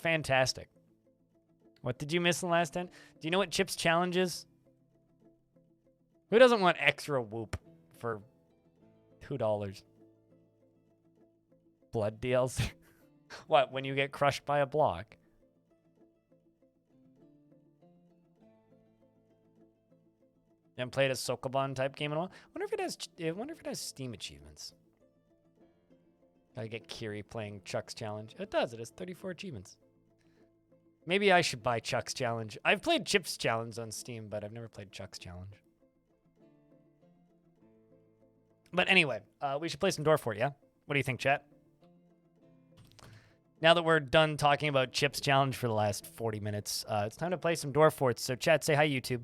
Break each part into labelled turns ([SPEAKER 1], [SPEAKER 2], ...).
[SPEAKER 1] Fantastic. What did you miss in the last 10? Do you know what Chip's challenge is? Who doesn't want extra whoop for $2? Blood DLC? What, when you get crushed by a block? You haven't played a Sokoban type game in a while? I wonder if it has Steam achievements. Gotta get Kiri playing Chuck's challenge. It does. It has 34 achievements. Maybe I should buy Chuck's challenge. I've played Chip's challenge on Steam, but I've never played Chuck's challenge. But anyway, we should play some Dwarf Fort, yeah? What do you think, chat? Now that we're done talking about Chip's challenge for the last 40 minutes, it's time to play some Dwarf Forts. So chat, say hi, YouTube.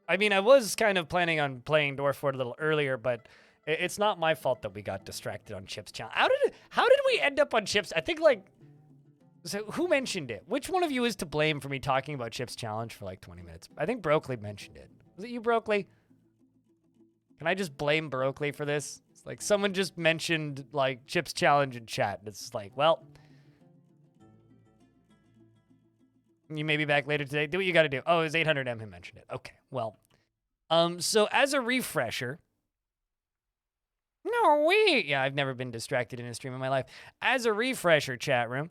[SPEAKER 1] I mean, I was kind of planning on playing Dwarf Fort a little earlier, but it's not my fault that we got distracted on Chip's challenge. How did we end up on Chip's? I think, like, so who mentioned it? Which one of you is to blame for me talking about Chip's challenge for like 20 minutes? I think Brokely mentioned it. Was it you, Brokely? Can I just blame Brokely for this? It's like someone just mentioned like Chip's challenge in chat. It's like, well, you may be back later today. Do what you got to do. Oh, it was 800M who mentioned it. Okay, well, so as a refresher, yeah, I've never been distracted in a stream in my life. As a refresher, chat room.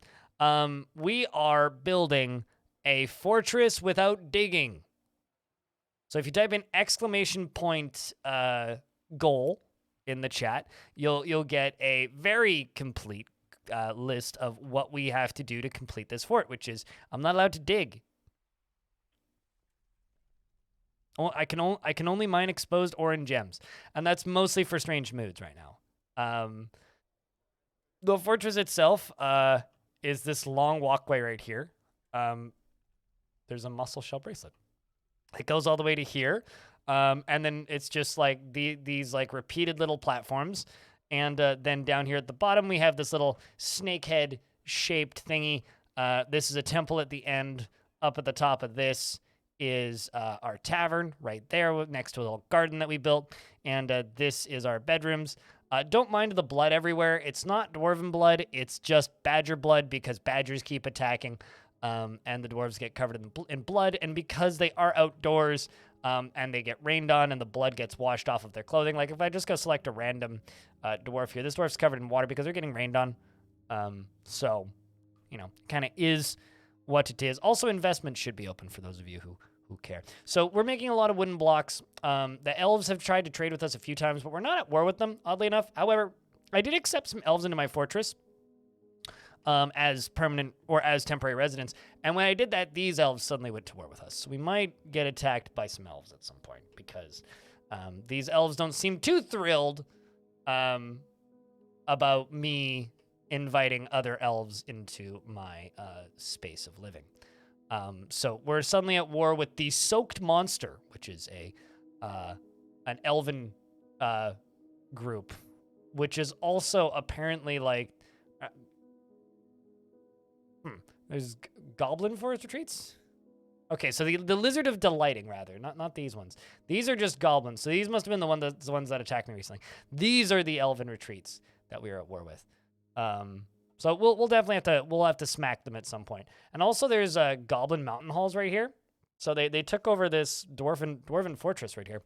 [SPEAKER 1] We are building a fortress without digging. So if you type in !! Goal in the chat, you'll get a very complete list of what we have to do to complete this fort, which is I'm not allowed to dig. I can only mine exposed ore and gems, and that's mostly for strange moods right now. The fortress itself is this long walkway right here. There's a muscle shell bracelet. It goes all the way to here, and then it's just like these like repeated little platforms, and then down here at the bottom we have this little snake head shaped thingy. This is a temple at the end. Up at the top of this is our tavern right there next to a little garden that we built, and this is our bedrooms. Don't mind the blood everywhere. It's not dwarven blood. It's just badger blood because badgers keep attacking, and the dwarves get covered in blood. And because they are outdoors and they get rained on and the blood gets washed off of their clothing, like if I just go select a random dwarf here, this dwarf's covered in water because they're getting rained on. So, you know, kind of is what it is. Also, investment should be open for those of you who care. So we're making a lot of wooden blocks. The elves have tried to trade with us a few times, but we're not at war with them, oddly enough. However, I did accept some elves into my fortress as permanent or as temporary residents. And when I did that, these elves suddenly went to war with us. So we might get attacked by some elves at some point because these elves don't seem too thrilled about me inviting other elves into my space of living. So we're suddenly at war with the Soaked Monster, which is an elven group, which is also apparently like there's Goblin Forest Retreats. Okay, so the Lizard of Delighting, rather, not these ones. These are just goblins. So these must have been the ones that attacked me recently. These are the elven retreats that we are at war with. So we'll definitely have to smack them at some point. And also there's Goblin Mountain Halls right here. So they took over this dwarven fortress right here.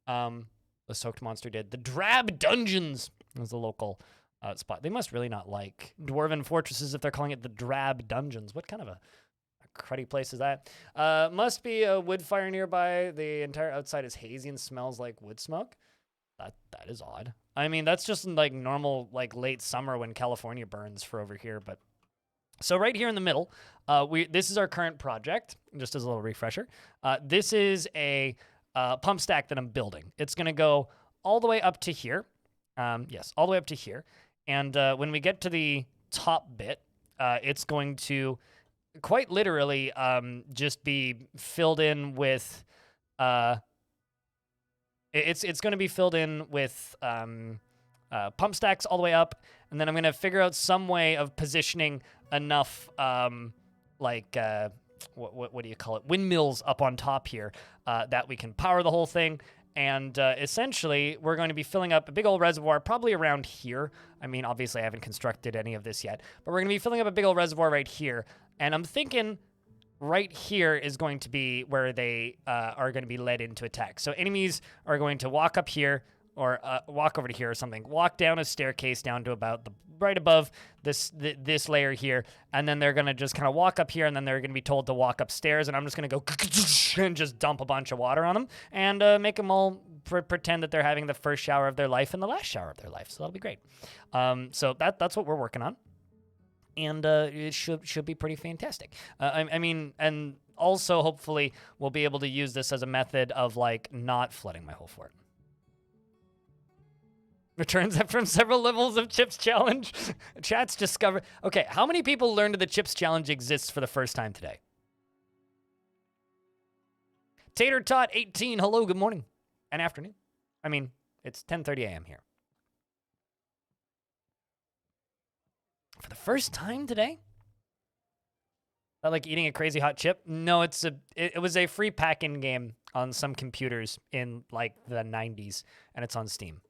[SPEAKER 1] The Soaked Monster did. The Drab Dungeons was the local spot. They must really not like dwarven fortresses if they're calling it the Drab Dungeons. What kind of a cruddy place is that? Must be a wood fire nearby. The entire outside is hazy and smells like wood smoke. That is odd. I mean, that's just like normal, like late summer when California burns for over here. But so right here in the middle, this is our current project. Just as a little refresher, this is a pump stack that I'm building. It's going to go all the way up to here. Yes, all the way up to here. And when we get to the top bit, it's going to quite literally just be filled in with. It's going to be filled in with pump stacks all the way up, and then I'm going to figure out some way of positioning enough what do you call it? Windmills up on top here that we can power the whole thing. And essentially, we're going to be filling up a big old reservoir probably around here. I mean, obviously, I haven't constructed any of this yet, but we're going to be filling up a big old reservoir right here. And I'm thinking right here is going to be where they are going to be led into attack. So enemies are going to walk up here or walk over to here or something, walk down a staircase down to about right above this layer here, and then they're going to just kind of walk up here, and then they're going to be told to walk upstairs, and I'm just going to go and just dump a bunch of water on them and make them all pretend that they're having the first shower of their life and the last shower of their life. So that'll be great. So that's what we're working on. And it should be pretty fantastic. I mean, and also hopefully we'll be able to use this as a method of like not flooding my whole fort. Returns from several levels of Chips Challenge. Chat's discovered. Okay, how many people learned that the Chips Challenge exists for the first time today? Tater Tot 18. Hello, good morning and afternoon. I mean, it's 10:30 a.m. here. For the first time today? Not like eating a crazy hot chip? No, it was a free pack-in game on some computers in like the 90s, and it's on Steam.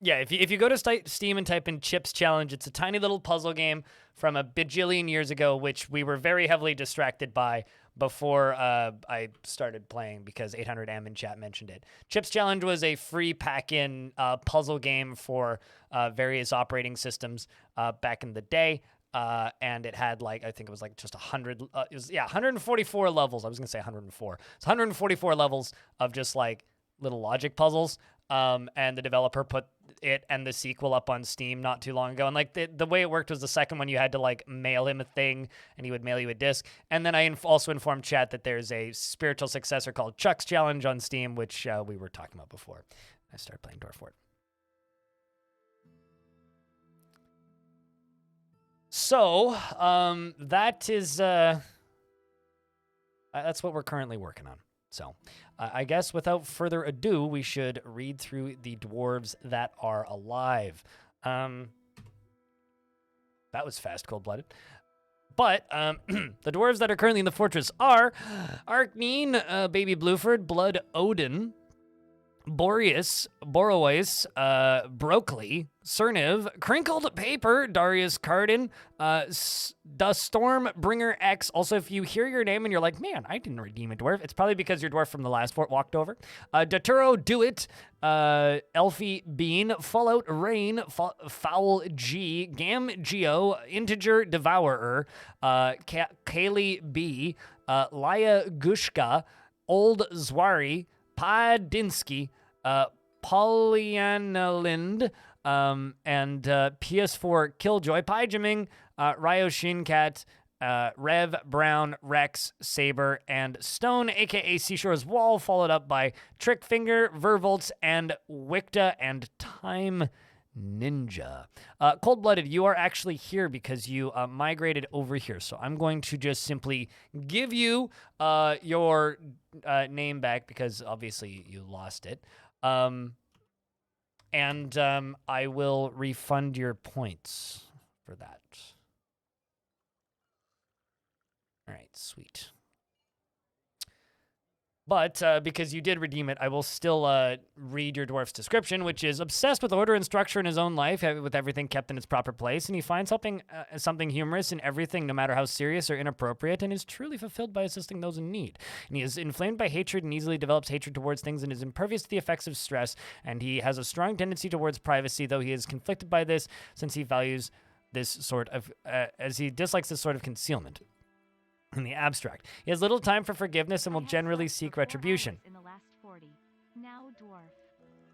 [SPEAKER 1] Yeah, if you go to Steam and type in Chips Challenge, it's a tiny little puzzle game from a bajillion years ago, which we were very heavily distracted by before I started playing because 800M in chat mentioned it. Chips Challenge was a free pack-in puzzle game for various operating systems back in the day. And it had like, I think it was like just 100, 144 levels. I was going to say 104. It's 144 levels of just like little logic puzzles. And the developer put it and the sequel up on Steam not too long ago. And like the way it worked was the second one you had to like mail him a thing and he would mail you a disc. And then I also informed chat that there's a spiritual successor called Chuck's Challenge on Steam, which we were talking about before I started playing Dwarf Fort. So that is that's what we're currently working on. So I guess without further ado, we should read through the dwarves that are alive. That was fast, cold-blooded. But the dwarves that are currently in the fortress are Arkneen, Baby Bluford, Blood Odin, Boreas, Borois, Broccoli, Cerniv, Crinkled Paper, Darius Cardin, the Stormbringer X. Also, if you hear your name and you're like, man, I didn't redeem a dwarf, it's probably because your dwarf from the last fort walked over. Daturo Do It, Elfie Bean, Fallout Rain, Foul G, Gam Geo, Integer Devourer, Kaylee B, Laya Gushka, Old Zwari, Padinsky, Polyana and PS4 Killjoy, Pijaming, Ryo Shinkat, Rev, Brown, Rex, Saber, and Stone, aka Seashore's Wall, followed up by Trickfinger, Vervolts, and Wicta, and Time Ninja. Cold-Blooded, you are actually here because you migrated over here. So I'm going to just simply give you your name back because obviously you lost it. And I will refund your points for that. All right, sweet. But because you did redeem it, I will still read your dwarf's description, which is obsessed with order and structure in his own life, with everything kept in its proper place, and he finds something humorous in everything, no matter how serious or inappropriate, and is truly fulfilled by assisting those in need. And he is inflamed by hatred and easily develops hatred towards things and is impervious to the effects of stress, and he has a strong tendency towards privacy, though he is conflicted by this since he values this sort of, as he dislikes this sort of concealment. In the abstract, he has little time for forgiveness and will generally seek retribution.
[SPEAKER 2] In the last 40. Now, Dwarf.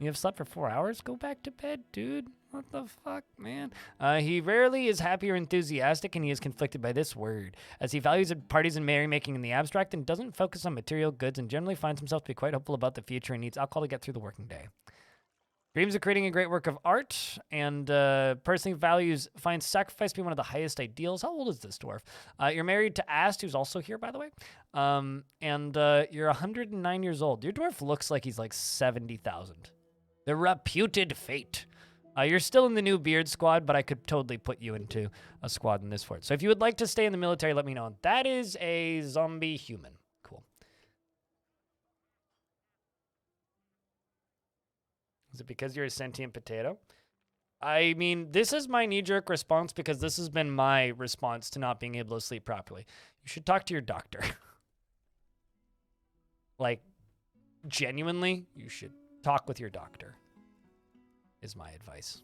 [SPEAKER 1] You have slept for 4 hours? Go back to bed, dude. What the fuck, man? He rarely is happy or enthusiastic, and he is conflicted by this word, as he values parties and merrymaking in the abstract and doesn't focus on material goods and generally finds himself to be quite hopeful about the future and needs alcohol to get through the working day. Dreams of creating a great work of art, and personally finds sacrifice to be one of the highest ideals. How old is this dwarf? You're married to Ast, who's also here, by the way. And you're 109 years old. Your dwarf looks like he's like 70,000. The reputed fate. You're still in the new beard squad, but I could totally put you into a squad in this fort. So if you would like to stay in the military, let me know. That is a zombie human. Cool. Is it because you're a sentient potato? I mean, this is my knee-jerk response because this has been my response to not being able to sleep properly. You should talk to your doctor. Like, genuinely, you should talk with your doctor, is my advice.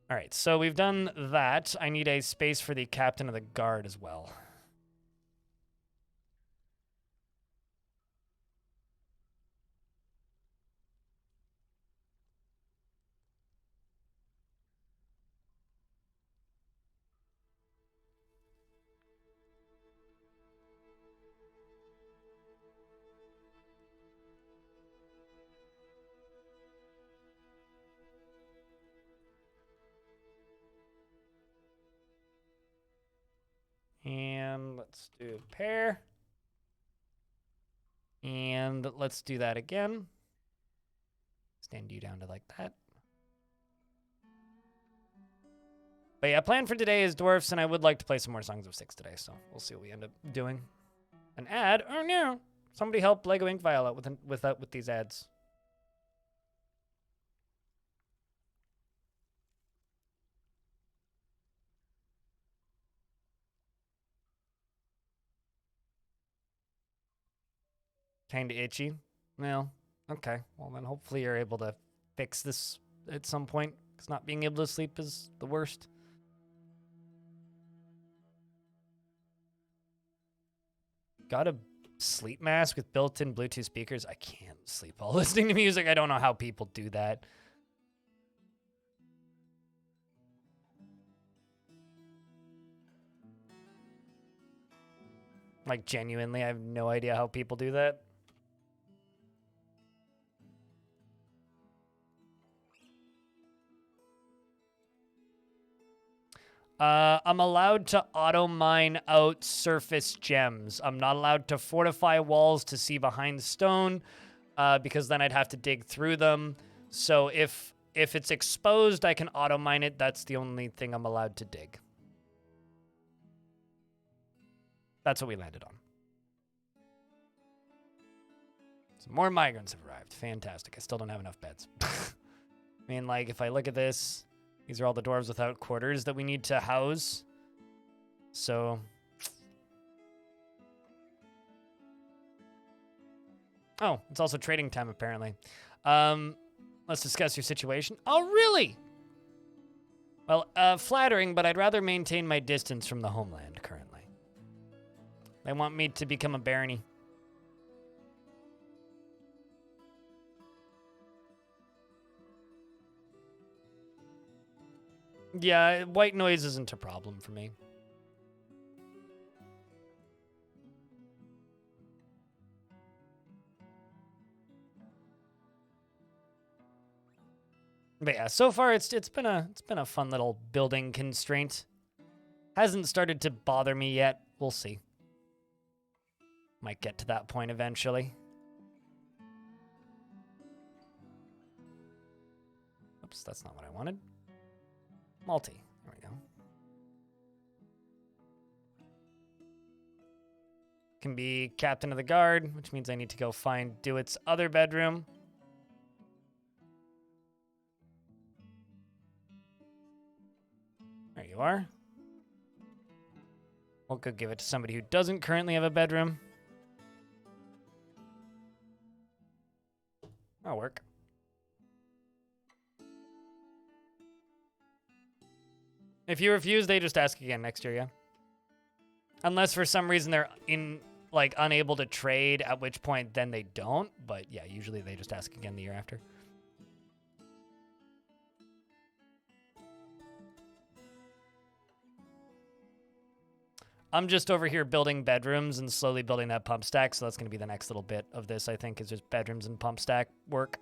[SPEAKER 1] All right, so we've done that. I need a space for the captain of the guard as well. And let's do pair. And let's do that again. Stand you down to like that. But yeah, plan for today is dwarfs, and I would like to play some more Songs of Six today, so we'll see what we end up doing. An ad? Oh no! Somebody help Lego Ink Vial out with these ads. Kinda itchy. Well, okay. Well, then hopefully you're able to fix this at some point, because not being able to sleep is the worst. Got a sleep mask with built-in Bluetooth speakers. I can't sleep while listening to music. I don't know how people do that. Like, genuinely, I have no idea how people do that. I'm allowed to auto mine out surface gems. I'm not allowed to fortify walls to see behind stone, because then I'd have to dig through them. So if it's exposed, I can auto mine it. That's the only thing I'm allowed to dig. That's what we landed on. So more migrants have arrived. Fantastic. I still don't have enough beds. I mean, like, if I look at this, these are all the dwarves without quarters that we need to house. So oh, it's also trading time, apparently. Let's discuss your situation. Oh, really? Well, flattering, but I'd rather maintain my distance from the homeland currently. They want me to become a barony. Yeah, white noise isn't a problem for me. But yeah, so far it's been a fun little building constraint. Hasn't started to bother me yet. We'll see. Might get to that point eventually. Oops, that's not what I wanted. Multi. There we go. Can be captain of the guard, which means I need to go find Dewitt's other bedroom. There you are. We'll go give it to somebody who doesn't currently have a bedroom. That'll work. If you refuse, they just ask again next year, yeah? Unless for some reason they're unable to trade, at which point then they don't. But yeah, usually they just ask again the year after. I'm just over here building bedrooms and slowly building that pump stack, so that's going to be the next little bit of this, I think, is just bedrooms and pump stack work.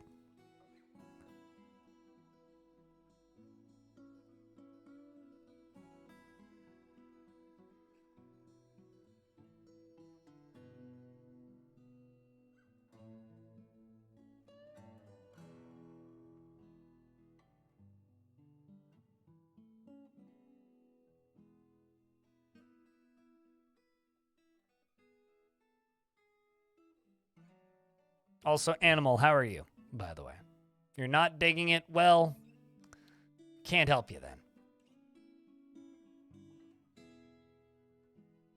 [SPEAKER 1] Also, Animal, how are you, by the way? If you're not digging it, well, can't help you then.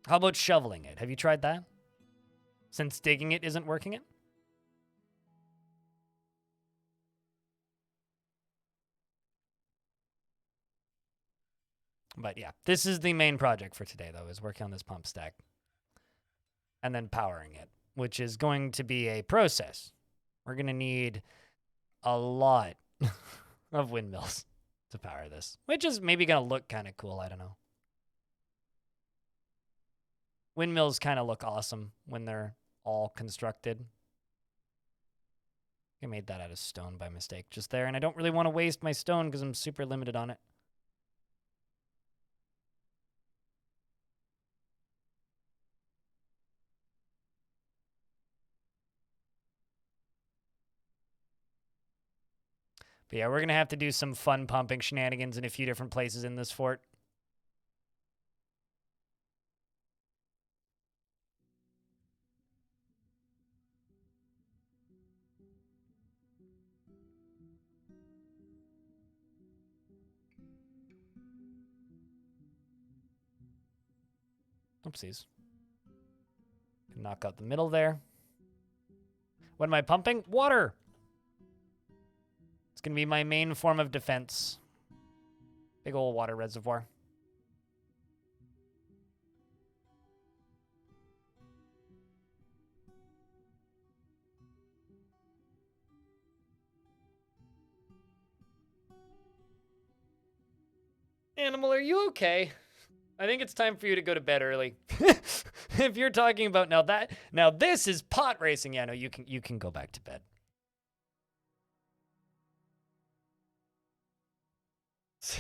[SPEAKER 1] How about shoveling it? Have you tried that? Since digging it isn't working it? But yeah, this is the main project for today, though, is working on this pump stack. And then powering it, which is going to be a process. We're going to need a lot of windmills to power this, which is maybe going to look kind of cool. I don't know. Windmills kind of look awesome when they're all constructed. I made that out of stone by mistake just there, and I don't really want to waste my stone because I'm super limited on it. But yeah, we're going to have to do some fun pumping shenanigans in a few different places in this fort. Oopsies. Knock out the middle there. What am I pumping? Water! It's going to be my main form of defense. Big old water reservoir. Animal, are you okay? I think it's time for you to go to bed early. If you're talking about now this is pot racing. Yeah, no, you can go back to bed.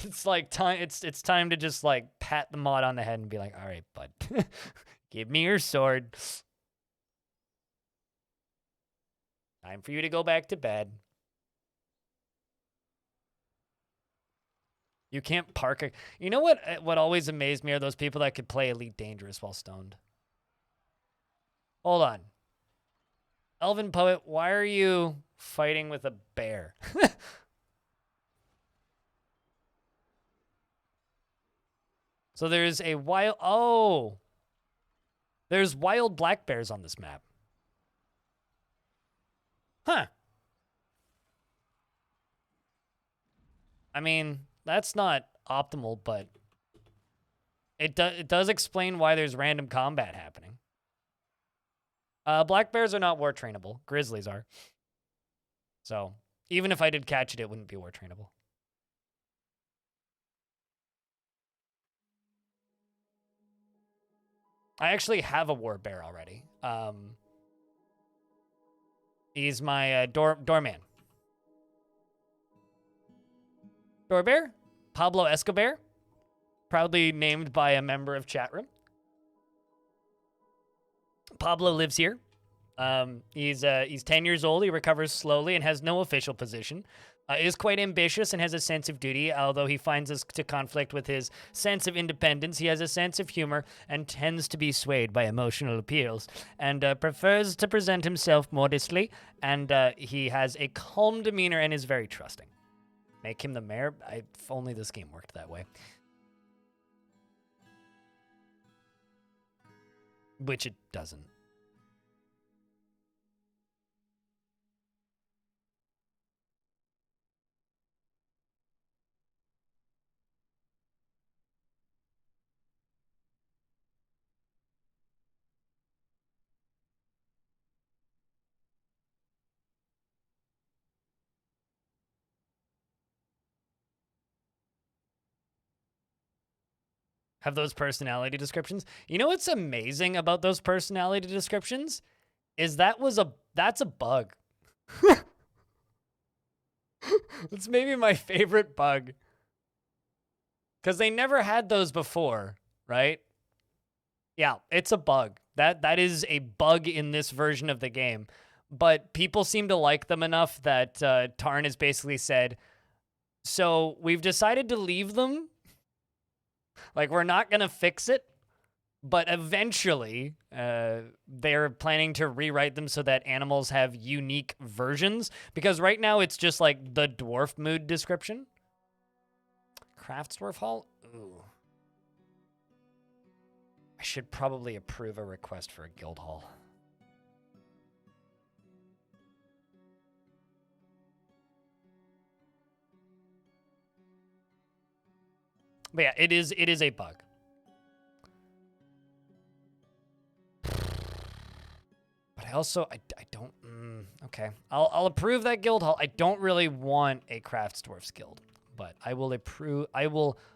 [SPEAKER 1] It's like time. It's time to just like pat the mod on the head and be like, "All right, bud, give me your sword. Time for you to go back to bed." You can't park a. You know what? What always amazed me are those people that could play Elite Dangerous while stoned. Hold on, Elven Poet, why are you fighting with a bear? So there's a wild. Oh, there's wild black bears on this map. Huh. I mean, that's not optimal, but it does explain why there's random combat happening. Black bears are not war trainable. Grizzlies are. So even if I did catch it, it wouldn't be war trainable. I actually have a war bear already. He's my doorman. Door bear? Pablo Escobar? Proudly named by a member of chat room. Pablo lives here. He's 10 years old. He recovers slowly and has no official position. Is quite ambitious and has a sense of duty, although he finds this to conflict with his sense of independence. He has a sense of humor and tends to be swayed by emotional appeals and prefers to present himself modestly, and he has a calm demeanor and is very trusting. Make him the mayor? If only this game worked that way. Which it doesn't. Have those personality descriptions. You know what's amazing about those personality descriptions? Is that's a bug. It's maybe my favorite bug. Because they never had those before, right? Yeah, it's a bug. That is a bug in this version of the game. But people seem to like them enough that Tarn has basically said, so we've decided to leave them. Like, we're not going to fix it. But eventually, they're planning to rewrite them so that animals have unique versions. Because right now it's just like the dwarf mood description. Crafts dwarf hall? Ooh. I should probably approve a request for a guild hall. But yeah, it is a bug. But I also I don't okay. I'll approve that guild hall. I don't really want a crafts dwarfs guild, but I will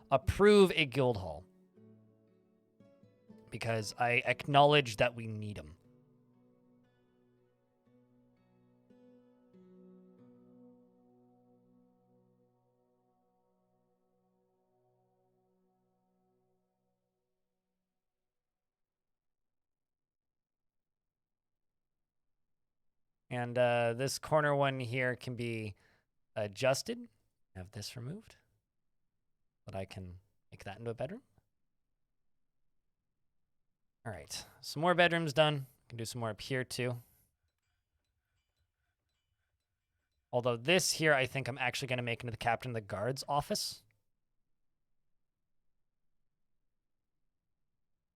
[SPEAKER 1] approve a guild hall because I acknowledge that we need them. And this corner one here can be adjusted. Have this removed, but I can make that into a bedroom. All right, some more bedrooms done. Can do some more up here too. Although this here, I think I'm actually going to make into the captain of the guard's office.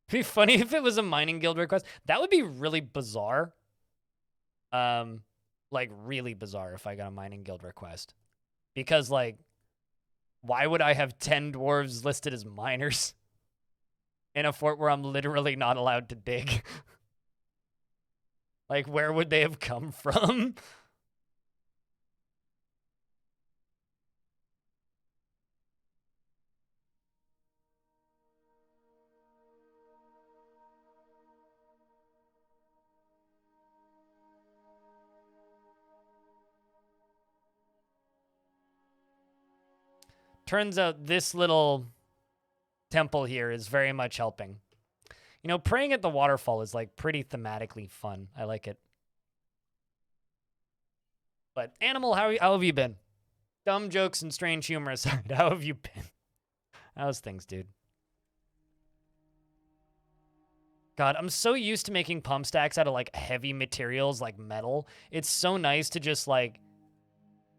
[SPEAKER 1] It'd be funny if it was a mining guild request. That would be really bizarre. Like really bizarre if I got a mining guild request. Because like, why would I have 10 dwarves listed as miners in a fort where I'm literally not allowed to dig? Like, where would they have come from? Turns out this little temple here is very much helping. You know, praying at the waterfall is like pretty thematically fun. I like it. But Animal, how have you been? Dumb jokes and strange humor aside, how have you been? How's things, dude? God, I'm so used to making pump stacks out of like heavy materials like metal. It's so nice to just like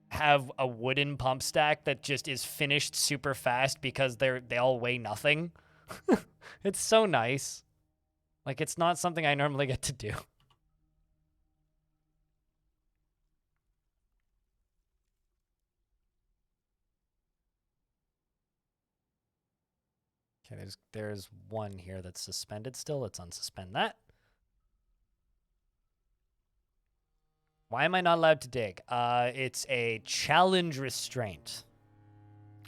[SPEAKER 1] have a wooden pump stack that just is finished super fast because they all weigh nothing. It's so nice. Like it's not something I normally get to do. Okay, there's one here that's suspended still. Let's unsuspend that. Why am I not allowed to dig? It's a challenge restraint.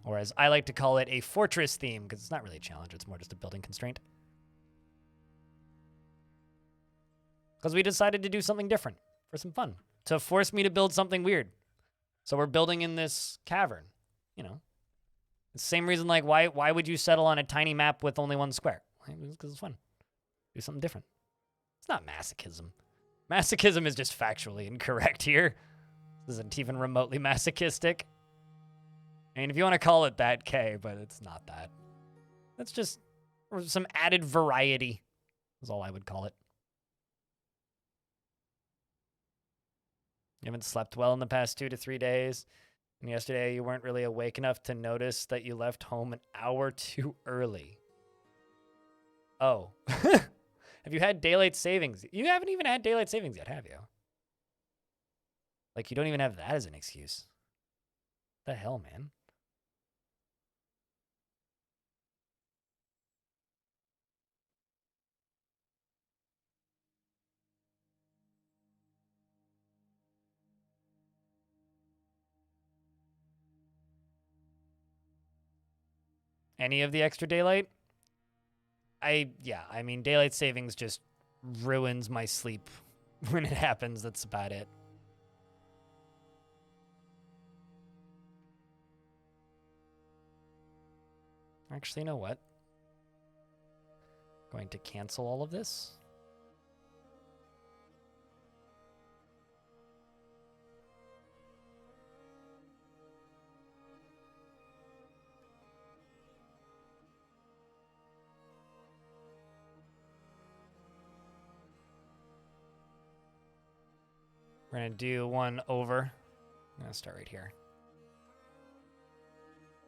[SPEAKER 1] Or as I like to call it, a fortress theme, because it's not really a challenge, it's more just a building constraint. Because we decided to do something different for some fun, to force me to build something weird. So we're building in this cavern, you know. It's the same reason, like, why would you settle on a tiny map with only one square? Because it's fun. Do something different. It's not masochism. Masochism is just factually incorrect here. This isn't even remotely masochistic. I mean, if you want to call it that, K, but it's not that. That's just some added variety is all I would call it. You haven't slept well in the past 2 to 3 days. And yesterday you weren't really awake enough to notice that you left home an hour too early. Oh. Have you had daylight savings? You haven't even had daylight savings yet, have you? Like, you don't even have that as an excuse. What the hell, man? Any of the extra daylight? I mean, daylight savings just ruins my sleep when it happens. That's about it. Actually, you know what? Going to cancel all of this. We're going to do one over. I'm going to start right here.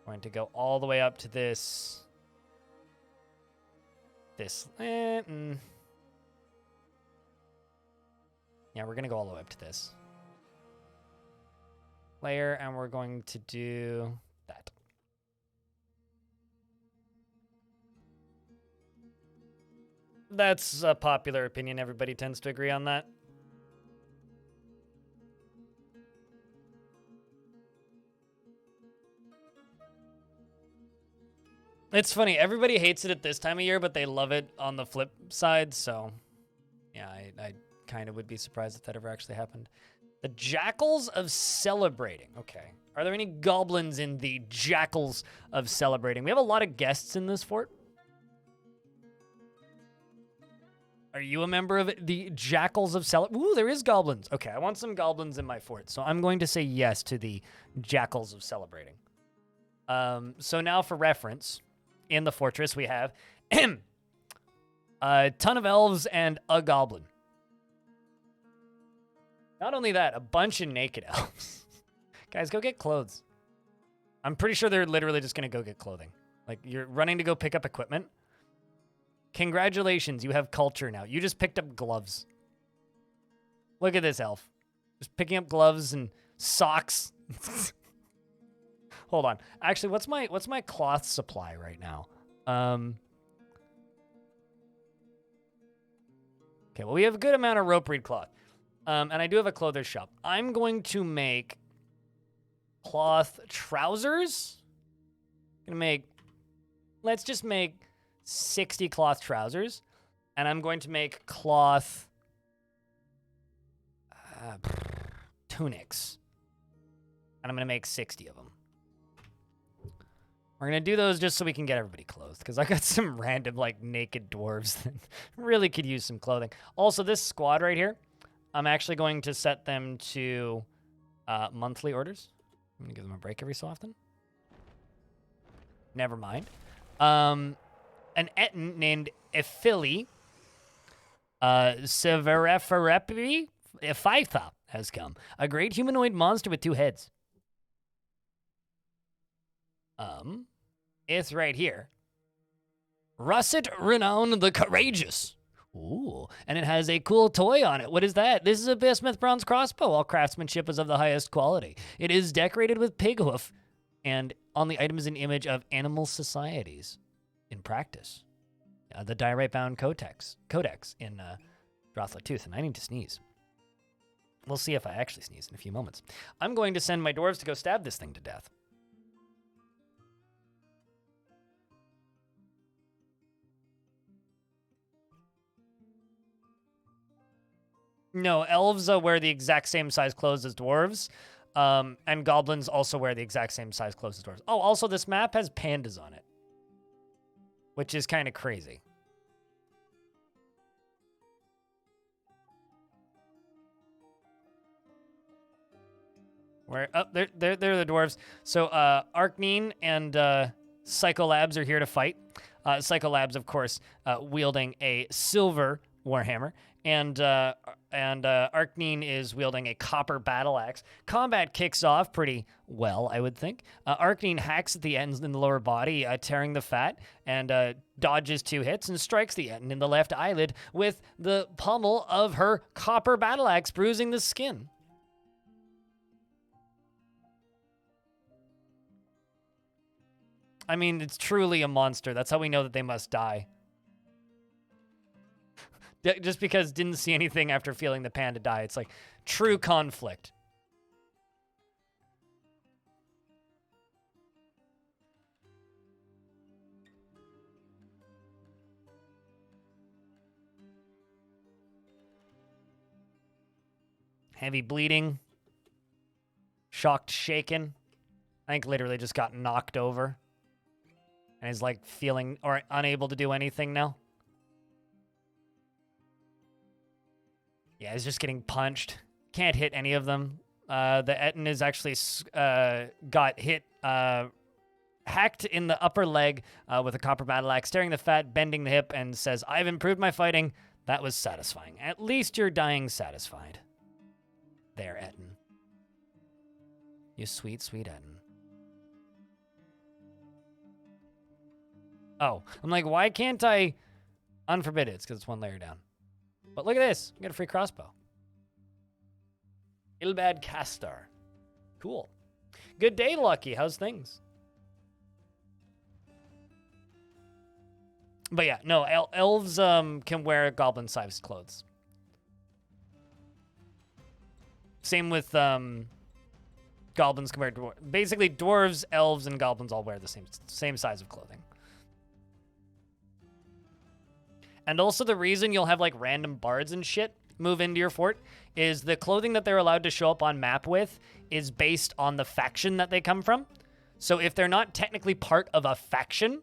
[SPEAKER 1] Going to go all the way up to this. Yeah, we're going to go all the way up to this layer, and we're going to do that. That's a popular opinion. Everybody tends to agree on that. It's funny. Everybody hates it at this time of year, but they love it on the flip side. So, yeah, I kind of would be surprised if that ever actually happened. The Jackals of Celebrating. Okay. Are there any goblins in the Jackals of Celebrating? We have a lot of guests in this fort. Are you a member of the Jackals of Celebrating? Ooh, there is goblins. Okay, I want some goblins in my fort. So I'm going to say yes to the Jackals of Celebrating. So now for reference, in the fortress we have a ton of elves and a goblin. Not only that, a bunch of naked elves. Guys, go get clothes. I'm pretty sure they're literally just going to go get clothing. Like, you're running to go pick up equipment. Congratulations, you have culture now. You just picked up gloves. Look at this elf. Just picking up gloves and socks. Hold on. Actually, what's my cloth supply right now? Okay, well, we have a good amount of rope reed cloth. And I do have a clothes shop. I'm going to make cloth trousers. Let's just make 60 cloth trousers. And I'm going to make cloth tunics. And I'm going to make 60 of them. We're going to do those just so we can get everybody clothed, because I got some random, like, naked dwarves that really could use some clothing. Also, this squad right here, I'm actually going to set them to monthly orders. I'm going to give them a break every so often. Never mind. An Etten named Ephili Severeferepi Ephytha has come. A great humanoid monster with 2 heads. It's right here. Russet Renown the Courageous. Ooh, and it has a cool toy on it. What is that? This is a bismuth bronze crossbow. All craftsmanship is of the highest quality. It is decorated with pig hoof, and on the item is an image of animal societies in practice. The diorite bound codex in Drothla Tooth, and I need to sneeze. We'll see if I actually sneeze in a few moments. I'm going to send my dwarves to go stab this thing to death. No, elves wear the exact same size clothes as dwarves, and goblins also wear the exact same size clothes as dwarves. Oh, also this map has pandas on it, which is kind of crazy. Where? Oh, they're the dwarves. So Arcnine and Psycholabs are here to fight. Psycholabs, of course, wielding a silver warhammer. And Arcnine is wielding a copper battle axe. Combat kicks off pretty well, I would think. Arcnine hacks at the ends in the lower body, tearing the fat, and dodges 2 hits and strikes the end in the left eyelid with the pommel of her copper battle axe, bruising the skin. I mean, it's truly a monster. That's how we know that they must die. Just because didn't see anything after feeling the panda die. It's like true conflict. Heavy bleeding. Shocked, shaken. I think literally just got knocked over. And is like feeling or unable to do anything now. Yeah, he's just getting punched. Can't hit any of them. The Etten is actually got hit, hacked in the upper leg with a copper battle axe, tearing the fat, bending the hip, and says, "I've improved my fighting. That was satisfying. At least you're dying satisfied." there, Etten. You sweet, sweet Etten. Oh, I'm like, why can't I unforbid it? It's because it's one layer down. But look at this. We got a free crossbow. Ilbad Castar. Cool. Good day, Lucky. How's things? But yeah, no, elves can wear goblin-sized clothes. Same with goblins compared to dwarves. Basically, dwarves, elves, and goblins all wear the same size of clothing. And also the reason you'll have like random bards and shit move into your fort is the clothing that they're allowed to show up on map with is based on the faction that they come from. So if they're not technically part of a faction,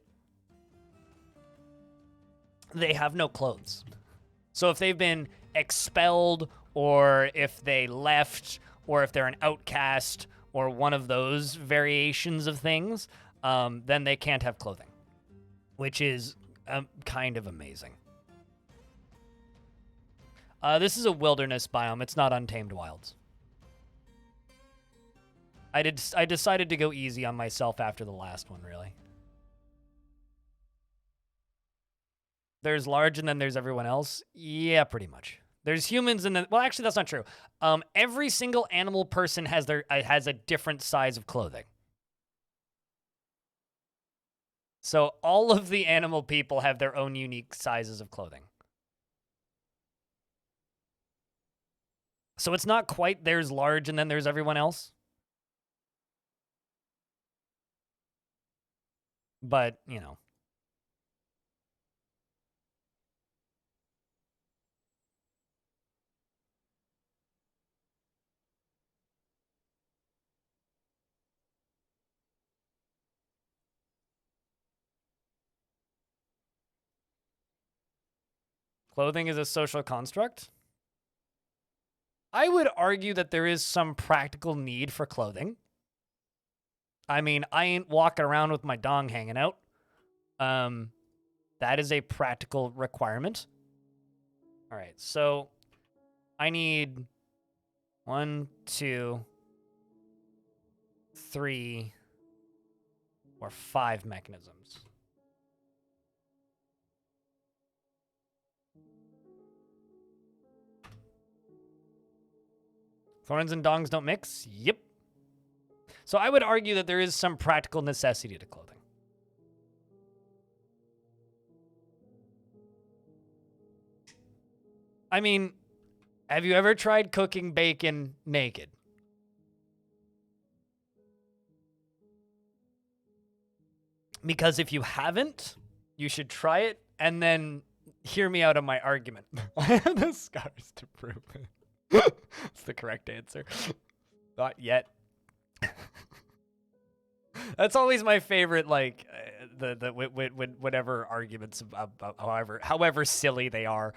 [SPEAKER 1] they have no clothes. So if they've been expelled, or if they left, or if they're an outcast, or one of those variations of things, then they can't have clothing, which is kind of amazing. This is a wilderness biome. It's not Untamed Wilds. I decided to go easy on myself after the last one, really. There's large and then there's everyone else? Yeah, pretty much. There's humans and then... Well, actually, that's not true. Every single animal person has a different size of clothing. So all of the animal people have their own unique sizes of clothing. So it's not quite there's large and then there's everyone else. But, you know. Clothing is a social construct? I would argue that there is some practical need for clothing. I mean, I ain't walking around with my dong hanging out. That is a practical requirement. All right, so I need 1, 2, 3, or 5 mechanisms. Thorns and dongs don't mix? Yep. So I would argue that there is some practical necessity to clothing. I mean, have you ever tried cooking bacon naked? Because if you haven't, you should try it and then hear me out on my argument. I have the scars to prove it. That's the correct answer. Not yet. That's always my favorite, like, whatever arguments about however silly they are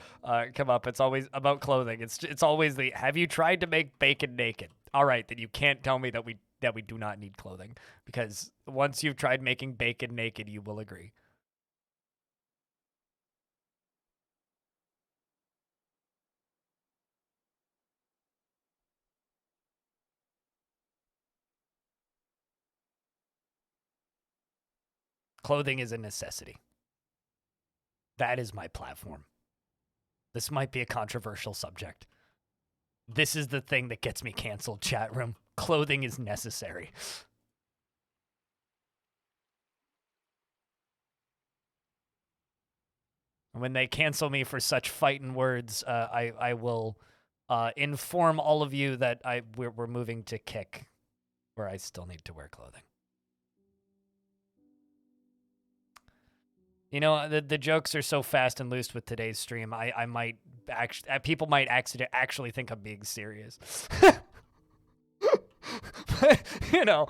[SPEAKER 1] come up. It's always about clothing. It's always the, have you tried to make bacon naked? All right, then you can't tell me that we do not need clothing, because once you've tried making bacon naked, you will agree. Clothing is a necessity. That is my platform. This might be a controversial subject. This is the thing that gets me canceled, chat room. Clothing is necessary. When they cancel me for such fighting words, I will inform all of you that we're moving to Kick, where I still need to wear clothing. You know, the jokes are so fast and loose with today's stream. I might actually, people might actually think I'm being serious. But, you know,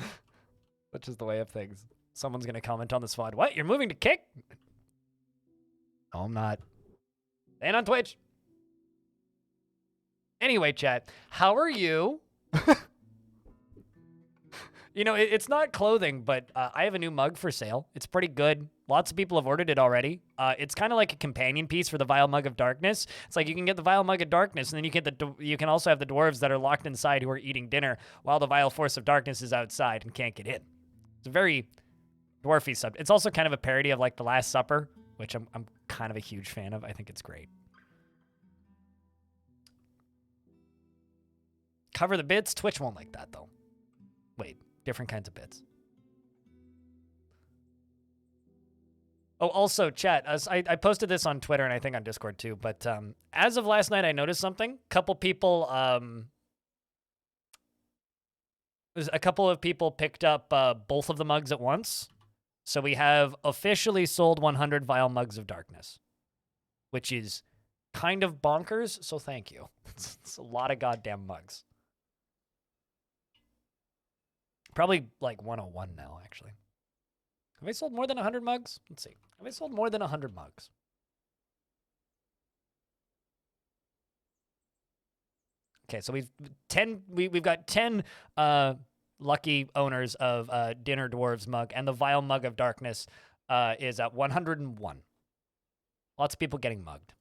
[SPEAKER 1] which is the way of things. Someone's gonna comment on this VOD. What? You're moving to Kick? No, I'm not. And on Twitch. Anyway, chat, how are you? You know, it's not clothing, but I have a new mug for sale. It's pretty good. Lots of people have ordered it already. It's kind of like a companion piece for the Vile Mug of Darkness. It's like you can get the Vile Mug of Darkness, and then you can also have the dwarves that are locked inside who are eating dinner while the Vile Force of Darkness is outside and can't get in. It's a very dwarfy subject. It's also kind of a parody of like The Last Supper, which I'm kind of a huge fan of. I think it's great. Cover the bits. Twitch won't like that though. Wait, different kinds of bits. Oh, also, chat. I posted this on Twitter and I think on Discord too. But as of last night, I noticed something. A couple of people picked up both of the mugs at once. So we have officially sold 100 Vile Mugs of Darkness, which is kind of bonkers. So thank you. It's a lot of goddamn mugs. Probably like 101 now, actually. Have I sold more than 100 mugs? Let's see. Have I sold more than 100 mugs? Okay, so we've got 10 lucky owners of Dinner Dwarves mug, and the Vile Mug of Darkness is at 101. Lots of people getting mugged.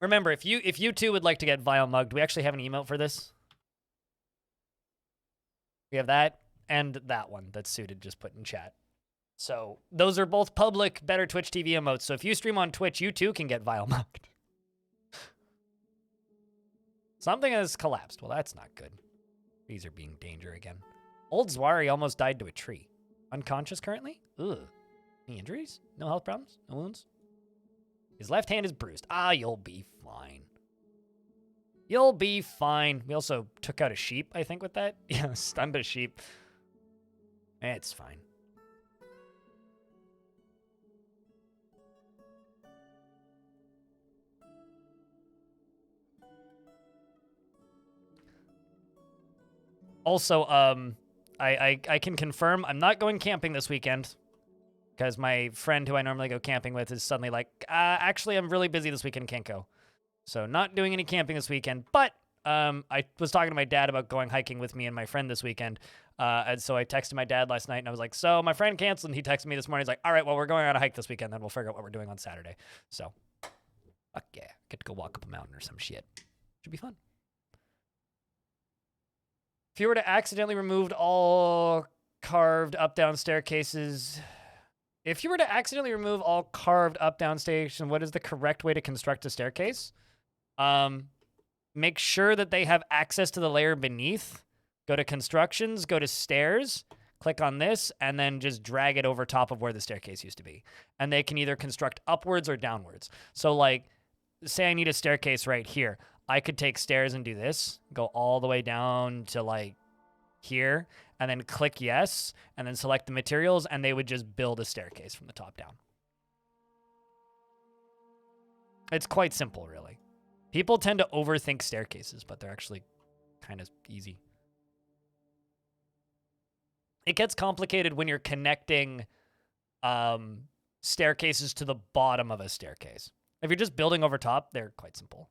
[SPEAKER 1] Remember, if you too would like to get Vile mugged, we actually have an emote for this. We have that and that one that's suited, just put in chat. So those are both public Better Twitch TV emotes. So if you stream on Twitch, you too can get Vile mugged. Something has collapsed. Well, that's not good. These are being danger again. Old Zwari almost died to a tree. Unconscious currently? Ugh. Any injuries? No health problems? No wounds? His left hand is bruised. Ah, you'll be fine. You'll be fine. We also took out a sheep, I think, with that. Yeah, stunned a sheep. It's fine. Also, I can confirm I'm not going camping this weekend because my friend who I normally go camping with is suddenly like, actually, I'm really busy this weekend, can't go. So not doing any camping this weekend, but I was talking to my dad about going hiking with me and my friend this weekend. And so I texted my dad last night and I was like, so my friend canceled, and he texted me this morning. He's like, all right, well, we're going on a hike this weekend. Then we'll figure out what we're doing on Saturday. So, fuck yeah. Get to go walk up a mountain or some shit. Should be fun. If you were to accidentally remove all carved up-down staircases... If you were to accidentally remove all carved up-down stations, what is the correct way to construct a staircase? Make sure that they have access to the layer beneath. Go to constructions, go to stairs, click on this, and then just drag it over top of where the staircase used to be. And they can either construct upwards or downwards. So like, say I need a staircase right here. I could take stairs and do this, go all the way down to like here, and then click yes, and then select the materials, and they would just build a staircase from the top down. It's quite simple, really. People tend to overthink staircases, but they're actually kind of easy. It gets complicated when you're connecting staircases to the bottom of a staircase. If you're just building over top, they're quite simple.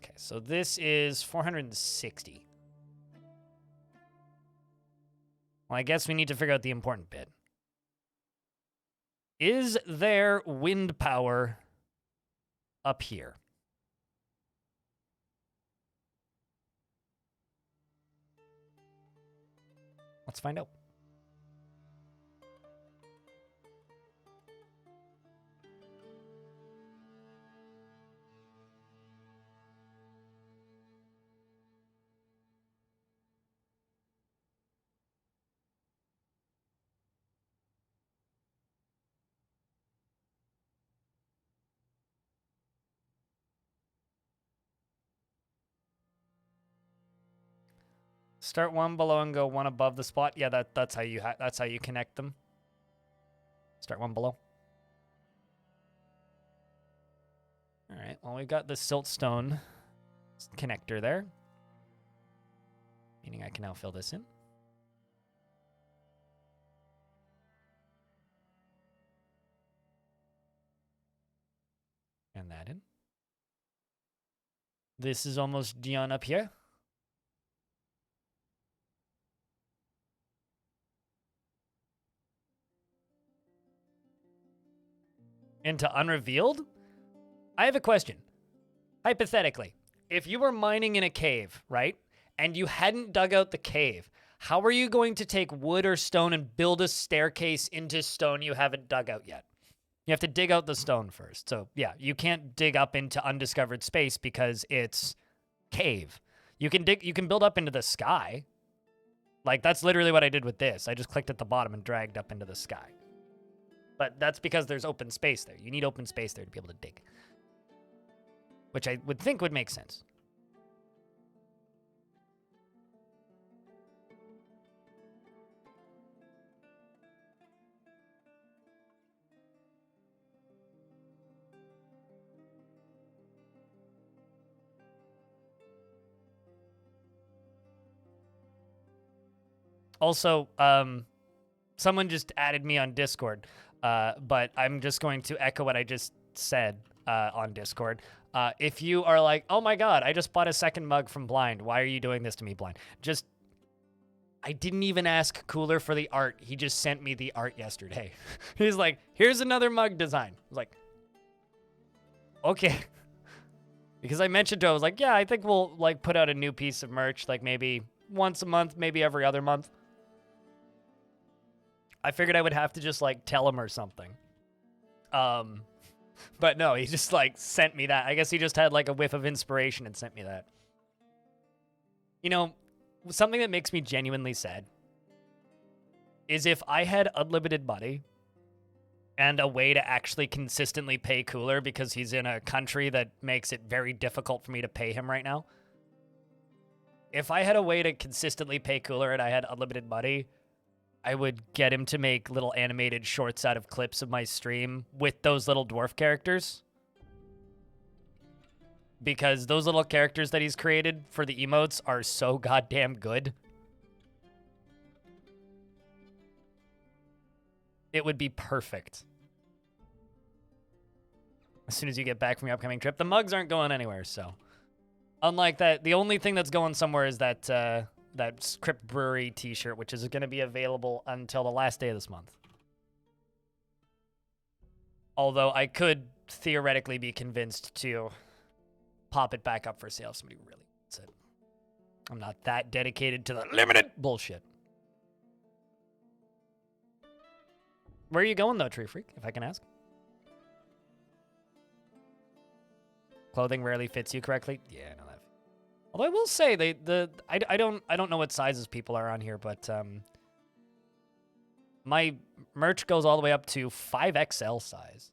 [SPEAKER 1] Okay, so this is 460. Well, I guess we need to figure out the important bit. Is there wind power up here? Let's find out. Start one below and go one above the spot. Yeah, that's how you connect them. Start one below. All right. Well, we've got the siltstone connector there. Meaning I can now fill this in. And that in. This is almost done up here. Into unrevealed? I have a question. Hypothetically, if you were mining in a cave, right, and you hadn't dug out the cave, how are you going to take wood or stone and build a staircase into stone you haven't dug out yet? You have to dig out the stone first. So, yeah, you can't dig up into undiscovered space because it's cave. You can build up into the sky. Like, that's literally what I did with this. I just clicked at the bottom and dragged up into the sky. But that's because there's open space there. You need open space there to be able to dig. Which I would think would make sense. Also, someone just added me on Discord, but I'm just going to echo what I just said on Discord. If you are like, oh my god, I just bought a second mug from Blind. Why are you doing this to me, Blind? I didn't even ask Cooler for the art. He just sent me the art yesterday. He's like, here's another mug design. I was like, okay. Because I mentioned to him, I was like, yeah, I think we'll like put out a new piece of merch, like maybe once a month, maybe every other month. I figured I would have to just like tell him or something. But no, he just like sent me that. I guess he just had like a whiff of inspiration and sent me that. You know, something that makes me genuinely sad is if I had unlimited money and a way to actually consistently pay Cooler because he's in a country that makes it very difficult for me to pay him right now. If I had a way to consistently pay Cooler and I had unlimited money, I would get him to make little animated shorts out of clips of my stream with those little dwarf characters. Because those little characters that he's created for the emotes are so goddamn good. It would be perfect. As soon as you get back from your upcoming trip. The mugs aren't going anywhere, so. Unlike that, the only thing that's going somewhere is that that Crypt Brewery t-shirt, which is going to be available until the last day of this month. Although I could theoretically be convinced to pop it back up for sale if somebody really wants it. I'm not that dedicated to the limited bullshit. Where are you going, though, Tree Freak, if I can ask? Clothing rarely fits you correctly? Yeah, I know that. Although I will say I don't know what sizes people are on here, but my merch goes all the way up to 5XL size.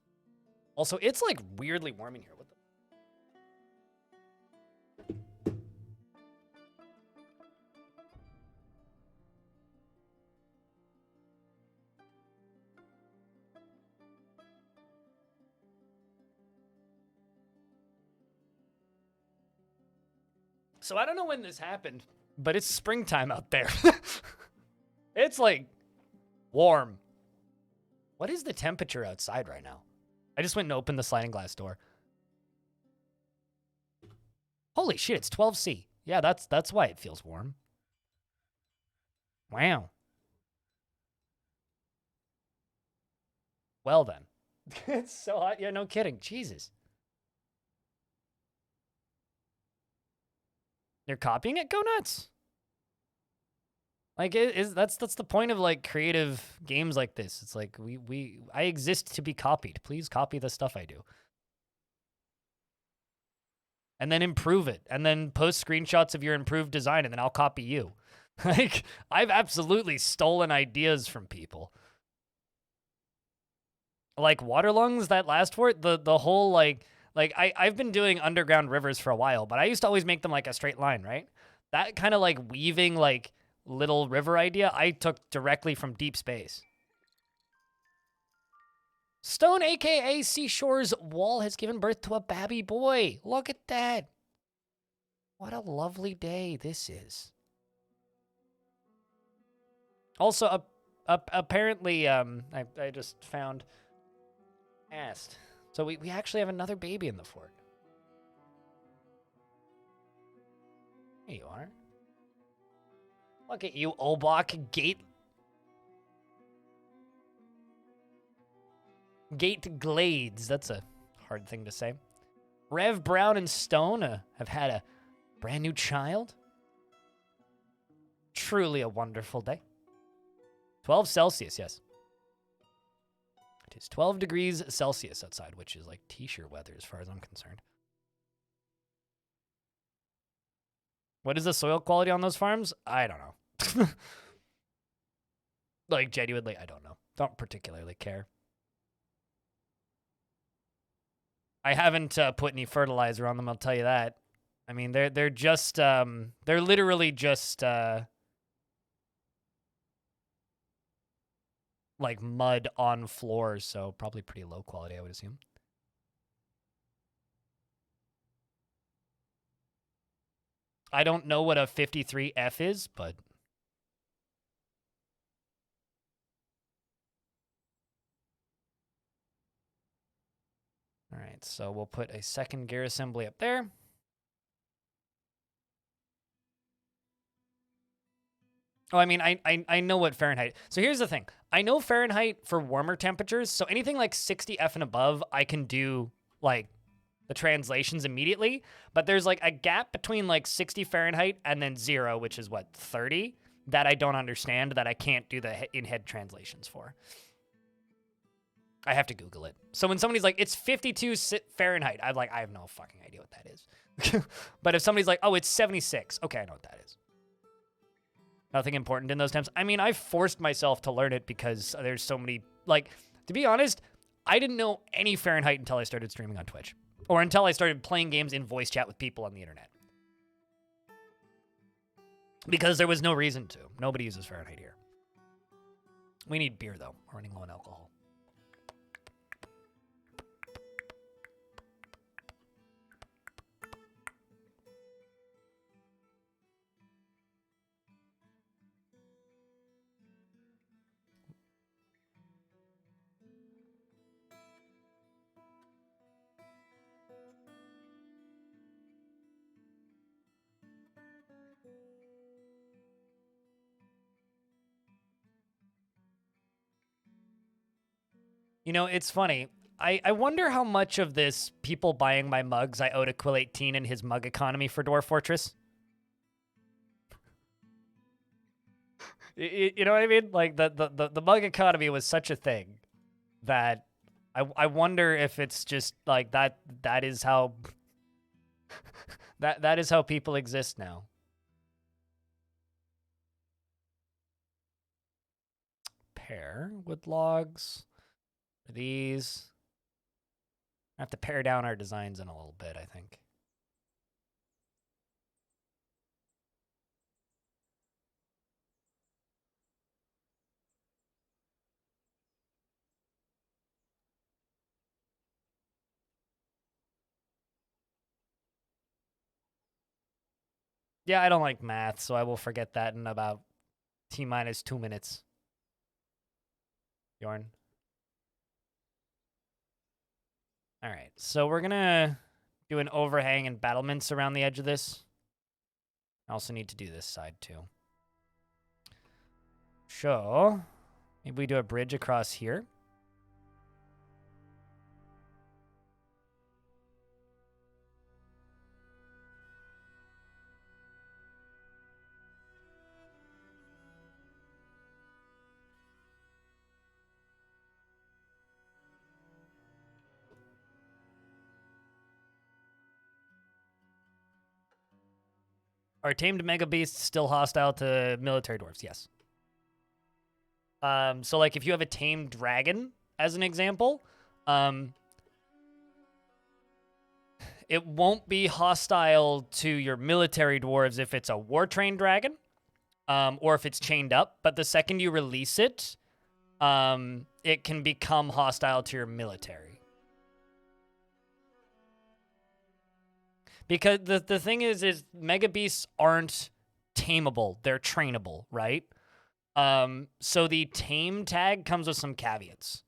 [SPEAKER 1] Also, it's like weirdly warm in here. What the? So I don't know when this happened, but it's springtime out there. It's like warm. What is the temperature outside right now? I just went and opened the sliding glass door. Holy shit, it's 12C. Yeah, that's why it feels warm. Wow. Well then. It's so hot. Yeah, no kidding. Jesus. You're copying it? Go nuts. Like that's the point of like creative games like this. It's like I exist to be copied. Please copy the stuff I do. And then improve it. And then post screenshots of your improved design and then I'll copy you. Like I've absolutely stolen ideas from people. Like Waterlungs, that last fort, the whole like I've been doing underground rivers for a while, but I used to always make them like a straight line, right? That kind of like weaving like little river idea I took directly from Deep Space. Stone, aka Seashore's wall, has given birth to a babby boy. Look at that. What a lovely day this is. Also, apparently, I just found asked. So we actually have another baby in the fort. Here you are. Look at you, Obok. Gate Glades. That's a hard thing to say. Rev Brown and Stone have had a brand new child. Truly a wonderful day. 12 Celsius, yes. It is 12 degrees Celsius outside, which is like t-shirt weather as far as I'm concerned. What is the soil quality on those farms? I don't know. Like, genuinely, I don't know. Don't particularly care. I haven't put any fertilizer on them, I'll tell you that. I mean, they're just, they're literally just, like mud on floors, so probably pretty low quality, I would assume. I don't know what a 53F is, but all right, so we'll put a second gear assembly up there. Oh, I mean, I know what Fahrenheit. So here's the thing. I know Fahrenheit for warmer temperatures, so anything like 60F and above, I can do like the translations immediately. But there's like a gap between like 60 Fahrenheit and then 0, which is what, 30, that I don't understand, that I can't do the in-head translations for. I have to Google it. So when somebody's like, it's 52 Fahrenheit, I'm like, I have no fucking idea what that is. But if somebody's like, oh, it's 76, okay, I know what that is. Nothing important in those times. I mean, I forced myself to learn it because there's so many, like, to be honest, I didn't know any Fahrenheit until I started streaming on Twitch. Or until I started playing games in voice chat with people on the internet. Because there was no reason to. Nobody uses Fahrenheit here. We need beer, though. We're running low on alcohol. You know, it's funny. I wonder how much of this people buying my mugs I owe to Quill18 and his mug economy for Dwarf Fortress. You know what I mean? Like, the mug economy was such a thing that I wonder if it's just like that is how that is how people exist now. Pair wood logs. These. I have to pare down our designs in a little bit, I think. Yeah, I don't like math, so I will forget that in about T-minus 2 minutes. Bjorn. All right, so we're gonna do an overhang and battlements around the edge of this. I also need to do this side too. So, maybe we do a bridge across here. Are tamed mega beasts still hostile to military dwarves? Yes. So like if you have a tamed dragon, as an example, it won't be hostile to your military dwarves if it's a war-trained dragon, or if it's chained up. But the second you release it, it can become hostile to your military. Because the thing is mega beasts aren't tameable; they're trainable, right? So the tame tag comes with some caveats.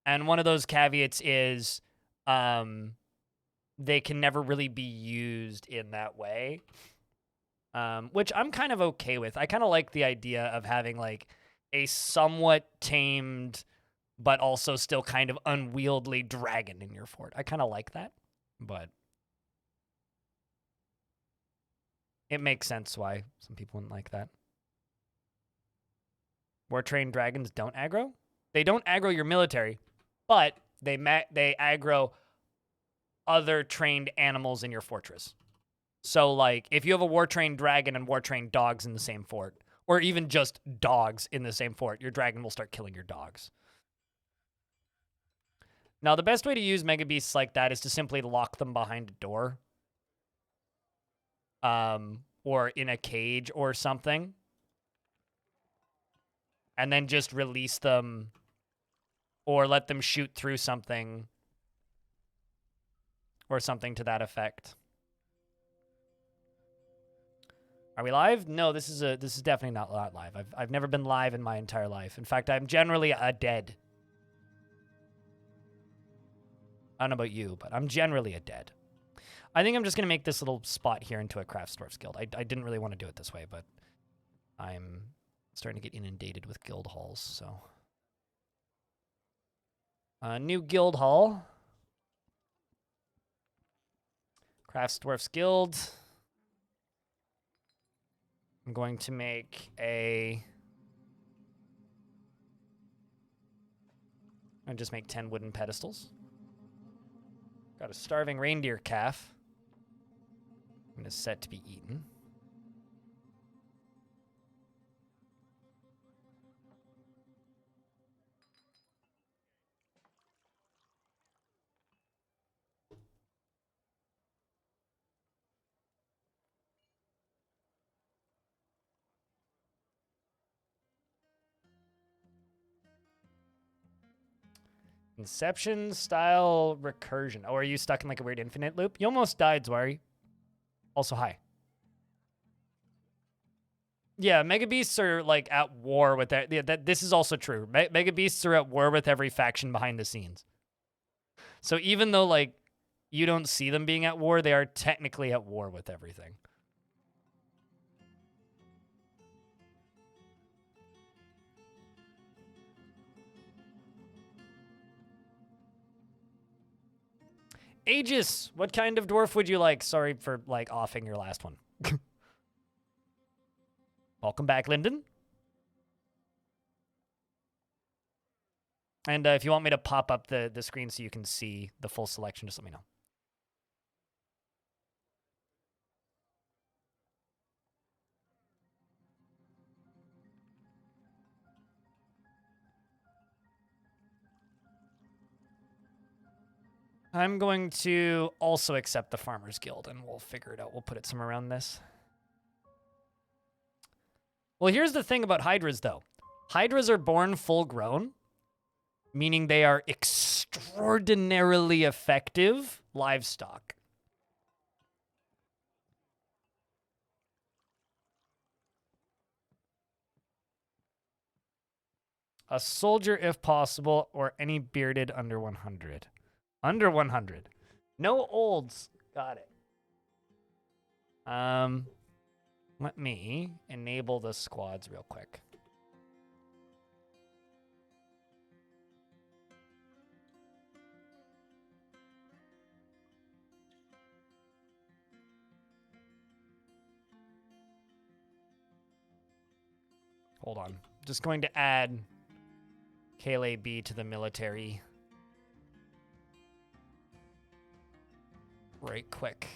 [SPEAKER 1] And one of those caveats is they can never really be used in that way, which I'm kind of okay with. I kind of like the idea of having like a somewhat tamed but also still kind of unwieldy dragon in your fort. I kind of like that, but it makes sense why some people wouldn't like that. War-trained dragons don't aggro? They don't aggro your military, but they aggro other trained animals in your fortress. So, like, if you have a war-trained dragon and war-trained dogs in the same fort, or even just dogs in the same fort, your dragon will start killing your dogs. Now, the best way to use mega beasts like that is to simply lock them behind a door, or in a cage or something, and then just release them, or let them shoot through something, or something to that effect. Are we live? No, this is definitely not live. I've never been live in my entire life. In fact, I'm generally a dead. I don't know about you, but I'm generally a dead. I think I'm just gonna make this little spot here into a Craftsdwarf's guild. I didn't really want to do it this way, but I'm starting to get inundated with guild halls. So, new guild hall, Craftsdwarf's guild. I'm going to make a. And just make 10 wooden pedestals. Got a starving reindeer calf. I'm going to set to be eaten. Inception style recursion. Oh, are you stuck in like a weird infinite loop? You almost died, Zwari. Also, hi. Yeah, Mega Beasts are like at war with that. Yeah, this is also true. Mega Beasts are at war with every faction behind the scenes. So even though like you don't see them being at war, they are technically at war with everything. Aegis, what kind of dwarf would you like? Sorry for like offing your last one. Welcome back, Lyndon. And if you want me to pop up the screen so you can see the full selection, just let me know. I'm going to also accept the Farmers Guild, and we'll figure it out. We'll put it somewhere around this. Well, here's the thing about Hydras, though. Hydras are born full-grown, meaning they are extraordinarily effective livestock. A soldier, if possible, or any bearded under 100. Under 100. No olds. Got it. Let me enable the squads real quick. Hold on. Just going to add KLAB to the military right quick.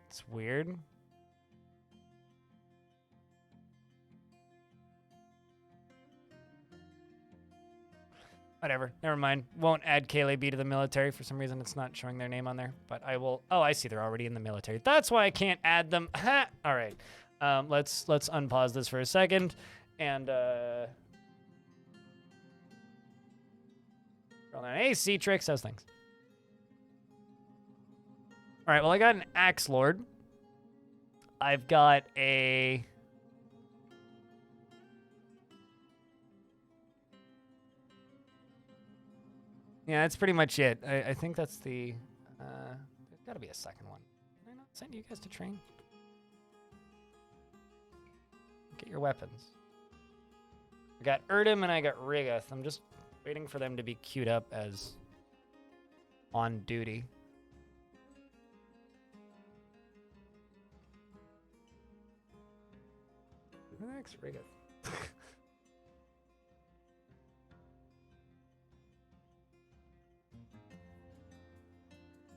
[SPEAKER 1] It's weird. Whatever. Never mind. Won't add KLB to the military. For some reason, it's not showing their name on there. But I will. Oh, I see. They're already in the military. That's why I can't add them. Ha! All right. Let's unpause this for a second. And, roll down. Hey, C-Trix. How's things? All right. Well, I got an Axe Lord. I've got a... Yeah, that's pretty much it. I think that's the... there's got to be a second one. Did I not send you guys to train? Get your weapons. I got Erdem and I got Rigath. I'm just waiting for them to be queued up as on duty. Who the heck's Rigath?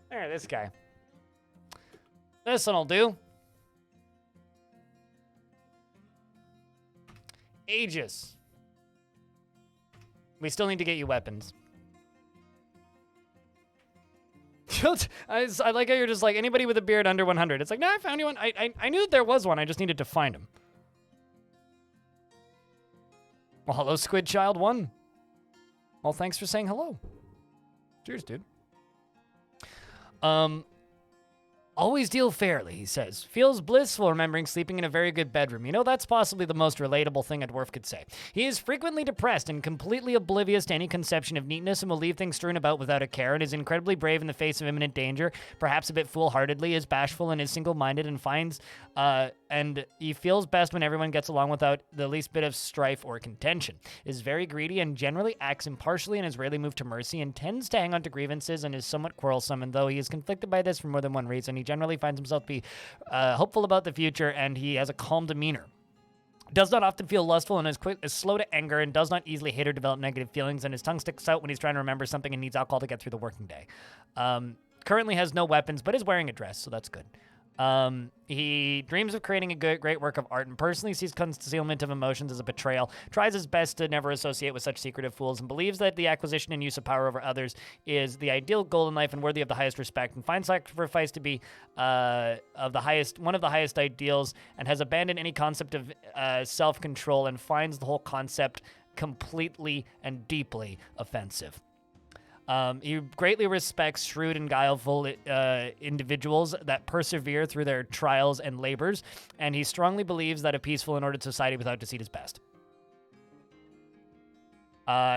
[SPEAKER 1] There, this guy. This one'll do. Aegis. We still need to get you weapons. I like how you're just like, anybody with a beard under 100. It's like, no, I found you one. I knew there was one. I just needed to find him. Well, hello, Squid Child 1. Well, thanks for saying hello. Cheers, dude. Always deal fairly, he says. Feels blissful remembering sleeping in a very good bedroom. You know, that's possibly the most relatable thing a dwarf could say. He is frequently depressed and completely oblivious to any conception of neatness and will leave things strewn about without a care, and is incredibly brave in the face of imminent danger, perhaps a bit foolhardily, is bashful and is single-minded, and finds, and he feels best when everyone gets along without the least bit of strife or contention. Is very greedy and generally acts impartially and is rarely moved to mercy, and tends to hang on to grievances and is somewhat quarrelsome, and though he is conflicted by this for more than one reason, he generally finds himself to be hopeful about the future, and he has a calm demeanor. Does not often feel lustful and is slow to anger, and does not easily hate or develop negative feelings, and his tongue sticks out when he's trying to remember something and needs alcohol to get through the working day. Currently has no weapons, but is wearing a dress, so that's good. He dreams of creating a great work of art and personally sees concealment of emotions as a betrayal, tries his best to never associate with such secretive fools, and believes that the acquisition and use of power over others is the ideal goal in life and worthy of the highest respect, and finds sacrifice to be one of the highest ideals, and has abandoned any concept of self-control and finds the whole concept completely and deeply offensive. He greatly respects shrewd and guileful individuals that persevere through their trials and labors, and he strongly believes that a peaceful and ordered society without deceit is best.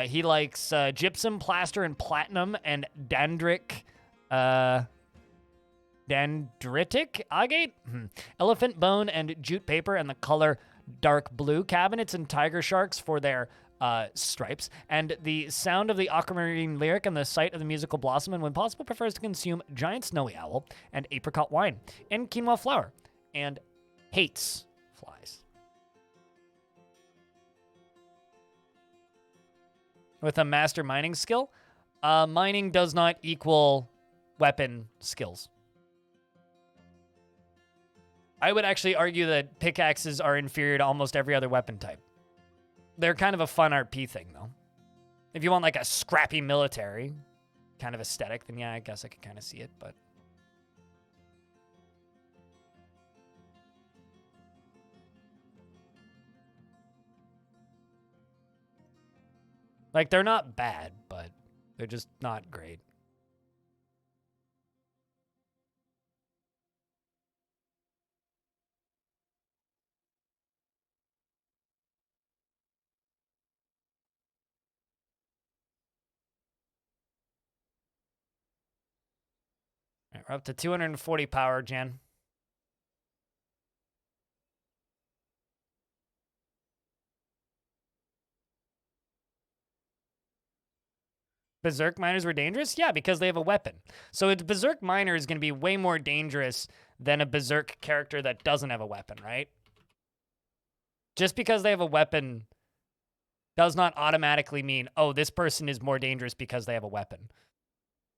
[SPEAKER 1] He likes gypsum, plaster, and platinum, and dendritic agate, elephant bone, and jute paper, and the color dark blue. Cabinets and tiger sharks for their stripes, and the sound of the aquamarine lyric and the sight of the musical blossom, and when possible prefers to consume giant snowy owl and apricot wine and quinoa flour, and hates flies. With a master mining skill, mining does not equal weapon skills. I would actually argue that pickaxes are inferior to almost every other weapon type. They're kind of a fun RP thing, though. If you want, like, a scrappy military kind of aesthetic, then yeah, I guess I could kind of see it, but... Like, they're not bad, but they're just not great. All right, we're up to 240 power, Jen. Berserk miners were dangerous? Yeah, because they have a weapon. So a Berserk miner is going to be way more dangerous than a Berserk character that doesn't have a weapon, right? Just because they have a weapon does not automatically mean, oh, this person is more dangerous because they have a weapon.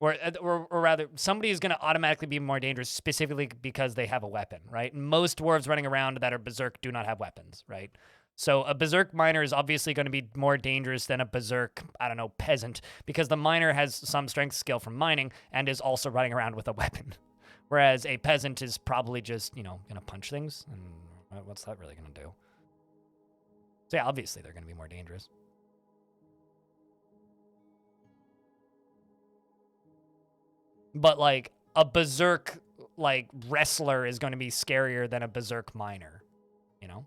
[SPEAKER 1] Or rather, somebody is going to automatically be more dangerous specifically because they have a weapon, right? Most dwarves running around that are Berserk do not have weapons, right? So a berserk miner is obviously going to be more dangerous than a berserk, I don't know, peasant, because the miner has some strength skill from mining and is also running around with a weapon. Whereas a peasant is probably just, going to punch things. And what's that really going to do? So yeah, obviously they're going to be more dangerous. But like a berserk like wrestler is going to be scarier than a berserk miner, you know?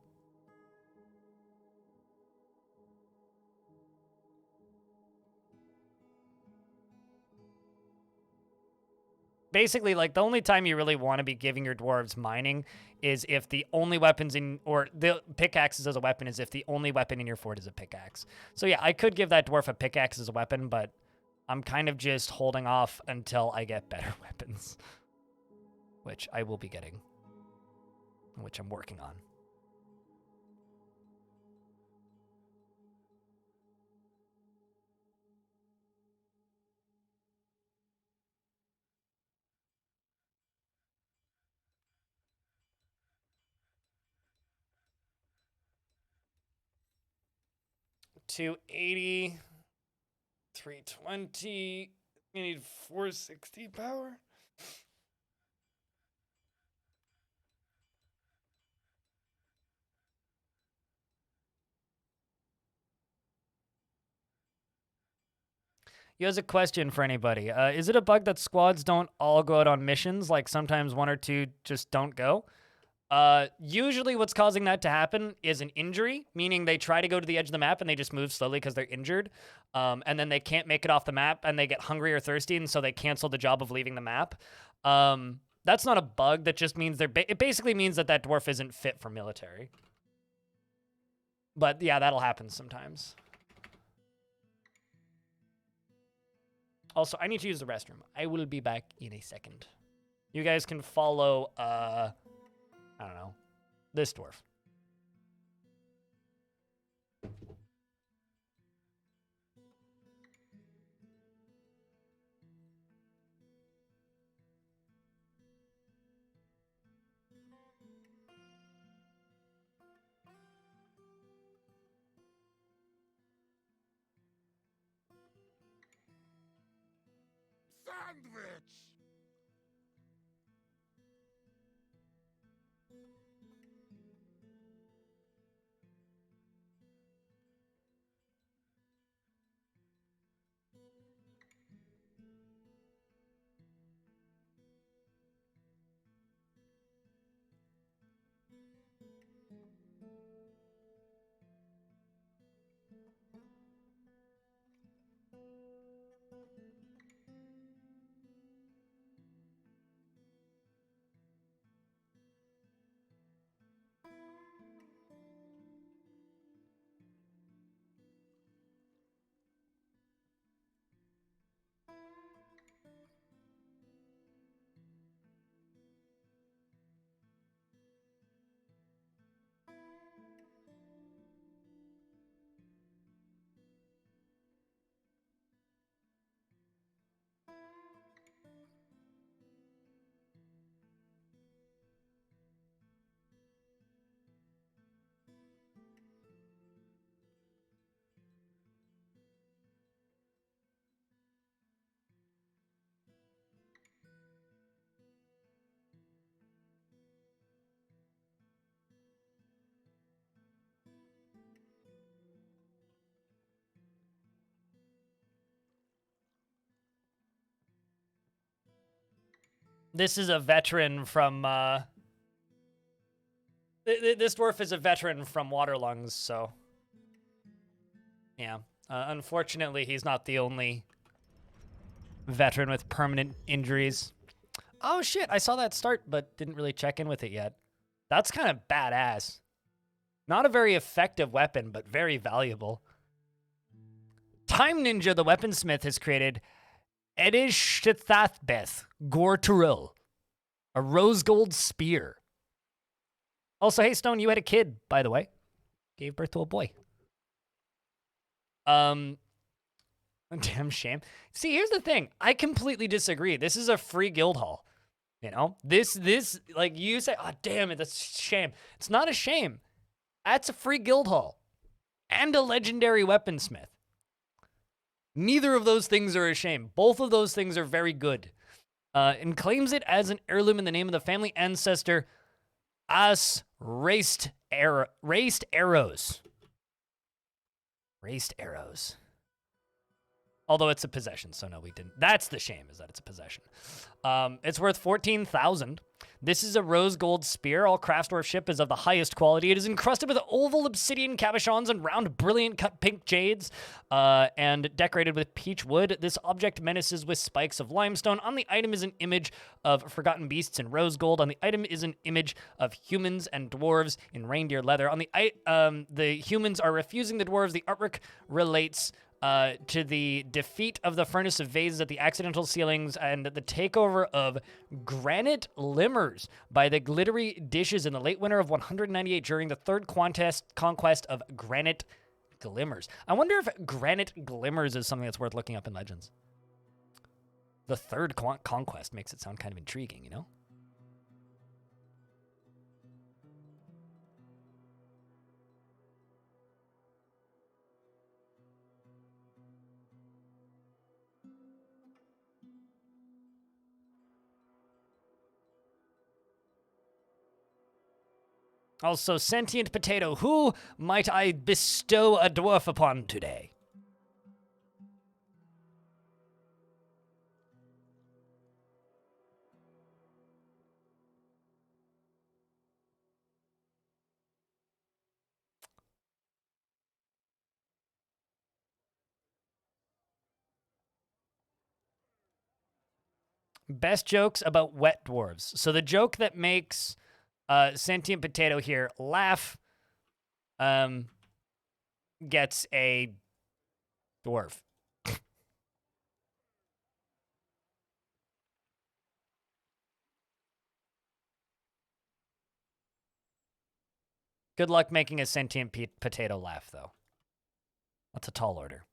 [SPEAKER 1] Basically, like the only time you really want to be giving your dwarves mining is if the only weapons or the pickaxes as a weapon is if the only weapon in your fort is a pickaxe. So yeah, I could give that dwarf a pickaxe as a weapon, but I'm kind of just holding off until I get better weapons, which I will be getting, which I'm working on. $280, 320. You need 460 power. He has a question for anybody. Is it a bug that squads don't all go out on missions? Like sometimes one or two just don't go? Usually what's causing that to happen is an injury, meaning they try to go to the edge of the map and they just move slowly because they're injured. And then they can't make it off the map and they get hungry or thirsty, and so they cancel the job of leaving the map. That's not a bug. That just means it basically means that dwarf isn't fit for military. But yeah, that'll happen sometimes. Also, I need to use the restroom. I will be back in a second. You guys can follow, I don't know, this dwarf.
[SPEAKER 3] Sandwich!
[SPEAKER 1] This is a veteran from, this dwarf is a veteran from Waterlungs, so. Yeah. Unfortunately, he's not the only veteran with permanent injuries. Oh shit, I saw that start, but didn't really check in with it yet. That's kind of badass. Not a very effective weapon, but very valuable. Time Ninja, the weaponsmith, has created Edishithathbeth Gorturil, a rose gold spear. Also, hey, Stone, you had a kid, by the way. Gave birth to a boy. Damn shame. See, here's the thing. I completely disagree. This is a free guild hall. You know? This, like, you say, oh, damn it, that's a shame. It's not a shame. That's a free guild hall and a legendary weaponsmith. Neither of those things are a shame. Both of those things are very good. And claims it as an heirloom in the name of the family ancestor As Raced Arrows. Raced Arrows. Although it's a possession, so no, we didn't. That's the shame, is that it's a possession. It's worth 14,000. This is a rose gold spear. All craftsmanship is of the highest quality. It is encrusted with oval obsidian cabochons and round, brilliant cut pink jades, and decorated with peach wood. This object menaces with spikes of limestone. On the item is an image of forgotten beasts in rose gold. On the item is an image of humans and dwarves in reindeer leather. On the humans are refusing the dwarves. The artwork relates to the defeat of the Furnace of Vases at the accidental ceilings and the takeover of granite limmers by the glittery dishes in the late winter of 198 during the third conquest of granite glimmers. I wonder if granite glimmers is something that's worth looking up in Legends. The third conquest makes it sound kind of intriguing, you know? Also, sentient potato, who might I bestow a dwarf upon today? Best jokes about wet dwarves. So the joke that makes sentient potato here laugh gets a dwarf. Good luck making a sentient potato laugh, though. That's a tall order.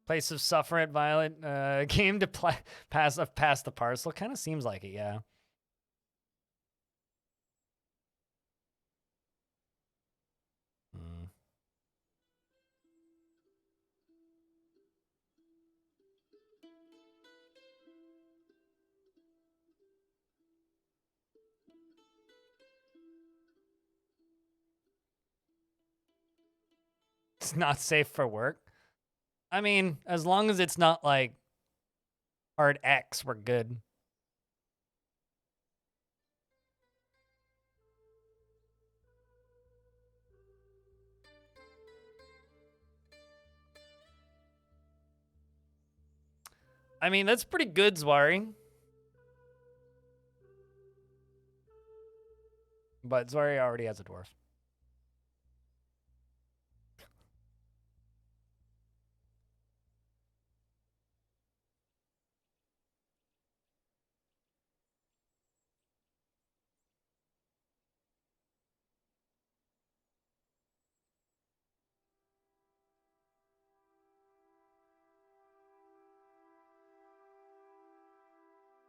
[SPEAKER 1] Place of Suffering, Violet. Game to pass the parcel. Kind of seems like it, yeah. It's not safe for work. I mean, as long as it's not like hard X, we're good. I mean, that's pretty good, Zwari. But Zwari already has a dwarf.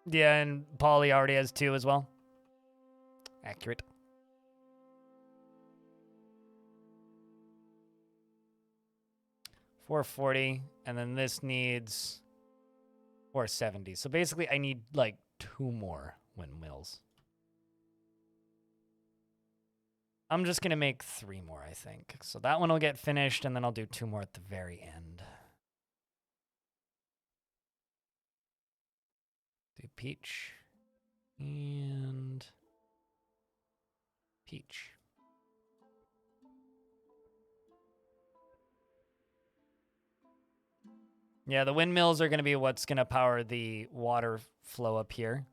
[SPEAKER 1] Yeah, and Polly already has 2 as well. Accurate. $440, and then this needs $470. So basically, I need like 2 more windmills. I'm just gonna make 3 more, I think. So that one will get finished, and then I'll do 2 more at the very end. Do peach and peach. Yeah, the windmills are going to be what's going to power the water flow up here.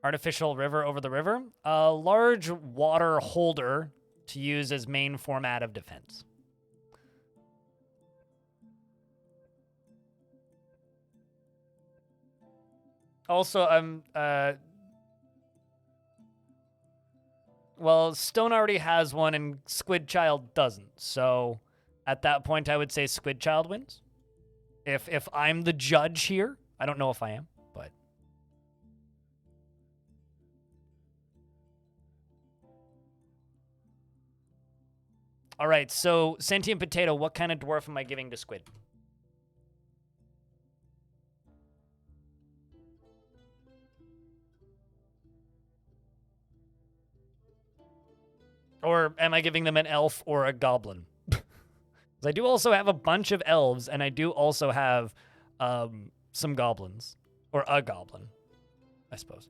[SPEAKER 1] Artificial river over the river. A large water holder to use as main format of defense. Also, well, Stone already has one and Squid Child doesn't. So at that point, I would say Squid Child wins. If I'm the judge here, I don't know if I am, but all right. So Sentient Potato, what kind of dwarf am I giving to Squid? Or am I giving them an elf or a goblin? I do also have a bunch of elves, and I do also have some goblins. Or a goblin, I suppose.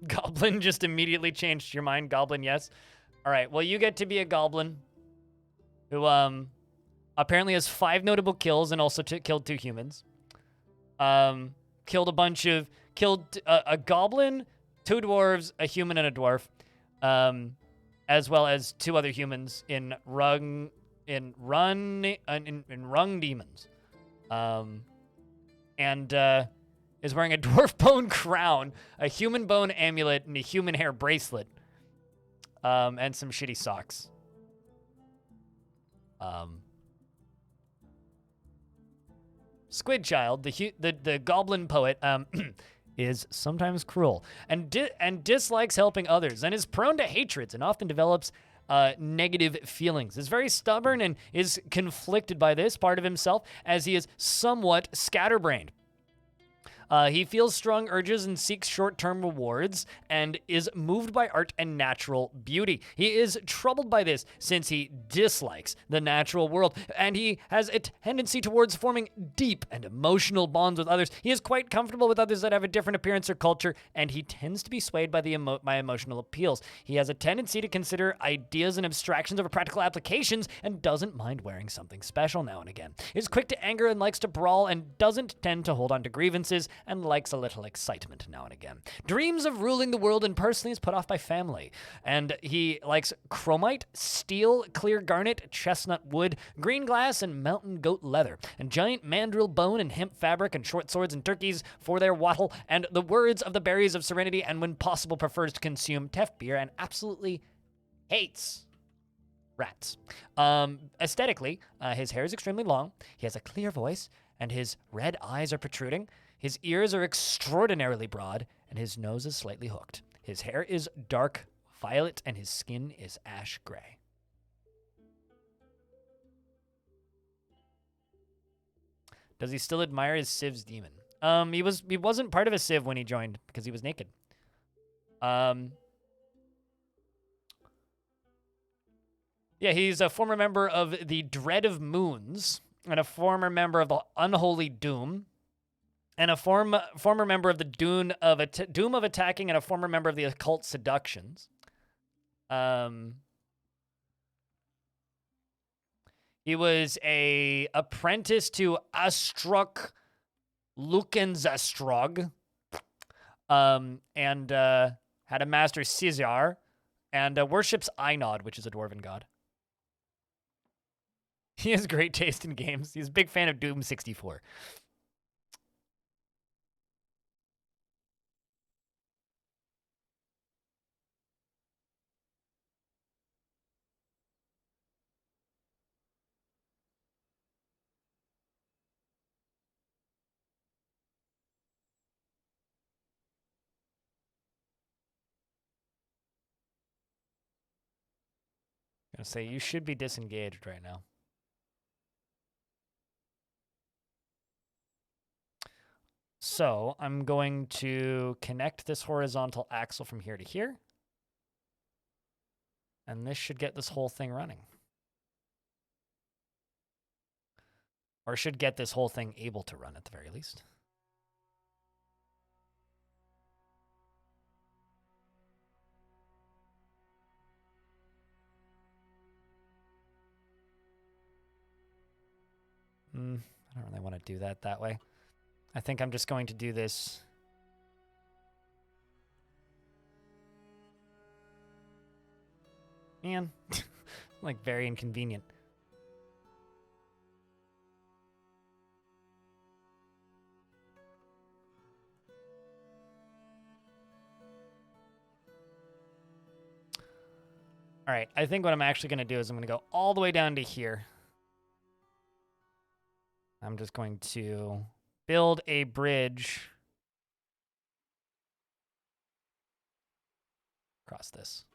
[SPEAKER 1] Goblin just immediately changed your mind. Goblin, yes. All right, well, you get to be a goblin who apparently has 5 notable kills and also killed 2 humans. Killed a goblin, 2 dwarves, a human, and a dwarf. As well as 2 other humans in Rung Demons. And is wearing a dwarf bone crown, a human bone amulet, and a human hair bracelet. And some shitty socks. Squid Child, the goblin poet, is sometimes cruel and dislikes helping others and is prone to hatreds and often develops negative feelings. Is very stubborn and is conflicted by this part of himself as he is somewhat scatterbrained. He feels strong urges and seeks short-term rewards and is moved by art and natural beauty. He is troubled by this since he dislikes the natural world, and he has a tendency towards forming deep and emotional bonds with others. He is quite comfortable with others that have a different appearance or culture, and he tends to be swayed by my emotional appeals. He has a tendency to consider ideas and abstractions over practical applications and doesn't mind wearing something special now and again. He is quick to anger and likes to brawl and doesn't tend to hold on to grievances and likes a little excitement now and again. Dreams of ruling the world and personally is put off by family. And he likes chromite, steel, clear garnet, chestnut wood, green glass, and mountain goat leather, and giant mandrill bone and hemp fabric and short swords and turkeys for their wattle, and the words of the berries of serenity, and when possible prefers to consume teft beer and absolutely hates rats. Aesthetically, his hair is extremely long, he has a clear voice, and his red eyes are protruding. His ears are extraordinarily broad, and his nose is slightly hooked. His hair is dark violet, and his skin is ash gray. Does he still admire his Civ's demon? He wasn't part of a Civ when he joined because he was naked. Yeah, he's a former member of the Dread of Moons and a former member of the Unholy Doom. And a former member of the Doom of Attacking, and a former member of the Occult Seductions. He was a apprentice to Astruk Lukenzastrog, and had a master Caesar, and worships Einod, which is a dwarven god. He has great taste in games. He's a big fan of Doom 64. I'm gonna say you should be disengaged right now. So I'm going to connect this horizontal axle from here to here. And this should get this whole thing running. Or should get this whole thing able to run at the very least. I don't really want to do that way. I think I'm just going to do this. Man, like very inconvenient. All right, I think what I'm actually going to do is I'm going to go all the way down to here. I'm just going to build a bridge across this.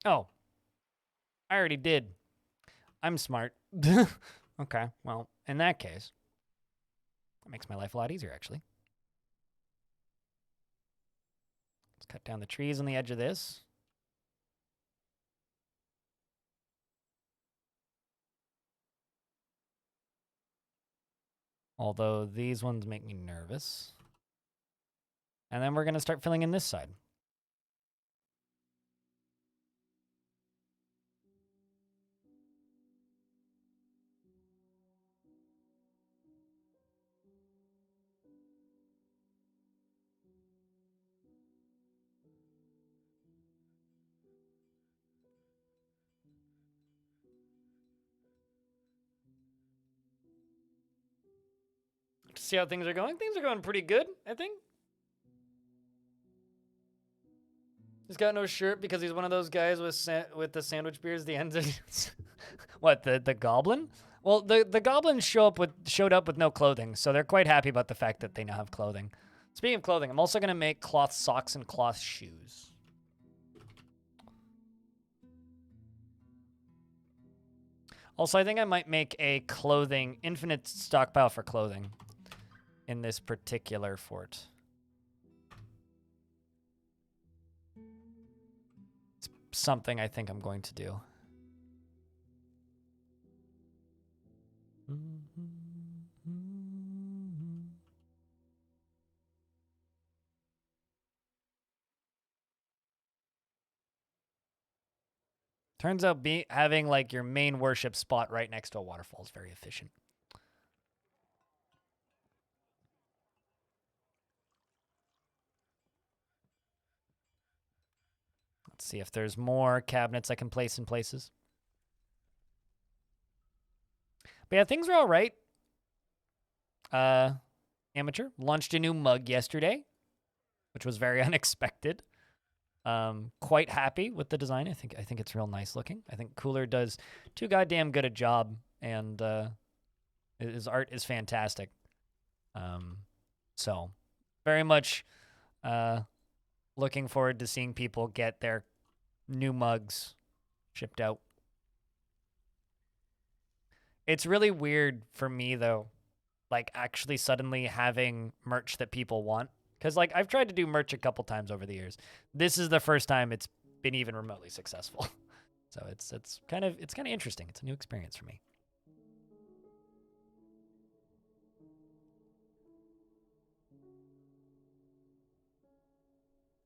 [SPEAKER 1] Oh, I already did. I'm smart. Okay, well, in that case, that makes my life a lot easier, actually. Let's cut down the trees on the edge of this. Although these ones make me nervous. And then we're going to start filling in this side. See how things are going? Things are going pretty good, I think. He's got no shirt because he's one of those guys with the sandwich beers at the end. What, the goblin? Well, the goblins showed up with no clothing, so they're quite happy about the fact that they now have clothing. Speaking of clothing, I'm also going to make cloth socks and cloth shoes. Also, I think I might make a infinite stockpile for clothing in this particular fort. It's something I think I'm going to do. Turns out having like your main worship spot right next to a waterfall is very efficient. Let's see if there's more cabinets I can place in places. But yeah, things are all right. Amateur launched a new mug yesterday, which was very unexpected. Quite happy with the design. I think it's real nice looking. I think Cooler does too goddamn good a job, and his art is fantastic. So very much looking forward to seeing people get their new mugs shipped out. It's really weird for me though, like actually suddenly having merch that people want. Because like I've tried to do merch a couple times over the years. This is the first time it's been even remotely successful. So it's kind of interesting. It's a new experience for me.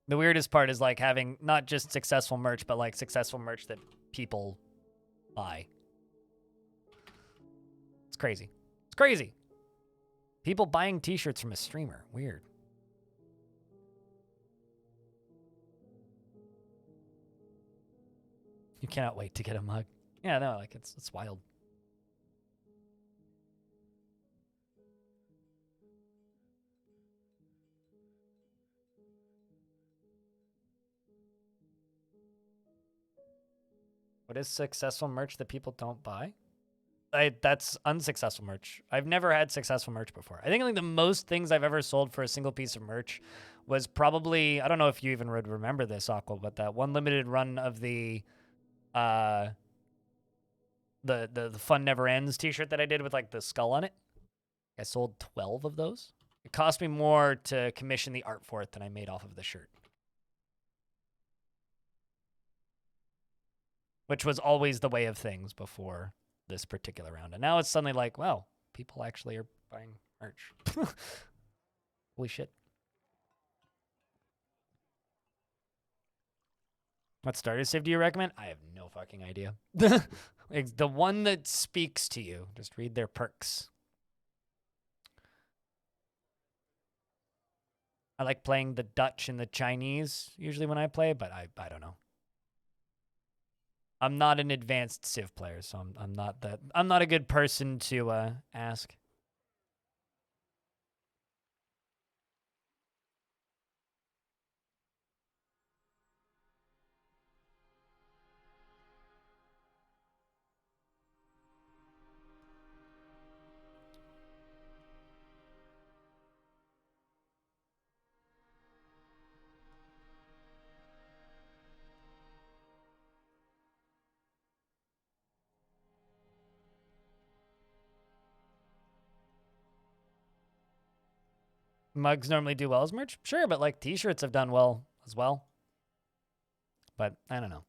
[SPEAKER 1] The weirdest part is like having not just successful merch, but like successful merch that people buy. It's crazy. It's crazy. People buying t-shirts from a streamer. Weird. You cannot wait to get a mug. Yeah, no, like it's wild. What is successful merch that people don't buy? That's unsuccessful merch. I've never had successful merch before. I think like the most things I've ever sold for a single piece of merch was probably, I don't know if you even would remember this, Aqua, but that one limited run of the Fun Never Ends t-shirt that I did with like the skull on it. I sold 12 of those. It cost me more to commission the art for it than I made off of the shirt. Which was always the way of things before this particular round. And now it's suddenly like, wow, people actually are buying merch. Holy shit. What starter civ do you recommend? I have no fucking idea. Like, the one that speaks to you. Just read their perks. I like playing the Dutch and the Chinese usually when I play, but I don't know. I'm not an advanced civ player, so I'm not a good person to ask. Mugs normally do well as merch? Sure, but like t-shirts have done well as well. But I don't know.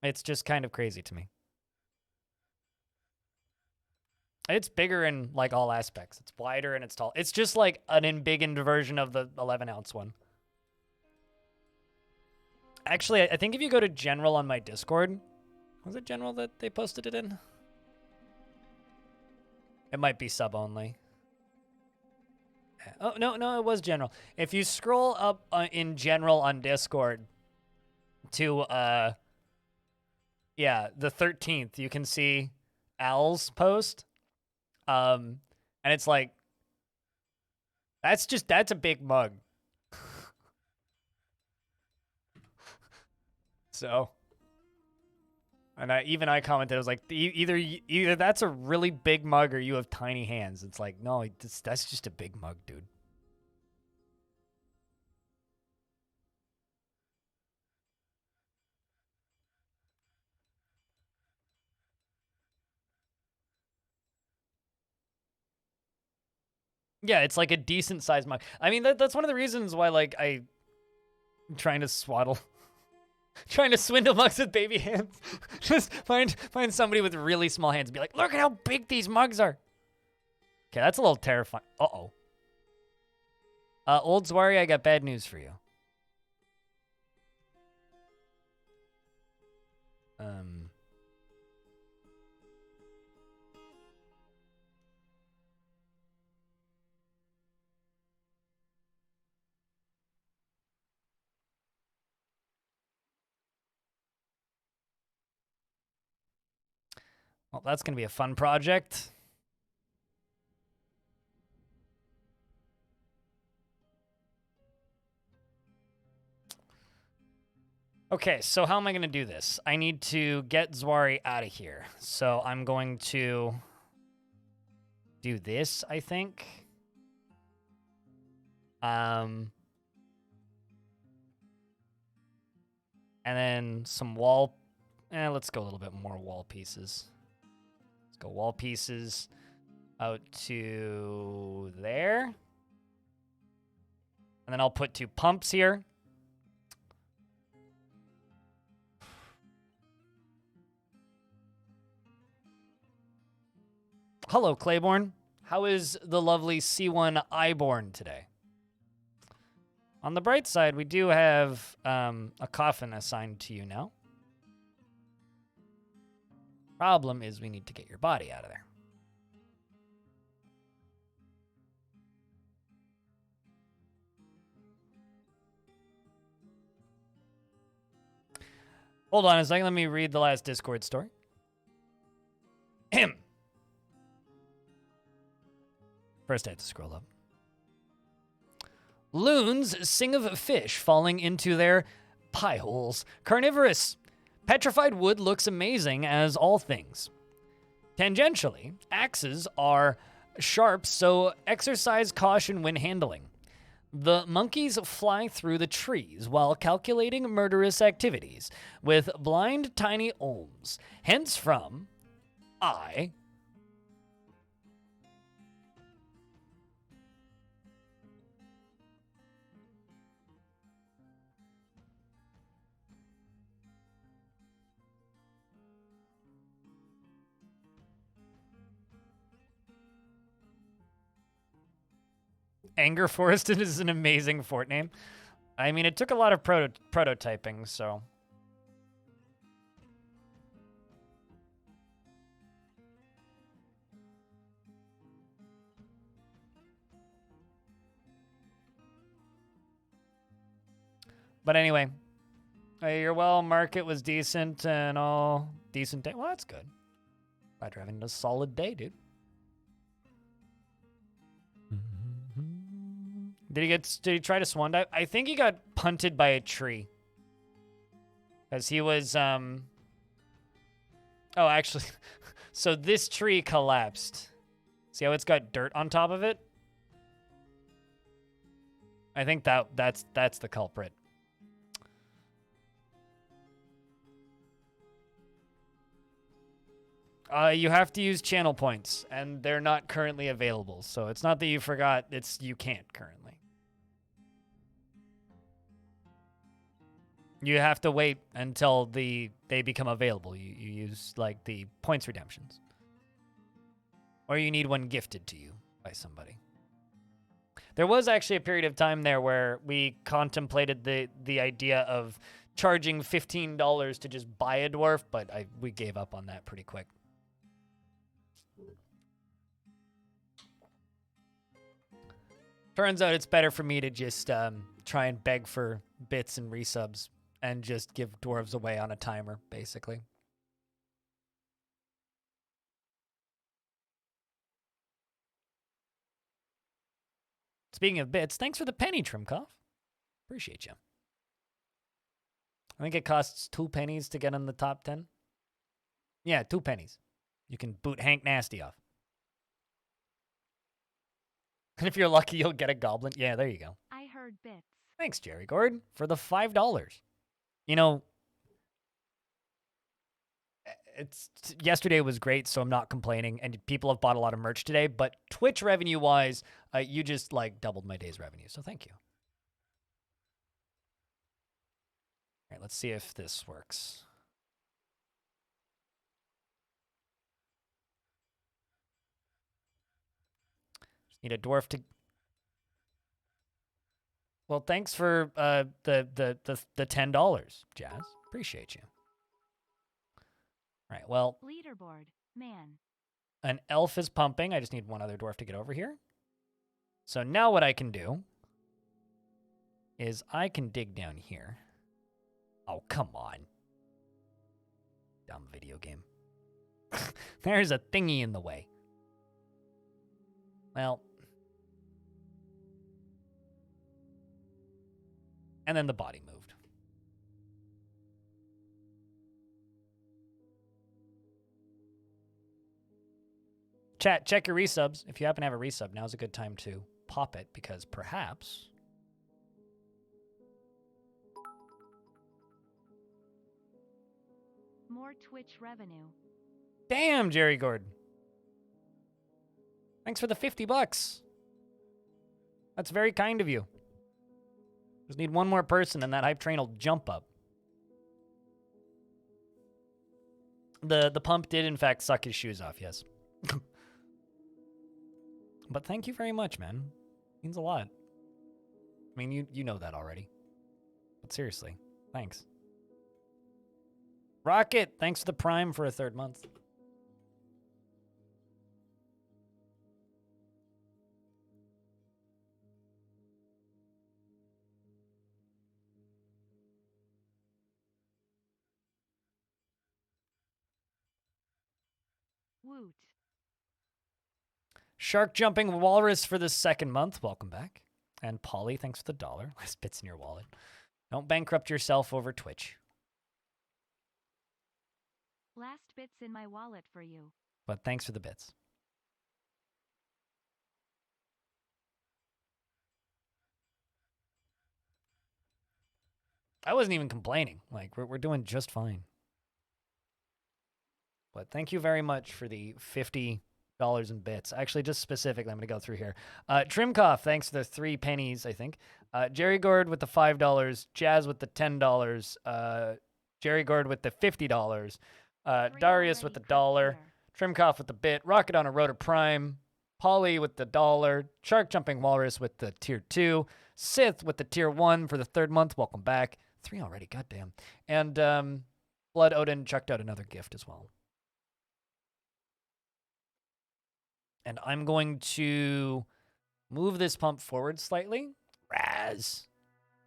[SPEAKER 1] It's just kind of crazy to me. It's bigger in like all aspects. It's wider and it's tall. It's just like an embiggened version of the 11-ounce one. Actually, I think if you go to general on my Discord, was it general that they posted it in? It might be sub only. Oh, no, it was general. If you scroll up in general on Discord to, yeah, the 13th, you can see Al's post. And it's like, that's a big mug. So, and I commented, I was like, either that's a really big mug or you have tiny hands. It's like, no, that's just a big mug, dude. Yeah, it's like a decent sized mug. I mean, that's one of the reasons why, like, I'm trying to swaddle, trying to swindle mugs with baby hands. Just find somebody with really small hands and be like, look at how big these mugs are. Okay, that's a little terrifying. Uh-oh. Old Zwari, I got bad news for you. Well, that's going to be a fun project. Okay, so how am I going to do this? I need to get Zwari out of here. So I'm going to do this, I think. And then some wall. Let's go a little bit more wall pieces. Let's go wall pieces out to there. And then I'll put 2 pumps here. Hello, Claiborne. How is the lovely C1 Iborn today? On the bright side, we do have a coffin assigned to you now. Problem is we need to get your body out of there. Hold on a second. Let me read the last Discord story. Him. First, I have to scroll up. Loons sing of fish falling into their pie holes. Carnivorous. Petrified wood looks amazing as all things. Tangentially, axes are sharp, so exercise caution when handling. The monkeys fly through the trees while calculating murderous activities with blind tiny ohms. Hence from I. Angerforest is an amazing fort name. I mean, it took a lot of prototyping, so. But anyway, you're well. Market was decent and all. Decent day. Well, that's good. Glad you're having a solid day, dude. Did he try to swan dive? I think he got punted by a tree. Because he was, Oh, actually, so this tree collapsed. See how it's got dirt on top of it? I think that's the culprit. You have to use channel points, and they're not currently available. So it's not that you forgot, it's you can't currently. You have to wait until they become available. You use like the points redemptions. Or you need one gifted to you by somebody. There was actually a period of time there where we contemplated the idea of charging $15 to just buy a dwarf, but we gave up on that pretty quick. Turns out it's better for me to just try and beg for bits and resubs and just give dwarves away on a timer, basically. Speaking of bits, thanks for the penny, Trimkoff. Appreciate you. I think it costs 2 pennies to get in the top 10. Yeah, 2 pennies. You can boot Hank Nasty off. And if you're lucky, you'll get a goblin. Yeah, there you go.
[SPEAKER 2] I heard bits.
[SPEAKER 1] Thanks, Jerry Gord, for the $5. You know, yesterday was great, so I'm not complaining, and people have bought a lot of merch today, but Twitch revenue-wise, you just, like, doubled my day's revenue, so thank you. All right, let's see if this works. Just need a dwarf to... Well, thanks for the $10, Jazz. Appreciate you. All right, well...
[SPEAKER 2] Leaderboard, man.
[SPEAKER 1] An elf is pumping. I just need one other dwarf to get over here. So now what I can do is I can dig down here. Oh, come on. Dumb video game. There's a thingy in the way. Well. And then the body moved. Chat, check your resubs. If you happen to have a resub, now's a good time to pop it, because perhaps...
[SPEAKER 2] More Twitch revenue.
[SPEAKER 1] Damn, Jerry Gordon. Thanks for the $50. That's very kind of you. Just need one more person and that hype train will jump up. The pump did in fact suck his shoes off, yes. But thank you very much, man. Means a lot. I mean, you know that already. But seriously, thanks. Rocket, thanks for the Prime for a 3rd month.
[SPEAKER 2] Woot.
[SPEAKER 1] Shark Jumping Walrus for the 2nd month. Welcome back. And Polly, thanks for the $1. Last bits in your wallet. Don't bankrupt yourself over Twitch.
[SPEAKER 2] Last bits in my wallet for you.
[SPEAKER 1] But thanks for the bits. I wasn't even complaining. Like, we're doing just fine. But thank you very much for the $50 in bits. Actually, just specifically, I'm going to go through here. Trimkoff, thanks for the 3 pennies, I think. Jerry Gord with the $5. Jazz with the $10. Jerry Gord with the $50. Darius with the $1. Trimkoff with the bit. Rocket on a Rotor Prime. Polly with the $1. Shark Jumping Walrus with the tier 2. Sith with the tier 1 for the 3rd month. Welcome back. 3 already, goddamn. And Blood Odin chucked out another gift as well. And I'm going to move this pump forward slightly. Raz.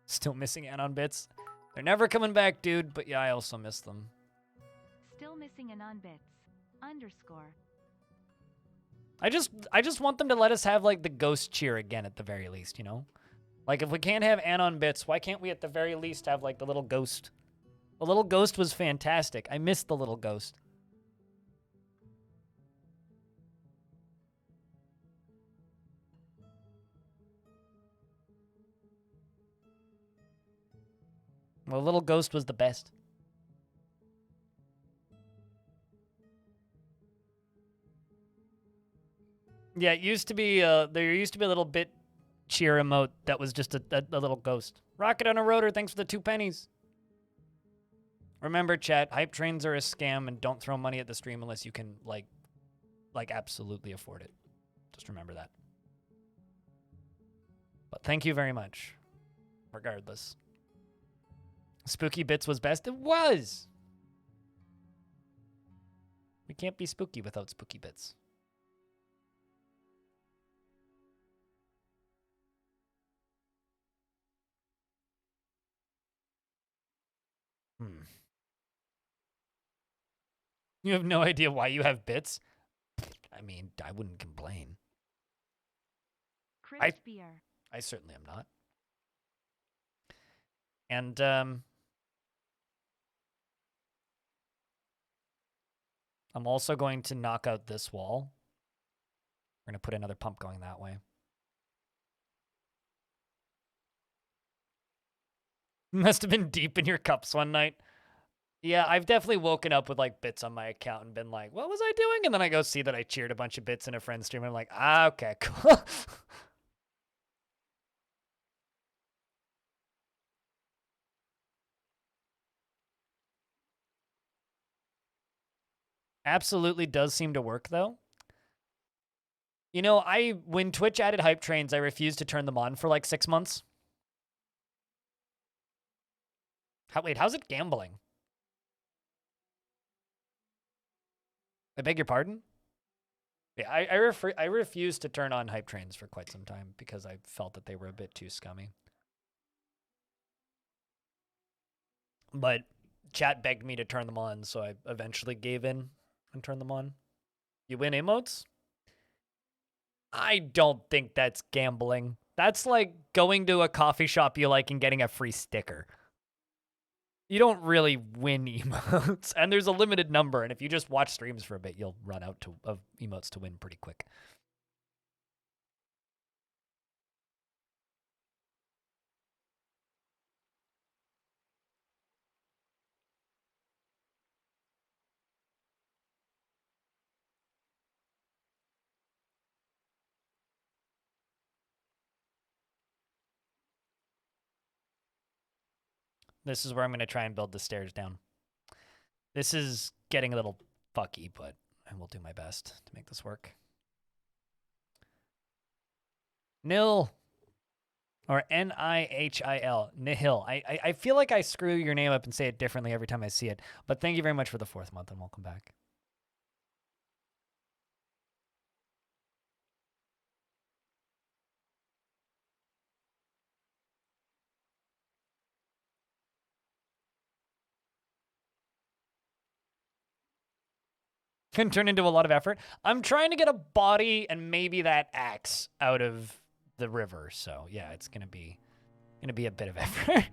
[SPEAKER 1] Still missing Anon bits. They're never coming back, dude, but yeah, I also miss them.
[SPEAKER 2] Still missing Anon bits. Underscore.
[SPEAKER 1] I just want them to let us have like the ghost cheer again at the very least, you know? Like if we can't have Anon bits, why can't we at the very least have like the little ghost? The little ghost was fantastic. I missed the little ghost. Well, the little ghost was the best. Yeah, it used to be there used to be a little bit cheer emote that was just a little ghost. Rocket on a rotor, thanks for the 2 pennies. Remember, chat, hype trains are a scam and don't throw money at the stream unless you can like absolutely afford it. Just remember that. But thank you very much. Regardless. Spooky Bits was best. It was! We can't be spooky without Spooky Bits. You have no idea why you have bits? I mean, I wouldn't complain.
[SPEAKER 2] Crisp beer.
[SPEAKER 1] I certainly am not. And, I'm also going to knock out this wall. We're going to put another pump going that way. Must have been deep in your cups one night. Yeah, I've definitely woken up with like bits on my account and been like, what was I doing? And then I go see that I cheered a bunch of bits in a friend's stream and I'm like, ah, okay, cool. Absolutely does seem to work though. You know, when Twitch added hype trains, I refused to turn them on for like 6 months. Wait, how's it gambling? I beg your pardon? Yeah, I refused to turn on hype trains for quite some time because I felt that they were a bit too scummy. But chat begged me to turn them on, so I eventually gave in and turned them on. You win emotes? I don't think that's gambling. That's like going to a coffee shop you like and getting a free sticker. You don't really win emotes, and there's a limited number, and if you just watch streams for a bit, you'll run out of emotes to win pretty quick. This is where I'm going to try and build the stairs down. This is getting a little fucky, but I will do my best to make this work. Nil. Or Nihil. Nihil. I feel like I screw your name up and say it differently every time I see it. But thank you very much for the 4th month and welcome back. Can turn into a lot of effort. I'm trying to get a body and maybe that axe out of the river. So yeah, it's gonna be a bit of effort.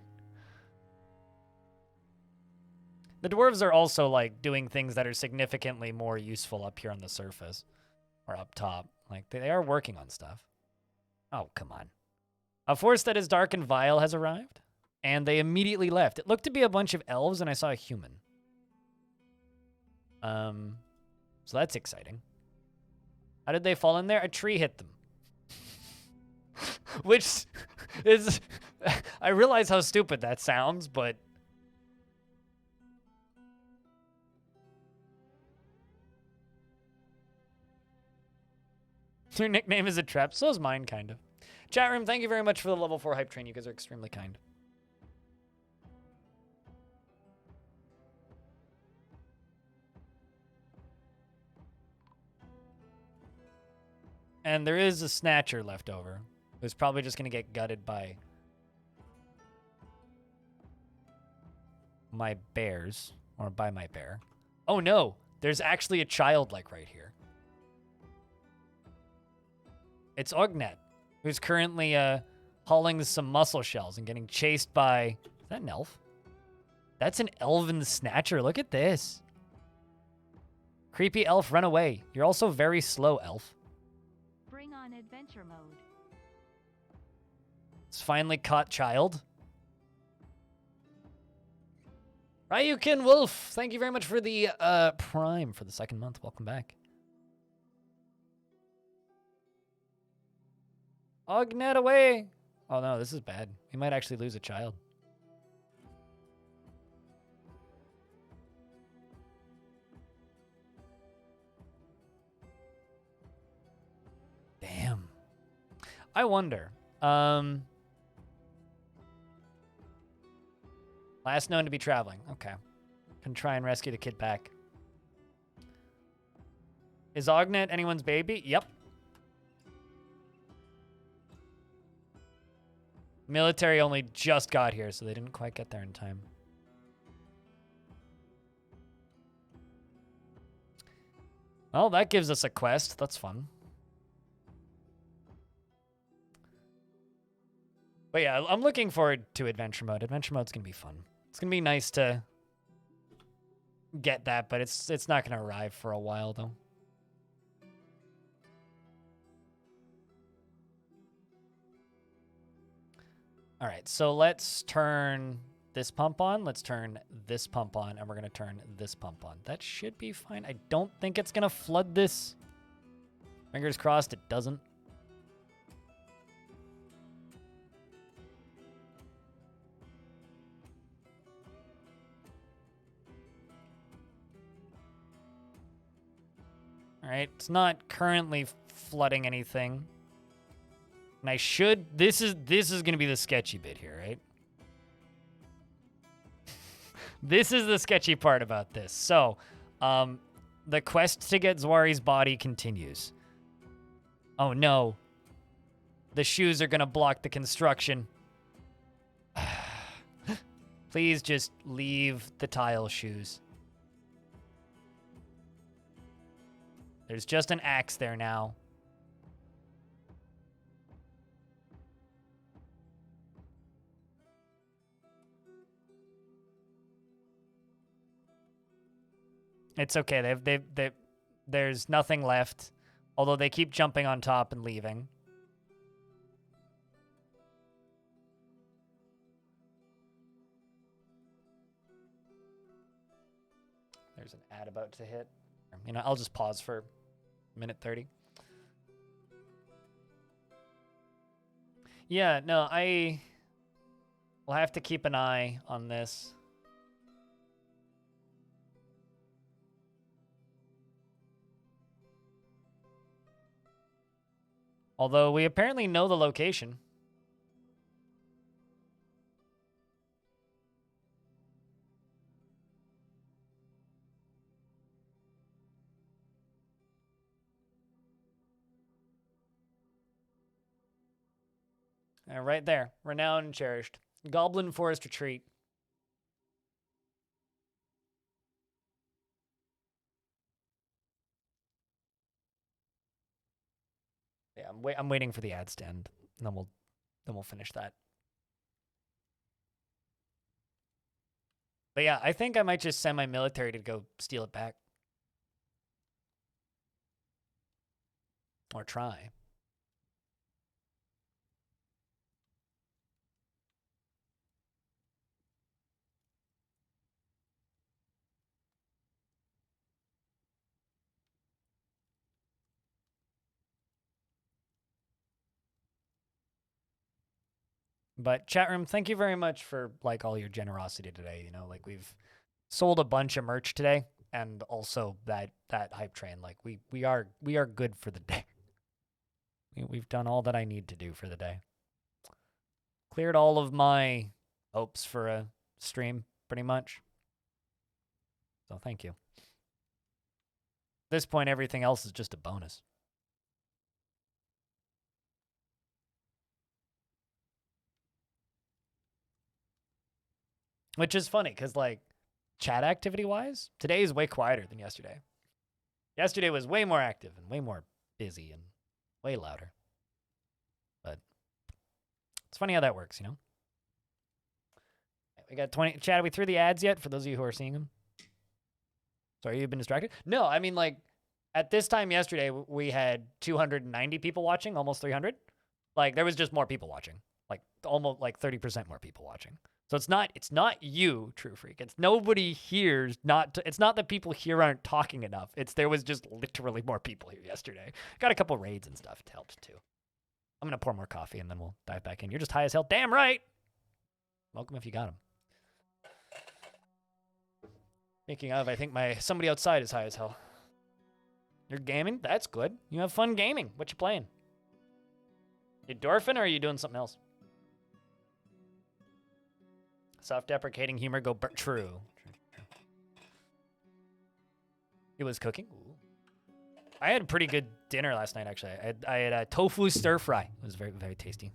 [SPEAKER 1] The dwarves are also like doing things that are significantly more useful up here on the surface or up top. Like they are working on stuff. Oh, come on. A force that is dark and vile has arrived, and they immediately left. It looked to be a bunch of elves, and I saw a human. So that's exciting. How did they fall in there? A tree hit them. Which is... I realize how stupid that sounds, but... Your nickname is a trap. So is mine, kind of. Chat room, thank you very much for the level 4 hype train. You guys are extremely kind. And there is a snatcher left over, who's probably just going to get gutted by my bears, or by my bear. Oh no, there's actually a child like right here. It's Ognet, who's currently hauling some mussel shells and getting chased by... Is that an elf? That's an elven snatcher. Look at this. Creepy elf, run away. You're also very slow, elf.
[SPEAKER 2] Bring on adventure mode.
[SPEAKER 1] It's finally caught child. Ryukin Wolf, thank you very much for the Prime for the 2nd month. Welcome back. Ognet away. Oh no, this is bad. We might actually lose a child. Damn. I wonder. Last known to be traveling. Okay. Can try and rescue the kid back. Is Ognet anyone's baby? Yep. Military only just got here, so they didn't quite get there in time. Well, that gives us a quest. That's fun. But yeah, I'm looking forward to adventure mode. Adventure mode's gonna be fun. It's gonna be nice to get that, but it's not gonna arrive for a while though. All right, so let's turn this pump on. Let's turn this pump on, and we're gonna turn this pump on. That should be fine. I don't think it's gonna flood this. Fingers crossed it doesn't. All right, it's not currently flooding anything. And I should, this is going to be the sketchy bit here, right? This is the sketchy part about this. So, the quest to get Zwari's body continues. Oh no. The shoes are going to block the construction. Please just leave the tile shoes. There's just an axe there now. It's okay. There's nothing left. Although they keep jumping on top and leaving. There's an ad about to hit. You know, I'll just pause for minute 30. Yeah, no, I will have to keep an eye on this. Although we apparently know the location. Right there. Renowned and cherished. Goblin Forest Retreat. Yeah, I'm waiting for the ads to end, and then we'll finish that. But yeah, I think I might just send my military to go steal it back. Or try. But chat room, thank you very much for like all your generosity today. You know, like we've sold a bunch of merch today, and also that hype train. Like we are good for the day. We've done all that I need to do for the day. Cleared all of my hopes for a stream, pretty much. So thank you. At this point, everything else is just a bonus. Which is funny, because, like, chat activity-wise, today is way quieter than yesterday. Yesterday was way more active and way more busy and way louder. But it's funny how that works, you know? We got 20. Chat, are we through the ads yet, for those of you who are seeing them? Sorry, you've been distracted? No, I mean, like, at this time yesterday, we had 290 people watching, almost 300. Like, there was just more people watching. Like, almost, like, 30% more people watching. So it's not you, True Freak. It's nobody here's it's not that people here aren't talking enough. There was just literally more people here yesterday. Got a couple raids and stuff. It helped, too. I'm going to pour more coffee, and then we'll dive back in. You're just high as hell. Damn right! Welcome if you got him. Speaking of, I think somebody outside is high as hell. You're gaming? That's good. You have fun gaming. What you playing? You Dwarfing, or are you doing something else? Self-deprecating humor, true. It was cooking. Ooh. I had a pretty good dinner last night, actually. I had a tofu stir fry. It was very, very tasty.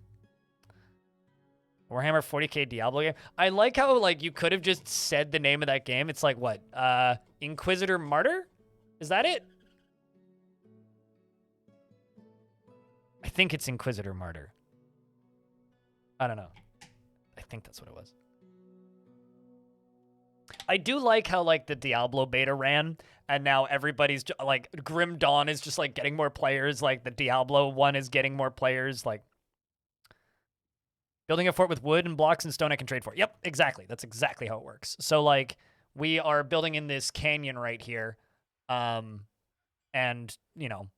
[SPEAKER 1] Warhammer 40k Diablo game. I like how, like, you could have just said the name of that game. It's like, what? Inquisitor Martyr? Is that it? I think it's Inquisitor Martyr. I don't know. I think that's what it was. I do like how, like, the Diablo beta ran, and now everybody's, like, Grim Dawn is just, like, getting more players. Like, the Diablo one is getting more players. Like, building a fort with wood and blocks and stone I can trade for. Yep, exactly. That's exactly how it works. So, like, we are building in this canyon right here. And, you know,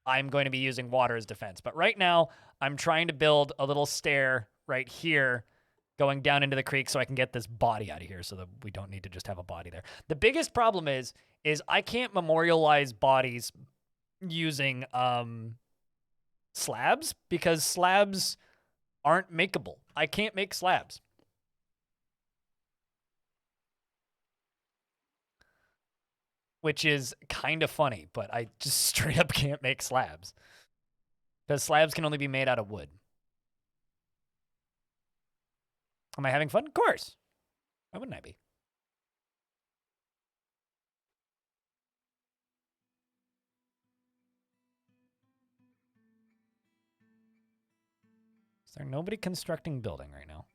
[SPEAKER 1] I'm going to be using water as defense. But right now, I'm trying to build a little stair right here going down into the creek so I can get this body out of here so that we don't need to just have a body there. The biggest problem is I can't memorialize bodies using slabs because slabs aren't makeable. I can't make slabs. Which is kind of funny, but I just straight up can't make slabs. Because slabs can only be made out of wood. Am I having fun? Of course. Why wouldn't I be? Is there nobody constructing building right now?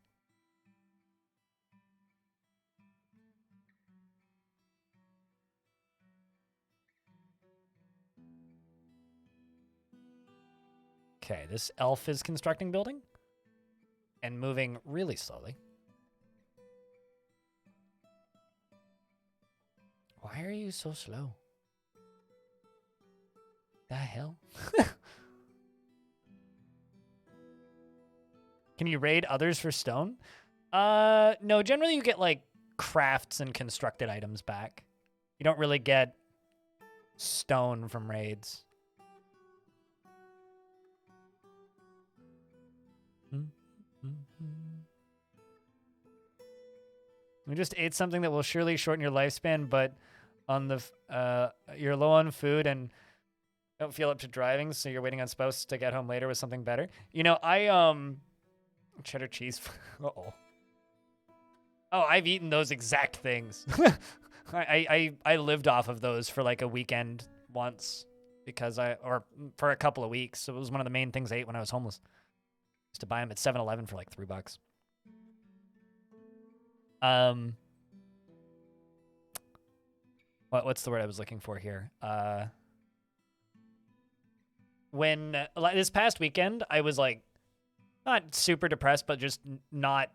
[SPEAKER 1] Okay, this elf is constructing building and moving really slowly. Why are you so slow? The hell? Can you raid others for stone? No, generally you get, like, crafts and constructed items back. You don't really get stone from raids. We just ate something that will surely shorten your lifespan, but on the you're low on food and don't feel up to driving, so you're waiting on spouse to get home later with something better. You know, cheddar cheese. Uh-oh. Oh, I've eaten those exact things. I lived off of those for like a weekend once or for a couple of weeks. So it was one of the main things I ate when I was homeless. Used to buy them at 7-Eleven for like $3. What's the word I was looking for here? When this past weekend, I was like not super depressed, but just not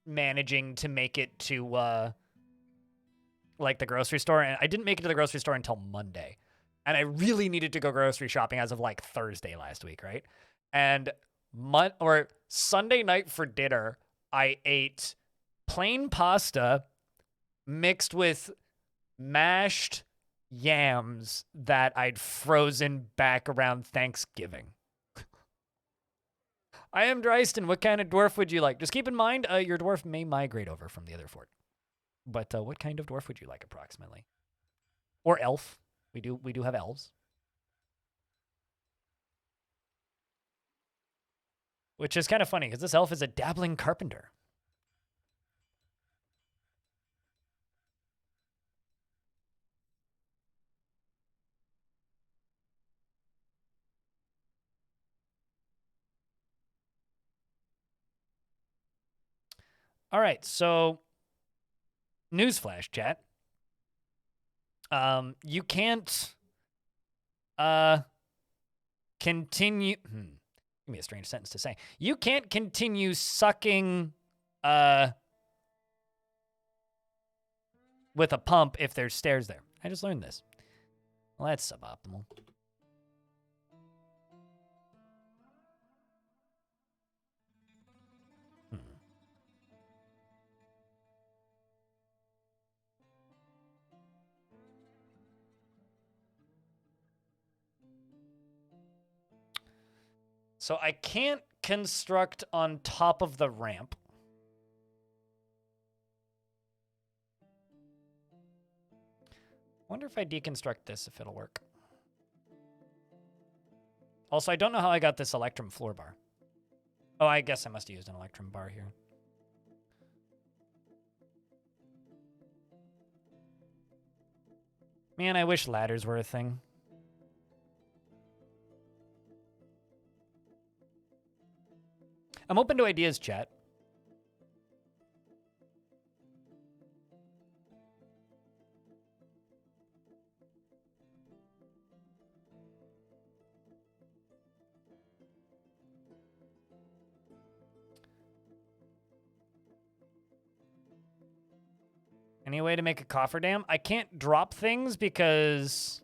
[SPEAKER 1] managing to make it to like the grocery store, and I didn't make it to the grocery store until Monday. And I really needed to go grocery shopping as of like Thursday last week, right? And Sunday night for dinner, I ate plain pasta mixed with mashed yams that I'd frozen back around Thanksgiving. I am Dryston. What kind of dwarf would you like? Just keep in mind, your dwarf may migrate over from the other fort. But what kind of dwarf would you like approximately? Or elf? We do have elves. Which is kind of funny because this elf is a dabbling carpenter. All right, so newsflash, chat. You can't continue. Give me a strange sentence to say. You can't continue sucking with a pump if there's stairs there. I just learned this. Well, that's suboptimal. So I can't construct on top of the ramp. Wonder if I deconstruct this, if it'll work. Also, I don't know how I got this Electrum floor bar. Oh, I guess I must have used an Electrum bar here. Man, I wish ladders were a thing. I'm open to ideas, chat. Any way to make a cofferdam? I can't drop things because...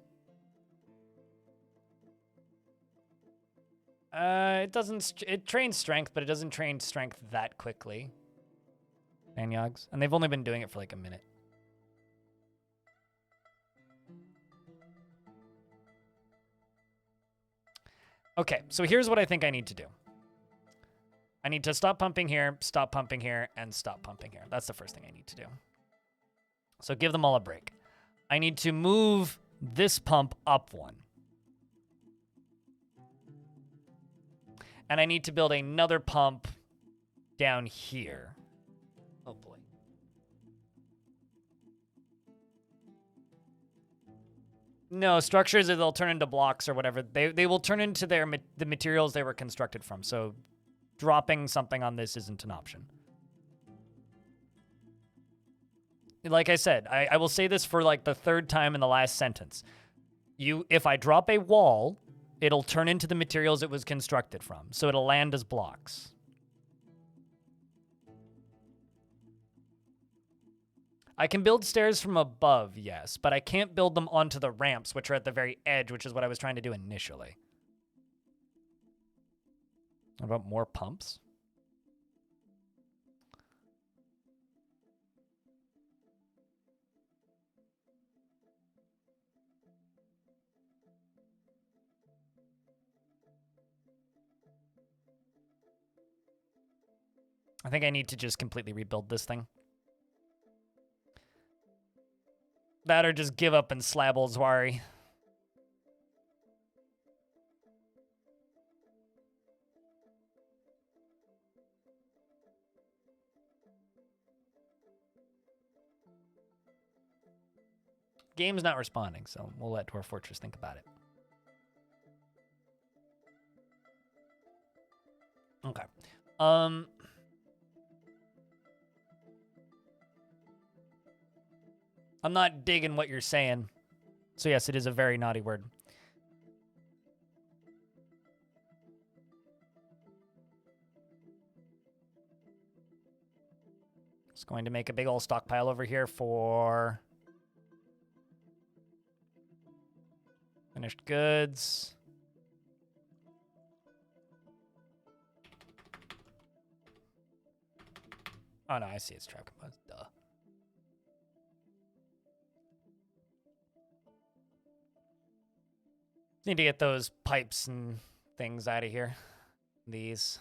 [SPEAKER 1] it doesn't... It trains strength, but it doesn't train strength that quickly. Anyogs. And they've only been doing it for like a minute. Okay, so here's what I think I need to do. I need to stop pumping here, and stop pumping here. That's the first thing I need to do. So give them all a break. I need to move this pump up one. And I need to build another pump down here. Oh, boy. No, structures, they'll turn into blocks or whatever. They will turn into the materials they were constructed from. So dropping something on this isn't an option. Like I said, I will say this for like the third time in the last sentence. If I drop a wall, it'll turn into the materials it was constructed from. So it'll land as blocks. I can build stairs from above, yes, but I can't build them onto the ramps, which are at the very edge, which is what I was trying to do initially. What about more pumps? I think I need to just completely rebuild this thing. That or just give up and slab old Zwari. Game's not responding, so we'll let Dwarf Fortress think about it. Okay. I'm not digging what you're saying. So yes, it is a very naughty word. Just going to make a big old stockpile over here for finished goods. Oh no, I see it's trap components. Duh. Need to get those pipes and things out of here. These.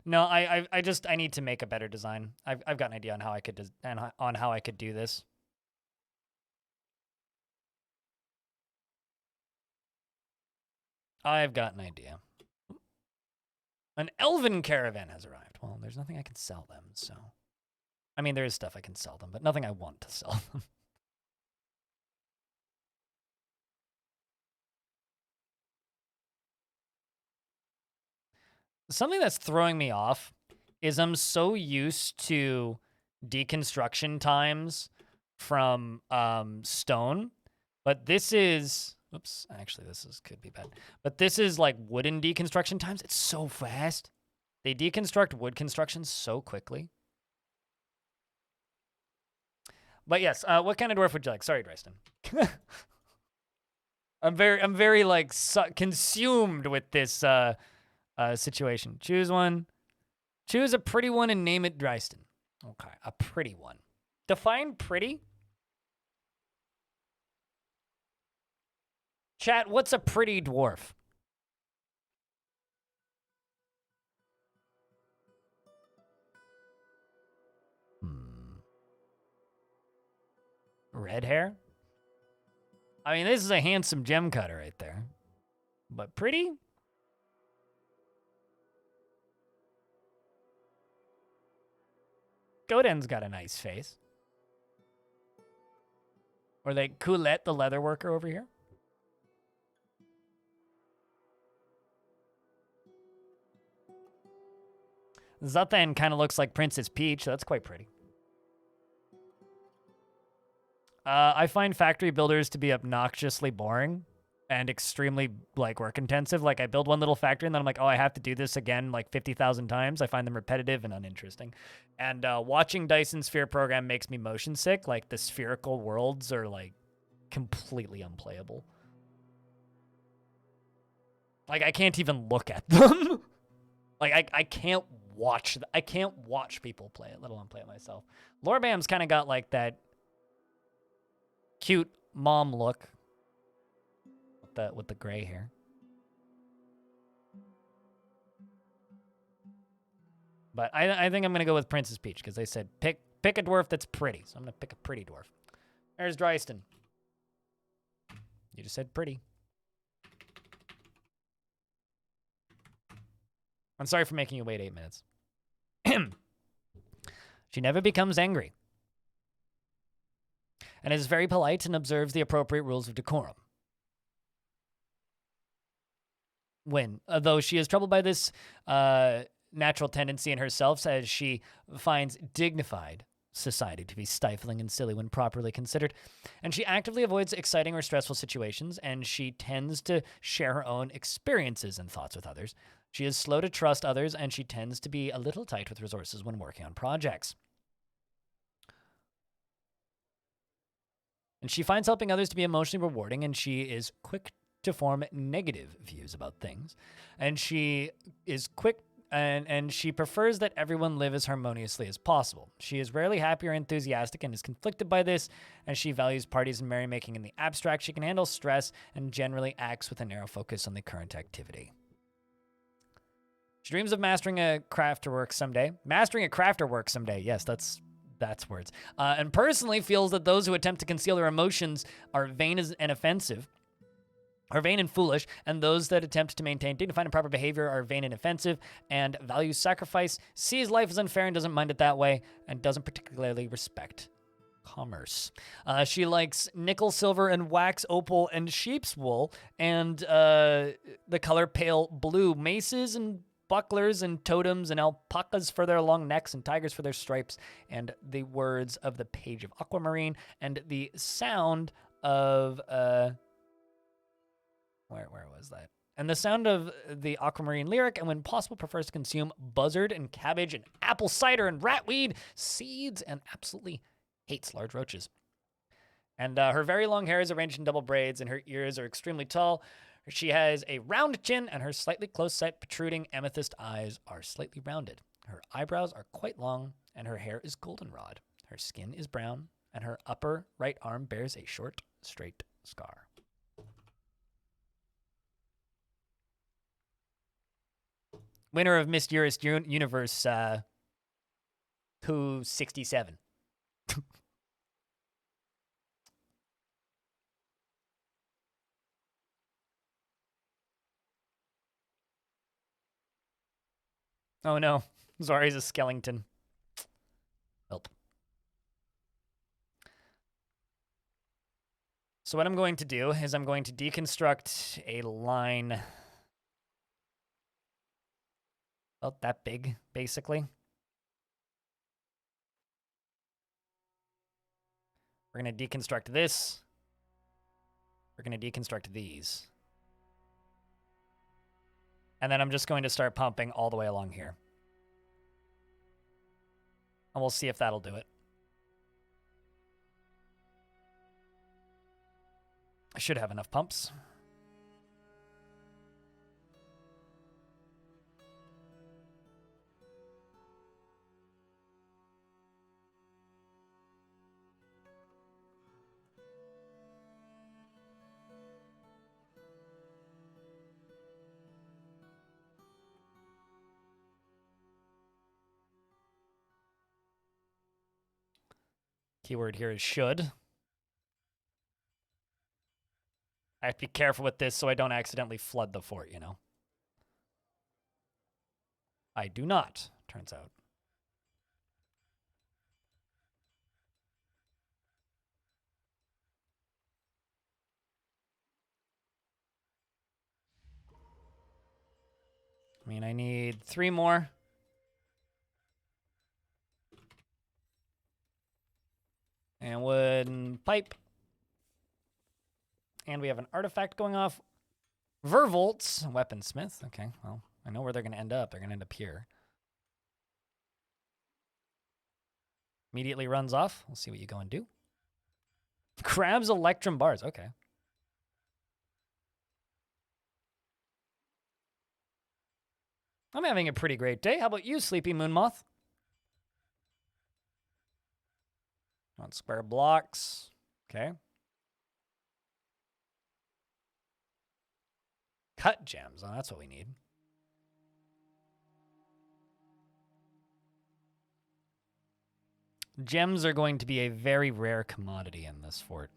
[SPEAKER 1] No, I need to make a better design. I've got an idea on how I could on how I could do this. I've got an idea. An elven caravan has arrived. Well, there's nothing I can sell them, so. I mean, there is stuff I can sell them, but nothing I want to sell them. Something that's throwing me off is I'm so used to deconstruction times from stone, but this is, oops, actually could be bad. But this is like wooden deconstruction times. It's so fast. They deconstruct wood construction so quickly. But yes, what kind of dwarf would you like? Sorry, Dresden. I'm very like consumed with this situation. Choose one. Choose a pretty one and name it Dresden. Okay, a pretty one. Define pretty. Chat, what's a pretty dwarf? Red hair? I mean, this is a handsome gem cutter right there. But pretty? Godin's got a nice face. Or like Coulette, the leather worker over here. Zuthan kind of looks like Princess Peach. That's quite pretty. I find factory builders to be obnoxiously boring and extremely like work intensive. Like I build one little factory and then I'm like, oh, I have to do this again like 50,000 times. I find them repetitive and uninteresting. And watching Dyson Sphere program makes me motion sick. Like the spherical worlds are like completely unplayable. Like I can't even look at them. Like I can't watch. I can't watch people play it, let alone play it myself. Lorbam's kind of got like that cute mom look with the gray hair. But I think I'm gonna go with Princess Peach because they said pick a dwarf that's pretty, so I'm gonna pick a pretty dwarf. There's Dryston. You just said pretty. I'm sorry for making you wait 8 minutes. She never becomes angry and is very polite and observes the appropriate rules of decorum. Though she is troubled by this natural tendency in herself, as she finds dignified society to be stifling and silly when properly considered, and she actively avoids exciting or stressful situations, and she tends to share her own experiences and thoughts with others. She is slow to trust others, and she tends to be a little tight with resources when working on projects. And she finds helping others to be emotionally rewarding, and she is quick to form negative views about things. And she is quick, and she prefers that everyone live as harmoniously as possible. She is rarely happy or enthusiastic and is conflicted by this, and she values parties and merrymaking in the abstract. She can handle stress and generally acts with a narrow focus on the current activity. She dreams of mastering a crafterwork someday. Mastering a crafterwork someday. Yes, that's words. And personally feels that those who attempt to conceal their emotions are vain and offensive, are vain and foolish, and those that attempt to maintain dignified and proper behavior are vain and offensive, and values sacrifice, sees life as unfair and doesn't mind it that way, and doesn't particularly respect commerce. She likes nickel, silver, and wax, opal, and sheep's wool, and the color pale blue, maces and bucklers and totems and alpacas for their long necks and tigers for their stripes, and the words of the page of aquamarine, and the sound of where was that? And the sound of the aquamarine lyric, and when possible prefers to consume buzzard and cabbage and apple cider and ratweed seeds, and absolutely hates large roaches. And her very long hair is arranged in double braids, and her ears are extremely tall. She has a round chin, and her slightly close-set, protruding amethyst eyes are slightly rounded. Her eyebrows are quite long, and her hair is goldenrod. Her skin is brown, and her upper right arm bears a short, straight scar. Winner of Miss Universe 267. Oh no, Zari's a skeleton. Help. So what I'm going to do is I'm going to deconstruct a line about that big, basically. We're going to deconstruct this. We're going to deconstruct these. And then I'm just going to start pumping all the way along here. And we'll see if that'll do it. I should have enough pumps. Keyword here is should. I have to be careful with this so I don't accidentally flood the fort, you know? I do not, turns out. I mean, I need 3 more. And wooden pipe. And we have an artifact going off. Vervolts, weaponsmith. Okay, well, I know where they're going to end up. They're going to end up here. Immediately runs off. We'll see what you go and do. Grabs electrum bars. Okay. I'm having a pretty great day. How about you, Sleepy Moon Moth? On square blocks. Okay. Cut gems. Oh, that's what we need. Gems are going to be a very rare commodity in this fort.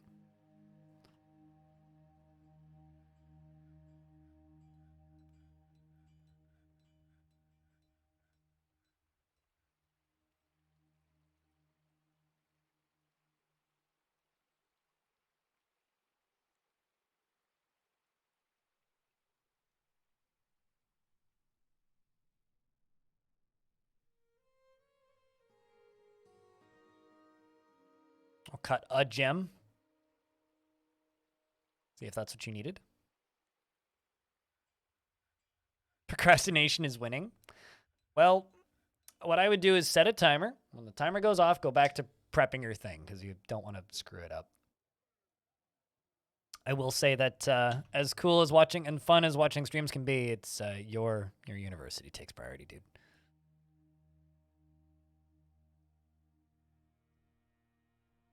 [SPEAKER 1] I'll cut a gem. See if that's what you needed. Procrastination is winning. Well, what I would do is set a timer. When the timer goes off, go back to prepping your thing because you don't want to screw it up. I will say that as cool as watching and fun as watching streams can be, it's your university takes priority, dude.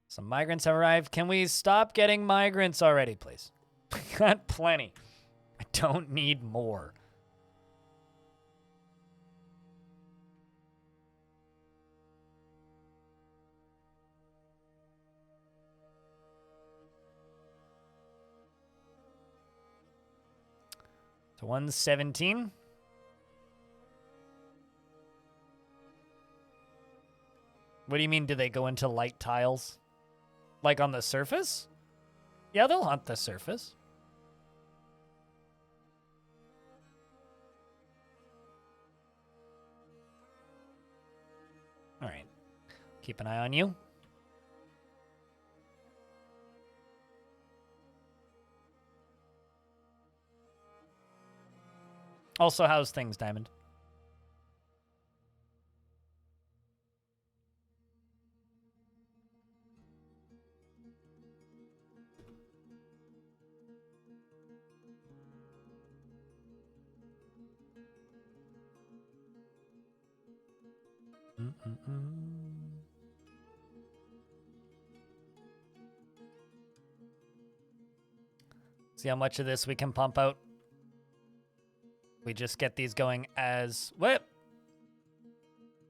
[SPEAKER 1] Some migrants have arrived. Can we stop getting migrants already, please? Got plenty. I don't need more. So 117. What do you mean, do they go into light tiles? Like on the surface? Yeah, they'll hunt the surface. All right. Keep an eye on you. Also, how's things, Diamond? See how much of this we can pump out. We just get these going as whip.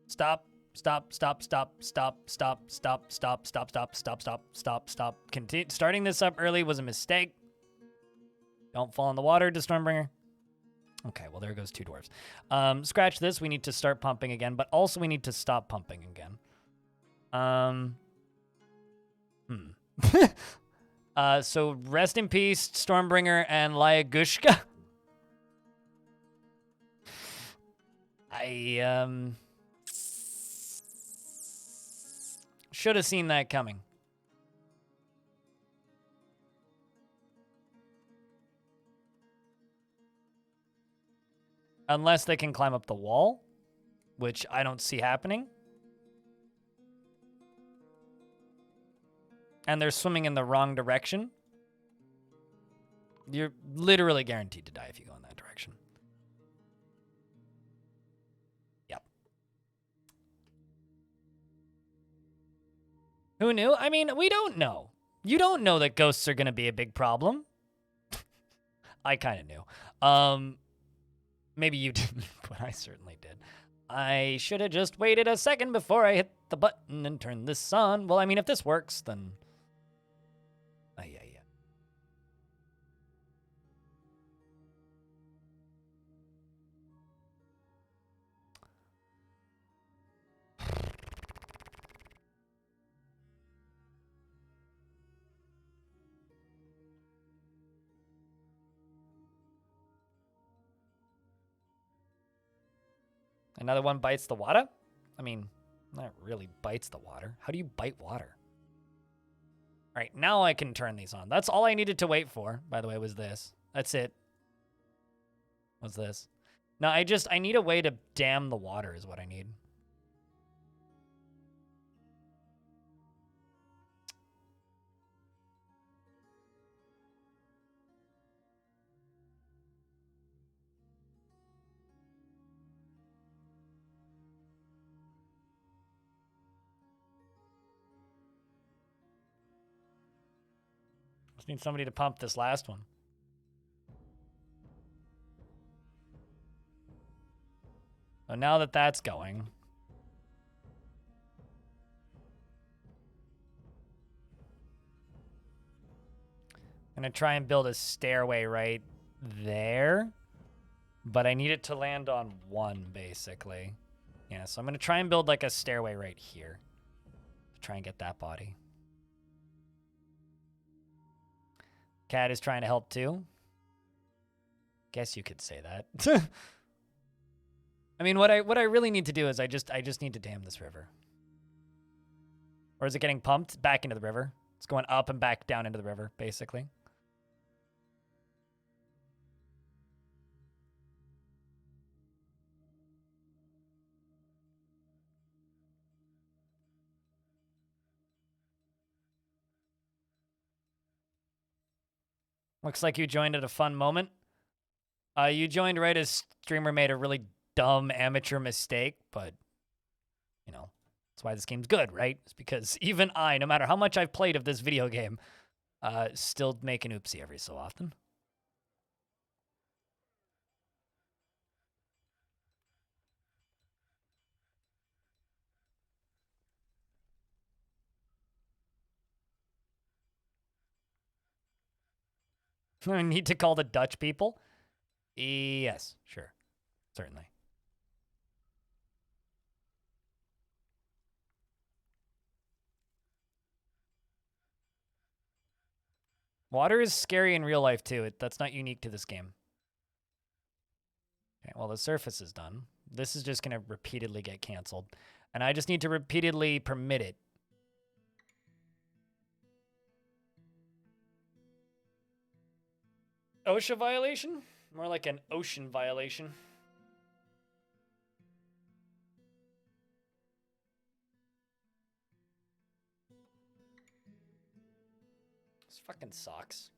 [SPEAKER 1] Stop. Stop. Stop. Stop. Stop. Stop. Stop. Stop. Stop. Stop. Stop. Stop. Stop. Stop. Continue. Starting this up early was a mistake. Don't fall in the water, to Stormbringer. Okay, well, there goes 2 dwarves. Scratch this. We need to start pumping again, but also we need to stop pumping again. So rest in peace, Stormbringer and Lyagushka. I should have seen that coming. Unless they can climb up the wall, which I don't see happening. And they're swimming in the wrong direction. You're literally guaranteed to die if you go in that direction. Yep. Who knew? I mean, we don't know. You don't know that ghosts are going to be a big problem. I kind of knew. Maybe you didn't, but I certainly did. I should have just waited a second before I hit the button and turned this on. Well, I mean, if this works, then... yeah. Another one bites the water? I mean, not really bites the water. How do you bite water? All right, now I can turn these on. That's all I needed to wait for, by the way, was this. That's it. Was this. Now, I need a way to dam the water is what I need. Just need somebody to pump this last one. So now that that's going... I'm going to try and build a stairway right there. But I need it to land on 1, basically. Yeah, so I'm going to try and build like a stairway right here. To try and get that body. Cat is trying to help too. Guess you could say that. I mean, what I really need to do is I just need to dam this river. Or is it getting pumped back into the river? It's going up and back down into the river, basically. Looks like you joined at a fun moment. You joined right as streamer made a really dumb amateur mistake, but, you know, that's why this game's good, right? It's because even I, no matter how much I've played of this video game, still make an oopsie every so often. I need to call the Dutch people? Yes, sure. Certainly. Water is scary in real life, too. That's not unique to this game. Okay, well, the surface is done. This is just going to repeatedly get canceled. And I just need to repeatedly permit it. OSHA violation? More like an ocean violation. This fucking sucks.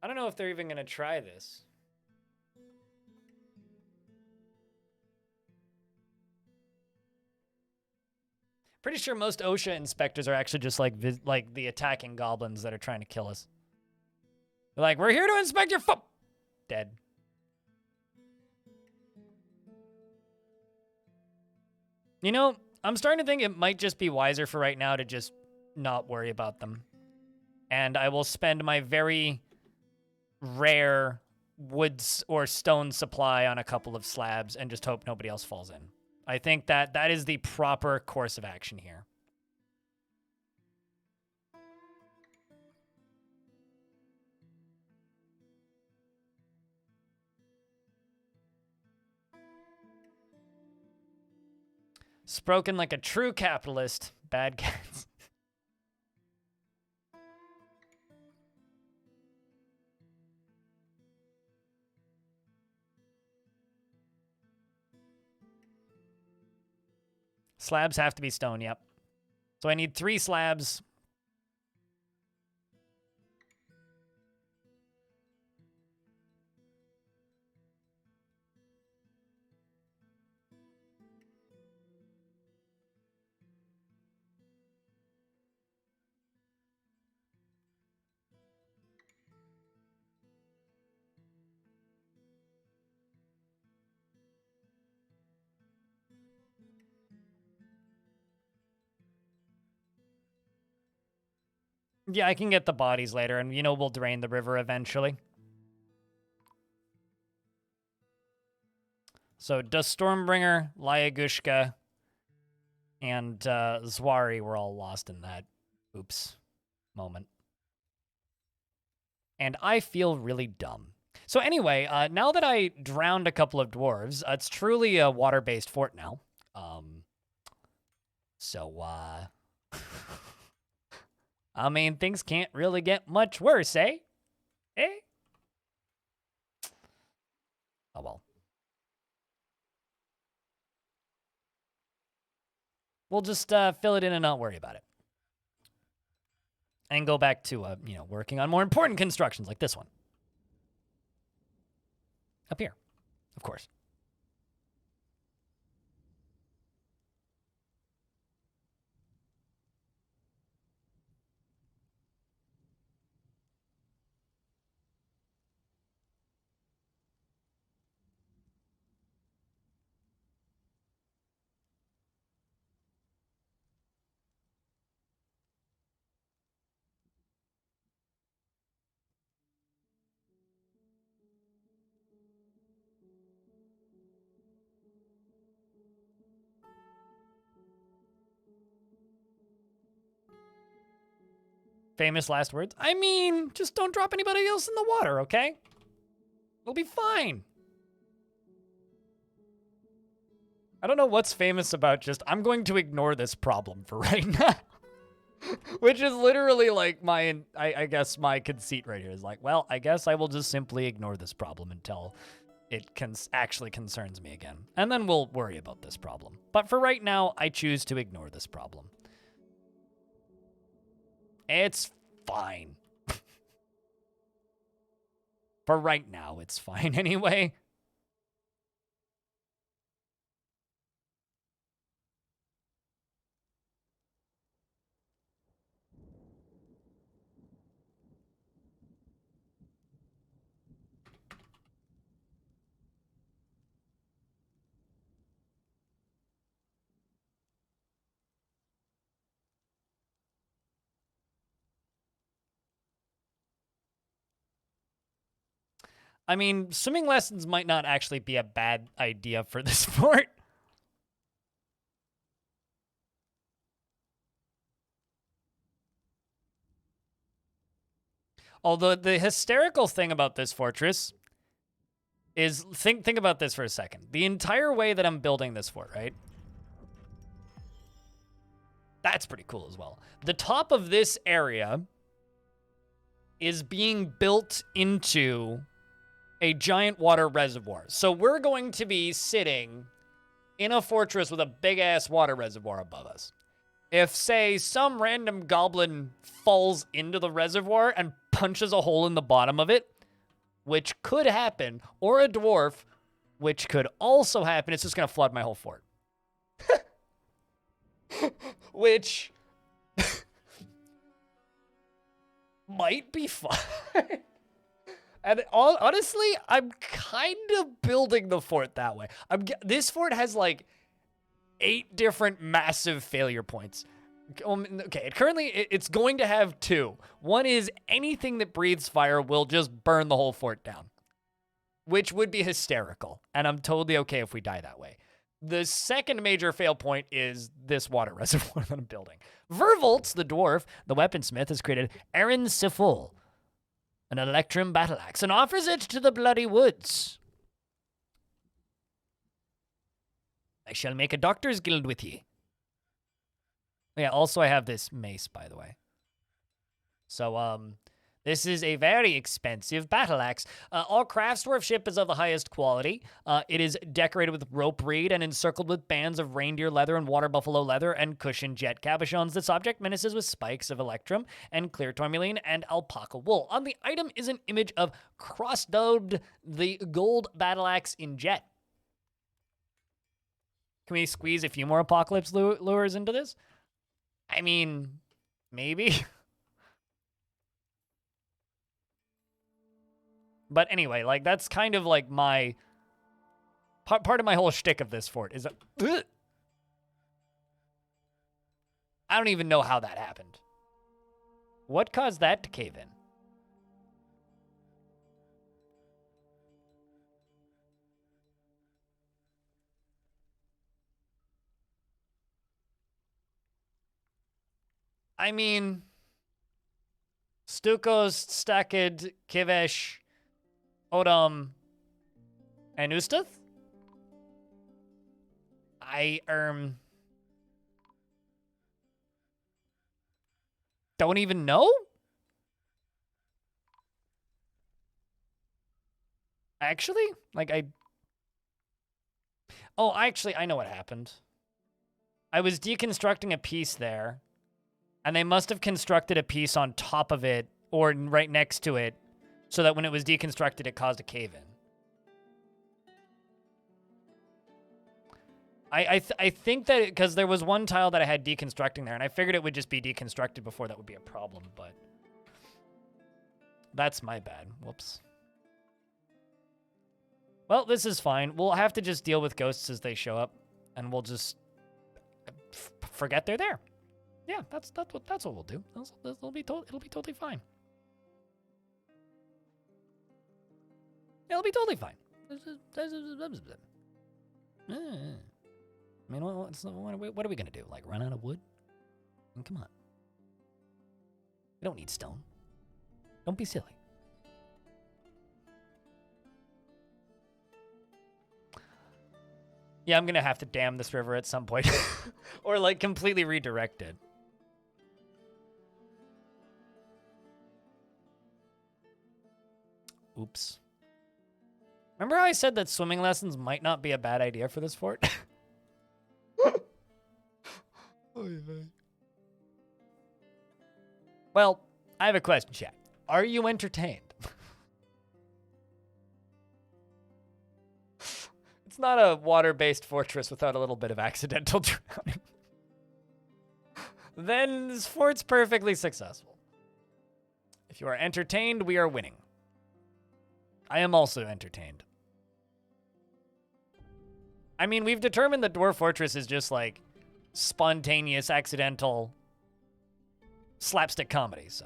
[SPEAKER 1] I don't know if they're even going to try this. Pretty sure most OSHA inspectors are actually just like the attacking goblins that are trying to kill us. They're like, we're here to inspect your foot. Dead. You know, I'm starting to think it might just be wiser for right now to just not worry about them. And I will spend my very rare woods or stone supply on a couple of slabs and just hope nobody else falls in. I think that is the proper course of action here. Spoken like a true capitalist. Bad cats. Slabs have to be stone, yep. So I need 3 slabs. Yeah, I can get the bodies later, and, you know, we'll drain the river eventually. So, Dust Stormbringer, Lyagushka, and Zwari were all lost in that oops moment. And I feel really dumb. So anyway, now that I drowned a couple of dwarves, it's truly a water-based fort now. I mean, things can't really get much worse, eh? Eh? Oh, well. We'll just fill it in and not worry about it. And go back to, you know, working on more important constructions like this one. Up here, of course. Famous last words. I mean, just don't drop anybody else in the water, okay? We'll be fine. I don't know what's famous about just, I'm going to ignore this problem for right now. Which is literally like my, I guess my conceit right here is like, well, I guess I will just simply ignore this problem until it actually concerns me again. And then we'll worry about this problem. But for right now, I choose to ignore this problem. It's fine. For right now, it's fine anyway. I mean, swimming lessons might not actually be a bad idea for this fort. Although the hysterical thing about this fortress is, think about this for a second. The entire way that I'm building this fort, right? That's pretty cool as well. The top of this area is being built into a giant water reservoir. So we're going to be sitting in a fortress with a big-ass water reservoir above us. If, say, some random goblin falls into the reservoir and punches a hole in the bottom of it, which could happen, or a dwarf, which could also happen. It's just going to flood my whole fort. Which might be fine. And honestly, I'm kind of building the fort that way. This fort has like 8 different massive failure points. Okay, it's going to have 2. One is anything that breathes fire will just burn the whole fort down, which would be hysterical. And I'm totally okay if we die that way. The second major fail point is this water reservoir that I'm building. Vervolts, the dwarf, the weaponsmith, has created Aaron Siful, an electrum battle axe, and offers it to the bloody woods. I shall make a doctor's guild with ye. Yeah, also I have this mace, by the way. So, this is a very expensive battle axe. All craftsdwarf is of the highest quality. It is decorated with rope reed and encircled with bands of reindeer leather and water buffalo leather and cushioned jet cabochons. This object menaces with spikes of electrum and clear tourmaline and alpaca wool. On the item is an image of cross-daubed the gold battle axe in jet. Can we squeeze a few more apocalypse lures into this? I mean, maybe. But anyway, like, that's kind of like my... Part of my whole shtick of this fort is that... I don't even know how that happened. What caused that to cave in? I mean... Stukos, Stakid, Kivesh, Odom, and Ustath? I, don't even know? Actually? Like, Oh, actually, I know what happened. I was deconstructing a piece there, and they must have constructed a piece on top of it, or right next to it, so that when it was deconstructed, it caused a cave-in. I think that, because there was one tile that I had deconstructing there, and I figured it would just be deconstructed before that would be a problem, but that's my bad. Whoops. Well, this is fine. We'll have to just deal with ghosts as they show up, and we'll just forget they're there. Yeah, that's what we'll do. It'll be totally fine. It'll be totally fine. I mean, what are we gonna do? Like, run out of wood? I mean, come on. We don't need stone. Don't be silly. Yeah, I'm gonna have to dam this river at some point. Or, like, completely redirect it. Oops. Remember how I said that swimming lessons might not be a bad idea for this fort? Well, I have a question, chat. Are you entertained? It's not a water-based fortress without a little bit of accidental drowning. Then this fort's perfectly successful. If you are entertained, we are winning. I am also entertained. I mean, we've determined that Dwarf Fortress is just like spontaneous, accidental slapstick comedy, so.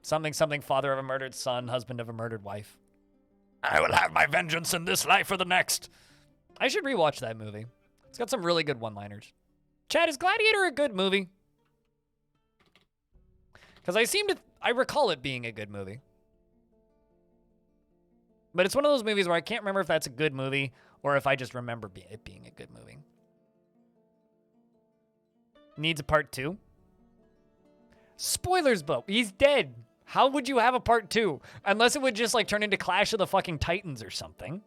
[SPEAKER 1] Something, father of a murdered son, husband of a murdered wife. I will have my vengeance in this life or the next. I should rewatch that movie. It's got some really good one-liners. Chad, is Gladiator a good movie? Because I recall it being a good movie. But it's one of those movies where I can't remember if that's a good movie or if I just remember it being a good movie. Needs a part 2? Spoilers, Bo. He's dead. How would you have a part 2? Unless it would just, like, turn into Clash of the fucking Titans or something.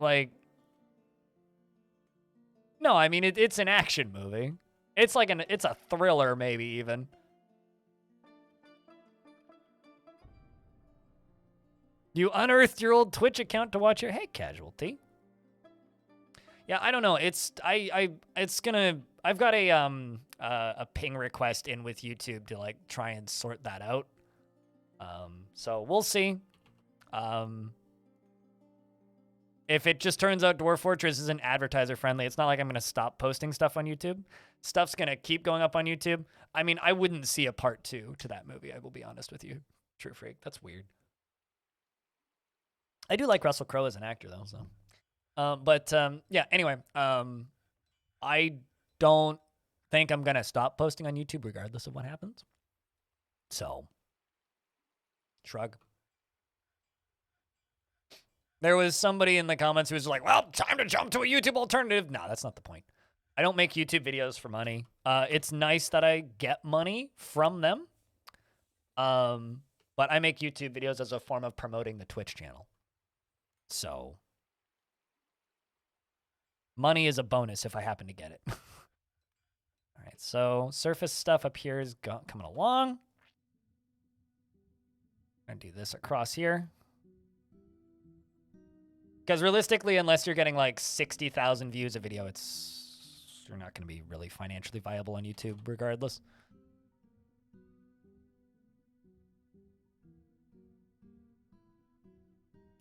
[SPEAKER 1] Like, No, I mean it's an action movie. It's like it's a thriller, maybe even. You unearthed your old Twitch account to watch your Casualty. Yeah, I don't know. I've got a ping request in with YouTube to like try and sort that out. So we'll see. If it just turns out Dwarf Fortress isn't advertiser friendly, it's not like I'm going to stop posting stuff on YouTube. Stuff's going to keep going up on YouTube. I mean, I wouldn't see a part 2 to that movie, I will be honest with you. True Freak, that's weird. I do like Russell Crowe as an actor, though, so. Yeah, anyway, I don't think I'm going to stop posting on YouTube regardless of what happens. So, shrug. There was somebody in the comments who was like, well, time to jump to a YouTube alternative. No, that's not the point. I don't make YouTube videos for money. It's nice that I get money from them. But I make YouTube videos as a form of promoting the Twitch channel. So, money is a bonus if I happen to get it. All right, so surface stuff up here is coming along. I'm going to do this across here. Because realistically, unless you're getting like 60,000 views a video, you're not going to be really financially viable on YouTube regardless.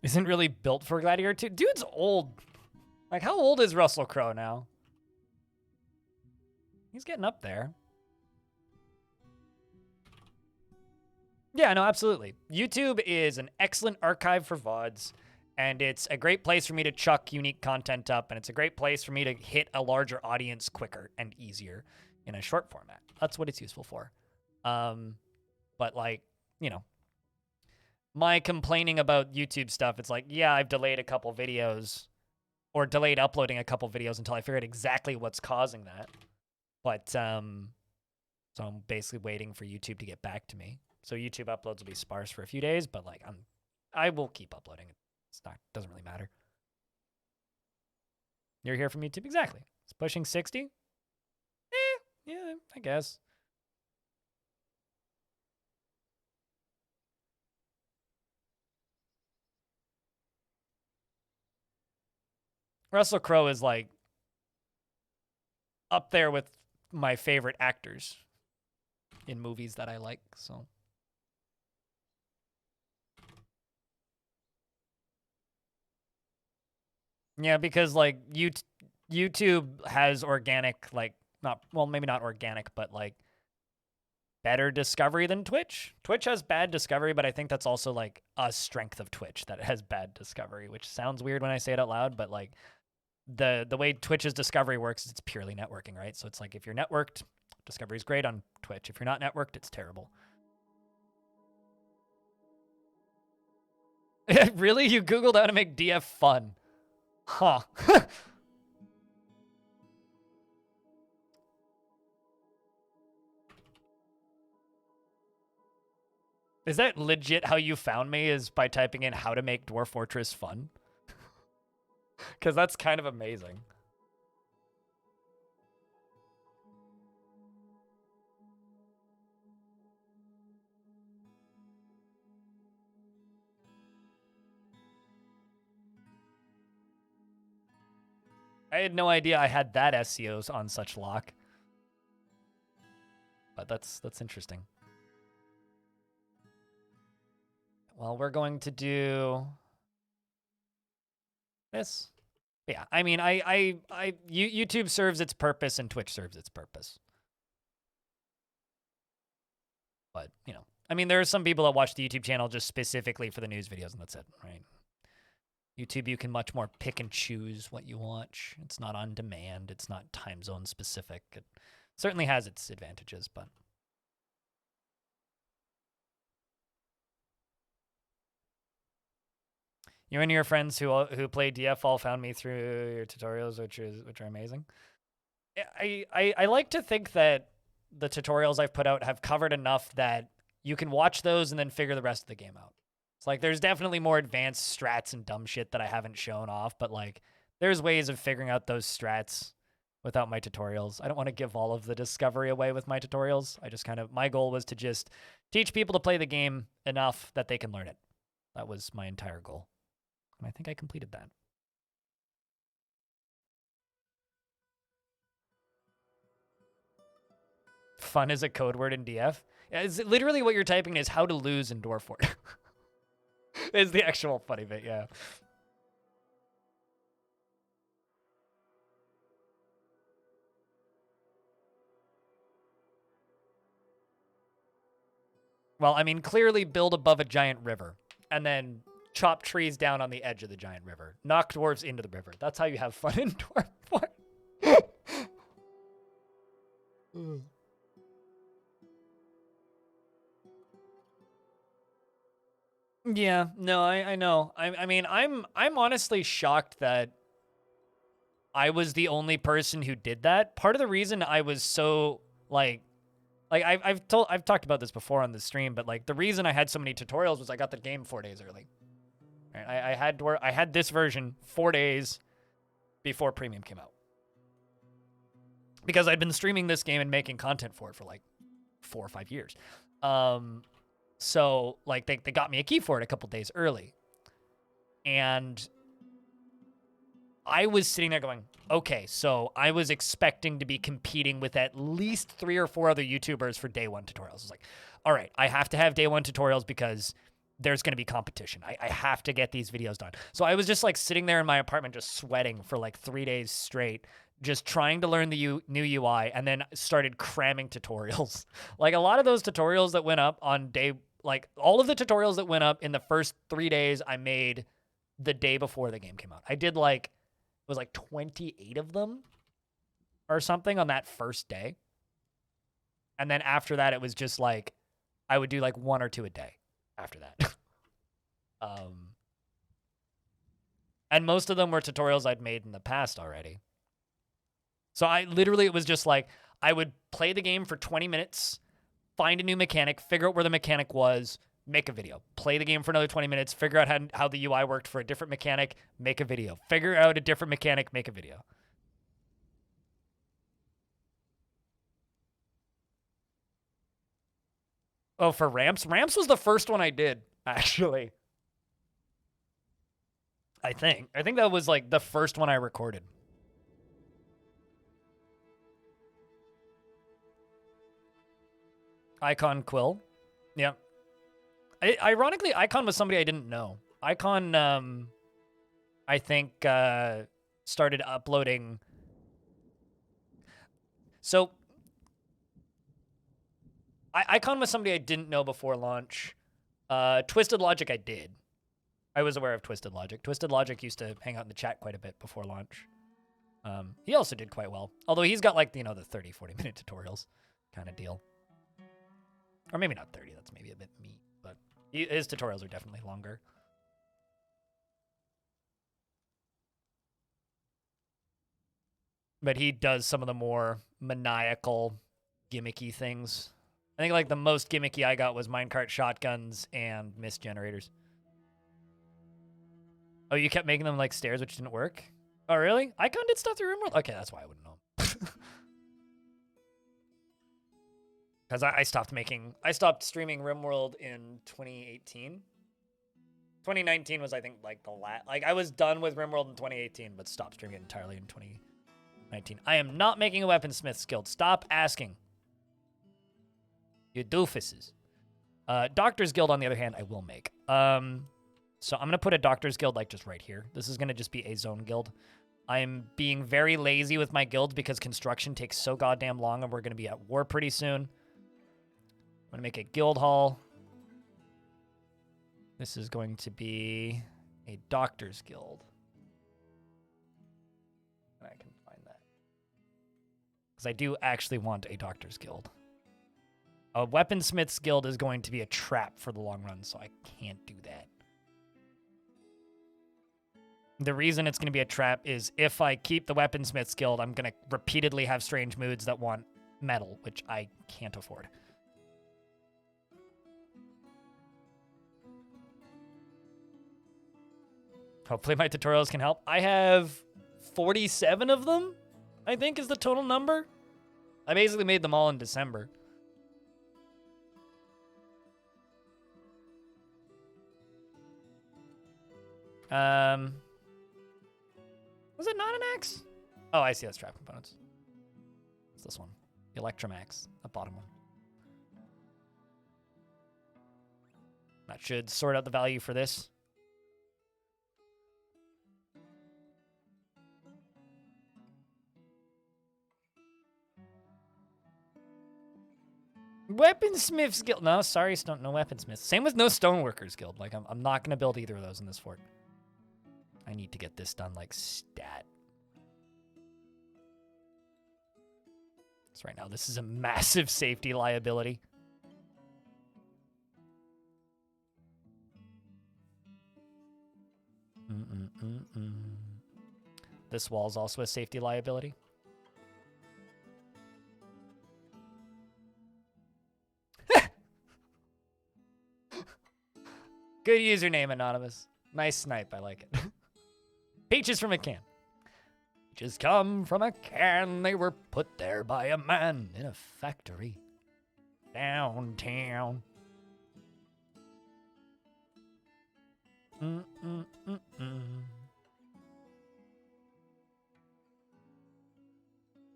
[SPEAKER 1] Isn't really built for Gladiator 2. Dude's old. Like, how old is Russell Crowe now? He's getting up there. Yeah, no, absolutely. YouTube is an excellent archive for VODs, and it's a great place for me to chuck unique content up, and it's a great place for me to hit a larger audience quicker and easier in a short format. That's what it's useful for. But, like, you know, my complaining about YouTube stuff, it's like, yeah, I've delayed a couple videos or delayed uploading a couple videos until I figured exactly what's causing that. But, so I'm basically waiting for YouTube to get back to me. So YouTube uploads will be sparse for a few days, but like I will keep uploading. Doesn't really matter. You're here from YouTube? Exactly. It's pushing 60? Yeah, I guess. Russell Crowe is like up there with my favorite actors in movies that I like, so. Yeah, because like YouTube has organic, like maybe not organic, but like better discovery than Twitch. Twitch has bad discovery, but I think that's also like a strength of Twitch that it has bad discovery, which sounds weird when I say it out loud, but like the way Twitch's discovery works is it's purely networking, right? So it's like if you're networked, discovery is great on Twitch. If you're not networked, it's terrible. Really? You Googled how to make DF fun? Huh. Is that legit how you found me, is by typing in how to make Dwarf Fortress fun? Because that's kind of amazing. I had no idea I had that SEOs on such lock. But that's interesting. Well, we're going to do this. Yeah, I mean, YouTube serves its purpose and Twitch serves its purpose. But, you know, I mean, there are some people that watch the YouTube channel just specifically for the news videos, and that's it, right? YouTube, you can much more pick and choose what you watch. It's not on demand. It's not time zone specific. It certainly has its advantages, but. You and your friends who play DF all found me through your tutorials, which are amazing. I like to think that the tutorials I've put out have covered enough that you can watch those and then figure the rest of the game out. It's like there's definitely more advanced strats and dumb shit that I haven't shown off, but like there's ways of figuring out those strats without my tutorials. I don't want to give all of the discovery away with my tutorials. I just my goal was to just teach people to play the game enough that they can learn it. That was my entire goal. And I think I completed that. Fun is a code word in DF. It's literally what you're typing is how to lose in Dwarf is the actual funny bit, yeah. Well, I mean, clearly build above a giant river and then chop trees down on the edge of the giant river. Knock dwarves into the river. That's how you have fun in Dwarf Yeah, no, I know. I mean, I'm honestly shocked that I was the only person who did that. Part of the reason I was so like I've talked about this before on the stream, but like the reason I had so many tutorials was I got the game 4 days early. Right? I had this version 4 days before premium came out. Because I'd been streaming this game and making content for it for like 4 or 5 years. So like they got me a key for it a couple days early. And I was sitting there going, okay, so I was expecting to be competing with at least 3 or 4 other YouTubers for day 1 tutorials. I was like, all right, I have to have day 1 tutorials because there's going to be competition. I have to get these videos done. So I was just like sitting there in my apartment just sweating for like 3 days straight, just trying to learn the new UI, and then started cramming tutorials. Like a lot of those tutorials that went up on day, like all of the tutorials that went up in the first 3 days I made the day before the game came out. I did like, it was like 28 of them or something on that first day. And then after that, it was just like, I would do like 1 or 2 a day after that. And most of them were tutorials I'd made in the past already. So it was just like, I would play the game for 20 minutes, find a new mechanic, figure out where the mechanic was, make a video. Play the game for another 20 minutes, figure out how the UI worked for a different mechanic, make a video. Figure out a different mechanic, make a video. Oh, for ramps? Ramps was the first one I did, actually. I think that was like the first one I recorded. Icon Quill. Yep. Ironically, Icon was somebody I didn't know. Icon, I think, started uploading. So, Icon was somebody I didn't know before launch. Twisted Logic I did. I was aware of Twisted Logic. Twisted Logic used to hang out in the chat quite a bit before launch. He also did quite well. Although he's got like, the 30, 40-minute tutorials kind of deal. Or maybe not 30, that's maybe a bit meat, but his tutorials are definitely longer. But he does some of the more maniacal, gimmicky things. I think like the most gimmicky I got was minecart shotguns and mist generators. Oh, you kept making them like stairs, which didn't work? Oh, really? Icon did stuff through RimWorld? Okay, that's why I wouldn't know. Because I stopped streaming RimWorld in 2018. 2019 was, I think, like the last, like I was done with RimWorld in 2018, but stopped streaming it entirely in 2019. I am not making a weaponsmith's guild. Stop asking. You doofuses. Doctor's Guild, on the other hand, I will make. So I'm going to put a Doctor's Guild, like, just right here. This is going to just be a zone guild. I'm being very lazy with my guilds because construction takes so goddamn long, and we're going to be at war pretty soon. I'm going to make a guild hall. This is going to be a Doctor's Guild. And I can find that. Because I do actually want a Doctor's Guild. A Weaponsmith's Guild is going to be a trap for the long run, so I can't do that. The reason it's going to be a trap is if I keep the Weaponsmith's Guild, I'm going to repeatedly have strange moods that want metal, which I can't afford. Hopefully my tutorials can help. I have 47 of them, I think, is the total number. I basically made them all in December. Was it not an X? Oh, I see. That's trap components. It's this one. The Electromax, the bottom one. That should sort out the value for this. Weaponsmiths Guild. No, sorry, no Weaponsmiths. Same with no Stoneworkers Guild. Like, I'm not going to build either of those in this fort. I need to get this done, like, stat. So right now, this is a massive safety liability. This wall is also a safety liability. Good username, Anonymous. Nice snipe, I like it. Peaches from a can. Peaches come from a can. They were put there by a man in a factory downtown.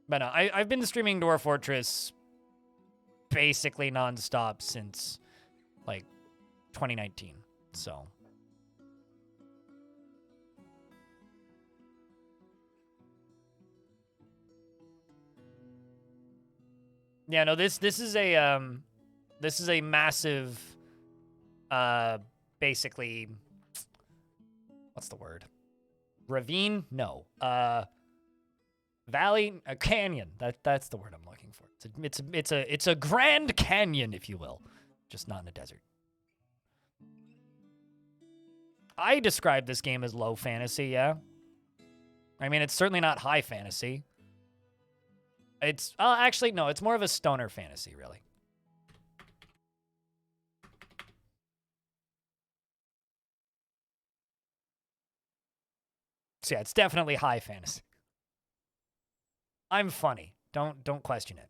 [SPEAKER 1] But no, I've been streaming Dwarf Fortress basically nonstop since, like, 2019, so. Yeah, no, this is a massive, basically, what's the word? Ravine? No. Valley, a canyon. That's the word I'm looking for. It's a grand canyon, if you will, just not in a desert. I describe this game as low fantasy, yeah. I mean, it's certainly not high fantasy. It's actually no, it's more of a stoner fantasy, really. So yeah, it's definitely high fantasy. I'm funny. Don't question it.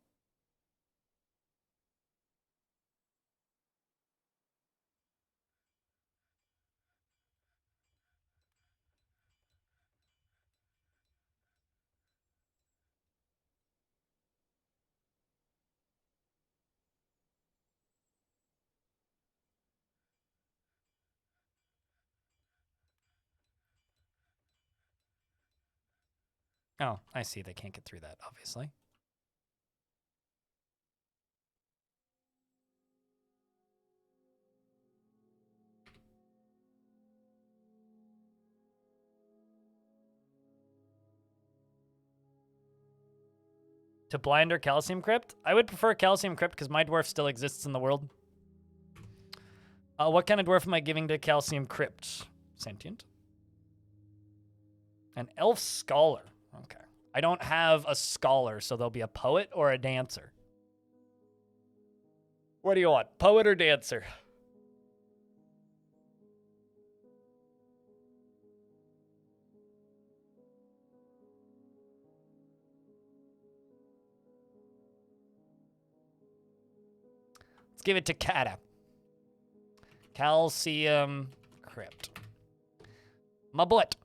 [SPEAKER 1] Oh, I see. They can't get through that, obviously. To blind or calcium crypt? I would prefer calcium crypt because my dwarf still exists in the world. What kind of dwarf am I giving to calcium crypt? Sentient? An elf scholar. Okay. I don't have a scholar, so there'll be a poet or a dancer. What do you want? Poet or dancer? Let's give it to Kata. Calcium crypt. My butt.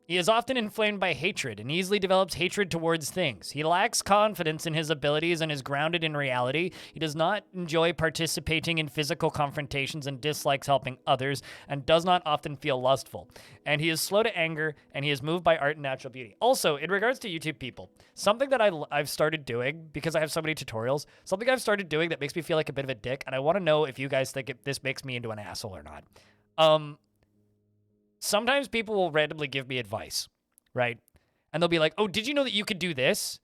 [SPEAKER 1] He is often inflamed by hatred and easily develops hatred towards things. He lacks confidence in his abilities and is grounded in reality. He does not enjoy participating in physical confrontations and dislikes helping others and does not often feel lustful. And he is slow to anger and he is moved by art and natural beauty. Also, in regards to YouTube people, something that I've started doing, because I have so many tutorials, something I've started doing that makes me feel like a bit of a dick, and I want to know if you guys think this makes me into an asshole or not. Sometimes people will randomly give me advice, right? And they'll be like, oh, did you know that you could do this?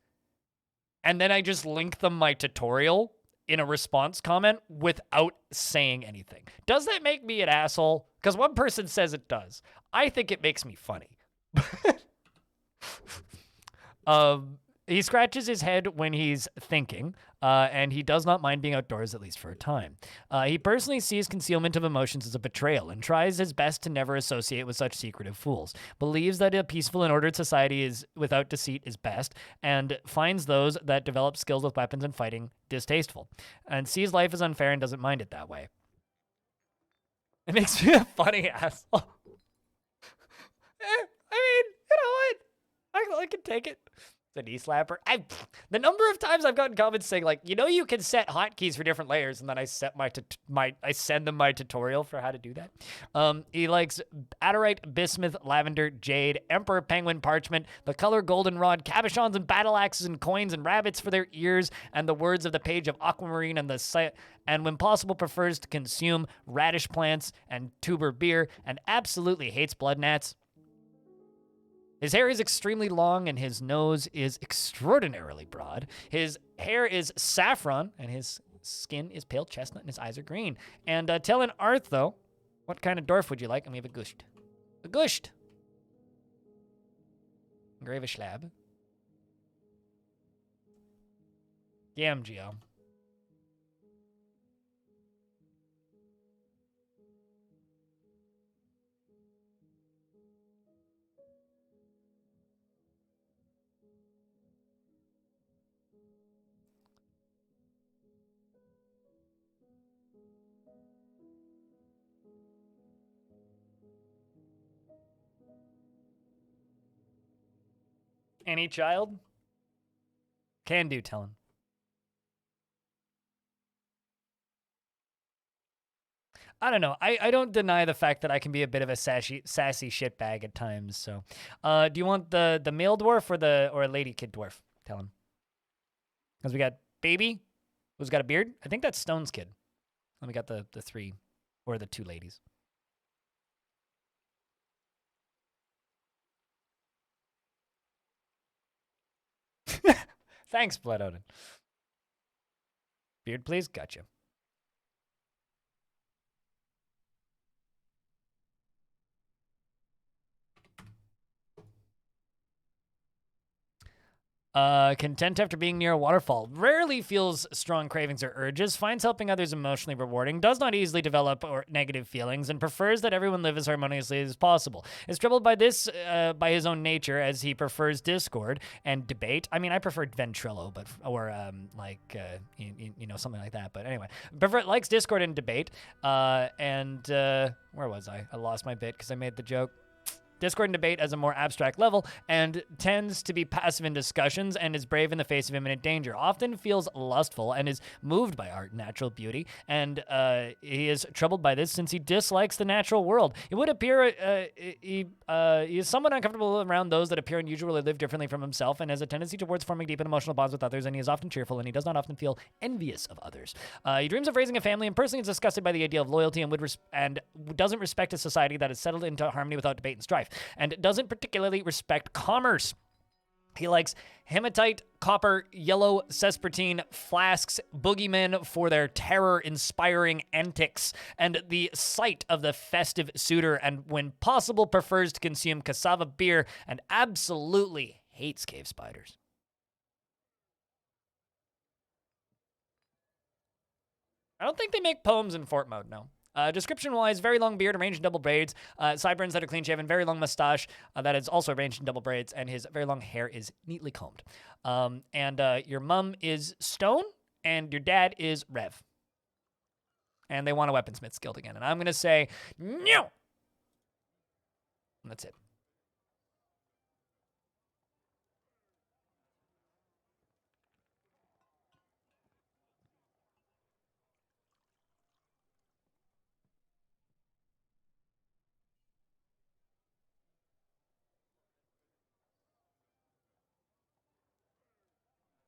[SPEAKER 1] And then I just link them my tutorial in a response comment without saying anything. Does that make me an asshole? Because one person says it does. I think it makes me funny. He scratches his head when he's thinking, and he does not mind being outdoors, at least for a time. He personally sees concealment of emotions as a betrayal and tries his best to never associate with such secretive fools. Believes that a peaceful and ordered society is without deceit is best, and finds those that develop skills with weapons and fighting distasteful, and sees life as unfair and doesn't mind it that way. It makes me a funny asshole. I mean, you know what? I can take it. The knee slapper. The number of times I've gotten comments saying like, you can set hotkeys for different layers, and then I set I send them my tutorial for how to do that. He likes Adderite, Bismuth, Lavender, Jade, Emperor Penguin Parchment, the color Goldenrod, cabochons and battle axes and coins and rabbits for their ears, and the words of the page of Aquamarine and when possible prefers to consume radish plants and tuber beer, and absolutely hates blood gnats. His hair is extremely long and his nose is extraordinarily broad. His hair is saffron and his skin is pale chestnut and his eyes are green. And telling Arth, though, what kind of dwarf would you like? And we have a gusht. A gusht. Grave a schlab. Gamgeo. Any child? Can do, Tellin. I don't know. I don't deny the fact that I can be a bit of a sassy shitbag at times. So, do you want the male dwarf or a lady kid dwarf? Tell him. Because we got baby, who's got a beard. I think that's Stone's kid. And we got the three or the two ladies. Thanks, Blood Odin. Beard, please. Gotcha. Content after being near a waterfall. Rarely feels strong cravings or urges. Finds helping others emotionally rewarding. Does not easily develop or negative feelings, and prefers that everyone live as harmoniously as possible. Is troubled by this by his own nature, as he prefers discord and debate. I mean, I prefer Ventrilo, but something like that. But anyway, likes discord and debate. Where was I? I lost my bit because I made the joke. Discord and debate as a more abstract level, and tends to be passive in discussions and is brave in the face of imminent danger. Often feels lustful and is moved by art, natural beauty, and he is troubled by this since he dislikes the natural world. It would appear he is somewhat uncomfortable around those that appear unusual or live differently from himself, and has a tendency towards forming deep and emotional bonds with others, and he is often cheerful, and he does not often feel envious of others. He dreams of raising a family and personally is disgusted by the idea of loyalty and doesn't respect a society that is settled into harmony without debate and strife, and doesn't particularly respect commerce. He likes hematite, copper, yellow sespertine flasks, boogeymen for their terror-inspiring antics, and the sight of the festive suitor, and when possible prefers to consume cassava beer, and absolutely hates cave spiders. I don't think they make poems in fort mode, no. Description-wise, very long beard arranged in double braids, sideburns that are clean-shaven, very long mustache that is also arranged in double braids, and his very long hair is neatly combed. Your mom is Stone, and your dad is Rev. And they want a weaponsmith skilled again. And I'm going to say, no! And that's it.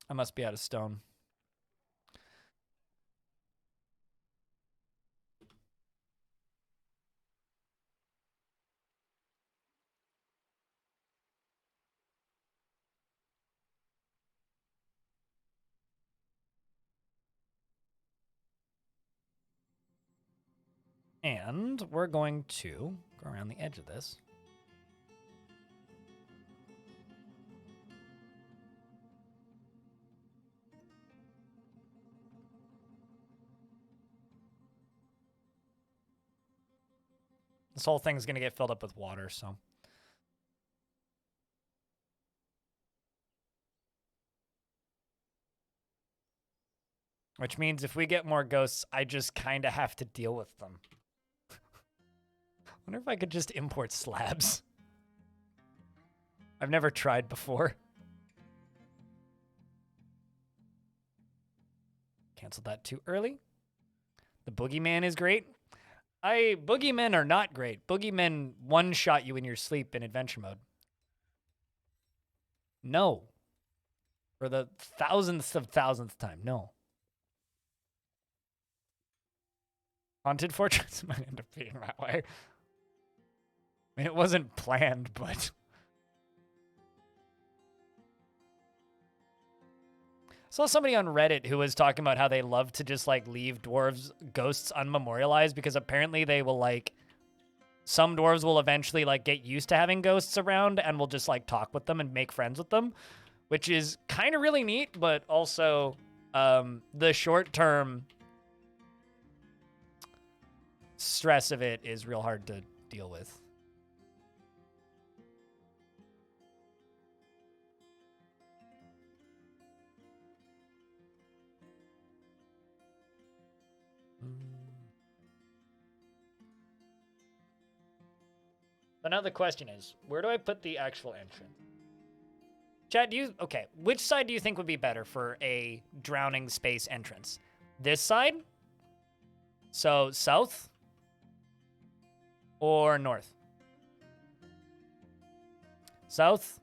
[SPEAKER 1] I must be out of stone. And we're going to go around the edge of this. This whole thing's going to get filled up with water, so. Which means if we get more ghosts, I just kind of have to deal with them. Wonder if I could just import slabs. I've never tried before. Canceled that too early. The boogeyman is great. Boogeymen are not great. Boogeymen one-shot you in your sleep in adventure mode. No. For the thousandth time, no. Haunted Fortress might end up being that way. I mean, it wasn't planned, but... Saw somebody on Reddit who was talking about how they love to just, like, leave dwarves' ghosts unmemorialized because apparently they will, like... Some dwarves will eventually, like, get used to having ghosts around and will just, like, talk with them and make friends with them, which is kind of really neat, but also the short-term stress of it is real hard to deal with. So now the question is, where do I put the actual entrance? Chad, okay, which side do you think would be better for a drowning space entrance? This side? So south? Or north? South?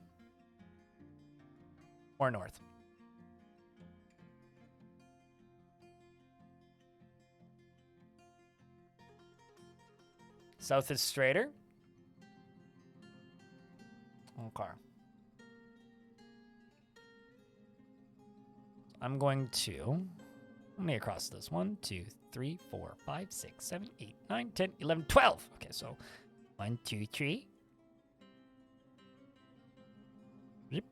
[SPEAKER 1] Or north? South is straighter? Okay. I'm going to... Let me across this. 1, 2, 3, 4, 5, 6, 7, 8, 9, 10, 11, 12. Okay, so 1, 2, 3. Yep.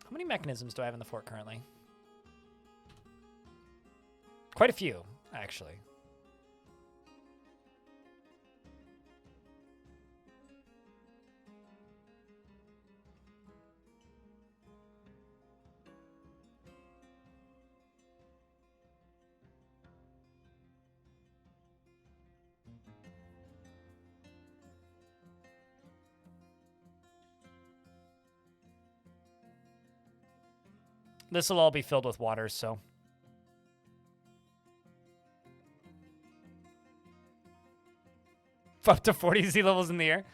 [SPEAKER 1] How many mechanisms do I have in the fort currently? Quite a few, actually. This will all be filled with water, so. Up to 40 sea levels in the air.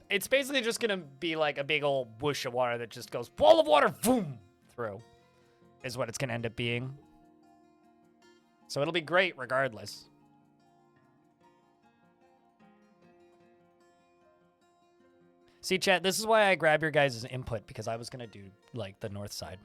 [SPEAKER 1] It's basically just gonna be like a big old whoosh of water that just goes wall of water, boom, through. Is what it's gonna end up being. So it'll be great regardless. See, chat, this is why I grab your guys' input, because I was gonna do like the north side.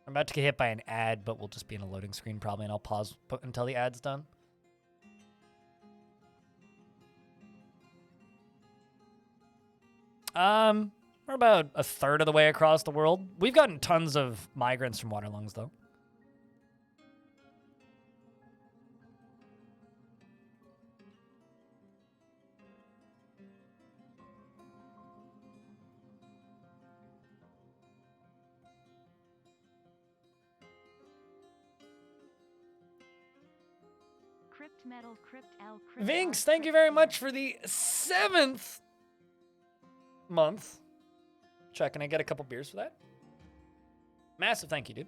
[SPEAKER 1] I'm about to get hit by an ad, but we'll just be in a loading screen probably, and I'll pause until the ad's done. We're about a third of the way across the world. We've gotten tons of migrants from Waterlungs, though.
[SPEAKER 2] Crypt metal, crypt L, crypt
[SPEAKER 1] Vinx,
[SPEAKER 2] R,
[SPEAKER 1] thank you
[SPEAKER 2] crypt
[SPEAKER 1] very
[SPEAKER 2] T.
[SPEAKER 1] much for the 7th month. Check, can I get a couple beers for that? Massive thank you, dude.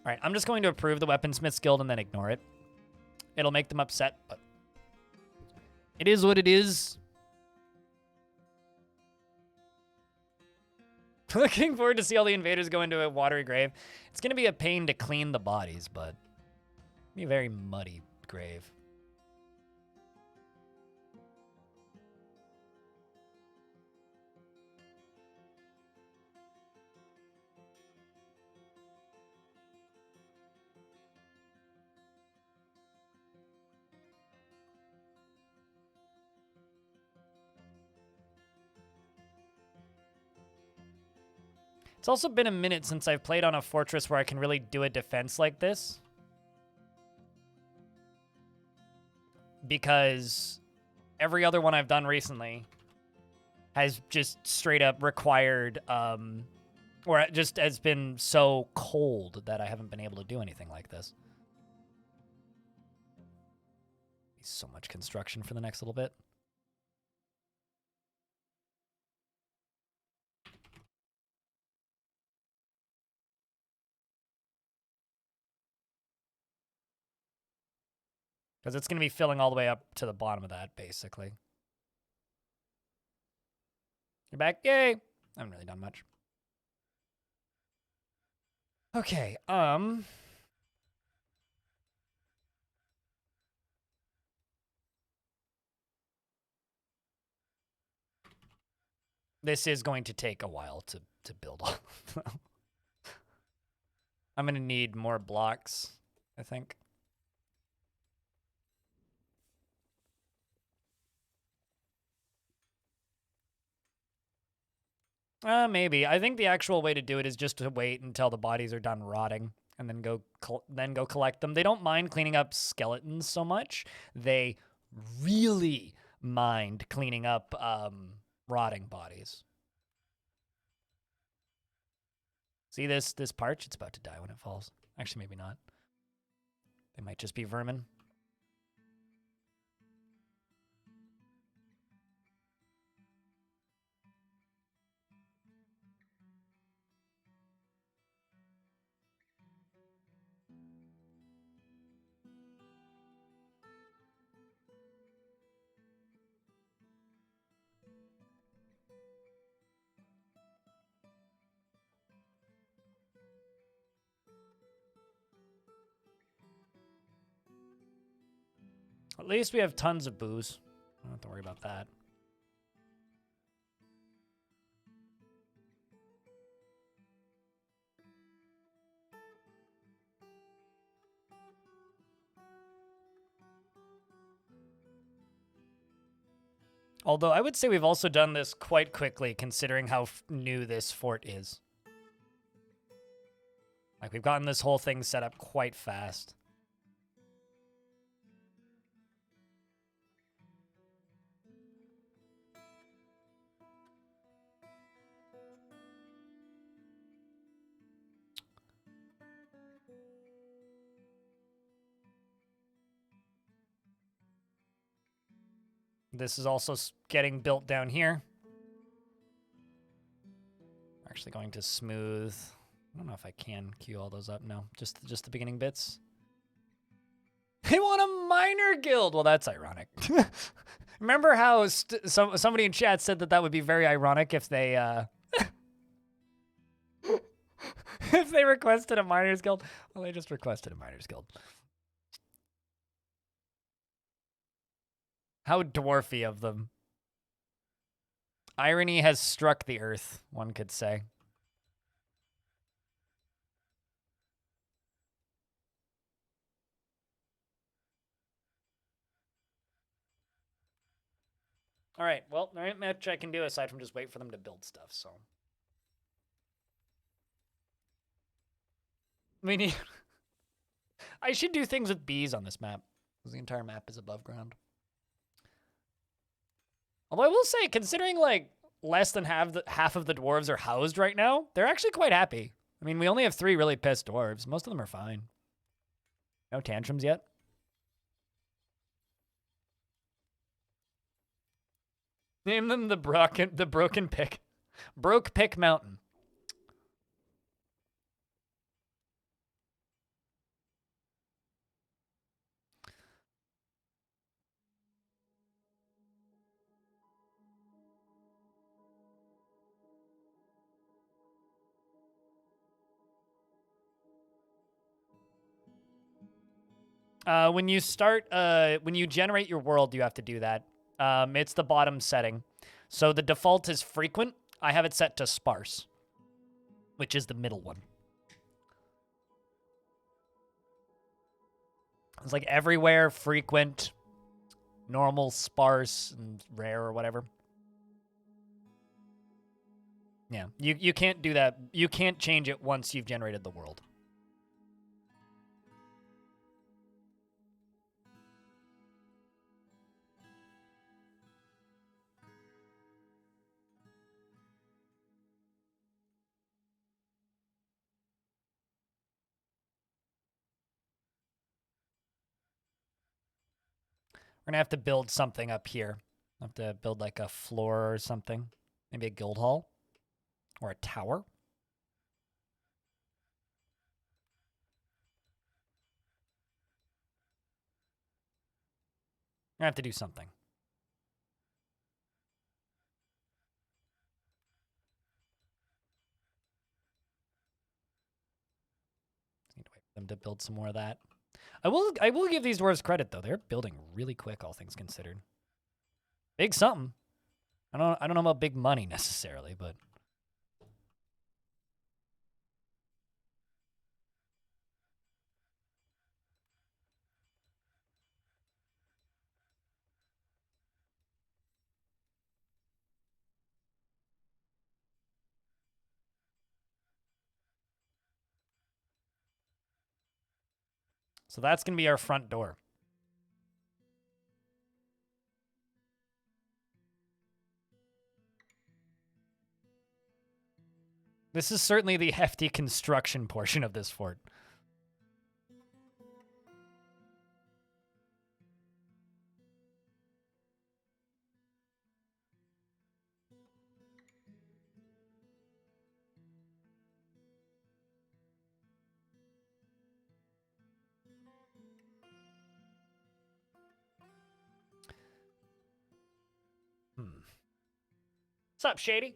[SPEAKER 1] All right, I'm just going to approve the Weaponsmith's Guild and then ignore it. It'll make them upset, but it is what it is. Looking forward to see all the invaders go into a watery grave. It's going to be a pain to clean the bodies, but it'll be a very muddy grave. It's also been a minute since I've played on a fortress where I can really do a defense like this. Because every other one I've done recently has just straight up required, or it just has been so cold that I haven't been able to do anything like this. So much construction for the next little bit. Because it's going to be filling all the way up to the bottom of that, basically. You're back? Yay! I haven't really done much. Okay, this is going to take a while to build all. I'm going to need more blocks, I think. Maybe. I think the actual way to do it is just to wait until the bodies are done rotting and then go collect them. They don't mind cleaning up skeletons so much. They really mind cleaning up rotting bodies. See this parch? It's about to die when it falls. Actually, maybe not. They might just be vermin. At least we have tons of booze. I don't have to worry about that. Although I would say we've also done this quite quickly considering how new this fort is. Like, we've gotten this whole thing set up quite fast. This is also getting built down here. We're actually going to smooth. I don't know if I can queue all those up. No, just the beginning bits. They want a miner guild. Well, that's ironic. Remember how somebody in chat said that would be very ironic if they if they requested a miners guild? Well, they just requested a miners guild. How dwarfy of them. Irony has struck the earth, one could say. All right, well, there ain't much I can do aside from just wait for them to build stuff, so. I mean, I should do things with bees on this map, because the entire map is above ground. Although I will say, considering, like, less than half of the dwarves are housed right now, they're actually quite happy. I mean, we only have 3 really pissed dwarves. Most of them are fine. No tantrums yet. Name them the broken pick. Broke Pick Mountain. When you start, when you generate your world, you have to do that. It's the bottom setting. So the default is frequent. I have it set to sparse, which is the middle one. It's like everywhere, frequent, normal, sparse, and rare or whatever. Yeah, you can't do that. You can't change it once you've generated the world. We're gonna have to build something up here. Have to build like a floor or something. Maybe a guild hall or a tower. I have to do something. Need to wait for them to build some more of that. I will give these dwarves credit though. They're building really quick, all things considered. Big something. I don't know about big money necessarily, but so that's gonna be our front door. This is certainly the hefty construction portion of this fort. What's up, Shady?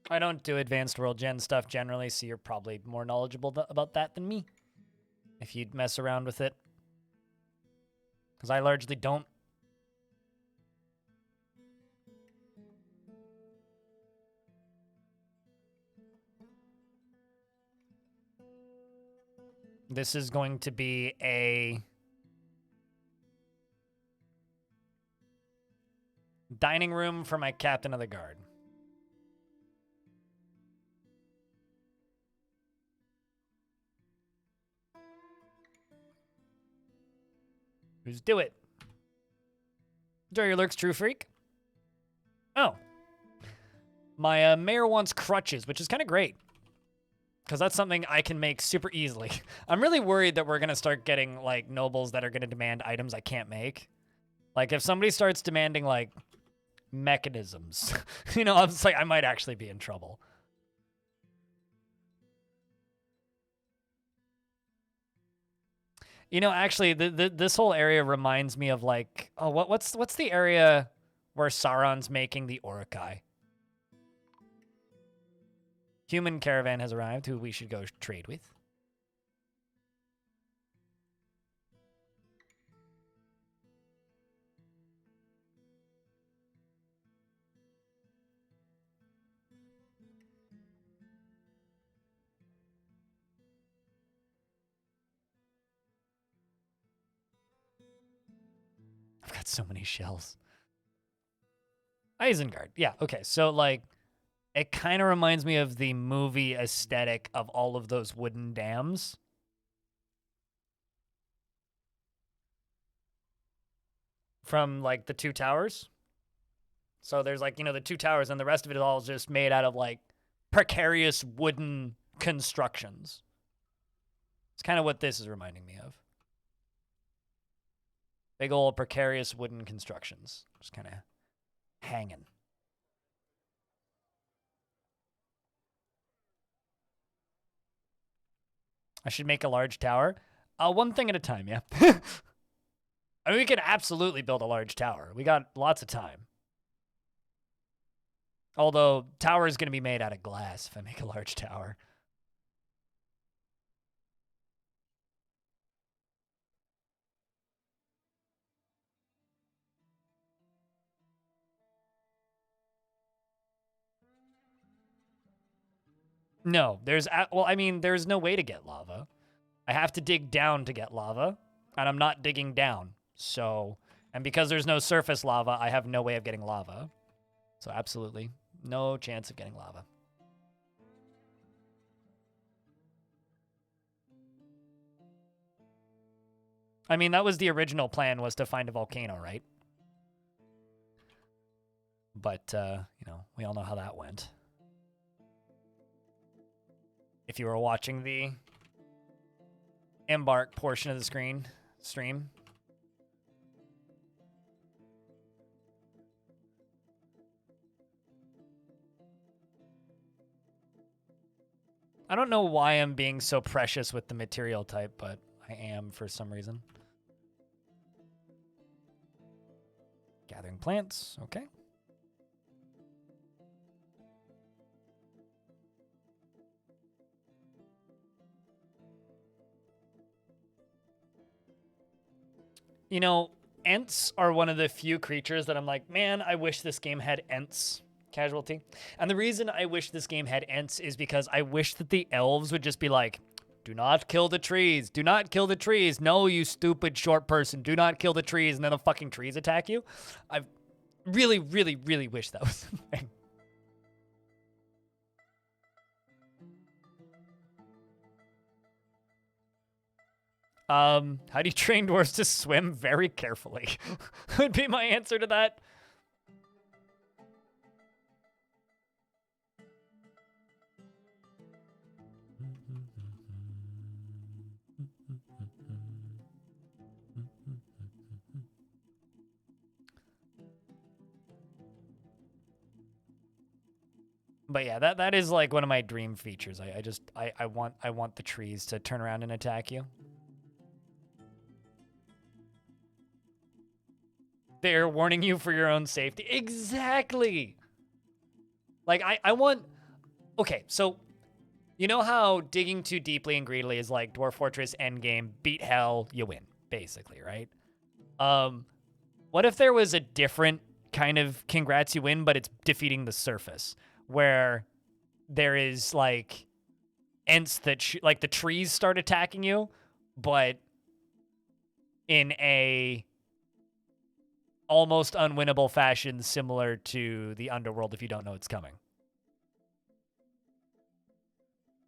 [SPEAKER 1] I don't do advanced world gen stuff generally, so you're probably more knowledgeable about that than me. If you'd mess around with it. Because I largely don't. This is going to be a dining room for my captain of the guard. Who's do it? Enjoy your lurks, true freak. Oh. My mayor wants crutches, which is kind of great. Because that's something I can make super easily. I'm really worried that we're going to start getting, like, nobles that are going to demand items I can't make. Like, if somebody starts demanding, like, mechanisms, you know, I'm just like, I might actually be in trouble. You know, actually, this whole area reminds me of, like, oh, what's the area where Sauron's making the Uruk-hai? Human caravan has arrived, who we should go trade with. I've got so many shells. Isengard. Yeah, okay. So, like, it kind of reminds me of the movie aesthetic of all of those wooden dams. From, like, the two towers. So there's, like, you know, the two towers, and the rest of it is all just made out of, like, precarious wooden constructions. It's kind of what this is reminding me of. Big old precarious wooden constructions. Just kind of hanging. I should make a large tower. One thing at a time, yeah. I mean, we can absolutely build a large tower. We got lots of time. Although tower is going to be made out of glass if I make a large tower. No, there's there's no way to get lava. I have to dig down to get lava, and I'm not digging down. So, and because there's no surface lava, I have no way of getting lava. So absolutely no chance of getting lava. I mean, that was the original plan, was to find a volcano, right? But, you know, we all know how that went. If you were watching the Embark portion of the stream. I don't know why I'm being so precious with the material type, but I am for some reason. Gathering plants, okay. You know, Ents are one of the few creatures that I'm like, man, I wish this game had Ents casualty. And the reason I wish this game had Ents is because I wish that the elves would just be like, do not kill the trees. Do not kill the trees. No, you stupid short person. Do not kill the trees. And then the fucking trees attack you. I really, really, really wish that was a thing. How do you train dwarves to swim? Very carefully. Would be my answer to that. But yeah, that is like one of my dream features. I want the trees to turn around and attack you. They're warning you for your own safety. Exactly. Like I want. Okay, so you know how digging too deeply and greedily is like Dwarf Fortress endgame, beat hell, you win, basically, right? What if there was a different kind of congrats you win, but it's defeating the surface, where there is like ents that like the trees start attacking you, but in a almost unwinnable fashion, similar to the underworld if you don't know it's coming.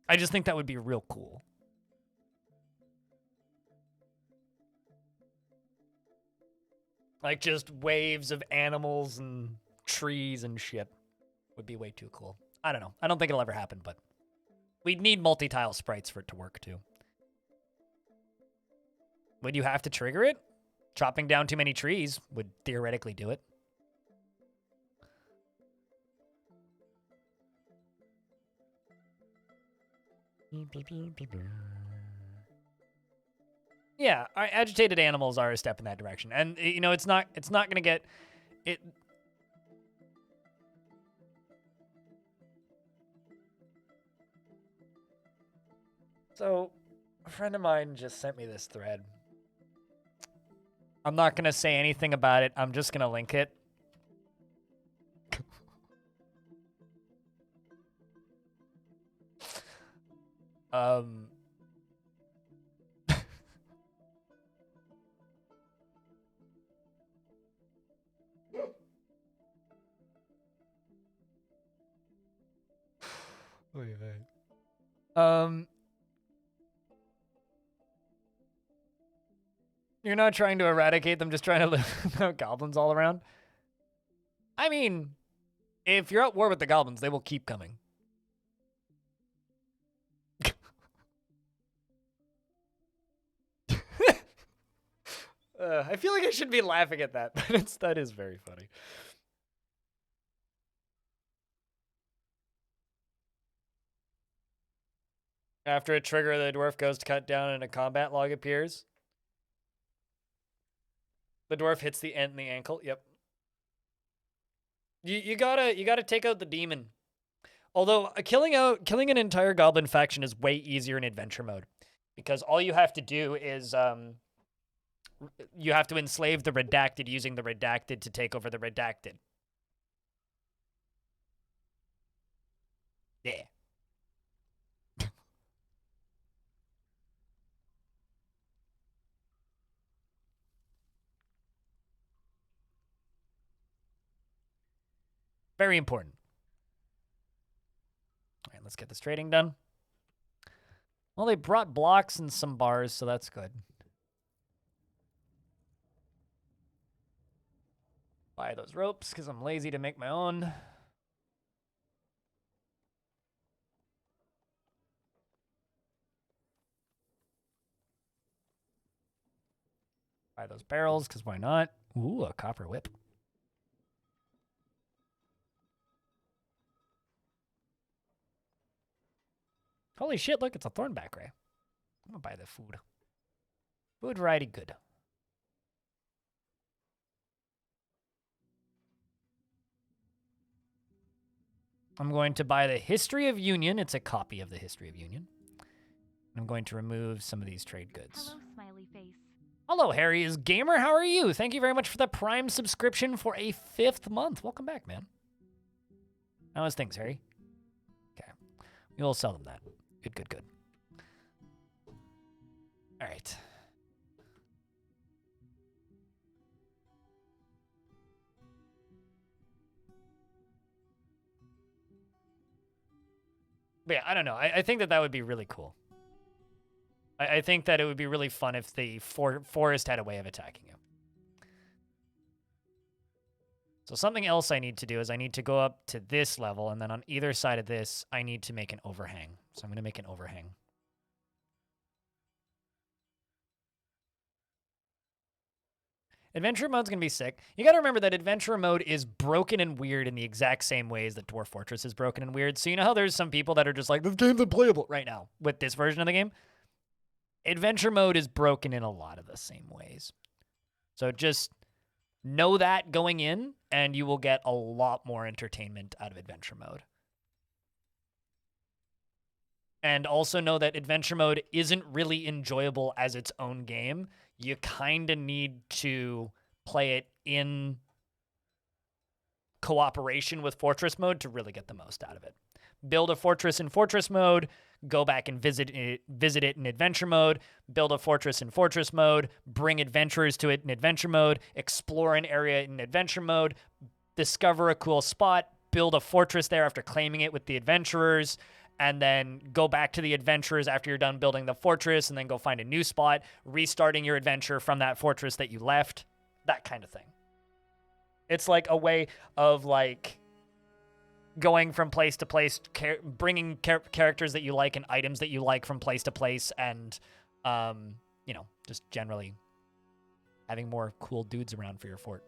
[SPEAKER 1] I just think that would be real cool. Like just waves of animals and trees and shit would be way too cool. I don't know. I don't think it'll ever happen, but we'd need multi-tile sprites for it to work too. Would you have to trigger it? Chopping down too many trees would theoretically do it. Yeah, agitated animals are a step in that direction. And you know, it's not going to get it. So, a friend of mine just sent me this thread. I'm not going to say anything about it. I'm just going to link it. Oh, you're not trying to eradicate them, just trying to live without goblins all around? I mean, if you're at war with the goblins, they will keep coming. I feel like I should be laughing at that, but that is very funny. After a trigger, the dwarf goes to cut down and a combat log appears. The dwarf hits the end in the ankle. Yep. You gotta take out the demon. Although killing an entire goblin faction is way easier in adventure mode, because all you have to do is you have to enslave the redacted using the redacted to take over the redacted. Yeah. Very important. All right, let's get this trading done. Well, they brought blocks and some bars, so that's good. Buy those ropes because I'm lazy to make my own. Buy those barrels because why not? Ooh, a copper whip. Holy shit, look, it's a thornback ray. I'm gonna buy the food. Food variety good. I'm going to buy the History of Union. It's a copy of the History of Union. I'm going to remove some of these trade goods.
[SPEAKER 2] Hello, smiley face.
[SPEAKER 1] Hello, Harry is Gamer. How are you? Thank you very much for the Prime subscription for a 5th month. Welcome back, man. How is things, Harry? Okay. We will sell them that. Good, good, good. All right. But yeah, I don't know. I think that would be really cool. I think that it would be really fun if the forest had a way of attacking you. So something else I need to do is I need to go up to this level, and then on either side of this, I need to make an overhang. So I'm going to make an overhang. Adventure mode's going to be sick. You got to remember that adventure mode is broken and weird in the exact same ways that Dwarf Fortress is broken and weird. So you know how there's some people that are just like, this game's unplayable right now with this version of the game? Adventure mode is broken in a lot of the same ways. So just know that going in, and you will get a lot more entertainment out of adventure mode. And also know that adventure mode isn't really enjoyable as its own game. You kind of need to play it in cooperation with fortress mode to really get the most out of it. Build a fortress in fortress mode, go back and visit it in adventure mode, build a fortress in fortress mode, bring adventurers to it in adventure mode, explore an area in adventure mode, discover a cool spot, build a fortress there after claiming it with the adventurers, and then go back to the adventurers after you're done building the fortress, and then go find a new spot, restarting your adventure from that fortress that you left, that kind of thing. It's like a way of like going from place to place, bringing characters that you like and items that you like from place to place, and you know, just generally having more cool dudes around for your fort.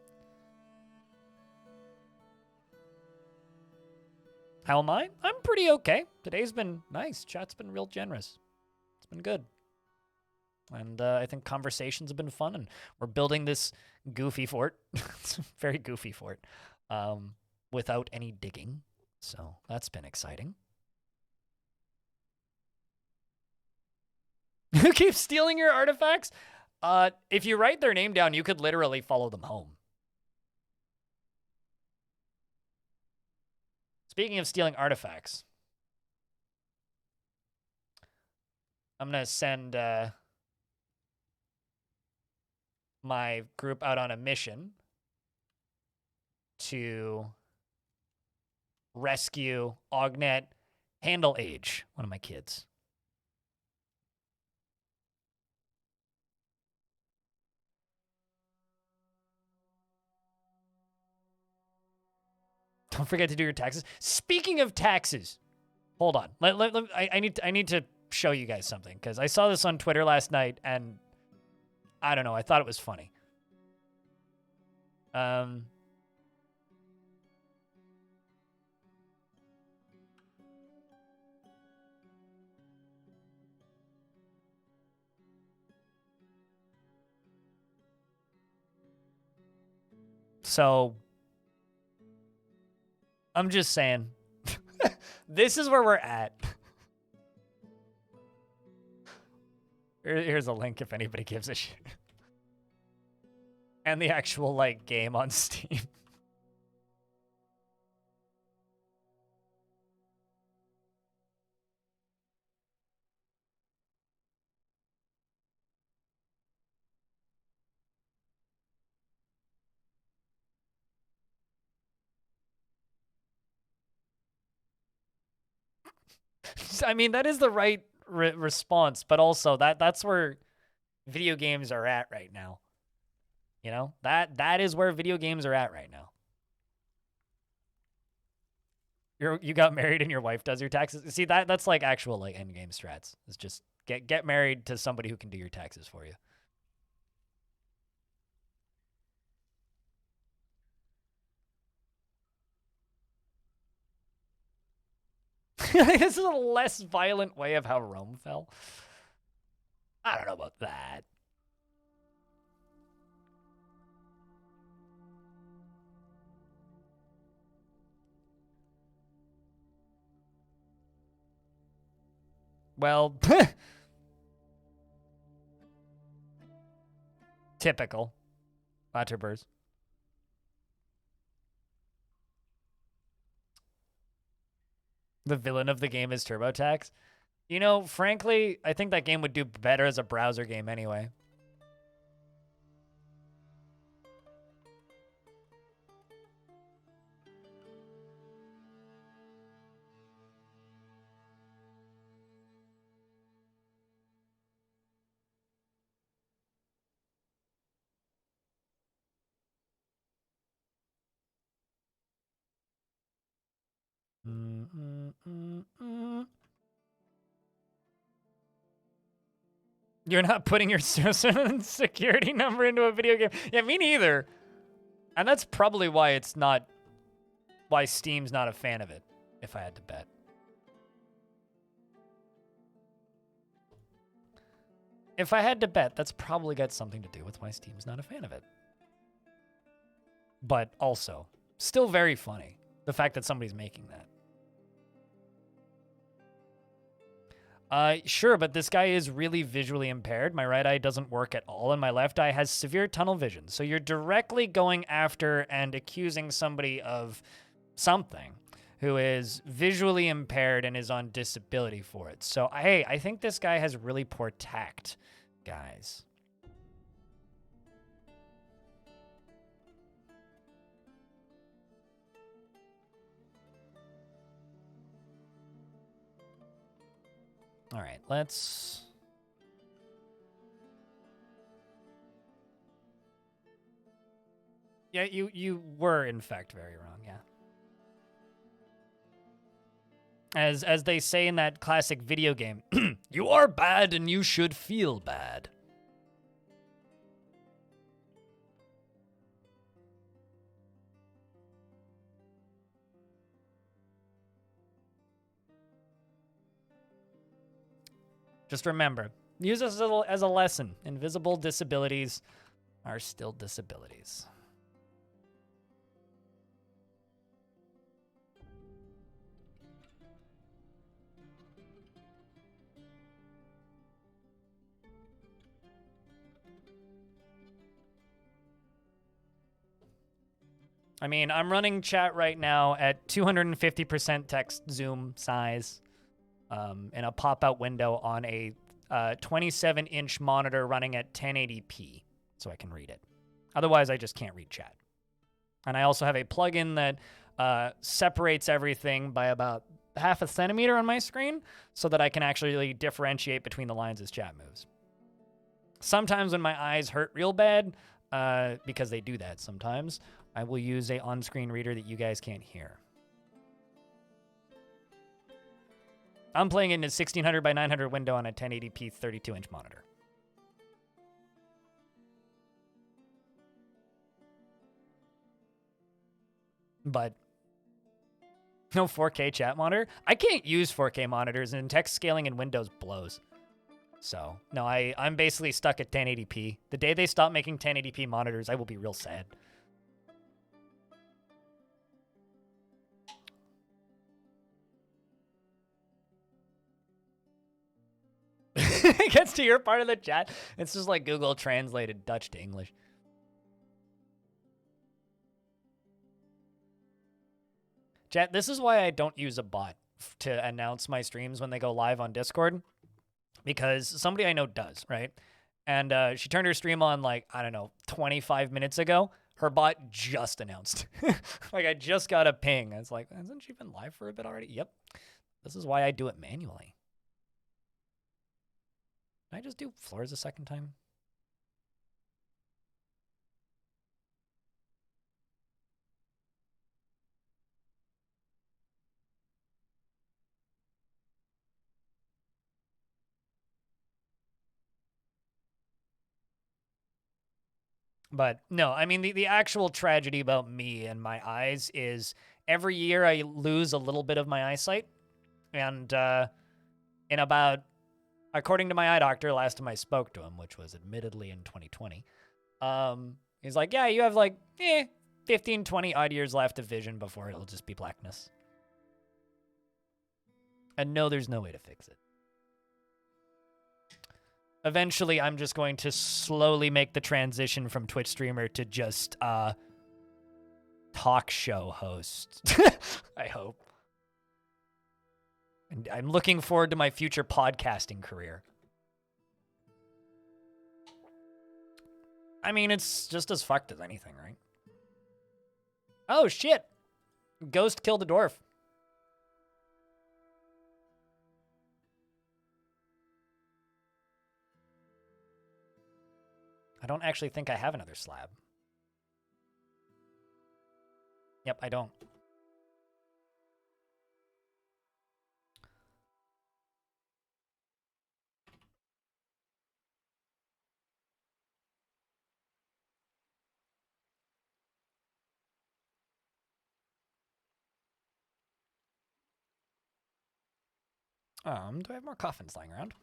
[SPEAKER 1] How am I? I'm pretty okay. Today's been nice. Chat's been real generous. It's been good. And I think conversations have been fun, and we're building this goofy fort. It's a very goofy fort without any digging. So that's been exciting. Who keeps stealing your artifacts? If you write their name down, you could literally follow them home. Speaking of stealing artifacts, I'm going to send my group out on a mission to rescue Ognet Handle Age, one of my kids. Don't forget to do your taxes. Speaking of taxes, hold on. I need to show you guys something, because I saw this on Twitter last night, and I don't know. I thought it was funny. So I'm just saying. This is where we're at. Here's a link if anybody gives a shit. And the actual, like, game on Steam. I mean, that is the right response, but also that's where video games are at right now. You know, that is where video games are at right now. You got married and your wife does your taxes. See, that's like actual like end game strats. It's just get married to somebody who can do your taxes for you. This is a less violent way of how Rome fell. I don't know about that. Well, typical. Latterbers. The villain of the game is TurboTax. You know, frankly, I think that game would do better as a browser game anyway. You're not putting your social security number into a video game. Yeah, me neither. And that's probably why why Steam's not a fan of it, if I had to bet. If I had to bet, that's probably got something to do with why Steam's not a fan of it. But also, still very funny, the fact that somebody's making that. Sure, but this guy is really visually impaired. My right eye doesn't work at all, and my left eye has severe tunnel vision. So you're directly going after and accusing somebody of something who is visually impaired and is on disability for it. So, hey, I think this guy has really poor tact, guys. All right, let's... Yeah, you were, in fact, very wrong, yeah. As they say in that classic video game, you are bad and you should feel bad. Just remember, use this as a lesson. Invisible disabilities are still disabilities. I mean, I'm running chat right now at 250% text zoom size in a pop-out window on a 27-inch monitor running at 1080p, so I can read it. Otherwise, I just can't read chat. And I also have a plugin that separates everything by about half a centimeter on my screen so that I can actually differentiate between the lines as chat moves. Sometimes when my eyes hurt real bad, because they do that sometimes, I will use a on-screen reader that you guys can't hear. I'm playing in a 1600 by 900 window on a 1080p 32-inch monitor. But no 4K chat monitor. I can't use 4K monitors, and text scaling in Windows blows. So, no, I'm basically stuck at 1080p. The day they stop making 1080p monitors, I will be real sad. it gets to your part of the chat. It's just like Google translated Dutch to English. Chat, this is why I don't use a bot to announce my streams when they go live on Discord, because somebody I know does, right? And she turned her stream on like, I don't know, 25 minutes ago. Her bot just announced. Like, I just got a ping. I was like, hasn't she been live for a bit already? Yep. This is why I do it manually. Can I just do floors a second time? But no, I mean, the actual tragedy about me and my eyes is every year I lose a little bit of my eyesight. And in about, according to my eye doctor, last time I spoke to him, which was admittedly in 2020, he's like, yeah, you have like 15, 20 odd years left of vision before it'll just be blackness. And no, there's no way to fix it. Eventually, I'm just going to slowly make the transition from Twitch streamer to just talk show host. I hope. And I'm looking forward to my future podcasting career. I mean, it's just as fucked as anything, right? Oh, shit. Ghost killed a dwarf. I don't actually think I have another slab. Yep, I don't. Do I have more coffins lying around?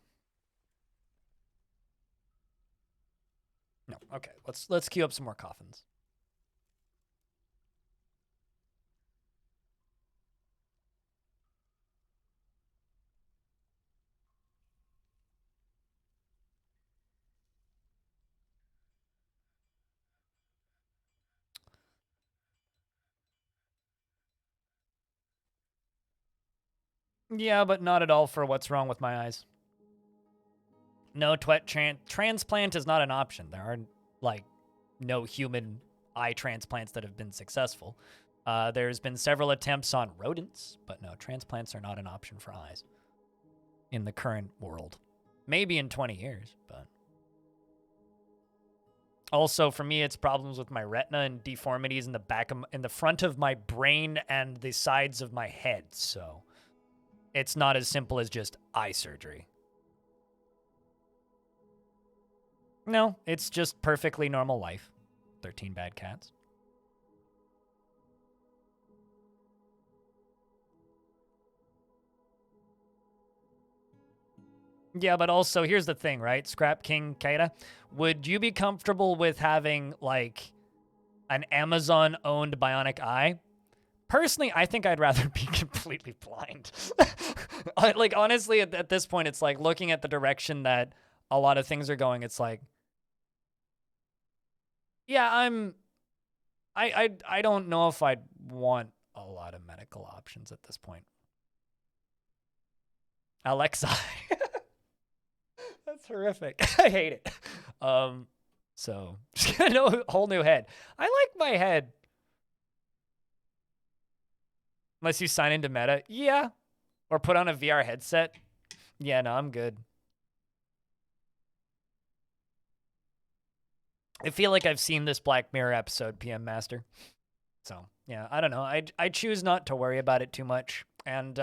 [SPEAKER 1] No. Okay, let's queue up some more coffins. Yeah, but not at all for what's wrong with my eyes. No, transplant is not an option. There are, like, no human eye transplants that have been successful. There's been several attempts on rodents, but no, transplants are not an option for eyes in the current world. Maybe in 20 years, but... Also, for me, it's problems with my retina and deformities in the front of my brain and the sides of my head, so... It's not as simple as just eye surgery. No, it's just perfectly normal life. 13 bad cats. Yeah, but also, here's the thing, right? Scrap King Kaita, would you be comfortable with having, like, an Amazon-owned bionic eye? Personally, I think I'd rather be completely blind. Like, honestly, at this point, it's like looking at the direction that a lot of things are going, it's like, yeah, I don't know if I'd want a lot of medical options at this point. Alexa. That's horrific. I hate it. So just get a whole new head. I like my head. Unless you sign into Meta. Yeah. Or put on a VR headset. Yeah, no, I'm good. I feel like I've seen this Black Mirror episode, PM Master. So, yeah, I don't know. I choose not to worry about it too much and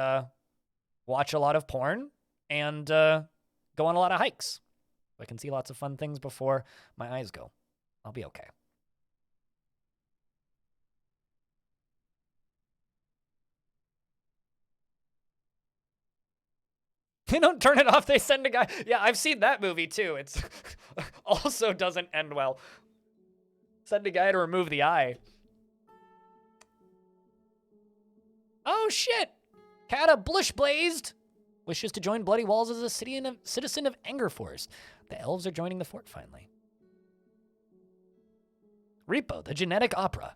[SPEAKER 1] watch a lot of porn and go on a lot of hikes. I can see lots of fun things before my eyes go. I'll be okay. They don't turn it off, they send a guy. Yeah, I've seen that movie too. It's also doesn't end well. Send a guy to remove the eye. Oh shit! Cata Blush Blazed! wishes to join Bloody Walls as a citizen of Angerforest. The elves are joining the fort finally. Repo, the genetic opera,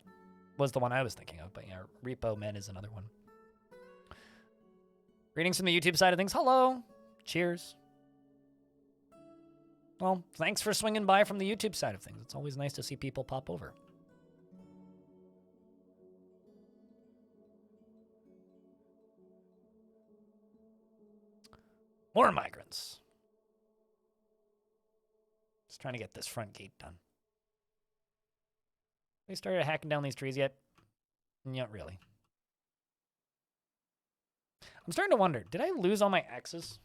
[SPEAKER 1] was the one I was thinking of, but yeah, Repo Men is another one. Greetings from the YouTube side of things. Hello. Cheers. Well, thanks for swinging by from the YouTube side of things. It's always nice to see people pop over. More migrants. Just trying to get this front gate done. They started hacking down these trees yet? Not really. I'm starting to wonder, did I lose all my axes?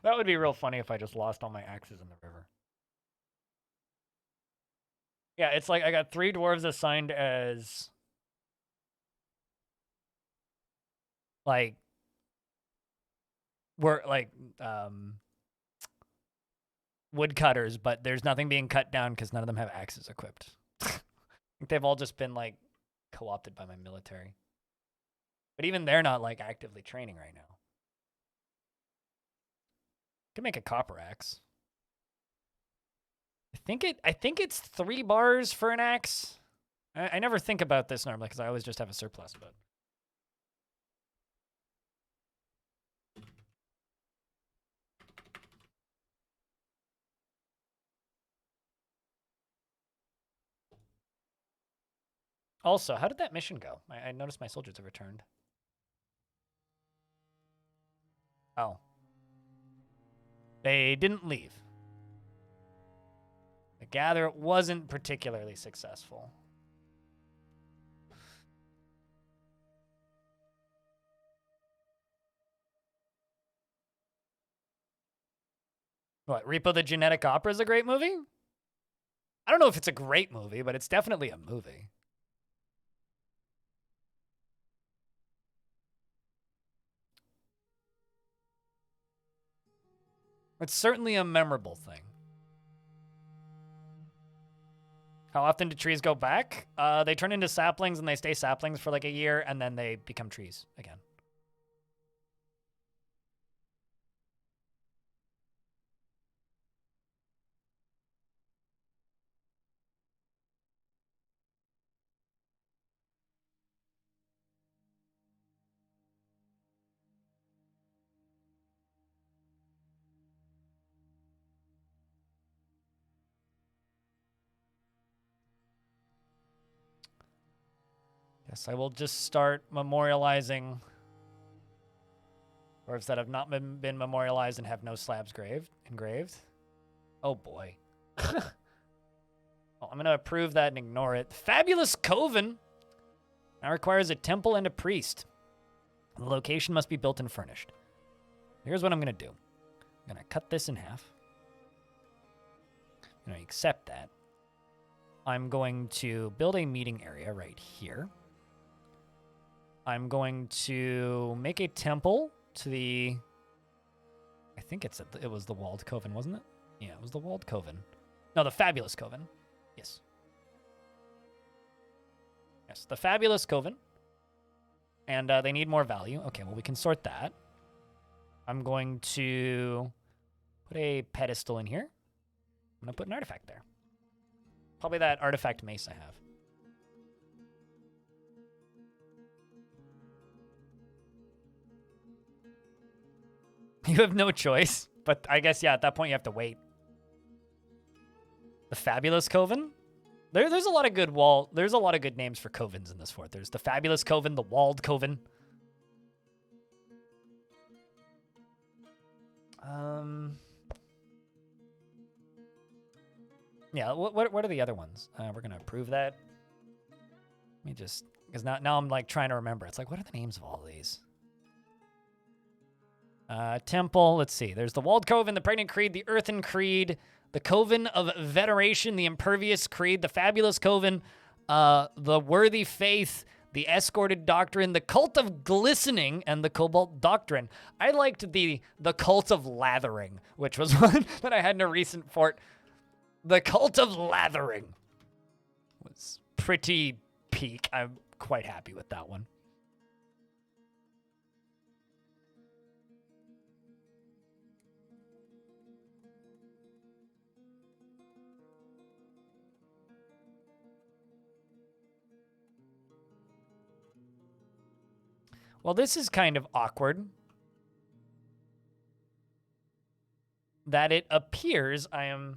[SPEAKER 1] That would be real funny if I just lost all my axes in the river. Yeah, it's like I got 3 dwarves assigned as like woodcutters, but there's nothing being cut down because none of them have axes equipped. I think they've all just been like co-opted by my military. But even they're not like actively training right now. Could make a copper axe. I think it's 3 bars for an axe. I never think about this normally because I always just have a surplus, but also, how did that mission go? I noticed my soldiers have returned. Oh. They didn't leave. The gather wasn't particularly successful. What, Repo the Genetic Opera is a great movie? I don't know if it's a great movie, but it's definitely a movie. It's certainly a memorable thing. How often do trees go back? They turn into saplings and they stay saplings for like a year and then they become trees again. Yes, I will just start memorializing dwarves that have not been memorialized and have no slabs engraved. Oh boy. Well, I'm going to approve that and ignore it. Fabulous Coven now requires a temple and a priest. The location must be built and furnished. Here's what I'm going to do. I'm going to cut this in half. I'm going to accept that. I'm going to build a meeting area right here. I'm going to make a temple to the... I think it was the Walled Coven, wasn't it? Yeah, it was the Walled Coven. No, the Fabulous Coven. Yes. Yes, the Fabulous Coven. And they need more value. Okay, well, we can sort that. I'm going to put a pedestal in here. I'm going to put an artifact there. Probably that artifact mace I have. You have no choice, but I guess, yeah, at that point you have to wait. The Fabulous Coven? There's a lot of good there's a lot of good names for covens in this fort. There's the Fabulous Coven, the Walled Coven. Yeah, what are the other ones? We're gonna approve that. Let me just, because now I'm like trying to remember. It's like, what are the names of all these? Temple, let's see. There's the Walled Coven, the Pregnant Creed, the Earthen Creed, the Coven of Veneration, the Impervious Creed, the Fabulous Coven, the Worthy Faith, the Escorted Doctrine, the Cult of Glistening, and the Cobalt Doctrine. I liked the Cult of Lathering, which was one that I had in a recent fort. The Cult of Lathering was pretty peak. I'm quite happy with that one. Well, this is kind of awkward. That it appears I am...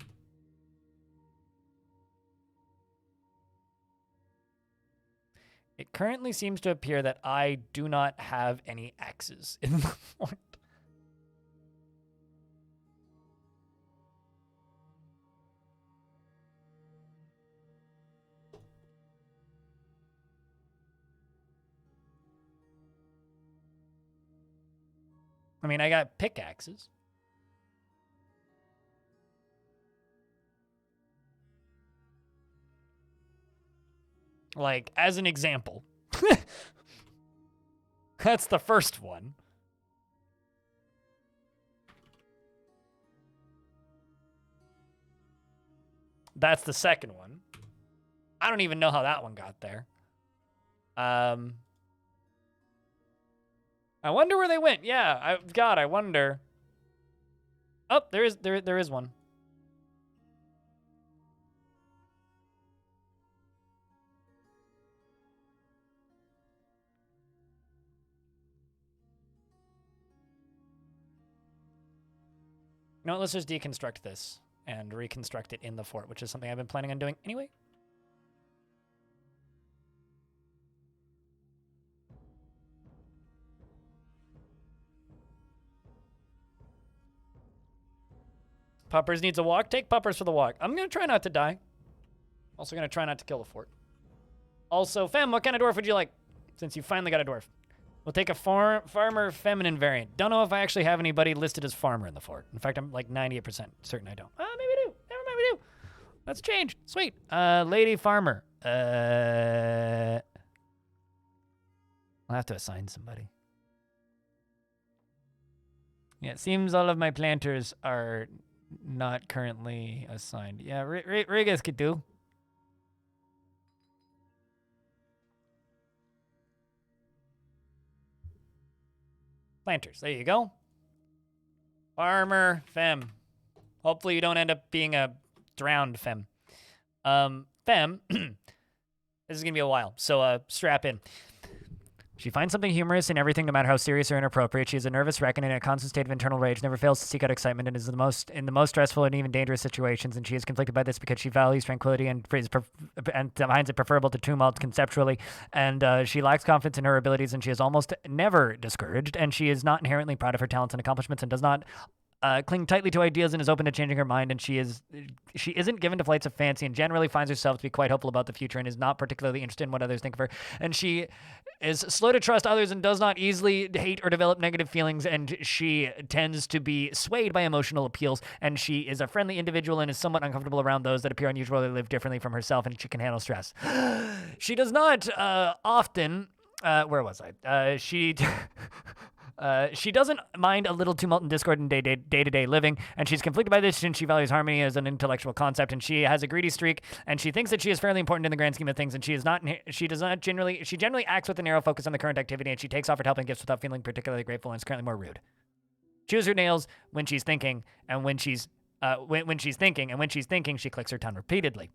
[SPEAKER 1] It currently seems to appear that I do not have any axes in the fort. I mean, I got pickaxes. Like, as an example. That's the first one. That's the second one. I don't even know how that one got there. I wonder where they went. Yeah, God, I wonder. Oh, there is one. No, let's just deconstruct this and reconstruct it in the fort, which is something I've been planning on doing anyway. Puppers needs a walk. Take Puppers for the walk. I'm going to try not to die. Also going to try not to kill the fort. Also, Fem, what kind of dwarf would you like? Since you finally got a dwarf. We'll take a farmer feminine variant. Don't know if I actually have anybody listed as farmer in the fort. In fact, I'm like 98% certain I don't. Maybe I do. Never mind, we do. That's changed. Sweet. Lady farmer. I'll have to assign somebody. Yeah, it seems all of my planters are not currently assigned. Yeah, Rigas could do. Planters, there you go. Farmer, fem. Hopefully you don't end up being a drowned fem. Fem, this is gonna be a while, so strap in. She finds something humorous in everything, no matter how serious or inappropriate. She is a nervous wreck and in a constant state of internal rage, never fails to seek out excitement, and is in the most stressful and even dangerous situations. And she is conflicted by this because she values tranquility and finds it preferable to tumult conceptually. And she lacks confidence in her abilities, and she is almost never discouraged. And she is not inherently proud of her talents and accomplishments, and does not cling tightly to ideas, and is open to changing her mind. And she isn't given to flights of fancy, and generally finds herself to be quite hopeful about the future, and is not particularly interested in what others think of her. And she is slow to trust others and does not easily hate or develop negative feelings, and she tends to be swayed by emotional appeals, and she is a friendly individual and is somewhat uncomfortable around those that appear unusual or live differently from herself, and she can handle stress. She does not often... where was I? She doesn't mind a little tumult and discord in day-to-day living, and she's conflicted by this, and she values harmony as an intellectual concept, and she has a greedy streak, and she thinks that she is fairly important in the grand scheme of things, and she generally acts with a narrow focus on the current activity, and she takes offered helping gifts without feeling particularly grateful, and is currently more rude. Chews her nails when she's thinking, and when she's thinking, she clicks her tongue repeatedly.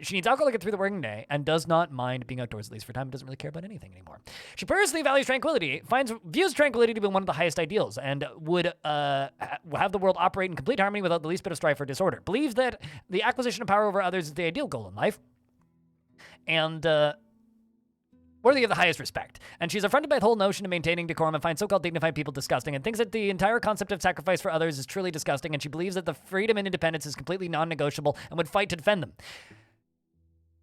[SPEAKER 1] She needs alcohol to get through the working day and does not mind being outdoors at least for time and doesn't really care about anything anymore. She personally values tranquility, views tranquility to be one of the highest ideals, and would have the world operate in complete harmony without the least bit of strife or disorder. Believes that the acquisition of power over others is the ideal goal in life, and worthy of the highest respect. And she's affronted by the whole notion of maintaining decorum and finds so-called dignified people disgusting, and thinks that the entire concept of sacrifice for others is truly disgusting, and she believes that the freedom and independence is completely non-negotiable and would fight to defend them.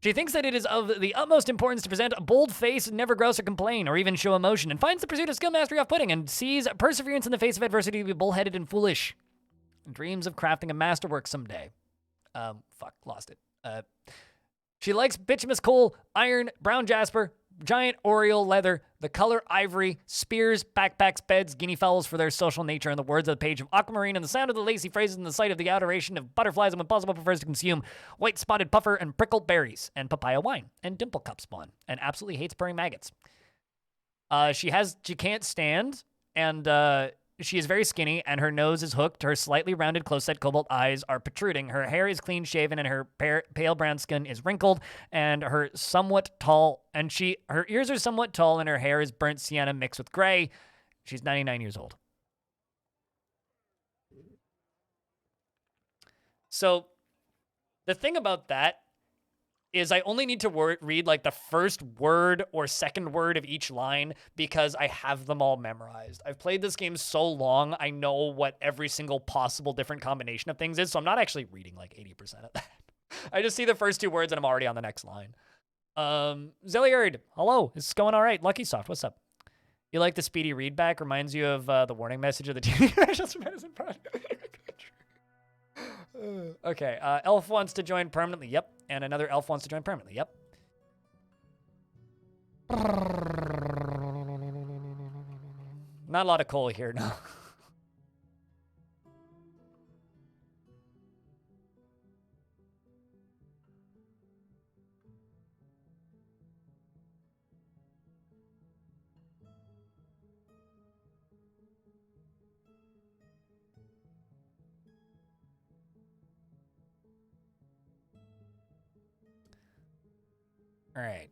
[SPEAKER 1] She thinks that it is of the utmost importance to present a bold face and never grouse or complain or even show emotion, and finds the pursuit of skill mastery off-putting, and sees perseverance in the face of adversity to be bullheaded and foolish, and dreams of crafting a masterwork someday. Lost it. She likes bituminous coal, iron, brown jasper, giant oriole leather, the color ivory, spears, backpacks, beds, guinea fowls for their social nature, and the words of the page of aquamarine, and the sound of the lacy phrases, and the sight of the adoration of butterflies, and when possible prefers to consume white spotted puffer and prickled berries, and papaya wine, and dimple cup spawn, and absolutely hates purring maggots. She can't stand, and She is very skinny, and her nose is hooked. Her slightly rounded, close-set cobalt eyes are protruding. Her hair is clean-shaven, and her pale brown skin is wrinkled. And her ears are somewhat tall, and her hair is burnt sienna mixed with gray. She's 99 years old. So the thing about that is I only need to read like the first word or second word of each line because I have them all memorized. I've played this game so long, I know what every single possible different combination of things is, so I'm not actually reading like 80% of that. I just see the first two words and I'm already on the next line. Zilliard, hello, it's going all right. Lucky Soft, what's up? You like the speedy read back? Reminds you of the warning message of the TV National Medicine Project. Okay, Elf wants to join permanently. Yep. And another elf wants to join permanently. Yep. Not a lot of coal here, no. All right.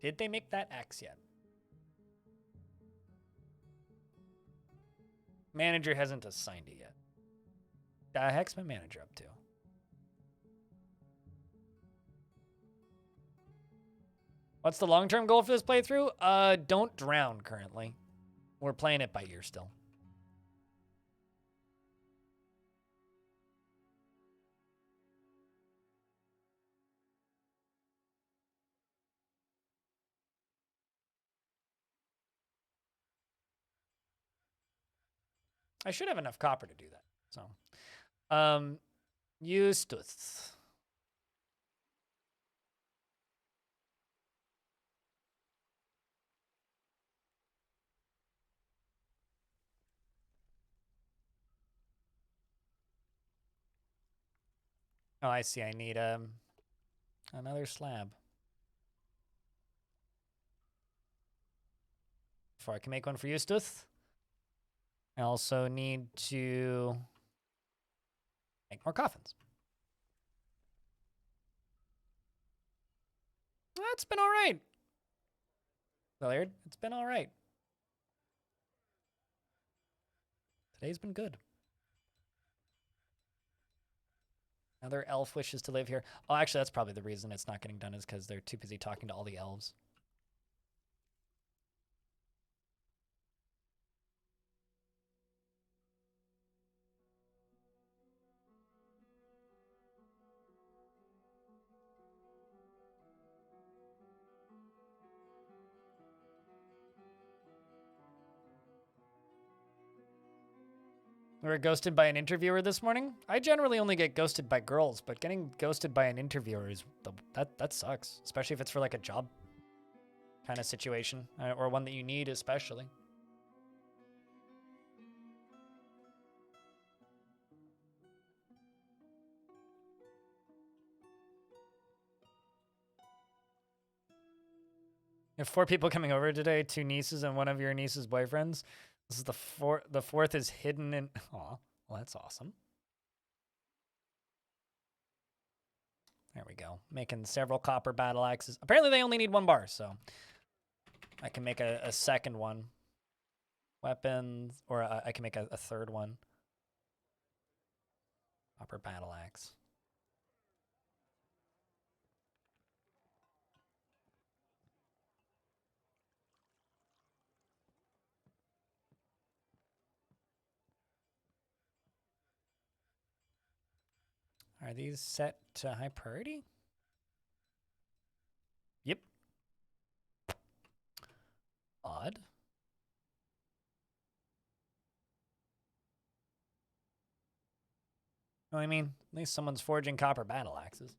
[SPEAKER 1] Did they make that axe yet? Manager hasn't assigned it yet. The heck's my manager up to? What's the long-term goal for this playthrough? Don't drown currently. We're playing it by ear still. I should have enough copper to do that. So, Eustace. Oh, I see. I need another slab before I can make one for Eustace. I also need to make more coffins. That's been all right. Hilliard, it's been all right. Today's been good. Another elf wishes to live here. Oh, actually, that's probably the reason it's not getting done is because they're too busy talking to all the elves. We were ghosted by an interviewer this morning. I generally only get ghosted by girls, but getting ghosted by an interviewer is that sucks, especially if it's for like a job kind of situation or one that you need especially. You have 4 people coming over today, 2 nieces and one of your niece's boyfriends. This is the fourth is hidden in. Aw, well, that's awesome. There we go. Making several copper battle axes. Apparently they only need 1 bar, so I can make a second one. Weapons, or I can make a third one. Copper battle axe. Are these set to high priority? Yep. Odd. No, I mean, at least someone's forging copper battle axes.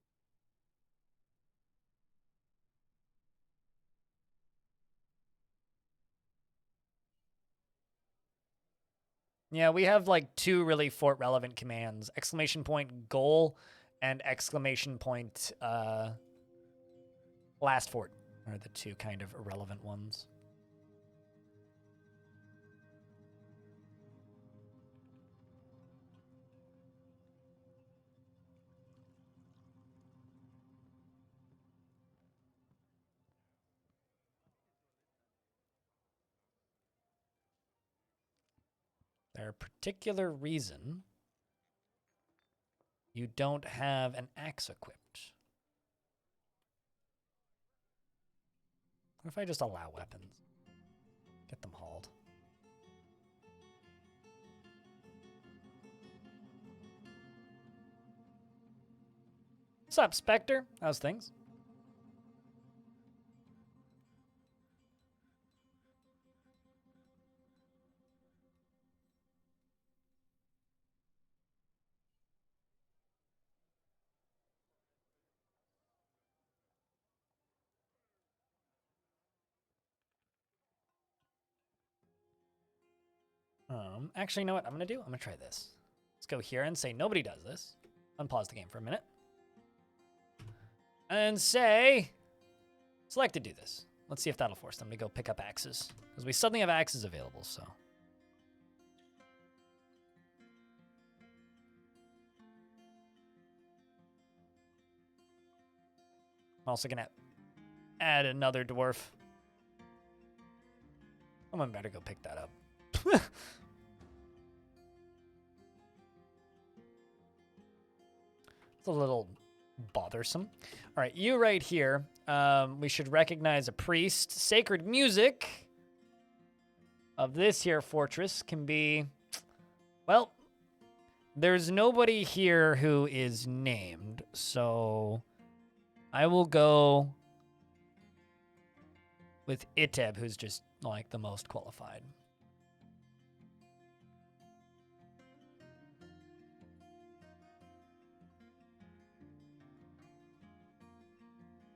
[SPEAKER 1] Yeah, we have like 2 really fort relevant commands: exclamation point goal and exclamation point Last fort are the two kind of irrelevant ones. There a particular reason you don't have an axe equipped? What if I just allow weapons? Get them hauled. What's up, Spectre? How's things? Actually, you know what I'm gonna do? I'm gonna try this. Let's go here and say nobody does this. Unpause the game for a minute. And say, select to do this. Let's see if that'll force them to go pick up axes. Because we suddenly have axes available, so. I'm also gonna add another dwarf. Someone better go pick that up. It's a little bothersome. All right, you right here. We should recognize a priest. Sacred music of this here fortress can be, well, there's nobody here who is named, so I will go with Iteb, who's just like the most qualified.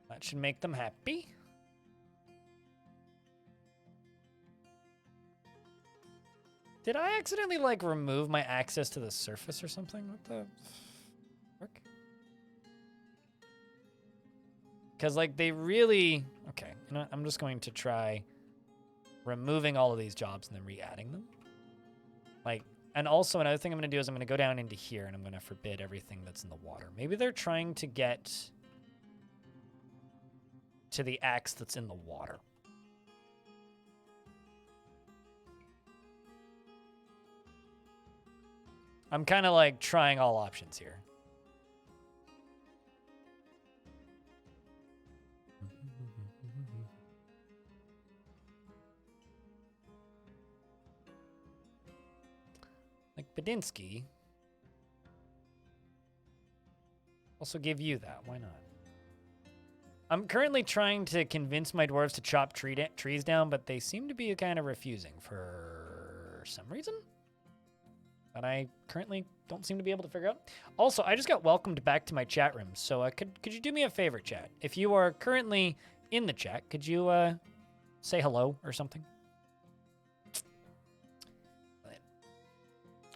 [SPEAKER 1] That should make them happy. Did I accidentally, like, remove my access to the surface or something? What the frick? Because, like, they really... Okay, you know what? I'm just going to try removing all of these jobs and then re-adding them. Like, and also another thing I'm going to do is I'm going to go down into here and I'm going to forbid everything that's in the water. Maybe they're trying to get to the axe that's in the water. I'm kind of like trying all options here. Like Badinsky. Also give you that. Why not? I'm currently trying to convince my dwarves to chop trees down, but they seem to be kind of refusing for some reason that I currently don't seem to be able to figure out. Also, I just got welcomed back to my chat room, so could you do me a favor, chat? If you are currently in the chat, could you say hello or something?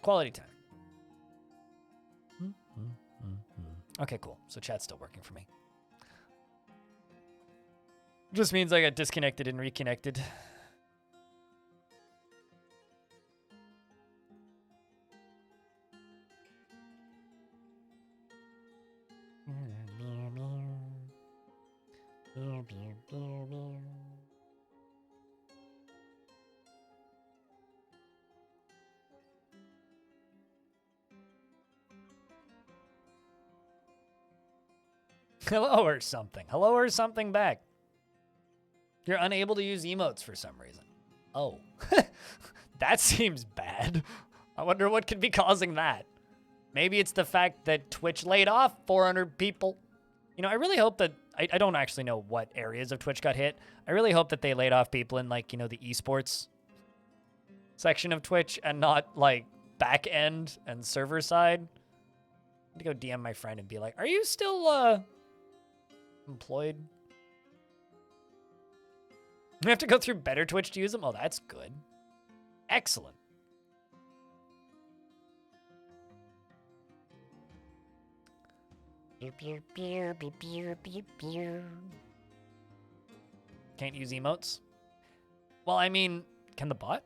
[SPEAKER 1] Quality time. Okay, cool. So chat's still working for me. Just means I got disconnected and reconnected. Hello or something. Hello or something back. You're unable to use emotes for some reason. Oh, that seems bad. I wonder what could be causing that. Maybe it's the fact that Twitch laid off 400 people. You know, I really hope that, I don't actually know what areas of Twitch got hit. I really hope that they laid off people in, like, you know, the esports section of Twitch and not, like, back end and server side. I'm gonna go DM my friend and be like, are you still, employed? We have to go through better Twitch to use them? Oh, that's good. Excellent. Can't use emotes. Well, I mean, can the bot?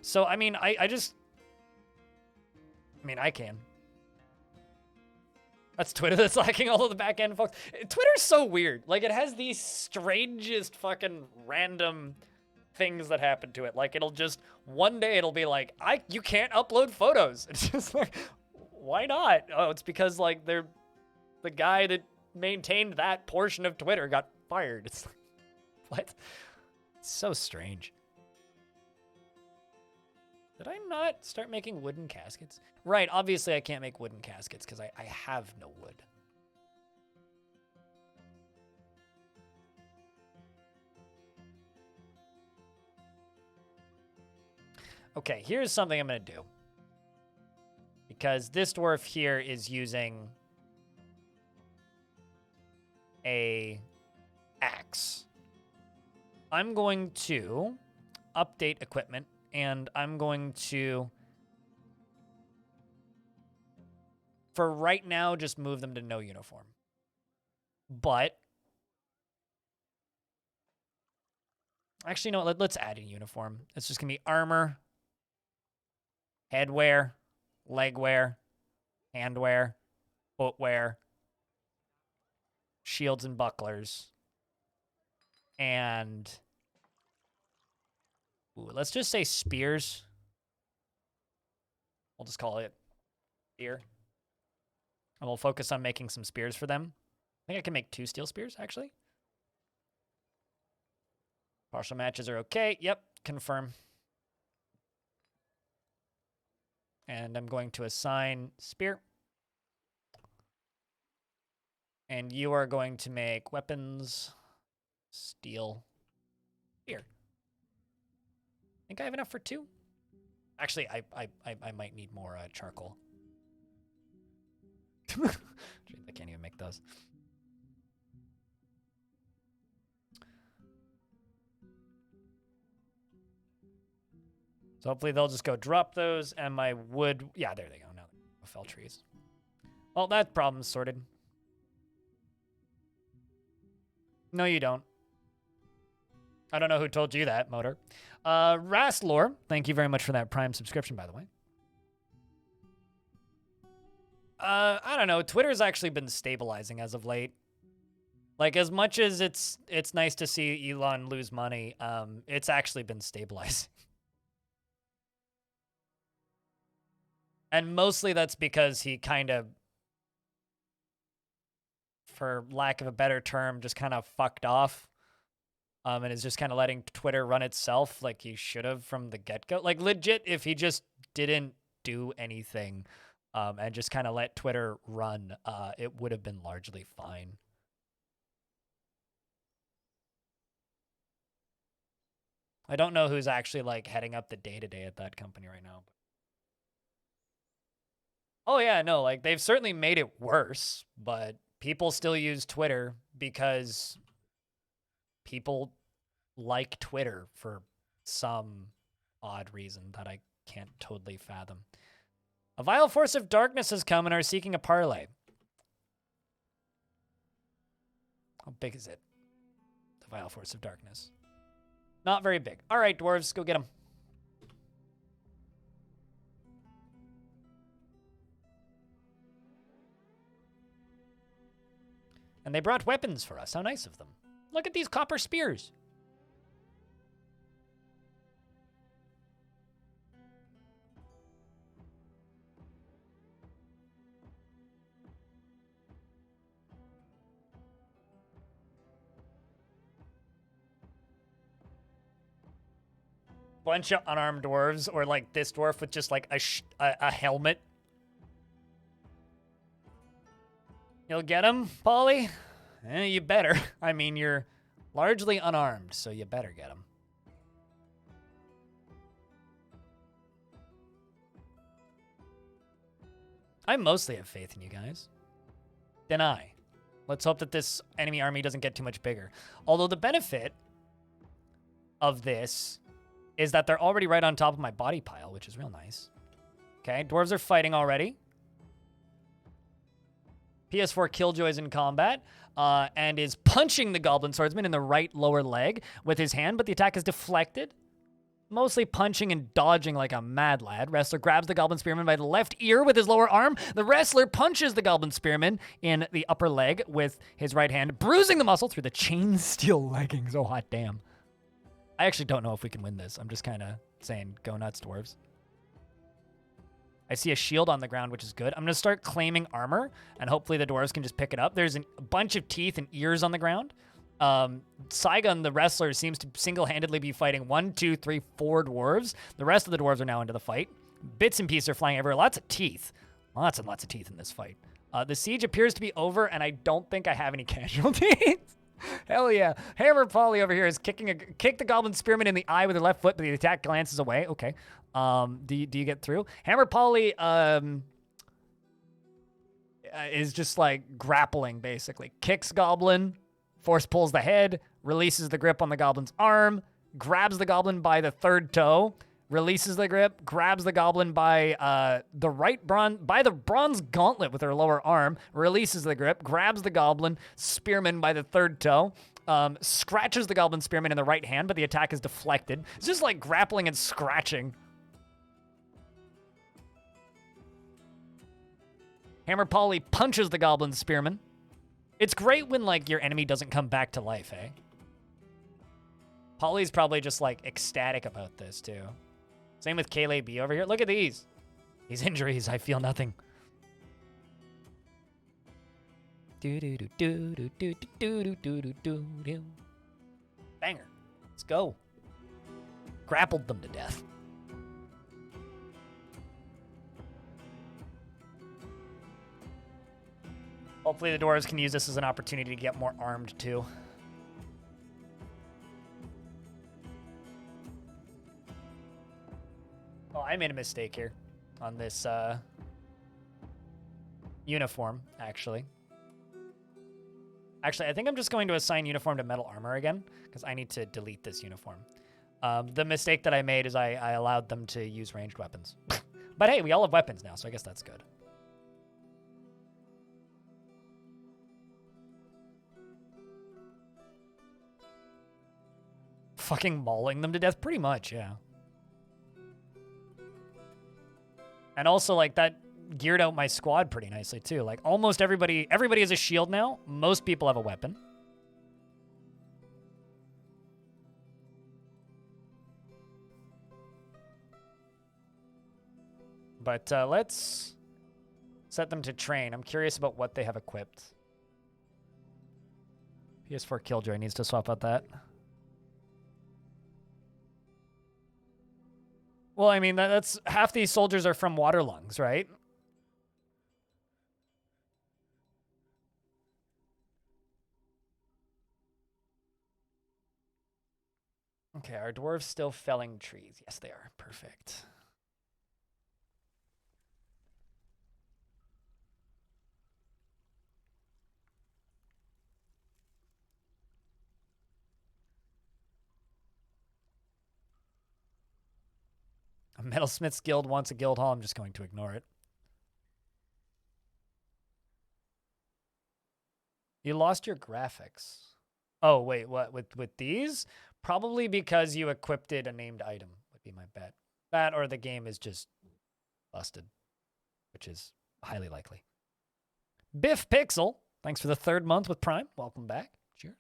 [SPEAKER 1] So, I mean, I mean, I can. That's Twitter that's lacking all of the back end folks. Twitter's so weird. Like, it has these strangest fucking random things that happen to it. Like, it'll just, one day it'll be like, you can't upload photos. It's just like, why not? Oh, it's because, like, the guy that maintained that portion of Twitter got fired. It's like, what? It's so strange. Did I not start making wooden caskets? Right, obviously I can't make wooden caskets because I have no wood. Okay, here's something I'm going to do. Because this dwarf here is using a axe. I'm going to update equipment, and I'm going to, for right now, just move them to no uniform. But, actually, no, let's add a uniform. It's just going to be armor, headwear, legwear, handwear, footwear, shields and bucklers, and let's just say spears. We'll just call it spear. And we'll focus on making some spears for them. I think I can make 2 steel spears, actually. Partial matches are okay. Yep, confirm. And I'm going to assign spear. And you are going to make weapons, steel, spear. Think I have enough for 2? Actually, I might need more charcoal. I can't even make those. So hopefully they'll just go drop those, and my wood... Yeah, there they go. Now fell trees. Well, that problem's sorted. No, you don't. I don't know who told you that, Motor. Rastlore, thank you very much for that Prime subscription, by the way. I don't know. Twitter's actually been stabilizing as of late. Like, as much as it's nice to see Elon lose money, it's actually been stabilizing. And mostly that's because he kind of, for lack of a better term, just kind of fucked off. And is just kind of letting Twitter run itself like he should have from the get-go. Like, legit, if he just didn't do anything and just kind of let Twitter run, it would have been largely fine. I don't know who's actually, like, heading up the day-to-day at that company right now. Oh, yeah, no, like, they've certainly made it worse, but people still use Twitter because people like Twitter for some odd reason that I can't totally fathom. A vile force of darkness has come and are seeking a parley. How big is it? The vile force of darkness. Not very big. All right, dwarves, go get them. And they brought weapons for us. How nice of them. Look at these copper spears. Bunch of unarmed dwarves, or like this dwarf with just like a helmet. You'll get him, Polly? You better. I mean, you're largely unarmed, so you better get him. I mostly have faith in you guys. Deny. Let's hope that this enemy army doesn't get too much bigger. Although the benefit of this is that they're already right on top of my body pile, which is real nice. Okay, dwarves are fighting already. PS4 Killjoy's in combat and is punching the Goblin Swordsman in the right lower leg with his hand, but the attack is deflected. Mostly punching and dodging like a mad lad. Wrestler grabs the Goblin Spearman by the left ear with his lower arm. The wrestler punches the Goblin Spearman in the upper leg with his right hand, bruising the muscle through the chain steel leggings. Oh, hot damn. I actually don't know if we can win this. I'm just kind of saying, go nuts, dwarves. I see a shield on the ground, which is good. I'm going to start claiming armor, and hopefully the dwarves can just pick it up. There's a bunch of teeth and ears on the ground. Saigon, the wrestler, seems to single-handedly be fighting 1, 2, 3, 4 dwarves. The rest of the dwarves are now into the fight. Bits and pieces are flying everywhere. Lots of teeth. Lots and lots of teeth in this fight. The siege appears to be over, and I don't think I have any casualties. Hell yeah. Hammer Polly over here is kicked the Goblin Spearman in the eye with her left foot, but the attack glances away. Okay. Do you get through? Hammer Polly is just like grappling, basically. Kicks Goblin, force pulls the head, releases the grip on the Goblin's arm, grabs the Goblin by the third toe, releases the grip, grabs the Goblin by the bronze gauntlet with her lower arm, releases the grip, grabs the Goblin Spearman by the third toe, scratches the Goblin Spearman in the right hand, but the attack is deflected. It's just like grappling and scratching. Hammer Polly punches the Goblin Spearman. It's great when, like, your enemy doesn't come back to life, eh? Polly's probably just, like, ecstatic about this, too. Same with Kaylee B over here. Look at these. These injuries, I feel nothing. Banger. Let's go. Grappled them to death. Hopefully the dwarves can use this as an opportunity to get more armed, too. Oh, I made a mistake here on this uniform, actually. Actually, I think I'm just going to assign uniform to metal armor again, because I need to delete this uniform. The mistake that I made is I allowed them to use ranged weapons. But hey, we all have weapons now, so I guess that's good. Fucking mauling them to death? Pretty much, yeah. And also, like, that geared out my squad pretty nicely, too. Like, almost everybody has a shield now. Most people have a weapon. But let's set them to train. I'm curious about what they have equipped. PS4 Killjoy needs to swap out that. Well, I mean, that's half these soldiers are from water lungs, right? Okay, are dwarves still felling trees? Yes, they are. Perfect. A Metalsmith's Guild wants a guild hall. I'm just going to ignore it. You lost your graphics. Oh, wait, what? With these? Probably because you equipped a named item, would be my bet. That or the game is just busted, which is highly likely. Biff Pixel, thanks for the 3rd month with Prime. Welcome back. Cheers.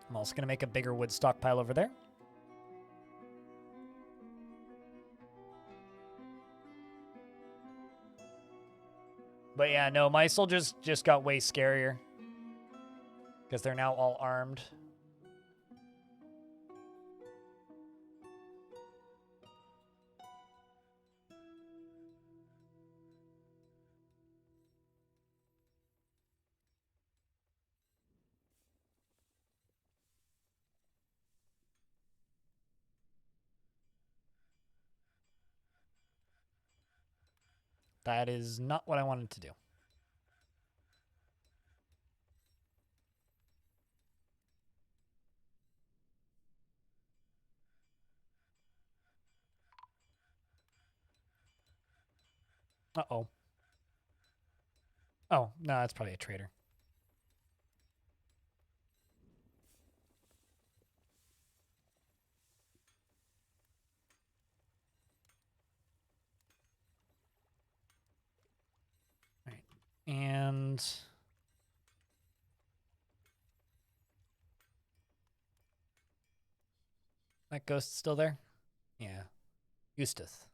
[SPEAKER 1] I'm also going to make a bigger wood stockpile over there. But yeah, no, my soldiers just got way scarier. Because they're now all armed. That is not what I wanted to do. Uh-oh. Oh, no, that's probably a traitor. All right. And that ghost's still there? Yeah. Eustace.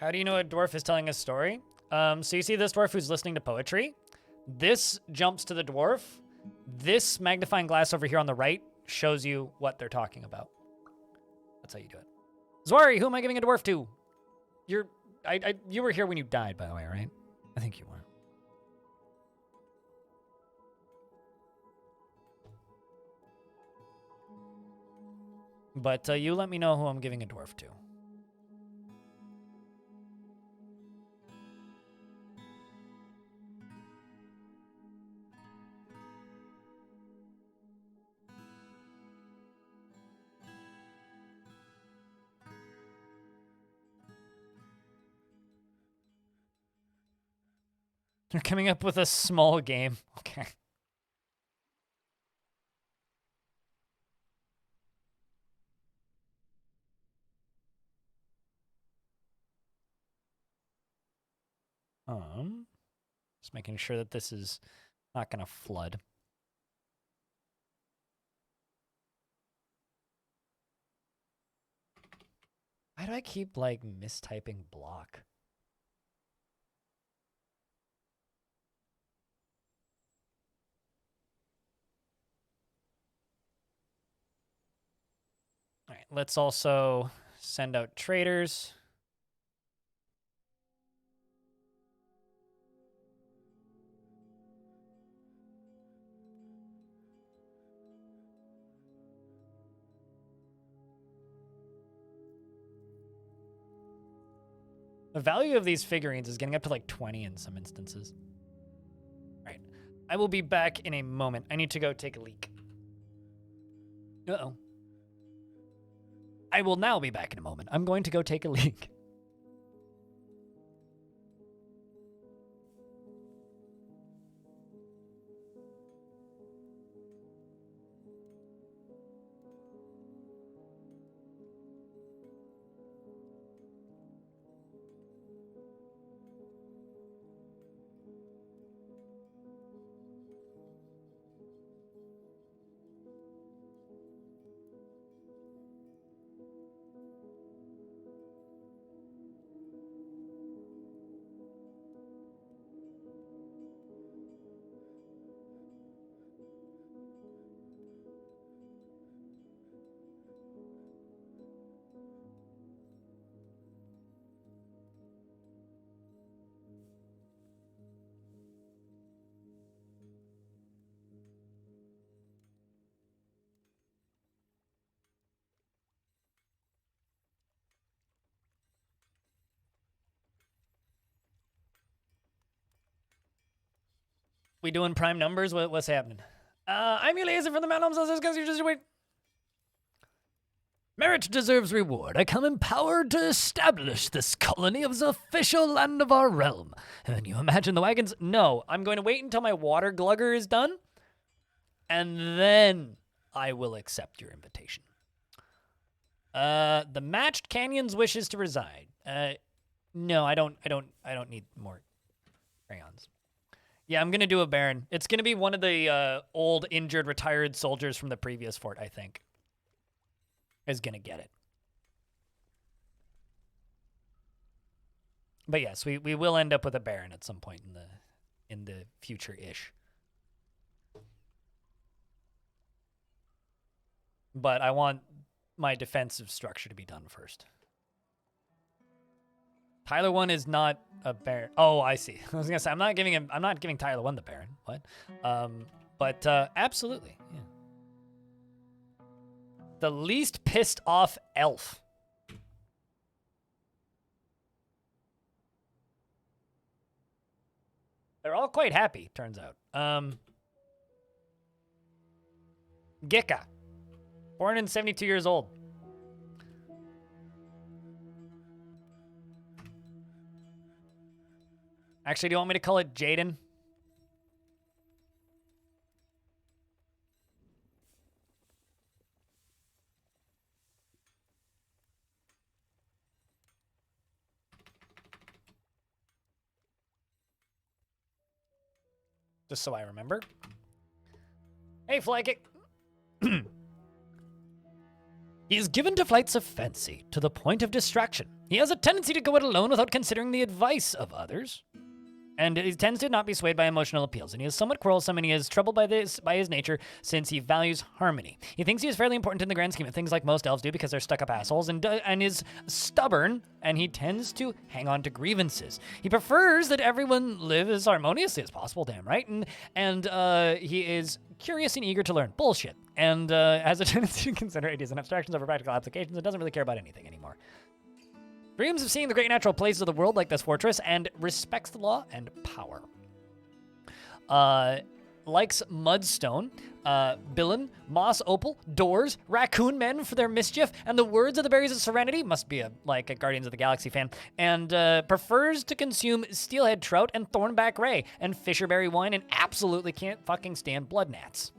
[SPEAKER 1] How do you know a dwarf is telling a story? So you see this dwarf who's listening to poetry. This jumps to the dwarf. This magnifying glass over here on the right shows you what they're talking about. That's how you do it. Zwari, who am I giving a dwarf to? You were here when you died, by the way, right? I think you were. But you let me know who I'm giving a dwarf to. You're coming up with a small game. Okay. Just making sure that this is not going to flood. Why do I keep, like, mistyping block? All right, let's also send out traders. The value of these figurines is getting up to like 20 in some instances. All right, I will be back in a moment. I need to go take a leak. Uh-oh. I will now be back in a moment. I'm going to go take a leak. We doing prime numbers? What's happening? I'm your liaison from the Mountain Homes. Because you just wait. Merit deserves reward. I come empowered to establish this colony of the official land of our realm. And you imagine the wagons? No, I'm going to wait until my water glugger is done, and then I will accept your invitation. The matched canyons wishes to reside. No, I don't need more crayons. Yeah, I'm gonna do a Baron. It's gonna be one of the old, injured, retired soldiers from the previous fort, I think, is gonna get it. But yes, we will end up with a Baron at some point in the future-ish. But I want my defensive structure to be done first. Tyler 1 is not a Baron. Oh, I see. I was gonna say I'm not giving Tyler 1 the Baron. What? But absolutely, yeah. The least pissed off elf. They're all quite happy, turns out. Gika, born and 72 years old. Actually, do you want me to call it Jaden? Just so I remember. Hey, Flykick. He is given to flights of fancy, to the point of distraction. He has a tendency to go it alone without considering the advice of others. And he tends to not be swayed by emotional appeals, and he is somewhat quarrelsome, and he is troubled by his nature, since he values harmony. He thinks he is fairly important in the grand scheme of things, like most elves do, because they're stuck-up assholes, and is stubborn, and he tends to hang on to grievances. He prefers that everyone live as harmoniously as possible, damn right, and he is curious and eager to learn. Bullshit. And has a tendency to consider ideas and abstractions over practical applications, and doesn't really care about anything anymore. Dreams of seeing the great natural places of the world like this fortress, and respects the law and power. Likes mudstone, Billin, moss opal, doors, raccoon men for their mischief, and the words of the berries of serenity, must be like a Guardians of the Galaxy fan, and prefers to consume steelhead trout and thornback ray, and fisherberry wine, and absolutely can't fucking stand blood gnats.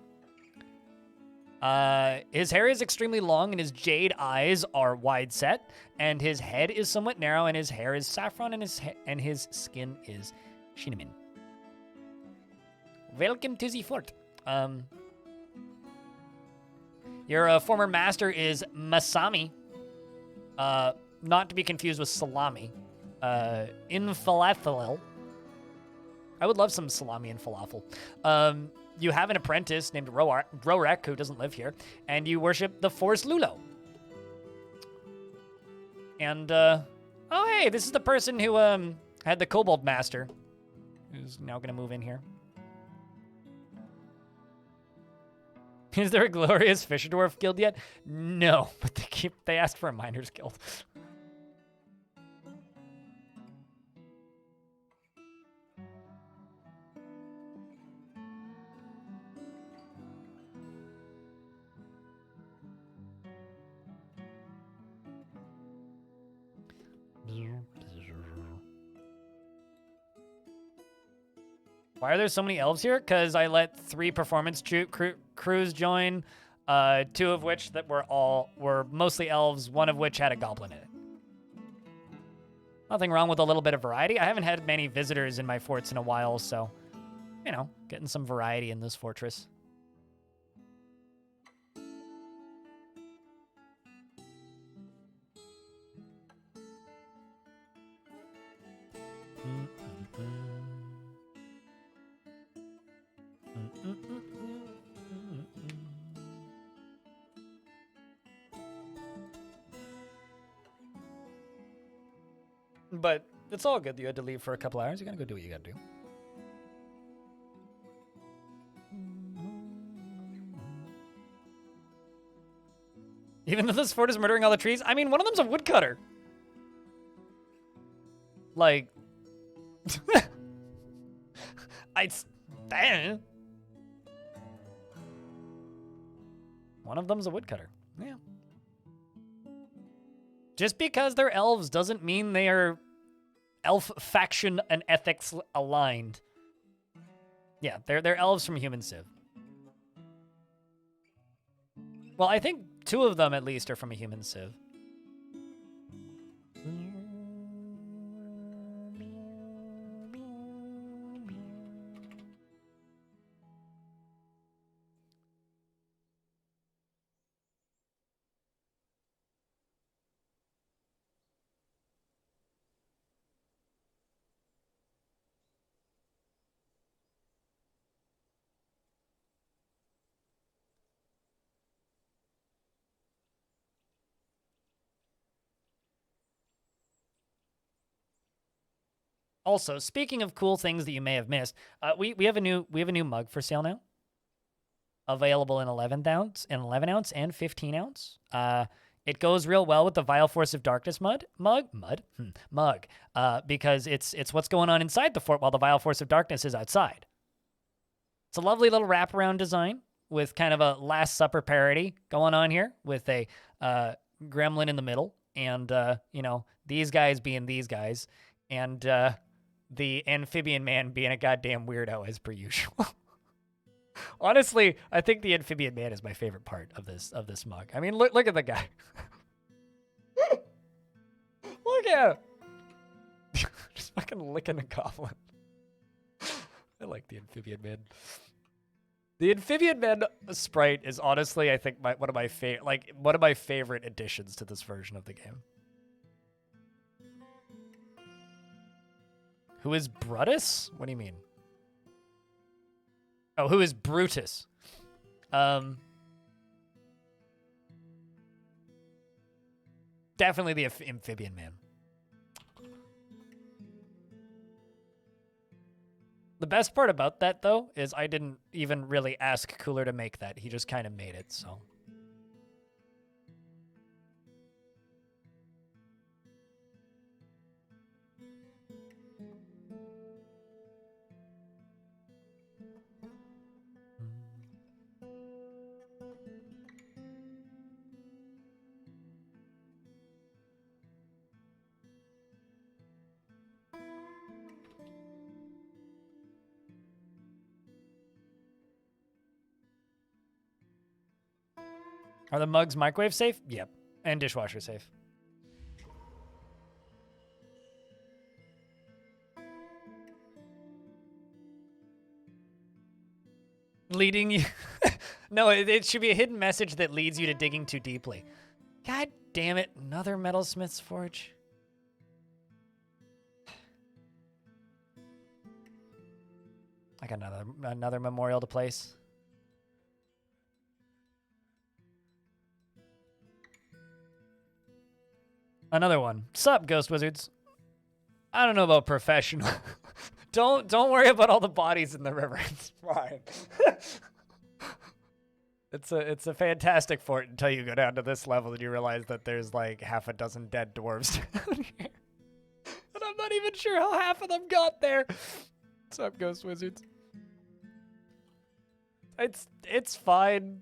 [SPEAKER 1] His hair is extremely long, and his jade eyes are wide set, and his head is somewhat narrow, and his hair is saffron, and his skin is cinnamon. Welcome to the fort. Your former master is Masami, not to be confused with salami, in falafel. I would love some salami and falafel. You have an apprentice named Rorek, who doesn't live here, and you worship the Forest Lulo. And, oh hey, this is the person who, had the Kobold Master, who's now gonna move in here. Is there a glorious Fisher Dwarf guild yet? No, but they asked for a Miners Guild. Why are there so many elves here? Because I let 3 performance crews join, 2 of which that were mostly elves, 1 of which had a goblin in it. Nothing wrong with a little bit of variety. I haven't had many visitors in my forts in a while, so, you know, getting some variety in this fortress. But it's all good that you had to leave for a couple hours. You gotta go do what you gotta do. Even though this fort is murdering all the trees, I mean, one of them's a woodcutter. Like, one of them's a woodcutter. Yeah. Just because they're elves doesn't mean they are elf faction and ethics aligned. Yeah, they're elves from Human Civ. Well, I think 2 of them at least are from a Human Civ. Also, speaking of cool things that you may have missed, we have a new mug for sale now. available in 11 ounce, and 15 ounce. It goes real well with the Vile Force of Darkness mug, because it's what's going on inside the fort while the Vile Force of Darkness is outside. It's a lovely little wraparound design with kind of a Last Supper parody going on here with a gremlin in the middle and, these guys being these guys and the amphibian man being a goddamn weirdo as per usual. Honestly, I think the amphibian man is my favorite part of this mug. I mean, look at the guy. Look at him. Just fucking licking a goblin. I like the amphibian man. The amphibian man sprite is honestly, I think, one of my favorite additions to this version of the game. Who is Brutus? What do you mean? Oh, who is Brutus? Definitely the amphibian man. The best part about that, though, is I didn't even really ask Cooler to make that. He just kind of made it, so. Are the mugs microwave safe? Yep. And dishwasher safe. Leading you... No, it should be a hidden message that leads you to digging too deeply. God damn it. Another metalsmith's forge. I got another memorial to place. Another one. Sup, Ghost Wizards? I don't know about professional. Don't worry about all the bodies in the river. It's fine. It's a fantastic fort until you go down to this level and you realize that there's like half a dozen dead dwarves down here. And I'm not even sure how half of them got there. What's up, Ghost Wizards? It's fine.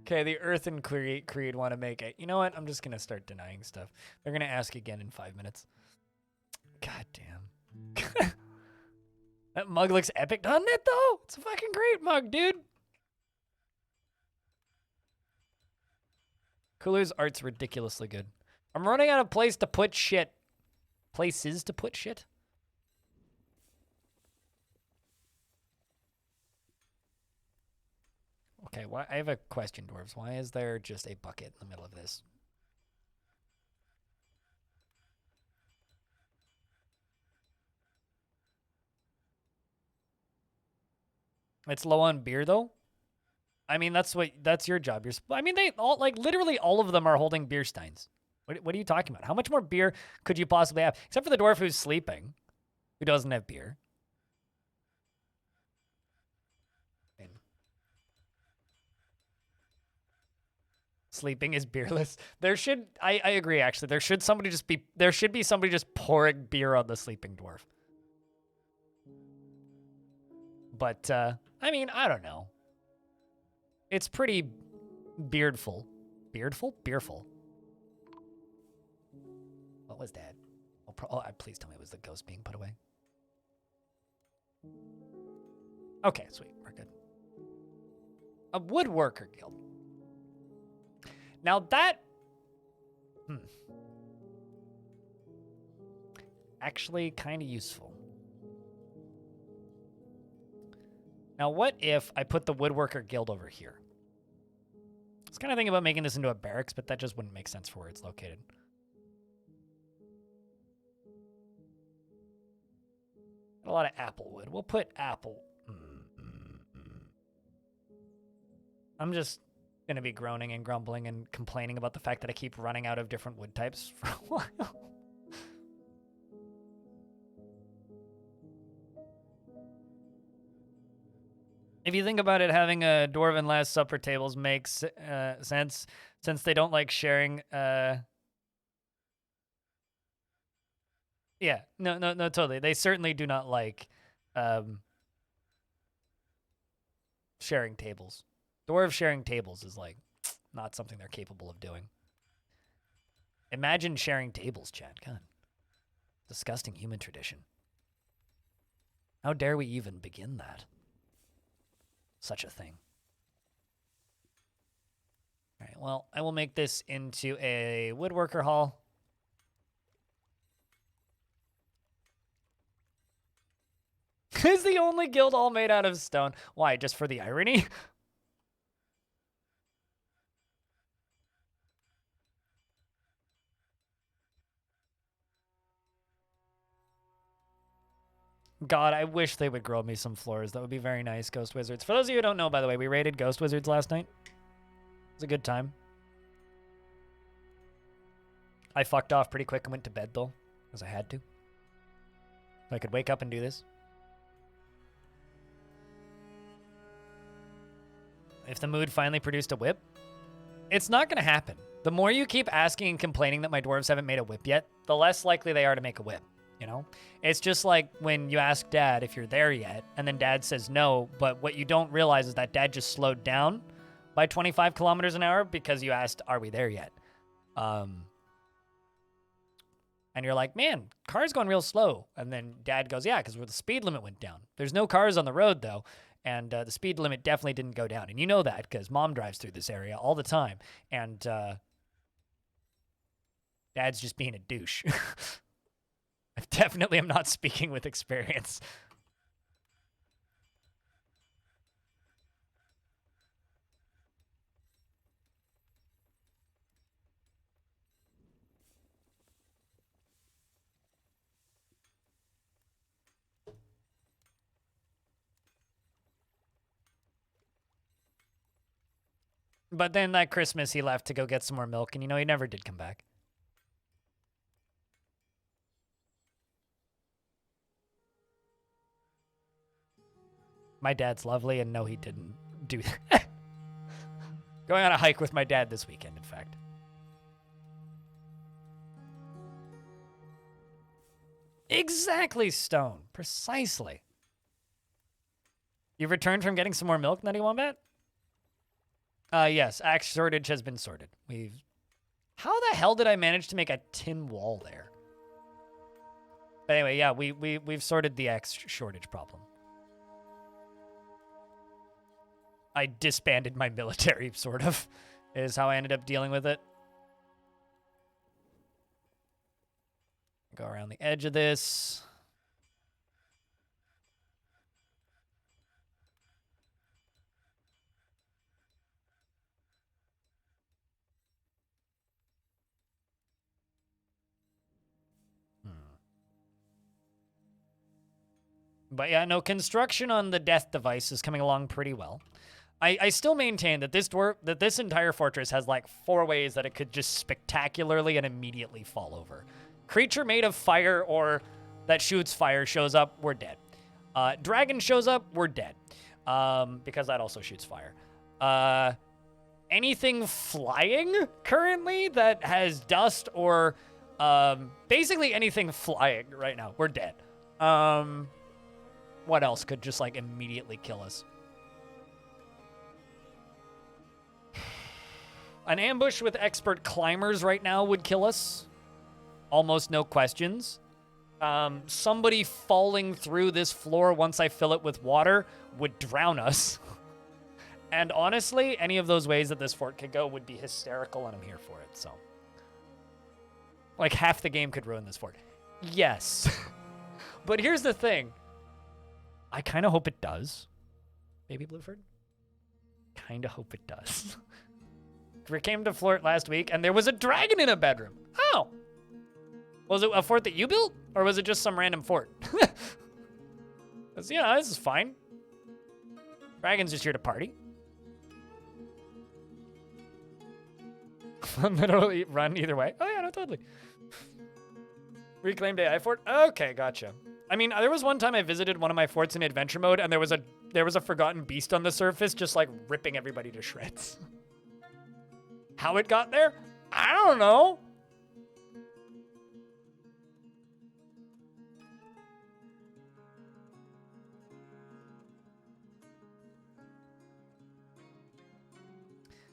[SPEAKER 1] Okay, the Earth and Creed want to make it. You know what? I'm just going to start denying stuff. They're going to ask again in 5 minutes. God damn. That mug looks epic, doesn't it, though? It's a fucking great mug, dude. Cooler's art's ridiculously good. I'm running out of places to put shit. Okay, I have a question, Dwarves. Why is there just a bucket in the middle of this? It's low on beer, though? I mean, that's your job. I mean, they all, like, literally all of them are holding beer steins. What are you talking about? How much more beer could you possibly have? Except for the dwarf who's sleeping, who doesn't have beer. Sleeping is beerless. I agree, actually. There should be somebody just pouring beer on the sleeping dwarf. But, I mean, I don't know. It's pretty beardful. Beardful? Beerful. What was that? Please tell me it was the ghost being put away. Okay, sweet. We're good. A woodworker guild. Now that... Actually kind of useful. Now what if I put the woodworker guild over here? I was kind of thinking about making this into a barracks, but that just wouldn't make sense for where it's located. A lot of apple wood. We'll put apple. I'm just going to be groaning and grumbling and complaining about the fact that I keep running out of different wood types for a while. If you think about it, having a dwarven Last Supper tables makes sense since they don't like sharing. Yeah, no, totally. They certainly do not like sharing tables. Dwarves sharing tables is like not something they're capable of doing. Imagine sharing tables, Chad. God. Disgusting human tradition. How dare we even begin that? Such a thing. All right, well, I will make this into a woodworker hall. Is the only guild all made out of stone. Why, just for the irony? God, I wish they would grow me some floors. That would be very nice, Ghost Wizards. For those of you who don't know, by the way, we raided Ghost Wizards last night. It was a good time. I fucked off pretty quick and went to bed, though, because I had to. So I could wake up and do this. If the mood finally produced a whip, it's not going to happen. The more you keep asking and complaining that my dwarves haven't made a whip yet, the less likely they are to make a whip. You know, it's just like when you ask Dad if you're there yet, and then Dad says no, but what you don't realize is that Dad just slowed down by 25 kilometers an hour because you asked, are we there yet? And you're like, man, car's going real slow. And then Dad goes, yeah, because the speed limit went down. There's no cars on the road, though, and the speed limit definitely didn't go down. And you know that because Mom drives through this area all the time, and Dad's just being a douche. I definitely am not speaking with experience. But then that Christmas, he left to go get some more milk, and, you know, he never did come back. My dad's lovely, and no, he didn't do that. Going on a hike with my dad this weekend, in fact. Exactly, Stone. Precisely. You've returned from getting some more milk, Nutty Wombat? Yes, axe shortage has been sorted. How the hell did I manage to make a tin wall there? But anyway, yeah, we've sorted the axe shortage problem. I disbanded my military, sort of, is how I ended up dealing with it. Go around the edge of this. But yeah, no, construction on the death device is coming along pretty well. I still maintain that this entire fortress has like 4 ways that it could just spectacularly and immediately fall over. Creature made of fire or that shoots fire shows up, we're dead. Dragon shows up, we're dead. Because that also shoots fire. Anything flying currently that has dust or basically anything flying right now, we're dead. What else could just like immediately kill us? An ambush with expert climbers right now would kill us. Almost no questions. Somebody falling through this floor once I fill it with water would drown us. And honestly, any of those ways that this fort could go would be hysterical, and I'm here for it, so. Like, half the game could ruin this fort. Yes. But here's the thing. I kind of hope it does. Baby Blueford? Kind of hope it does. We came to Flirt last week, and there was a dragon in a bedroom. Oh. Was it a fort that you built? Or was it just some random fort? Yeah, this is fine. Dragon's just here to party. Literally run either way. Oh, yeah, no, totally. Reclaimed AI fort? Okay, gotcha. I mean, there was one time I visited one of my forts in adventure mode, and there was a forgotten beast on the surface, just like ripping everybody to shreds. How it got there? I don't know.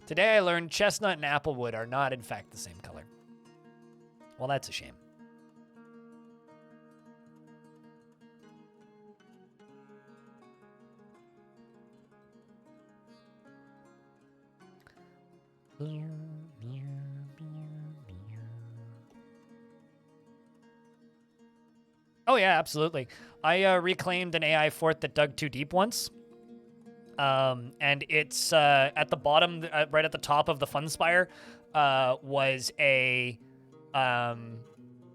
[SPEAKER 1] Today I learned chestnut and applewood are not, in fact, the same color. Well, that's a shame. Oh, yeah, absolutely. I reclaimed an AI fort that dug too deep once. And it's at the bottom, right at the top of the fun spire, was a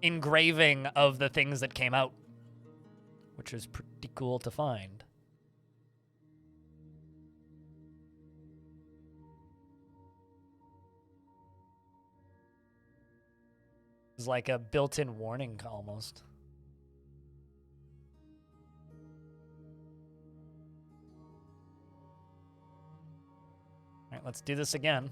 [SPEAKER 1] engraving of the things that came out, which was pretty cool to find. It was like a built-in warning almost. All right, let's do this again.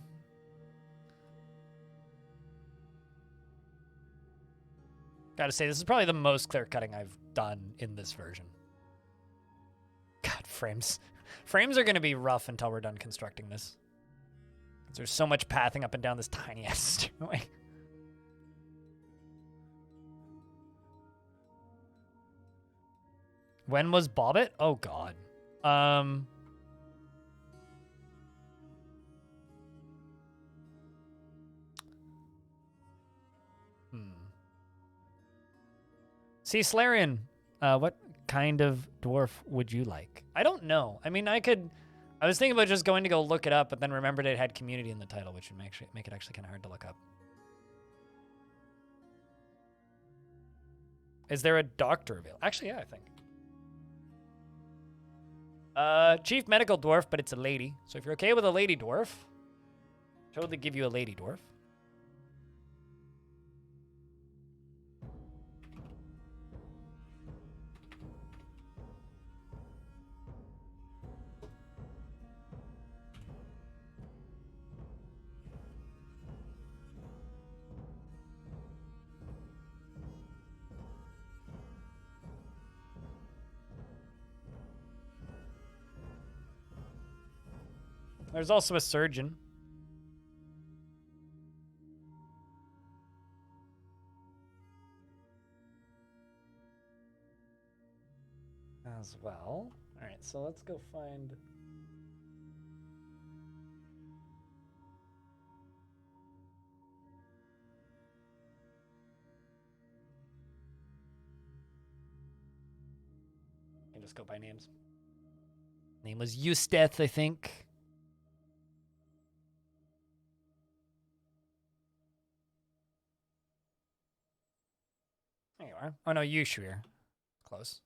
[SPEAKER 1] Gotta say, this is probably the most clear cutting I've done in this version. God, frames. Frames are gonna be rough until we're done constructing this. There's so much pathing up and down this tiny ass stairway. When was Bobbit? Oh god. See, Slarian, what kind of dwarf would you like? I don't know. I mean, I was thinking about just going to go look it up, but then remembered it had community in the title, which would make it actually kind of hard to look up. Is there a doctor available? Actually, yeah, I think. Chief medical dwarf, but it's a lady. So if you're okay with a lady dwarf, totally give you a lady dwarf. There's also a surgeon. As well. All right, so let's go find... I can just go by names. Name was Eusteth, I think. There you are. Oh no, Yushir. Close.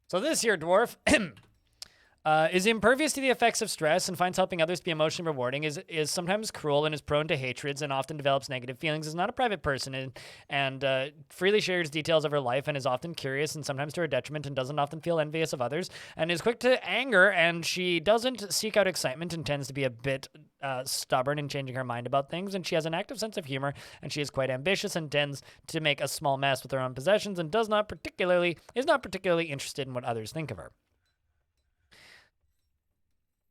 [SPEAKER 1] So this here dwarf is impervious to the effects of stress and finds helping others to be emotionally rewarding, is sometimes cruel and is prone to hatreds and often develops negative feelings, is not a private person and freely shares details of her life and is often curious and sometimes to her detriment and doesn't often feel envious of others and is quick to anger, and she doesn't seek out excitement and tends to be a bit stubborn in changing her mind about things, and she has an active sense of humor, and she is quite ambitious and tends to make a small mess with her own possessions and is not particularly interested in what others think of her.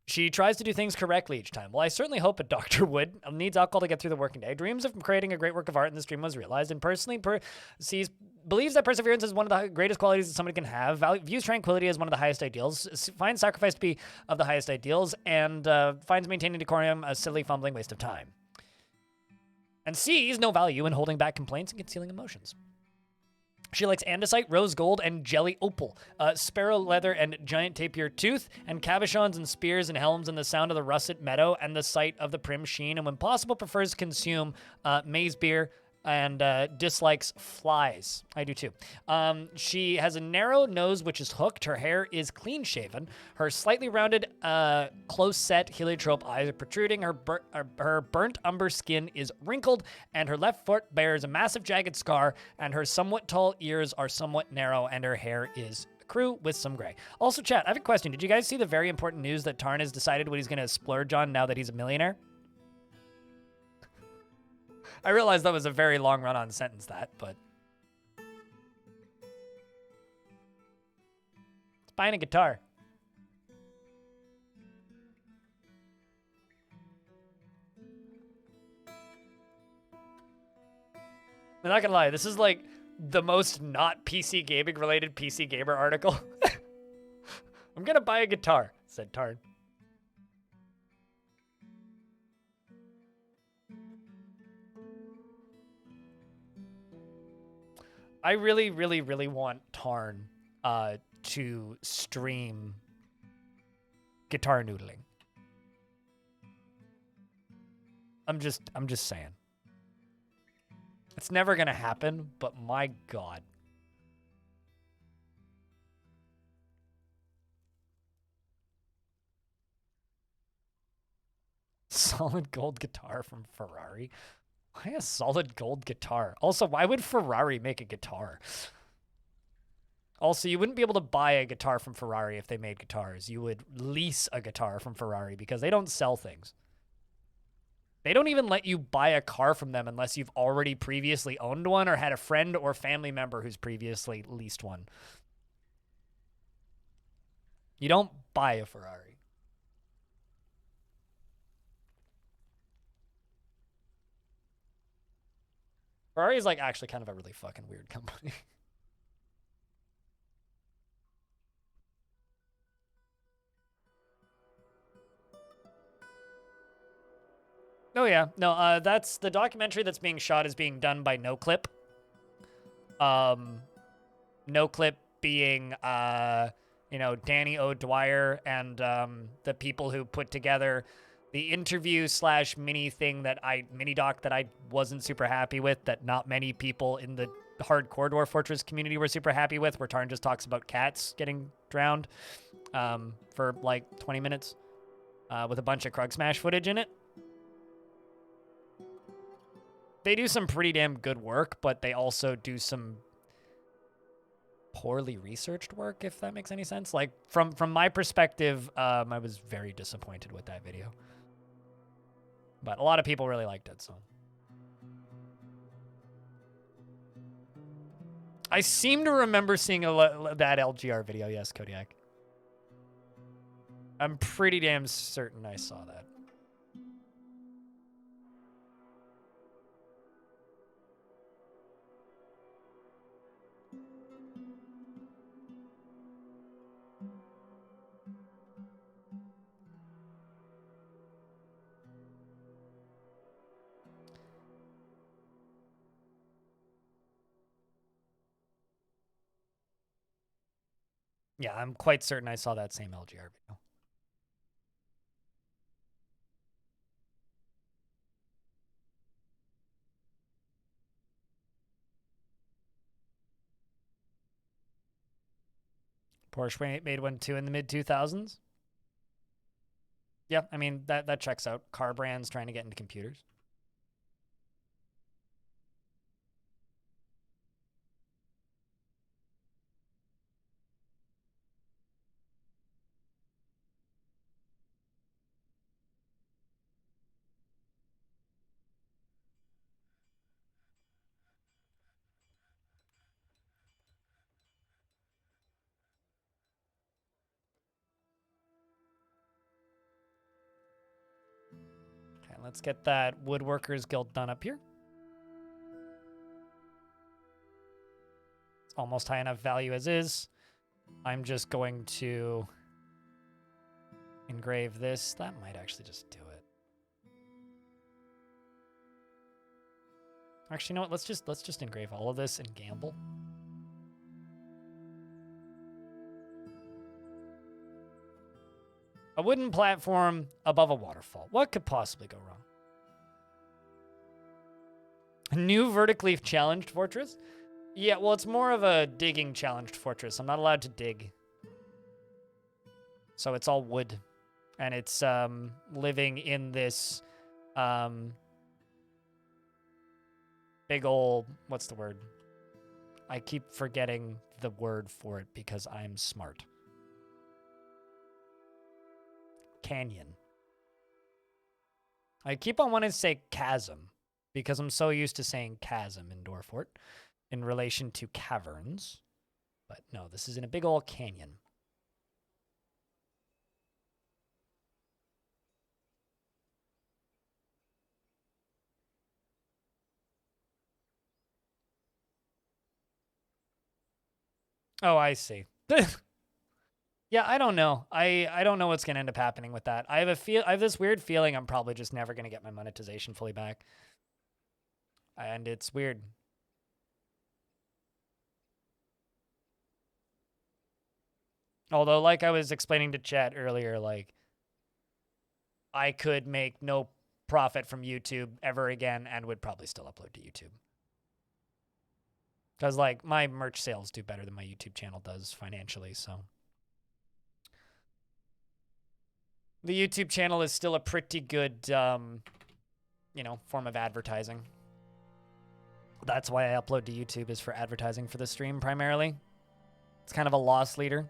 [SPEAKER 1] She tries to do things correctly each time. Well, I certainly hope a doctor would. Needs alcohol to get through the working day. Dreams of creating a great work of art, and this dream was realized. And personally believes that perseverance is one of the greatest qualities that somebody can have. Views tranquility as one of the highest ideals. Finds sacrifice to be of the highest ideals. And finds maintaining decorum a silly, fumbling waste of time. And sees no value in holding back complaints and concealing emotions. She likes andesite, rose gold, and jelly opal, sparrow leather and giant tapir tooth, and cabochons and spears and helms, and the sound of the russet meadow, and the sight of the prim sheen, and when possible prefers to consume maize beer, and dislikes flies. I do too. She has a narrow nose which is hooked. Her hair is clean shaven. Her slightly rounded, close set heliotrope eyes are protruding. Her burnt umber skin is wrinkled, and her left foot bears a massive jagged scar. And her somewhat tall ears are somewhat narrow, and her hair is crew with some gray. Also, chat, I have a question. Did you guys see the very important news that Tarn has decided what he's going to splurge on now that he's a millionaire? I realized that was a very long run-on sentence, but... It's buying a guitar. I'm not gonna lie, this is like the most not PC gaming related PC Gamer article. I'm gonna buy a guitar, said Tarn. I really, really, really want Tarn to stream guitar noodling. I'm just saying. It's never gonna happen, but my God. Solid gold guitar from Ferrari. Why a solid gold guitar? Also, why would Ferrari make a guitar? Also, you wouldn't be able to buy a guitar from Ferrari if they made guitars. You would lease a guitar from Ferrari because they don't sell things. They don't even let you buy a car from them unless you've already previously owned one or had a friend or family member who's previously leased one. You don't buy a Ferrari. Ferrari is like actually kind of a really fucking weird company. Oh yeah, no, that's the documentary that's being shot is being done by No Clip. No Clip being Danny O'Dwyer and the people who put together the interview / mini doc that I wasn't super happy with, that not many people in the hardcore Dwarf Fortress community were super happy with, where Tarn just talks about cats getting drowned for like 20 minutes with a bunch of Krug Smash footage in it. They do some pretty damn good work, but they also do some poorly researched work, if that makes any sense. Like, from my perspective, I was very disappointed with that video. But a lot of people really liked it, so. I seem to remember seeing that LGR video. Yes, Kodiak. I'm pretty damn certain I saw that. Yeah, I'm quite certain I saw that same LGR video. Porsche made one too in the mid-2000s. Yeah, I mean, that checks out. Car brands trying to get into computers. Okay, let's get that Woodworkers Guild done up here. It's almost high enough value as is. I'm just going to engrave this. That might actually just do it. Actually, you know what? Let's just engrave all of this and gamble. A wooden platform above a waterfall. What could possibly go wrong? New vertically challenged fortress? Yeah, well, it's more of a digging challenged fortress. I'm not allowed to dig. So it's all wood. And it's living in this big ol', what's the word? I keep forgetting the word for it because I'm smart. Canyon. I keep on wanting to say chasm because I'm so used to saying chasm in Dwarfort in relation to caverns. But no, this is in a big old canyon. Oh, I see. Yeah, I don't know. I don't know what's gonna end up happening with that. I have this weird feeling I'm probably just never gonna get my monetization fully back. And it's weird. Although, like I was explaining to chat earlier, like I could make no profit from YouTube ever again and would probably still upload to YouTube. Because like my merch sales do better than my YouTube channel does financially, so. The YouTube channel is still a pretty good, you know, form of advertising. That's why I upload to YouTube, is for advertising for the stream primarily. It's kind of a loss leader.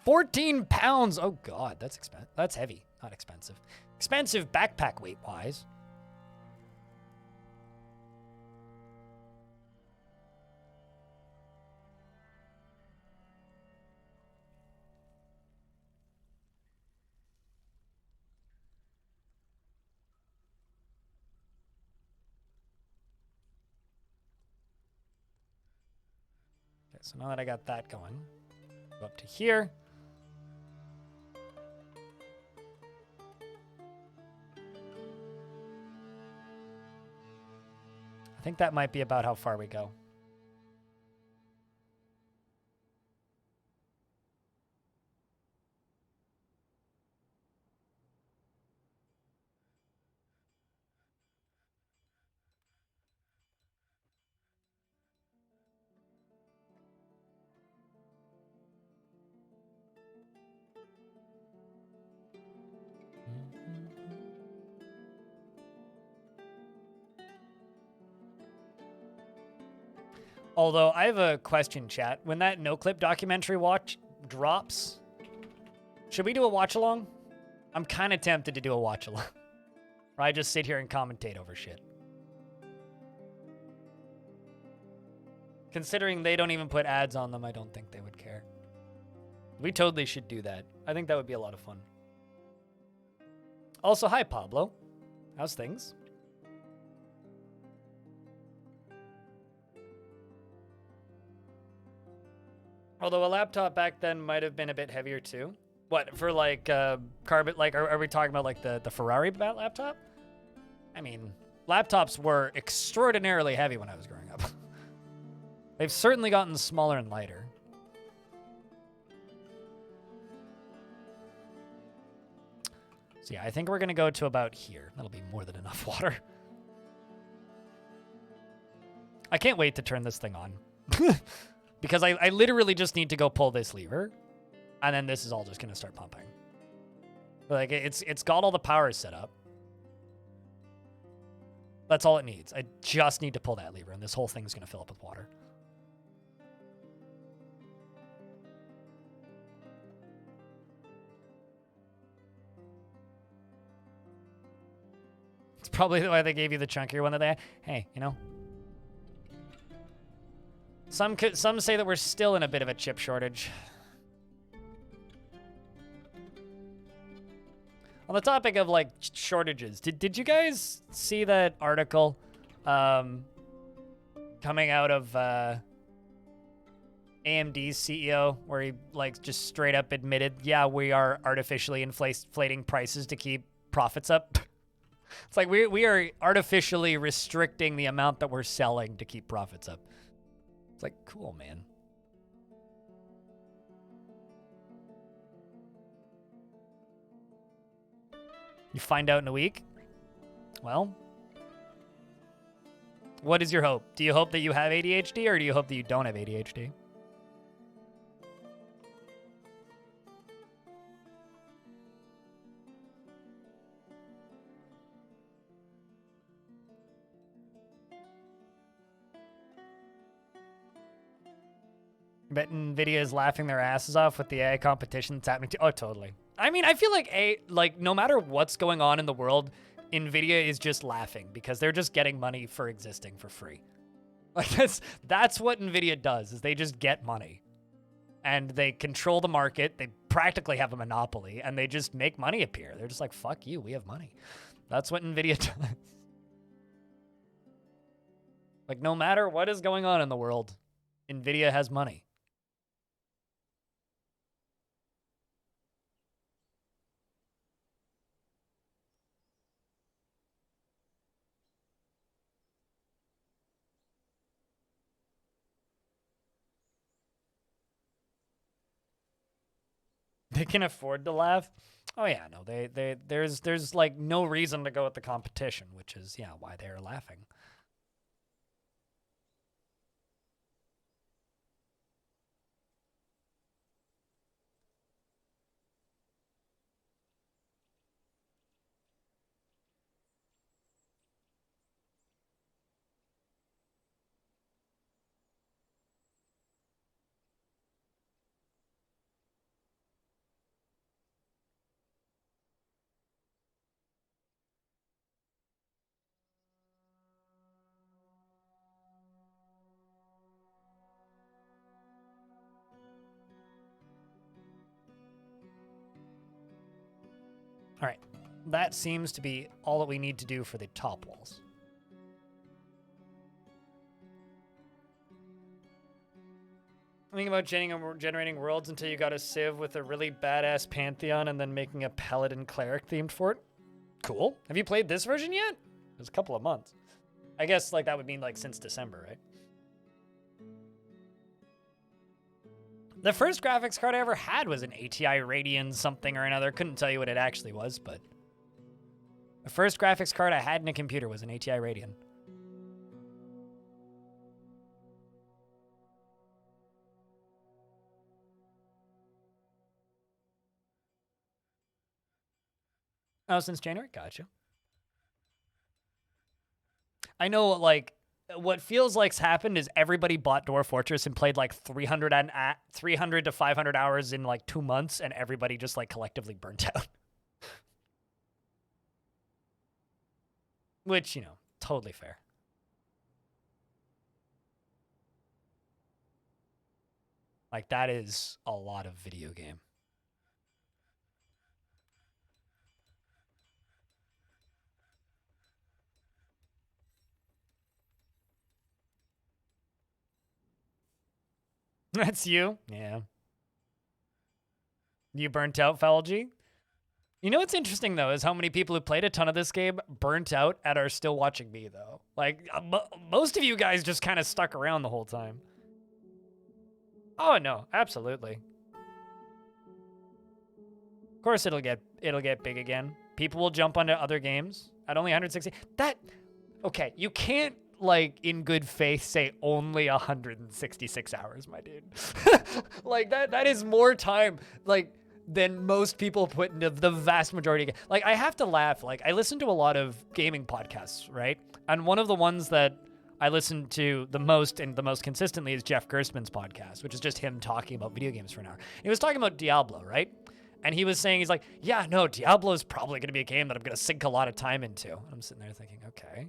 [SPEAKER 1] 14 pounds. Oh God, that's expensive. That's heavy, not expensive. Expensive backpack weight wise. Okay, so now that I got that going, go up to here. I think that might be about how far we go. Although I have a question, chat. When that NoClip documentary watch drops, should we do a watch along? I'm kind of tempted to do a watch along. Or I just sit here and commentate over shit. Considering they don't even put ads on them, I don't think they would care. We totally should do that. I think that would be a lot of fun. Also, hi, Pablo. How's things? Although a laptop back then might have been a bit heavier too. What, for like carbon, like are we talking about like the Ferrari laptop? I mean, laptops were extraordinarily heavy when I was growing up. They've certainly gotten smaller and lighter. So yeah, I think we're gonna go to about here. That'll be more than enough water. I can't wait to turn this thing on. Because I literally just need to go pull this lever, and then this is all just gonna start pumping. Like it's got all the power set up. That's all it needs. I just need to pull that lever, and this whole thing's gonna fill up with water. It's probably why they gave you the chunkier one that they. Hey, you know. Some say that we're still in a bit of a chip shortage. On the topic of like shortages, did you guys see that article coming out of AMD's CEO where he like just straight up admitted, yeah, we are artificially inflating prices to keep profits up? It's like we are artificially restricting the amount that we're selling to keep profits up. It's like, cool, man. You find out in a week? Well, What is your hope? Do you hope that you have ADHD or do you hope that you don't have ADHD? I bet Nvidia is laughing their asses off with the AI competition that's happening. Oh, totally. I mean, I feel like no matter what's going on in the world, Nvidia is just laughing because they're just getting money for existing for free. Like that's what Nvidia does, is they just get money. And they control the market. They practically have a monopoly and they just make money appear. They're just like, fuck you, we have money. That's what Nvidia does. Like no matter what is going on in the world, Nvidia has money. They can afford to laugh. Oh yeah, no, there's like no reason to go with the competition, which is why they are laughing. All right, that seems to be all that we need to do for the top walls. Think about generating worlds until you got a civ with a really badass pantheon and then making a paladin cleric themed fort. Cool. Have you played this version yet? It was a couple of months. I guess like that would mean like since December, right? The first graphics card I ever had was an ATI Radeon something or another. Couldn't tell you what it actually was, but the first graphics card I had in a computer was an ATI Radeon. Oh, since January? Gotcha. I know, like, what feels like's happened is everybody bought Dwarf Fortress and played like 300 to 500 hours in like 2 months, and everybody just like collectively burnt out. Which, totally fair. Like, that is a lot of video game. That's you? Yeah. You burnt out, Falgi? You know what's interesting, though, is how many people who played a ton of this game burnt out and are still watching me, though. Like, most of you guys just kind of stuck around the whole time. Oh, no, absolutely. Of course it'll get big again. People will jump onto other games at only 160. Okay, you can't like in good faith say only 166 hours, my dude. Like that is more time like than most people put into the vast majority of like I have to laugh. Like I listen to a lot of gaming podcasts, right? And one of the ones that I listen to the most and the most consistently is Jeff Gerstmann's podcast, which is just him talking about video games for an hour. He was talking about Diablo, right? And he was saying, he's like, yeah, no, Diablo is probably going to be a game that I'm going to sink a lot of time into. And I'm sitting there thinking, okay.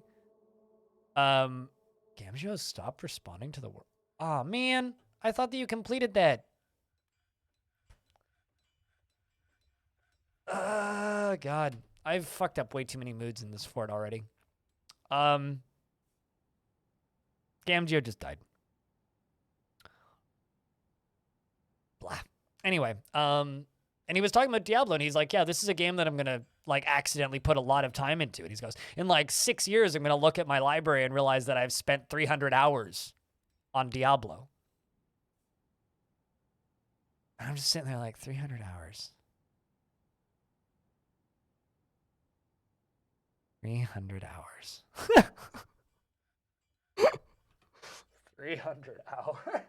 [SPEAKER 1] Gamgeo stopped responding to the world. Oh, man. I thought that you completed that. God. I've fucked up way too many moods in this fort already. Gamgeo just died. Blah. Anyway, and he was talking about Diablo, and he's like, yeah, this is a game that I'm going to, like, accidentally put a lot of time into. And he goes, in, like, 6 years, I'm going to look at my library and realize that I've spent 300 hours on Diablo. And I'm just sitting there like, 300 hours. 300 hours. 300 hours.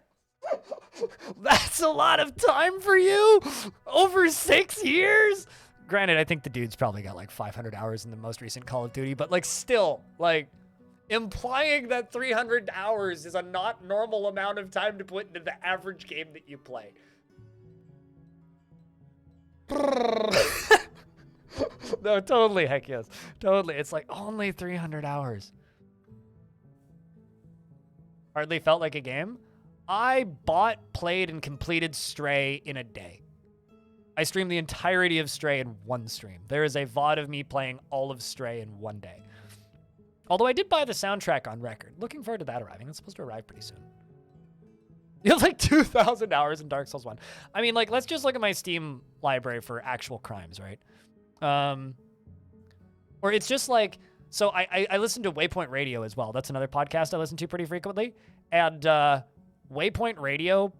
[SPEAKER 1] That's a lot of time for you? Over 6 years? Granted, I think the dude's probably got like 500 hours in the most recent Call of Duty, but like still, like implying that 300 hours is a not normal amount of time to put into the average game that you play. No, totally, heck yes. Totally. It's like only 300 hours. Hardly felt like a game. I bought, played, and completed Stray in a day. I streamed the entirety of Stray in one stream. There is a VOD of me playing all of Stray in one day. Although I did buy the soundtrack on record. Looking forward to that arriving. It's supposed to arrive pretty soon. You have like 2,000 hours in Dark Souls 1. I mean, like, let's just look at my Steam library for actual crimes, right? Or it's just like, so I listen to Waypoint Radio as well. That's another podcast I listen to pretty frequently. And Waypoint Radio,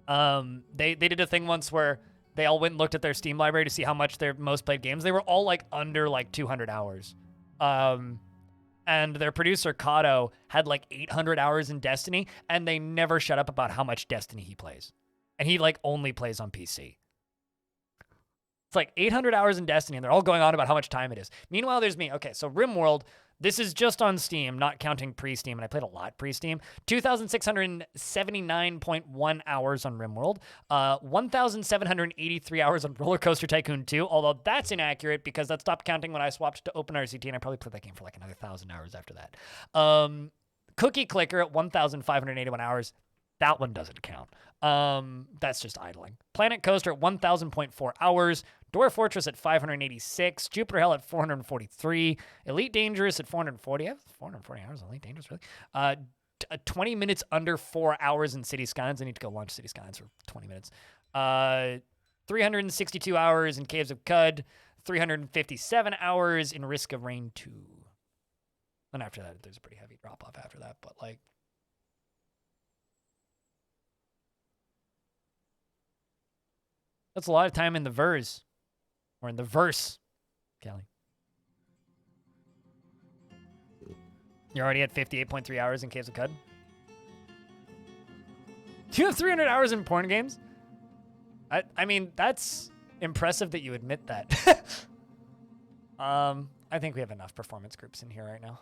[SPEAKER 1] they did a thing once where they all went and looked at their Steam library to see how much their most played games. They were all like under like 200 hours. And their producer, Kato, had like 800 hours in Destiny, and they never shut up about how much Destiny he plays. And he like only plays on PC. It's like 800 hours in Destiny, and they're all going on about how much time it is. Meanwhile, there's me. Okay, so RimWorld, this is just on Steam, not counting pre-Steam, and I played a lot pre-Steam. 2,679.1 hours on RimWorld. 1,783 hours on Roller Coaster Tycoon 2, although that's inaccurate because that stopped counting when I swapped to OpenRCT, and I probably played that game for like another 1,000 hours after that. Cookie Clicker at 1,581 hours. That one doesn't count. That's just idling. Planet Coaster at 1,000.4 hours. Dwarf Fortress at 586. Jupiter Hell at 443. Elite Dangerous at 440. I have 440 hours on Elite Dangerous, really? 20 minutes under 4 hours in City Skylines. I need to go launch City Skylines for 20 minutes. 362 hours in Caves of Cud. 357 hours in Risk of Rain 2. And after that, there's a pretty heavy drop-off after that, but like... That's a lot of time in the verse. Or in the verse, Kelly. You're already at 58.3 hours in Caves of Cud? Do you have 300 hours in porn games? I mean, that's impressive that you admit that. I think we have enough performance groups in here right now.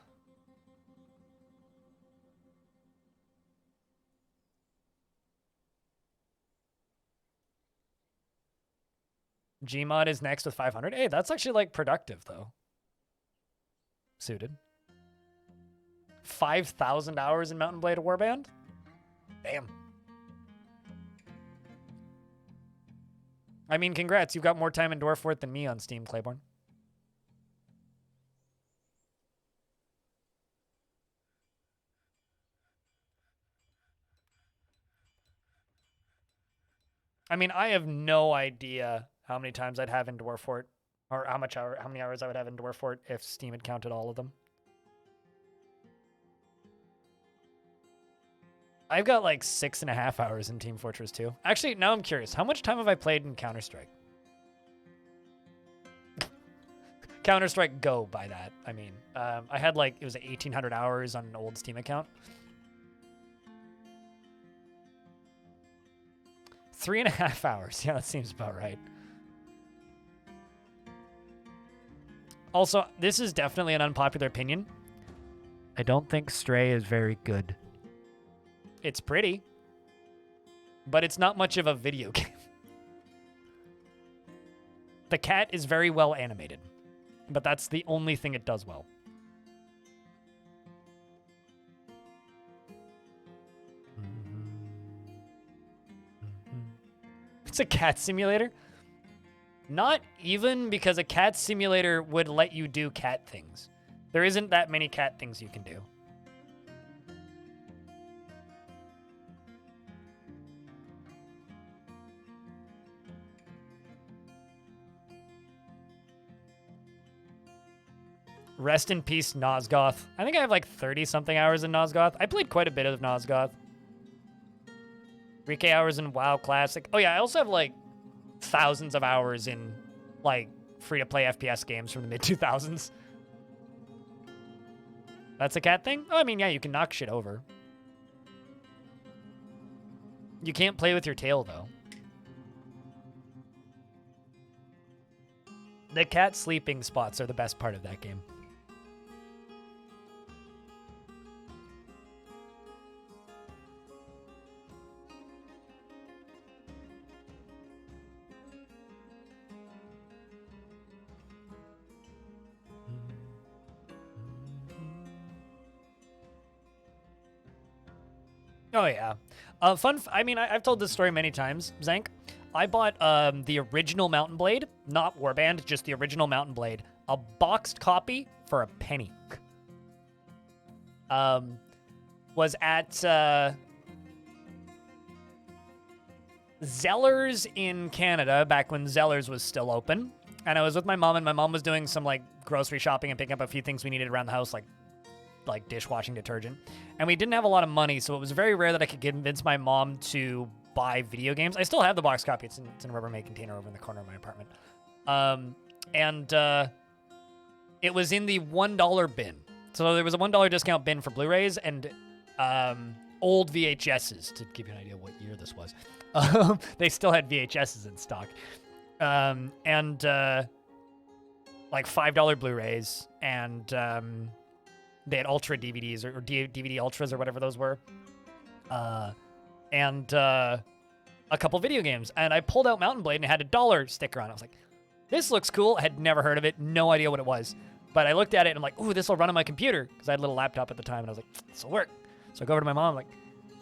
[SPEAKER 1] Gmod is next with 500. Hey, that's actually like productive though. Suited. 5,000 hours in Mountain Blade Warband? Damn. I mean, congrats. You've got more time in Dwarf Fort than me on Steam, Claiborne. I mean, I have no idea how many times I'd have in Dwarf Fort, or how many hours I would have in Dwarf Fort if Steam had counted all of them. I've got like 6.5 hours in Team Fortress 2. Actually, now I'm curious. How much time have I played in Counter-Strike? Counter-Strike Go by that. I mean, I had like, it was 1,800 hours on an old Steam account. 3.5 hours. Yeah, that seems about right. Also, this is definitely an unpopular opinion. I don't think Stray is very good. It's pretty, but it's not much of a video game. The cat is very well animated, but that's the only thing it does well. It's a cat simulator? Not even, because a cat simulator would let you do cat things. There isn't that many cat things you can do. Rest in peace, Nosgoth. I think I have like 30-something hours in Nosgoth. I played quite a bit of Nosgoth. 3K hours in WoW Classic. Oh yeah, I also have like thousands of hours in like free-to-play FPS games from the mid-2000s. That's a cat thing? Oh, I mean, yeah, you can knock shit over. You can't play with your tail, though. The cat sleeping spots are the best part of that game. Oh, yeah. I mean, I've told this story many times, Zank. I bought the original Mountain Blade, not Warband, just the original Mountain Blade, a boxed copy for a penny. Was at Zellers in Canada, back when Zellers was still open. And I was with my mom, and my mom was doing some, like, grocery shopping and picking up a few things we needed around the house, like dishwashing detergent. And we didn't have a lot of money, so it was very rare that I could convince my mom to buy video games. I still have the box copy. It's in a Rubbermaid container over in the corner of my apartment. It was in the $1 bin. So there was a $1 discount bin for Blu-rays and old VHSs, to give you an idea what year this was. They still had VHSs in stock. Like $5 Blu-rays, and they had Ultra DVDs or DVD Ultras or whatever those were. And a couple video games. And I pulled out Mountain Blade and it had a $1 sticker on it. I was like, this looks cool. I had never heard of it. No idea what it was. But I looked at it and I'm like, ooh, this will run on my computer. Because I had a little laptop at the time. And I was like, this will work. So I go over to my mom. I'm like,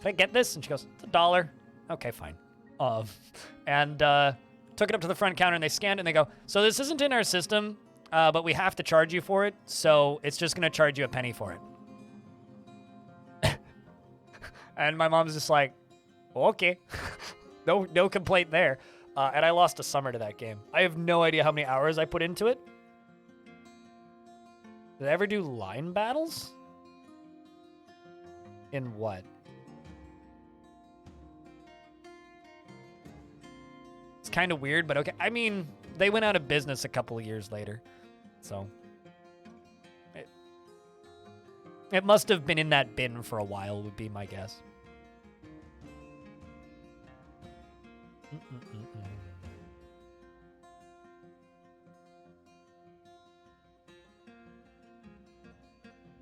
[SPEAKER 1] can I get this? And she goes, it's $1. Okay, fine. And took it up to the front counter and they scanned it and they go, so this isn't in our system, but we have to charge you for it. So it's just going to charge you a penny for it. And my mom's just like, okay. No complaint there. And I lost a summer to that game. I have no idea how many hours I put into it. Did I ever do line battles? In what? It's kind of weird, but okay. I mean, they went out of business a couple of years later. So it must have been in that bin for a while, would be my guess.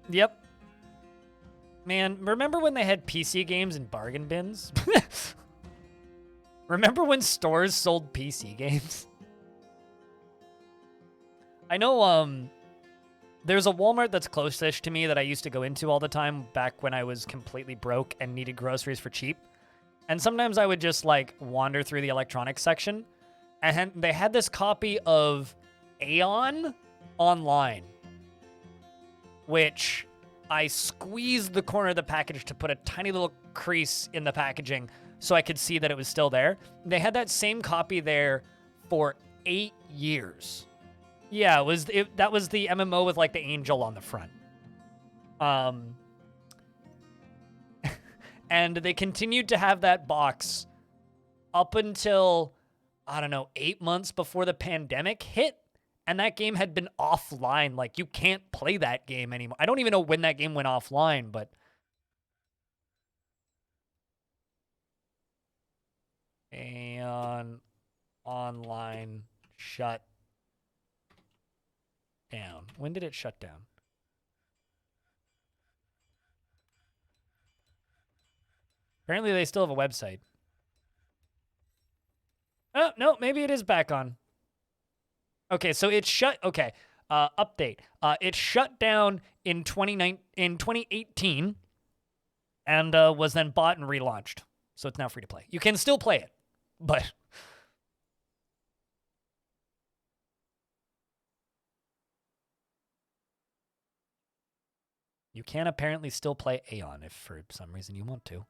[SPEAKER 1] Yep. Man, remember when they had PC games in bargain bins? Remember when stores sold PC games? I know there's a Walmart that's close-ish to me that I used to go into all the time back when I was completely broke and needed groceries for cheap. And sometimes I would just, like, wander through the electronics section. And they had this copy of Aeon Online, which I squeezed the corner of the package to put a tiny little crease in the packaging so I could see that it was still there. They had that same copy there for 8 years. Yeah, that was the MMO with, like, the angel on the front. And they continued to have that box up until, I don't know, 8 months before the pandemic hit. And that game had been offline. Like, you can't play that game anymore. I don't even know when that game went offline, but... Aeon Online shut down. When did it shut down? Apparently they still have a website. Oh, no, maybe it is back on. Okay, so it shut... Okay, update. It shut down in 2018 and was then bought and relaunched. So it's now free to play. You can still play it, but... You can apparently still play Aeon if for some reason you want to.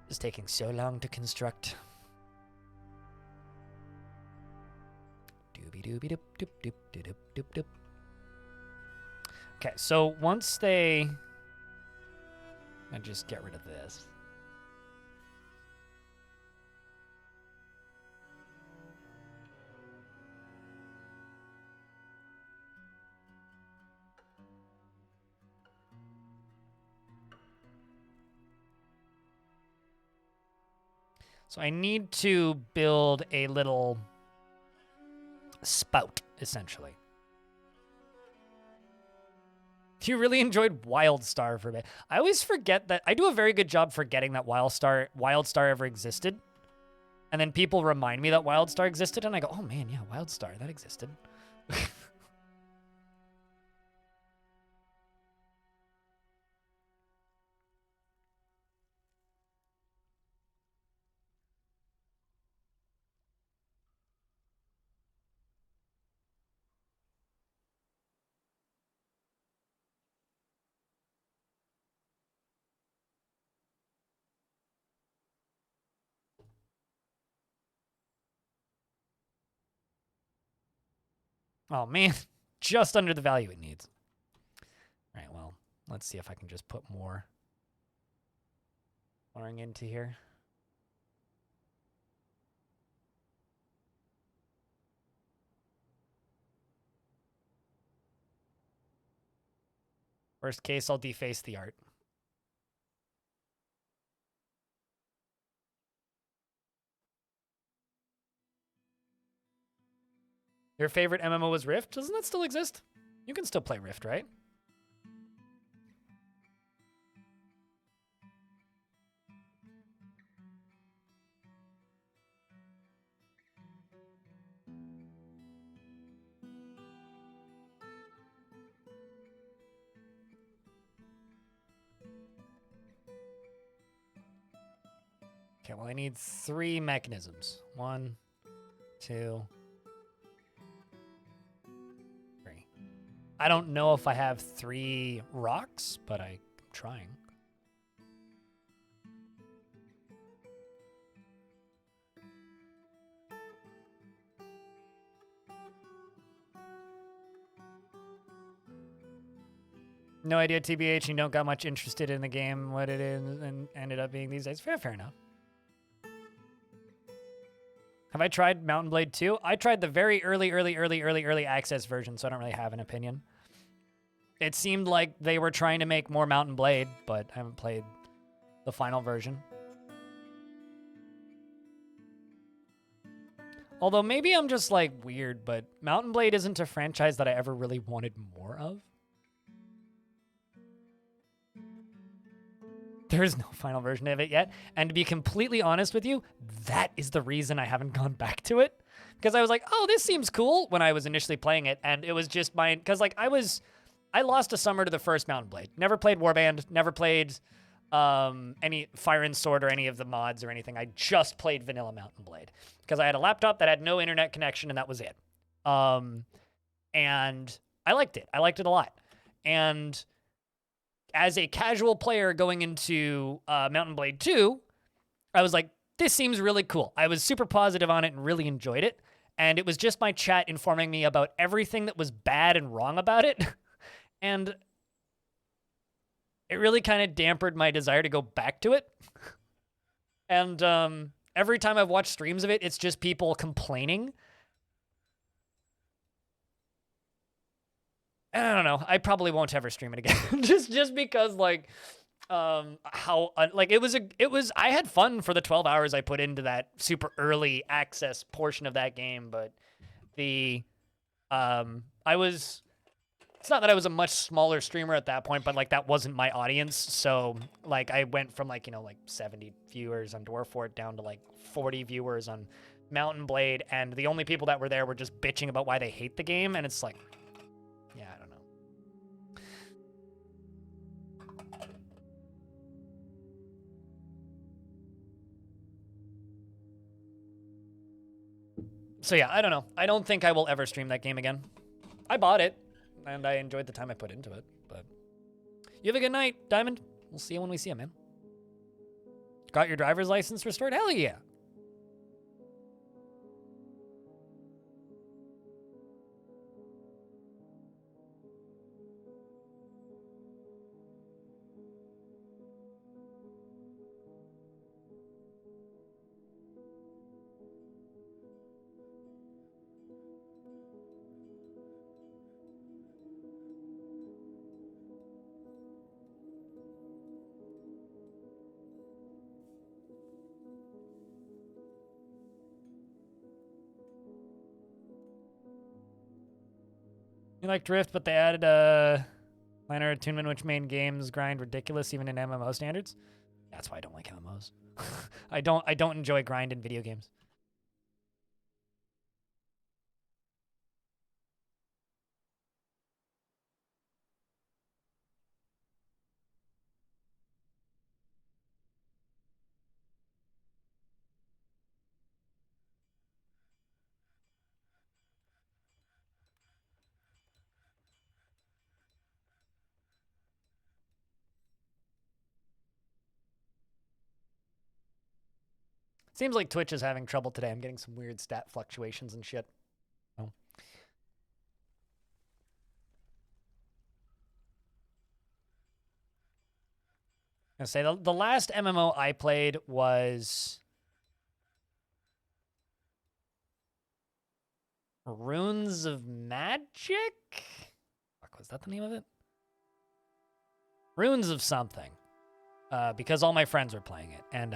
[SPEAKER 1] It's taking so long to construct. Doobie-doobie-doop-doop-doop-doop-doop-doop. Okay, so once they... I just get rid of this. So I need to build a little spout, essentially. You really enjoyed Wildstar for a bit. I always forget that. I do a very good job forgetting that Wildstar ever existed. And then people remind me that Wildstar existed, and I go, oh man, yeah, Wildstar, that existed. Oh man, just under the value it needs. All right, well, let's see if I can just put more wiring into here. Worst case, I'll deface the art. Your favorite MMO was Rift? Doesn't that still exist? You can still play Rift, right? Okay, well, I need 3 mechanisms. 1, 2, 3. I don't know if I have 3 rocks, but I'm trying. No idea, TBH, you don't got much interested in the game, what it is, and ended up being these days. Fair enough. Have I tried Mountain Blade 2? I tried the very early access version, so I don't really have an opinion. It seemed like they were trying to make more Mountain Blade, but I haven't played the final version. Although maybe I'm just like weird, but Mountain Blade isn't a franchise that I ever really wanted more of. There's no final version of it yet. And to be completely honest with you, that is the reason I haven't gone back to it. Because I was like, oh, this seems cool when I was initially playing it. And it was just mine. Because like I lost a summer to the first Mountain Blade. Never played Warband. Never played any Fire and Sword or any of the mods or anything. I just played vanilla Mountain Blade. Because I had a laptop that had no internet connection and that was it. And I liked it. I liked it a lot. And as a casual player going into Mountain Blade 2, I was like, this seems really cool. I was super positive on it and really enjoyed it. And it was just my chat informing me about everything that was bad and wrong about it. And it really kind of dampened my desire to go back to it. And every time I've watched streams of it, it's just people complaining. And I don't know. I probably won't ever stream it again. just because like I had fun for the 12 hours I put into that super early access portion of that game, but it's not that I was a much smaller streamer at that point, but like that wasn't my audience. So like I went from like 70 viewers on Dwarf down to like 40 viewers on Mountain Blade, and the only people that were there were just bitching about why they hate the game, and it's like, yeah, I don't know. So yeah, I don't know. I don't think I will ever stream that game again. I bought it, and I enjoyed the time I put into it, but... You have a good night, Diamond. We'll see you when we see you, man. Got your driver's license restored? Hell yeah. You like Drift, but they added minor attunement, which made games grind ridiculous even in MMO standards. That's why I don't like MMOs. I don't enjoy grind in video games. Seems like Twitch is having trouble today. I'm getting some weird stat fluctuations and shit. Oh. I say the last MMO I played was Runes of Magic? Fuck, was that the name of it? Runes of something. Because all my friends were playing it, and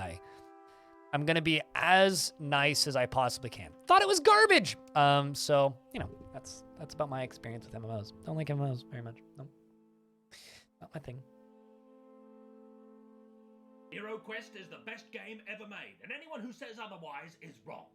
[SPEAKER 1] I'm gonna be as nice as I possibly can. Thought it was garbage. So you know, that's about my experience with MMOs. Don't like MMOs very much. No, not my thing.
[SPEAKER 3] HeroQuest is the best game ever made, and anyone who says otherwise is wrong.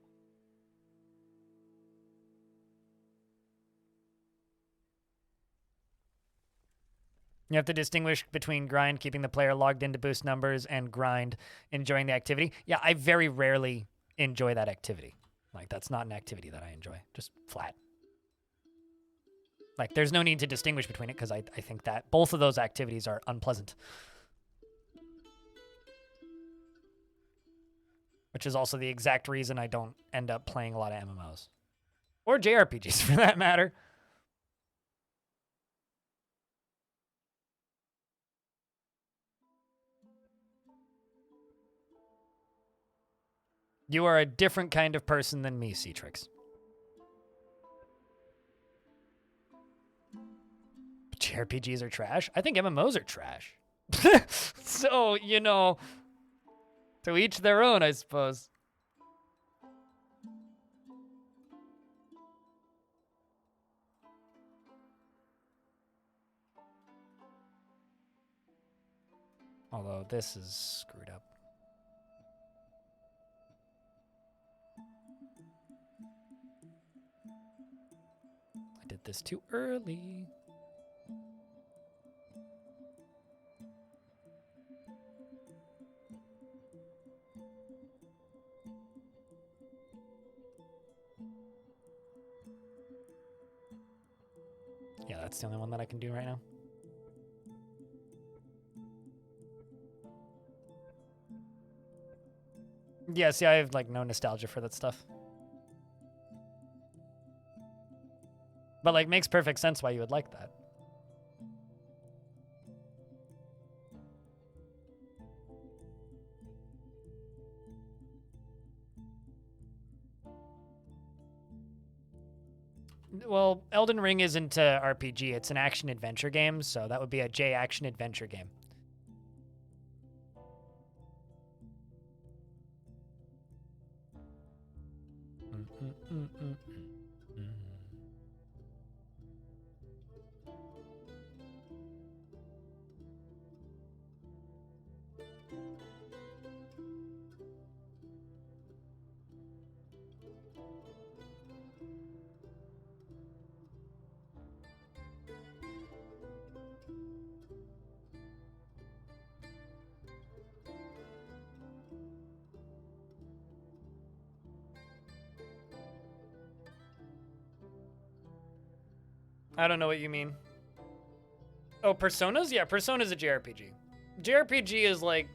[SPEAKER 1] You have to distinguish between grind, keeping the player logged in to boost numbers, and grind, enjoying the activity. Yeah, I very rarely enjoy that activity. Like, that's not an activity that I enjoy. Just flat. Like, there's no need to distinguish between it, because I think that both of those activities are unpleasant. Which is also the exact reason I don't end up playing a lot of MMOs. Or JRPGs, for that matter. You are a different kind of person than me, Cetrix. JRPGs are trash? I think MMOs are trash. So, you know, to each their own, I suppose. Although this is screwed up. I did this too early. Yeah, that's the only one that I can do right now. Yeah, see, I have, like, no nostalgia for that stuff. But, like, makes perfect sense why you would like that. Well, Elden Ring isn't a RPG. It's an action-adventure game, so that would be a J action-adventure game. I don't know what you mean. Oh, Personas? Yeah, Persona's a JRPG. JRPG is like,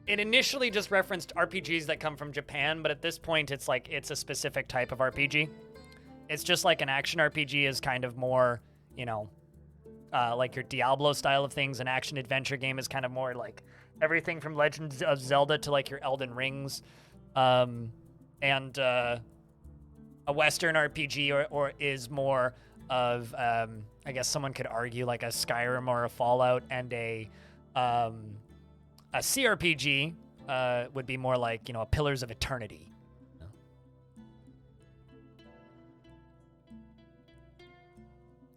[SPEAKER 1] it initially just referenced RPGs that come from Japan, but at this point it's like, it's a specific type of RPG. It's just like an action RPG is kind of more, you know, like your Diablo style of things. An action adventure game is kind of more like everything from Legend of Zelda to like your Elden Rings. And a Western RPG or is more of, I guess someone could argue like a Skyrim or a Fallout, and a CRPG would be more like, you know, a Pillars of Eternity.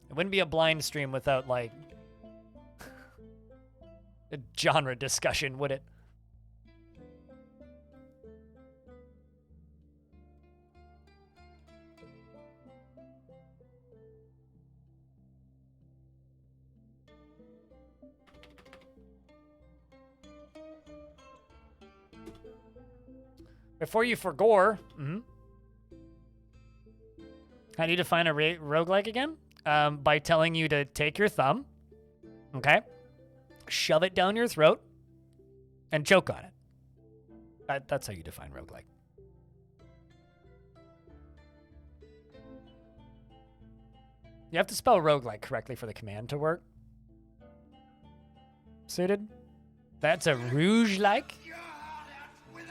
[SPEAKER 1] It wouldn't be a blind stream without, like, a genre discussion, would it? Before you forgore, how do you define a roguelike again? By telling you to take your thumb, okay, shove it down your throat, and choke on it. That's how you define roguelike. You have to spell roguelike correctly for the command to work. Suited? That's a rouge-like?
[SPEAKER 4] Why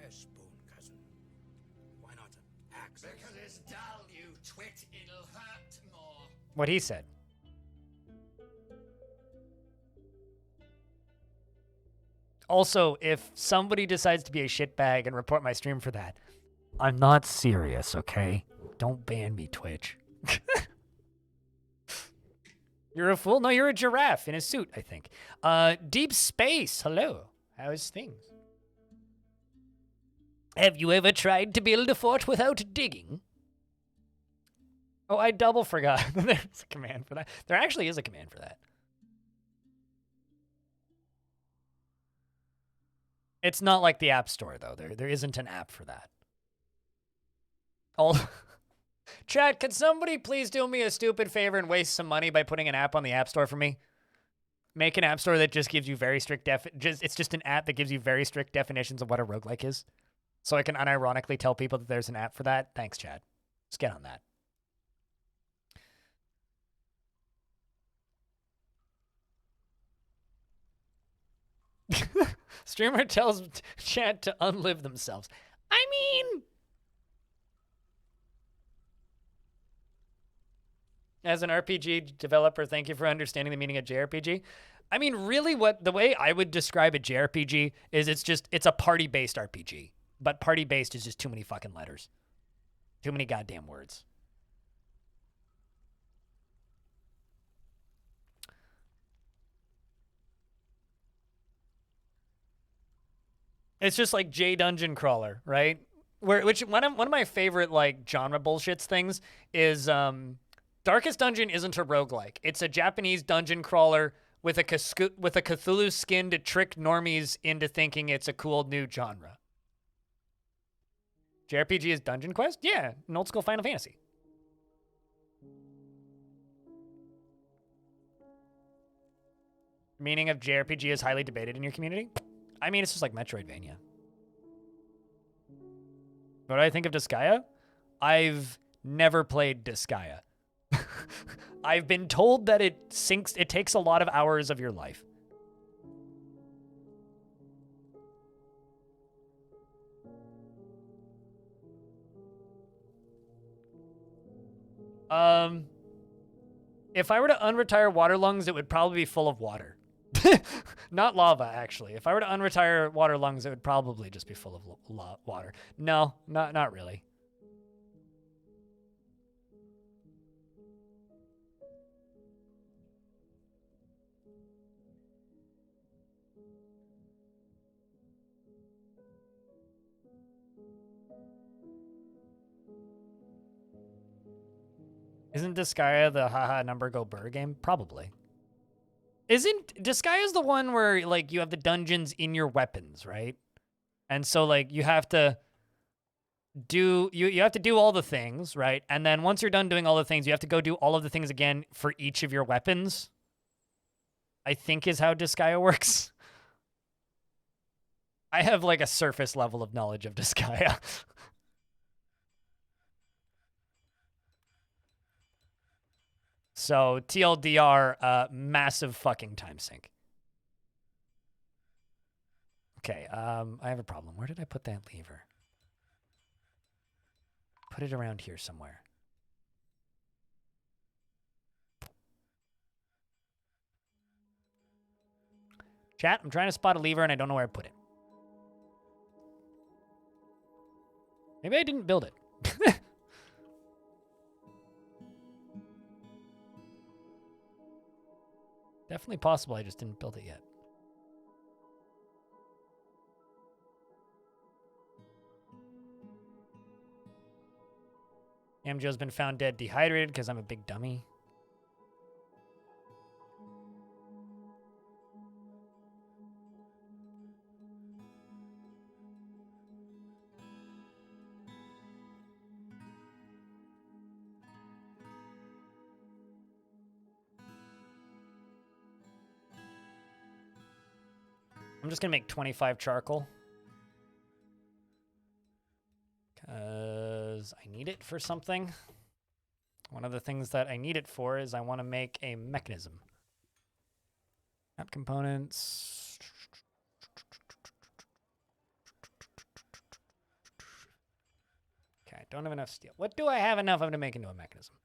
[SPEAKER 4] a spoon, cousin? Why not an axe?
[SPEAKER 5] Because it's dull, you twit. It'll hurt more.
[SPEAKER 1] What he said. Also, if somebody decides to be a shitbag and report my stream for that, I'm not serious, okay? Don't ban me, Twitch. You're a fool? No, you're a giraffe in a suit, I think. Deep Space, hello. How's things? Have you ever tried to build a fort without digging? Oh, I double forgot. There's a command for that. There actually is a command for that. It's not like the App Store, though. There isn't an app for that. Chat, could somebody please do me a stupid favor and waste some money by putting an app on the App Store for me? Make an App Store that just gives you very strict it's just an app that gives you very strict definitions of what a roguelike is. So I can unironically tell people that there's an app for that. Thanks, Chad. Let's get on that. Streamer tells chat to unlive themselves. I mean, as an RPG developer, thank you for understanding the meaning of JRPG. I mean, really the way I would describe a JRPG is it's a party-based RPG. But party-based is just too many fucking letters. Too many goddamn words. It's just like J Dungeon Crawler, right? Which one of my favorite like genre bullshits things is Darkest Dungeon isn't a roguelike. It's a Japanese dungeon crawler with a Cthulhu skin to trick normies into thinking it's a cool new genre. JRPG is Dungeon Quest? Yeah, an old school Final Fantasy. Meaning of JRPG is highly debated in your community? I mean, it's just like Metroidvania. What do I think of Disgaea? I've never played Disgaea. I've been told that it takes a lot of hours of your life. If I were to unretire water lungs, it would probably be full of water. Not lava, actually. If I were to unretire water lungs, it would probably just be full of water. No, not really. Isn't Disgaea the haha number go burr game? Probably. Isn't Disgaea's the one where like you have the dungeons in your weapons, right? And so like you have to do you have to do all the things, right? And then once you're done doing all the things, you have to go do all of the things again for each of your weapons. I think is how Disgaea works. I have like a surface level of knowledge of Disgaea. So TLDR, massive fucking time sink. Okay, I have a problem. Where did I put that lever? Put it around here somewhere. Chat, I'm trying to spot a lever and I don't know where I put it. Maybe I didn't build it. Definitely possible, I just didn't build it yet. Amjo's been found dead dehydrated because I'm a big dummy. I'm just gonna make 25 charcoal. Because I need it for something. One of the things that I need it for is I want to make a mechanism. Map components. Okay, I don't have enough steel. What do I have enough of to make into a mechanism?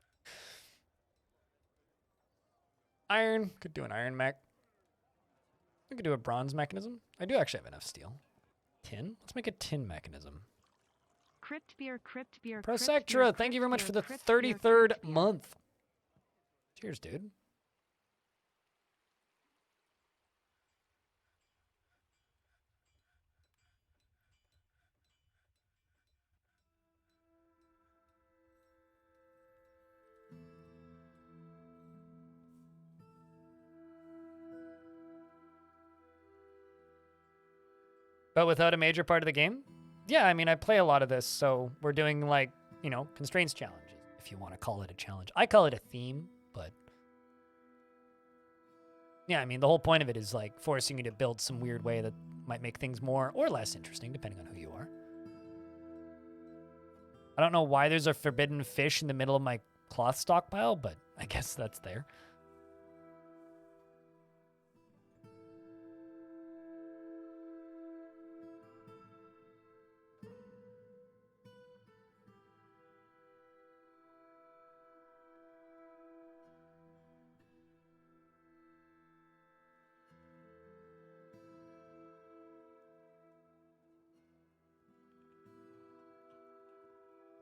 [SPEAKER 1] Iron. Could do an iron mech. I could do a bronze mechanism. I do actually have enough steel. Tin? Let's make a tin mechanism.
[SPEAKER 2] Crypt beer, crypt beer.
[SPEAKER 1] Prosectra, thank you very much for the 33rd month. Cheers, dude. But without a major part of the game? Yeah, I mean, I play a lot of this, so we're doing, like, you know, constraints challenges, if you want to call it a challenge. I call it a theme, but... yeah, I mean, the whole point of it is, like, forcing you to build some weird way that might make things more or less interesting, depending on who you are. I don't know why there's a forbidden fish in the middle of my cloth stockpile, but I guess that's there.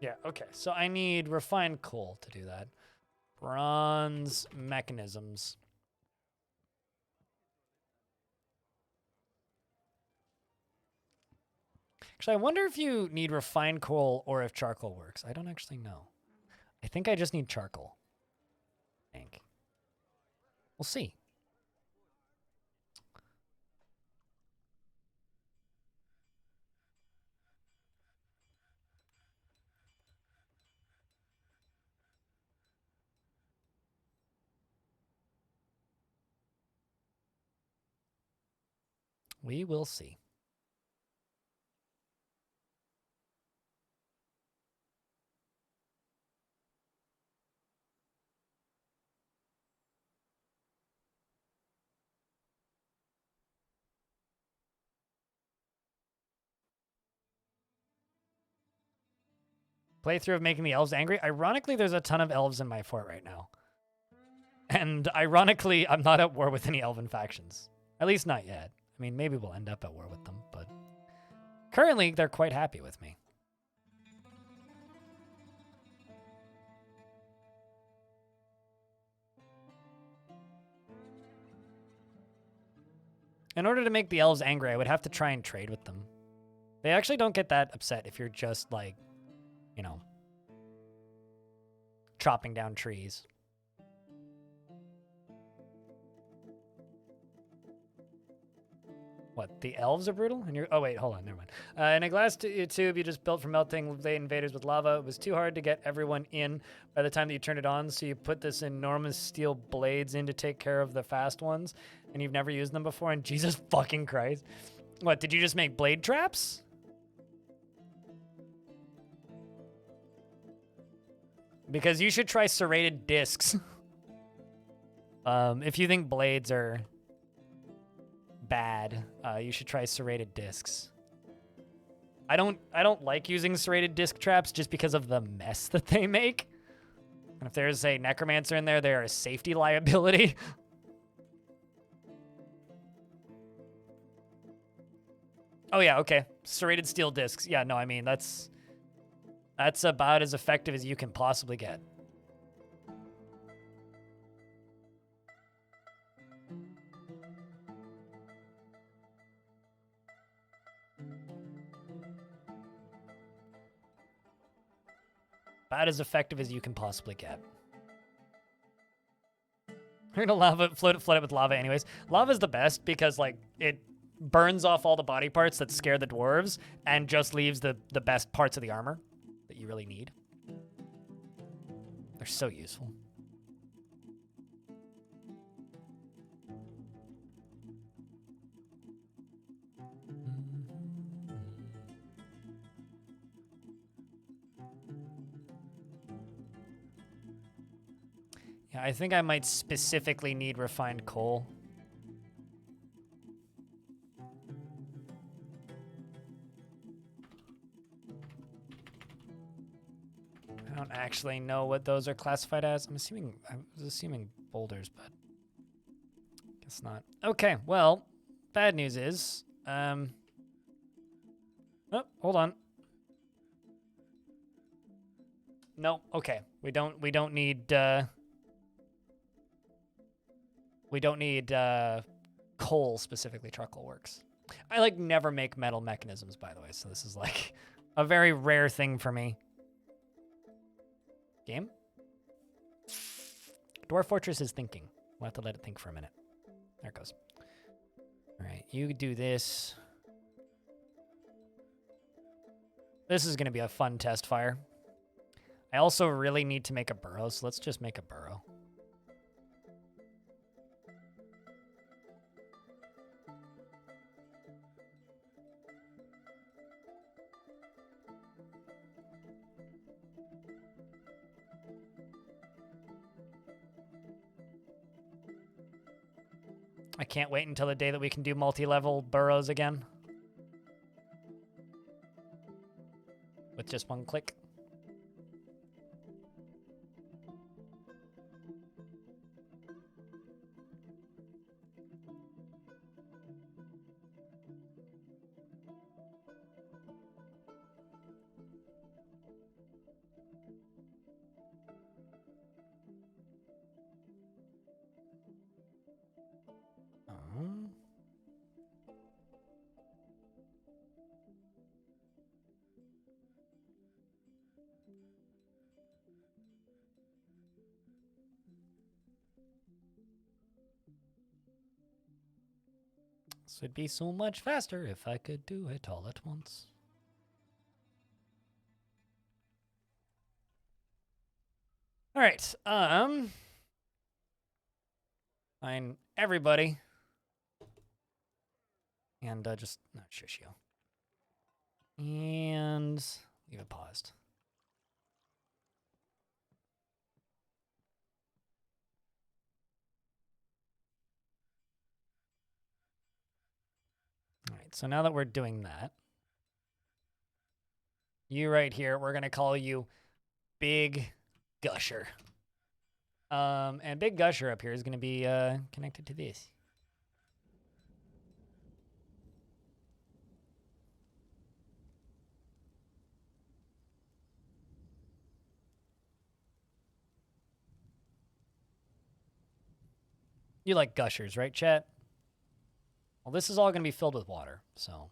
[SPEAKER 1] Yeah, okay. So I need refined coal to do that. Bronze mechanisms. Actually, I wonder if you need refined coal or if charcoal works. I don't actually know. I think I just need charcoal. I think. We'll see. We will see. Playthrough of making the elves angry. Ironically, there's a ton of elves in my fort right now. And ironically, I'm not at war with any elven factions. At least not yet. I mean, maybe we'll end up at war with them, but currently they're quite happy with me. In order to make the elves angry, I would have to try and trade with them. They actually don't get that upset if you're just, like, you know, chopping down trees. What, the elves are brutal? And you're, oh wait, hold on, never mind. In a glass tube you just built for melting the invaders with lava. It was too hard to get everyone in by the time that you turned it on, so you put this enormous steel blades in to take care of the fast ones, and you've never used them before, and Jesus fucking Christ. What, did you just make blade traps? Because you should try serrated discs. If you think blades are bad, you should try serrated discs. I don't like using serrated disc traps just because of the mess that they make. And if there's a necromancer in there, they're a safety liability. Oh yeah, okay. Serrated steel discs. Yeah, no, I mean that's about as effective as you can possibly get. About as effective as you can possibly get. We're gonna flood it with lava anyways. Lava's the best because like it burns off all the body parts that scare the dwarves and just leaves the best parts of the armor that you really need. They're so useful. Yeah, I think I might specifically need refined coal. I don't actually know what those are classified as. I was assuming boulders, but guess not. Okay, well, bad news is, oh, hold on. No, okay. We don't need coal specifically. Charcoal works. I like never make metal mechanisms, by the way, so this is like a very rare thing for me. Game? Dwarf Fortress is thinking. We'll have to let it think for a minute. There it goes. All right, you do this. This is going to be a fun test fire. I also really need to make a burrow, so let's just make a burrow. I can't wait until the day that we can do multi-level burrows again. With just one click. This would be so much faster if I could do it all at once. All right, fine, everybody. And just, no, shush you. And leave it paused. All right, so now that we're doing that, you right here, we're gonna call you Big Gusher. And Big Gusher up here is gonna be connected to this. You like gushers, right, chat? Well, this is all going to be filled with water, so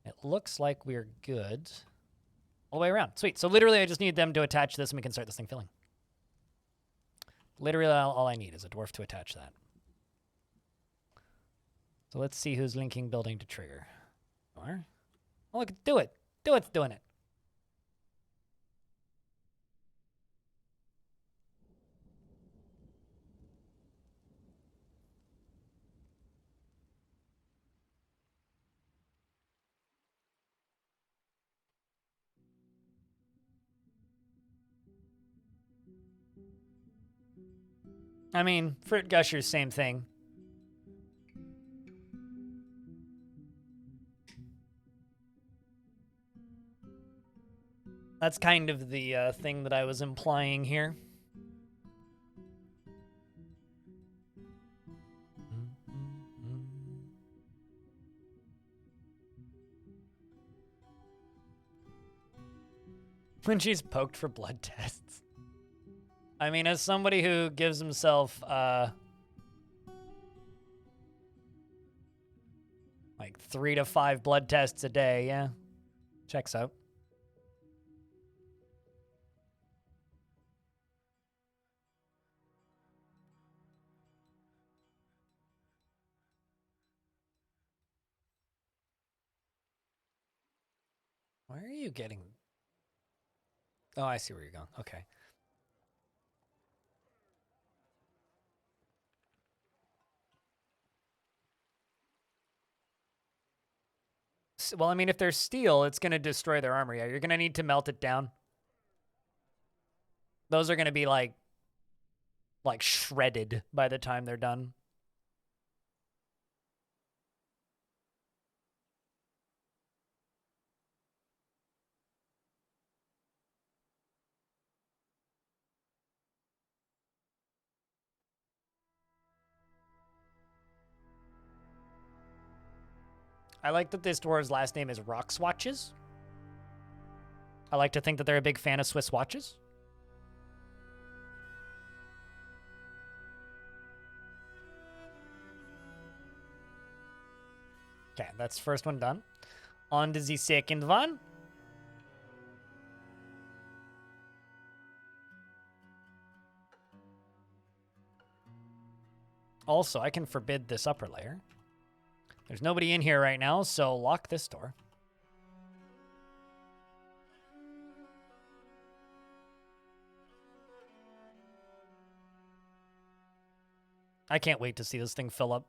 [SPEAKER 1] it looks like we're good all the way around. Sweet. So literally, I just need them to attach this, and we can start this thing filling. Literally, all I need is a dwarf to attach that. So let's see who's linking building to trigger. You are? Oh, look, do it. Do it's doing it. I mean, fruit gushers, same thing. That's kind of the thing that I was implying here. When she's poked for blood tests. I mean, as somebody who gives himself, like 3 to 5 blood tests a day, yeah. Checks out. Why are you getting... Oh, I see where you're going. Okay. Well, I mean, if they're steel, it's going to destroy their armor. Yeah, you're going to need to melt it down. Those are going to be like shredded by the time they're done. I like that this dwarf's last name is Rock Swatches. I like to think that they're a big fan of Swiss watches. Okay, that's the first one done. On to the second one. Also, I can forbid this upper layer. There's nobody in here right now, so lock this door. I can't wait to see this thing fill up.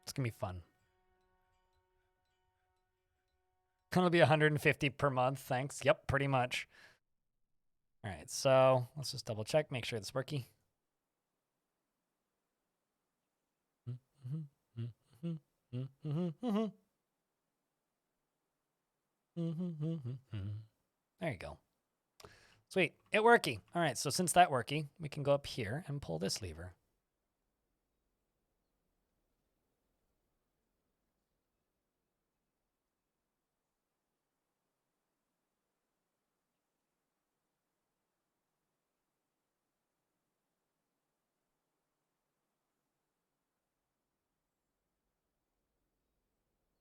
[SPEAKER 1] It's gonna be fun. Gonna be 150 per month, thanks. Yep, pretty much. All right, so let's just double check, make sure it's working. There you go. Sweet, it working. All right, so since that working, we can go up here and pull this lever.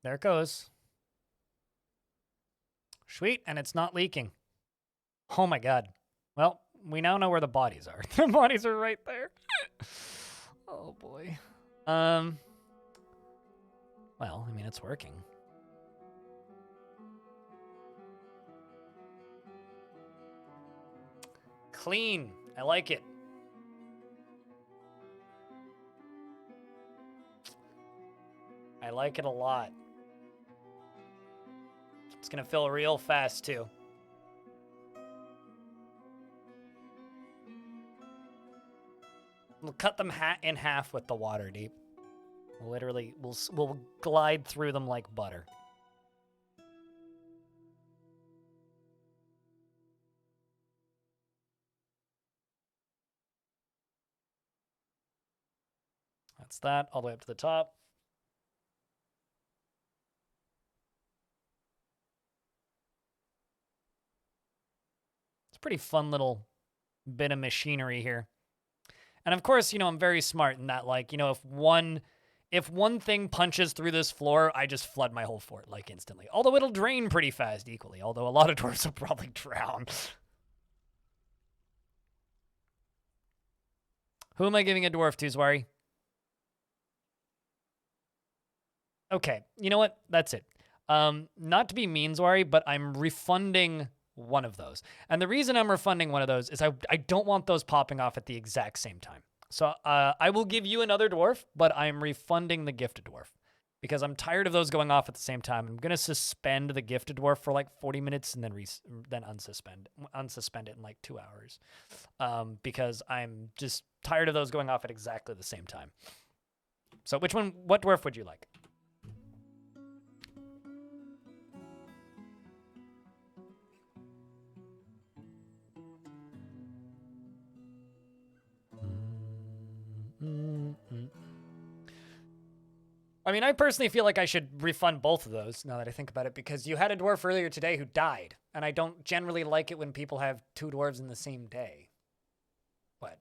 [SPEAKER 1] There it goes. Sweet, and it's not leaking. Oh my god. Well, we now know where the bodies are. The bodies are right there. Oh boy. Well, I mean, it's working. Clean. I like it. I like it a lot. It's gonna fill real fast too. We'll cut them in half with the water deep. Literally, we'll glide through them like butter. That's that, all the way up to the top. It's a pretty fun little bit of machinery here. And of course, you know, I'm very smart in that, like, you know, if one thing punches through this floor, I just flood my whole fort, like, instantly. Although it'll drain pretty fast equally, although a lot of dwarves will probably drown. Who am I giving a dwarf to, Zwari? Okay, you know what? That's it. Not to be mean, Zwari, but I'm refunding one of those. And the reason I'm refunding one of those is I don't want those popping off at the exact same time. So I will give you another dwarf, but I'm refunding the gifted dwarf because I'm tired of those going off at the same time. I'm going to suspend the gifted dwarf for like 40 minutes and then unsuspend it in like 2 hours because I'm just tired of those going off at exactly the same time. So what dwarf would you like? I mean, I personally feel like I should refund both of those now that I think about it, because you had a dwarf earlier today who died, and I don't generally like it when people have two dwarves in the same day. But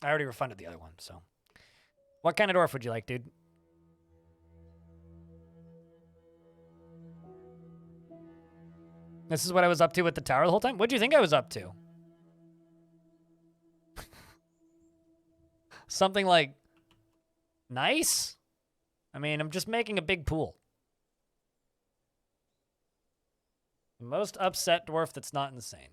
[SPEAKER 1] I already refunded the other one, so. What kind of dwarf would you like, dude? This is what I was up to with the tower the whole time? What do you think I was up to? something like nice? I mean, I'm just making a big pool. Most upset dwarf that's not insane.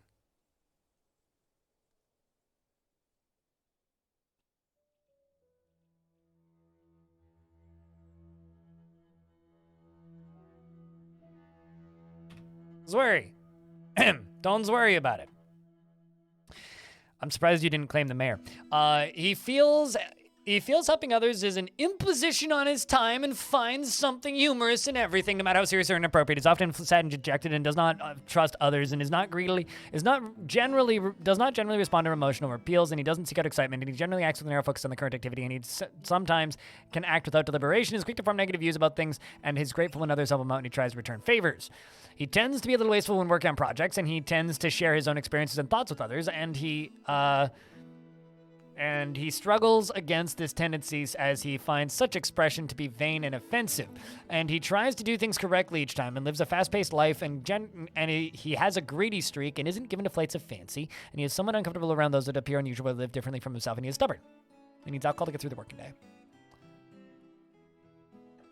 [SPEAKER 1] Zwerry. Don't worry about it. I'm surprised you didn't claim the mayor. He feels helping others is an imposition on his time and finds something humorous in everything, no matter how serious or inappropriate. He's often sad and dejected and does not trust others and does not generally respond to emotional appeals, and he doesn't seek out excitement, and he generally acts with a narrow focus on the current activity, and he sometimes can act without deliberation, is quick to form negative views about things, and is grateful when others help him out, and he tries to return favors. He tends to be a little wasteful when working on projects, and he tends to share his own experiences and thoughts with others, and he struggles against this tendency as he finds such expression to be vain and offensive. And he tries to do things correctly each time and lives a fast-paced life, and he has a greedy streak and isn't given to flights of fancy, and he is somewhat uncomfortable around those that appear unusual or live differently from himself, and he is stubborn. He needs alcohol to get through the working day.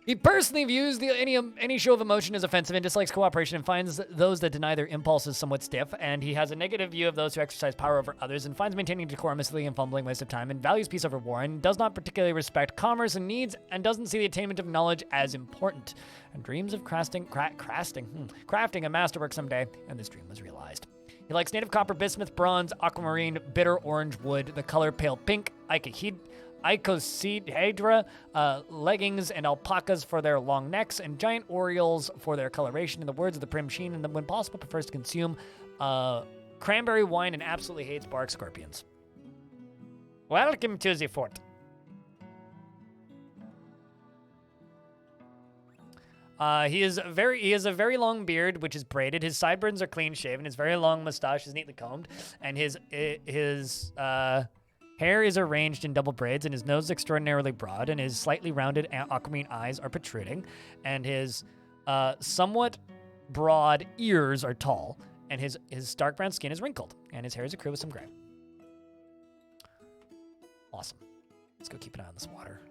[SPEAKER 1] He personally views any show of emotion as offensive and dislikes cooperation and finds those that deny their impulses somewhat stiff, and he has a negative view of those who exercise power over others and finds maintaining decorum a silly and fumbling waste of time and values peace over war and does not particularly respect commerce and needs and doesn't see the attainment of knowledge as important and dreams of crafting a masterwork someday, and this dream was realized. He likes native copper, bismuth, bronze, aquamarine, bitter orange wood, the color pale pink, icosahedra, leggings and alpacas for their long necks, and giant orioles for their coloration. In the words of the prim sheen, and when possible, prefers to consume cranberry wine and absolutely hates bark scorpions. Welcome to the fort. He has a very long beard, which is braided. His sideburns are clean shaven. His very long mustache is neatly combed, and his hair is arranged in double braids, and his nose is extraordinarily broad, and his slightly rounded aquamarine eyes are protruding, and his somewhat broad ears are tall, and his dark brown skin is wrinkled, and his hair is accrued with some gray. Awesome. Let's go keep an eye on this water.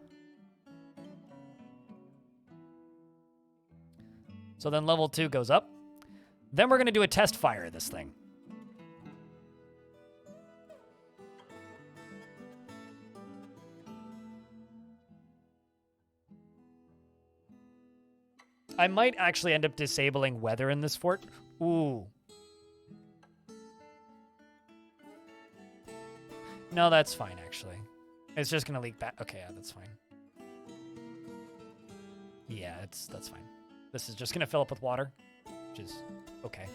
[SPEAKER 1] So then level 2 goes up. Then we're going to do a test fire of this thing. I might actually end up disabling weather in this fort. Ooh. No, that's fine, actually. It's just going to leak back. Okay, yeah, that's fine. Yeah, that's fine. This is just going to fill up with water, which is okay.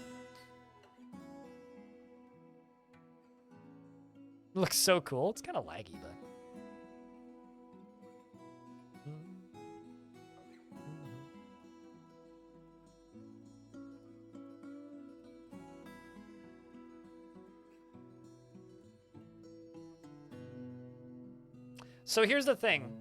[SPEAKER 1] Looks so cool. It's kind of laggy, but... So here's the thing.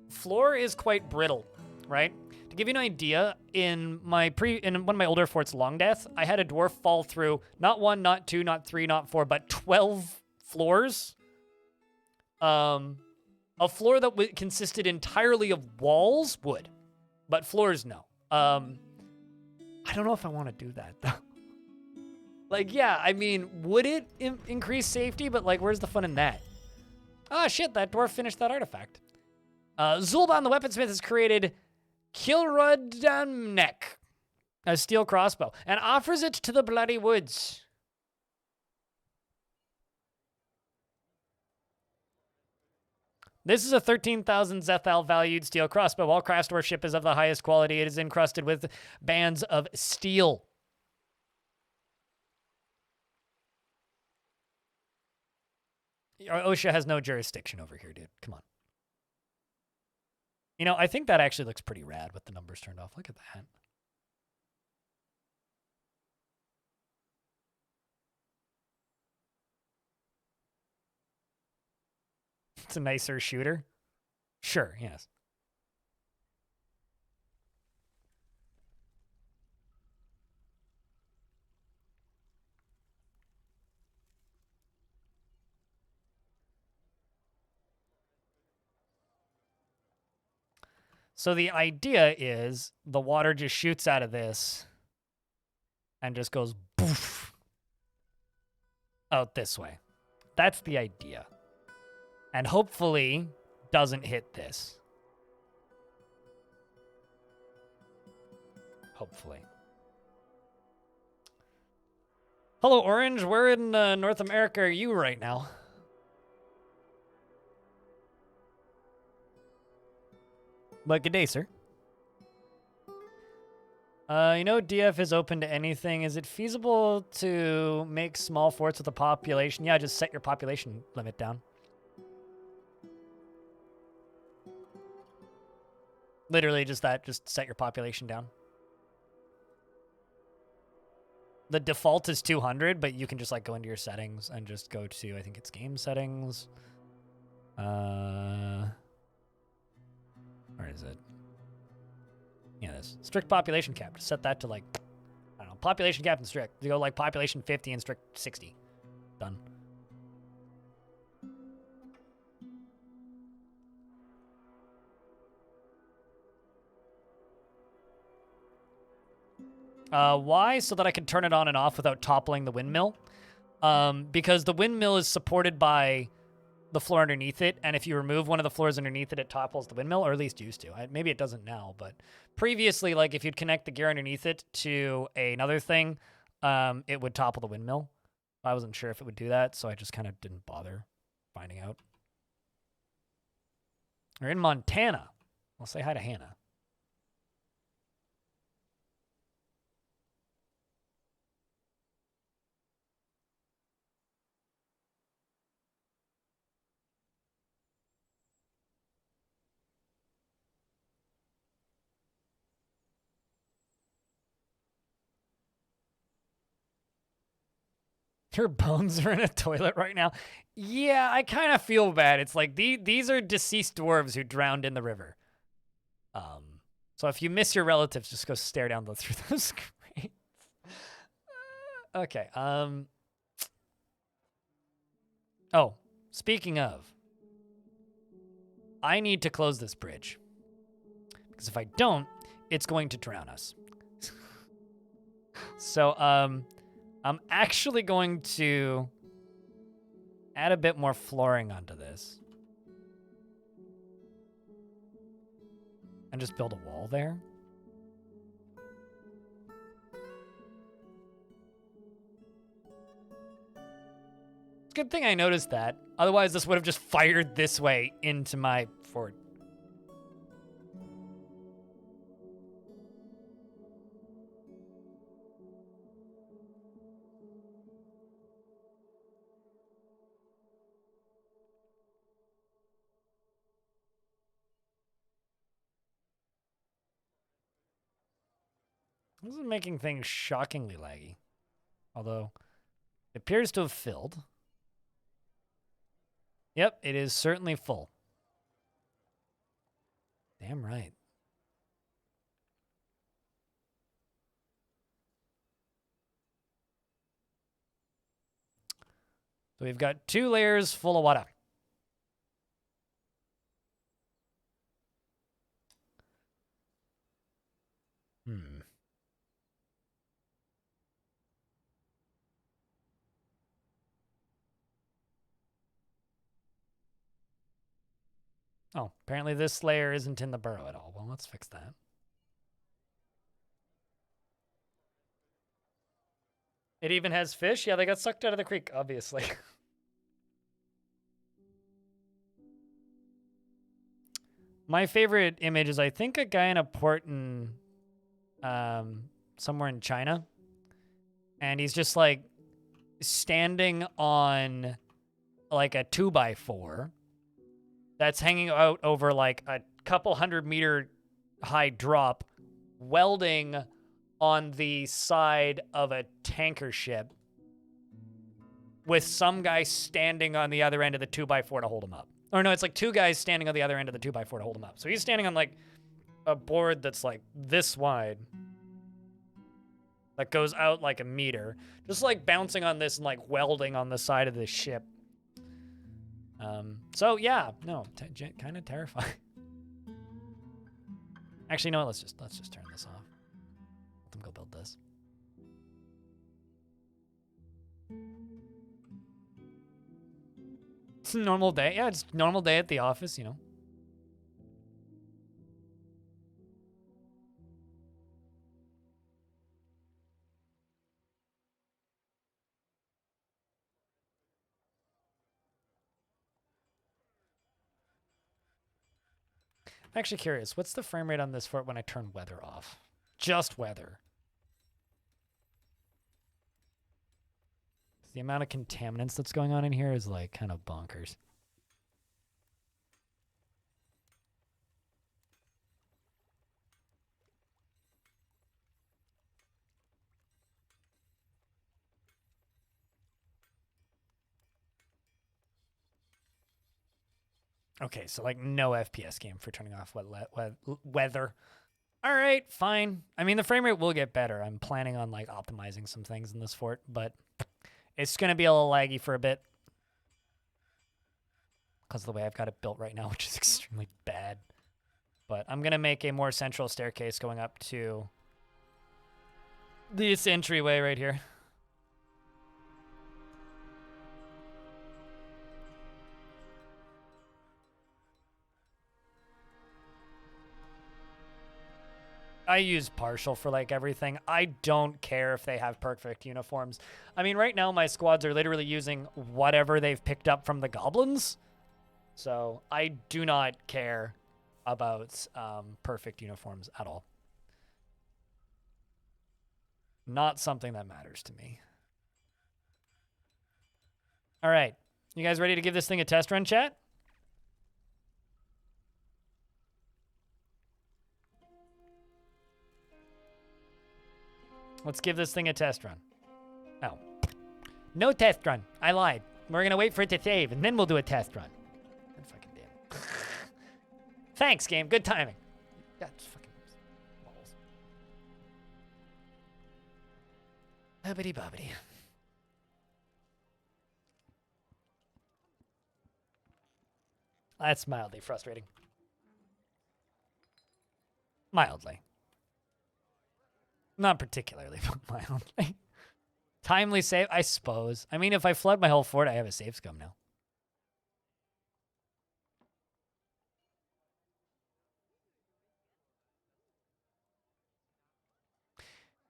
[SPEAKER 1] Floor is quite brittle, right? To give you an idea, in one of my older forts, Long Death, I had a dwarf fall through not 1, not 2, not 3, not 4, but 12 floors. A floor that consisted entirely of walls, wood, but floors, no. I don't know if I want to do that, though. Like, yeah, I mean, would it increase safety? But, like, where's the fun in that? Ah, shit, that dwarf finished that artifact. Zulban, the weaponsmith, has created Kilrudamnek, a steel crossbow, and offers it to the Bloody Woods. This is a 13,000 Zethal valued steel crossbow. All craft worship is of the highest quality. It is encrusted with bands of steel. OSHA has no jurisdiction over here, dude. Come on. You know, I think that actually looks pretty rad with the numbers turned off. Look at that. It's a nicer shooter. Sure, yes. So the idea is the water just shoots out of this and just goes poof out this way. That's the idea. And hopefully doesn't hit this. Hopefully. Hello, Orange. Where in North America are you right now? But good day, sir. You know DF is open to anything. Is it feasible to make small forts with a population? Yeah, just set your population limit down. Literally just that. Just set your population down. The default is 200, but you can just like go into your settings and just go to, I think it's game settings. Where is it? Yeah, this strict population cap. Just set that to like, I don't know, population cap and strict. You go like population 50 and strict 60. Done. Why? So that I can turn it on and off without toppling the windmill. Because the windmill is supported by the floor underneath it, and if you remove one of the floors underneath it, it topples the windmill, or at least used to. Maybe it doesn't now, but previously, like if you'd connect the gear underneath it to another thing, it would topple the windmill. I wasn't sure if it would do that, so I just kind of didn't bother finding out. We're in Montana. I'll say hi to Hannah. Your bones are in a toilet right now. Yeah, I kind of feel bad. It's like these are deceased dwarves who drowned in the river. So if you miss your relatives, just go stare down through those screens. Okay. Oh, speaking of, I need to close this bridge because if I don't, it's going to drown us. So I'm actually going to add a bit more flooring onto this. And just build a wall there. It's a good thing I noticed that. Otherwise, this would have just fired this way into my fort. This is making things shockingly laggy. Although, it appears to have filled. Yep, it is certainly full. Damn right. So we've got 2 layers full of water. Oh, apparently this layer isn't in the burrow at all. Well, let's fix that. It even has fish? Yeah, they got sucked out of the creek, obviously. My favorite image is, I think, a guy in a port in somewhere in China. And he's just, like, standing on, like, a 2x4 that's hanging out over, like, a couple 100-meter high drop, welding on the side of a tanker ship with some guy standing on the other end of the 2x4 to hold him up. Or no, it's like 2 guys standing on the other end of the 2x4 to hold him up. So he's standing on like a board that's like this wide that goes out like a meter, just like bouncing on this and like welding on the side of this ship. So yeah, no, kind of terrifying. Actually, no. Let's just turn this off. Let them go build this. It's a normal day. Yeah, it's a normal day at the office, you know. I'm actually curious. What's the frame rate on this fort when I turn weather off? Just weather. The amount of contaminants that's going on in here is like kind of bonkers. Okay, so like no FPS game for turning off weather. All right, fine. I mean, the frame rate will get better. I'm planning on like optimizing some things in this fort, but it's going to be a little laggy for a bit because of the way I've got it built right now, which is extremely bad. But I'm going to make a more central staircase going up to this entryway right here. I use partial for like everything. I don't care if they have perfect uniforms. I mean, right now my squads are literally using whatever they've picked up from the goblins. So I do not care about perfect uniforms at all. Not something that matters to me. All right. You guys ready to give this thing a test run, chat? Let's give this thing a test run. Oh. No test run. I lied. We're going to wait for it to save, and then we'll do a test run. God fucking damn. Thanks, game. Good timing. That's fucking balls. Bobbity bobbity. That's mildly frustrating. Mildly. Not particularly, but mildly. Timely save, I suppose. I mean, if I flood my whole fort, I have a save scum now.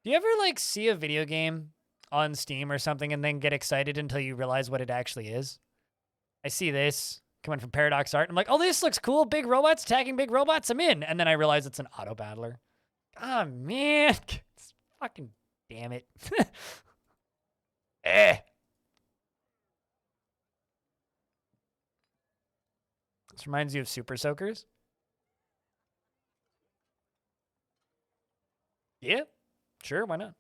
[SPEAKER 1] Do you ever, like, see a video game on Steam or something and then get excited until you realize what it actually is? I see this coming from Paradox Art. I'm like, oh, this looks cool. Big robots attacking big robots. I'm in. And then I realize it's an auto battler. Ah, man. Fucking damn it. Eh. This reminds you of Super Soakers. Yeah, sure, why not?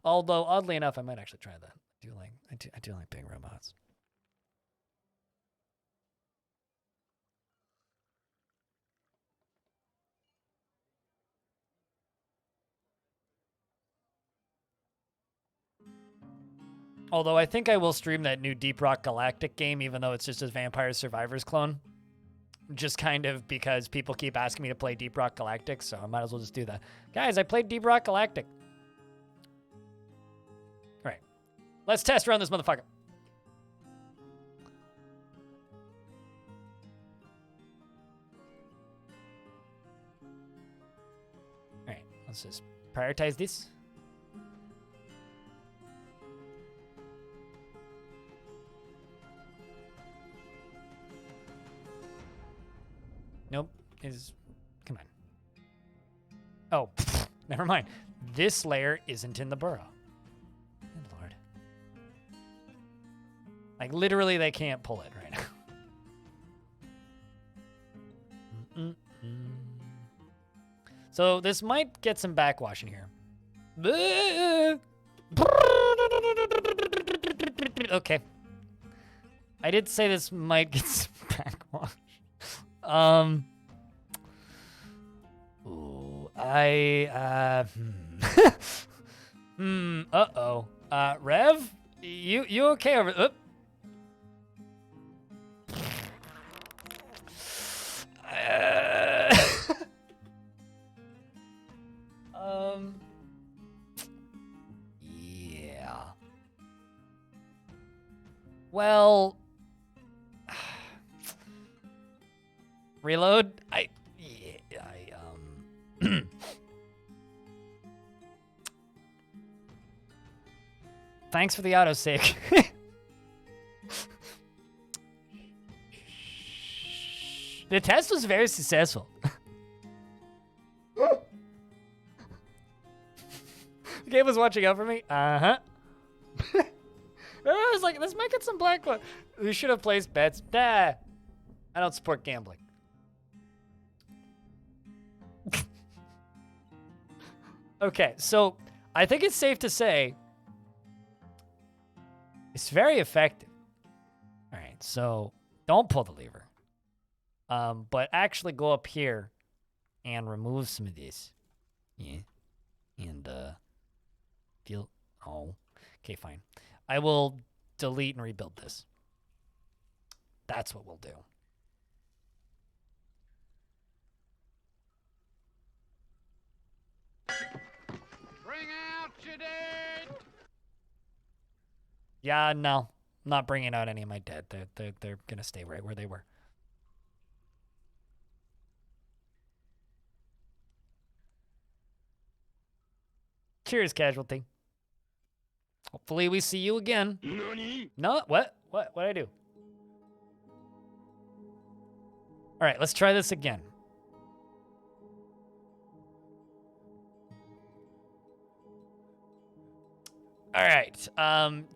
[SPEAKER 1] Although, oddly enough, I might actually try that. I do like big robots. Although I think I will stream that new Deep Rock Galactic game, even though it's just a Vampire Survivors clone. Just kind of because people keep asking me to play Deep Rock Galactic, so I might as well just do that. Guys, I played Deep Rock Galactic. All right. Let's test run this motherfucker. All right. Let's just prioritize this. Nope. Come on. Oh, never mind. This layer isn't in the burrow. Good Lord. Like, literally, they can't pull it right now. So this might get some backwashing here. Okay. I did say this might get some backwash. Ooh, uh-oh. Rev? You okay over... Yeah. Well, reload. Thanks for the autosave. The test was very successful. The game was watching out for me. I was like, let's make it some black one. We should have placed bets. Nah, I don't support gambling. Okay, so I think it's safe to say it's very effective. All right, so don't pull the lever. But actually go up here and remove some of this. Yeah. And, feel, oh, okay, fine. I will delete and rebuild this. That's what we'll do.
[SPEAKER 6] Bring out your dead!
[SPEAKER 1] Yeah, no. I'm not bringing out any of my dead. They're gonna stay right where they were. Cheers, casualty. Hopefully we see you again.
[SPEAKER 6] Nani?
[SPEAKER 1] No, what? What'd I do? All right, let's try this again. All right.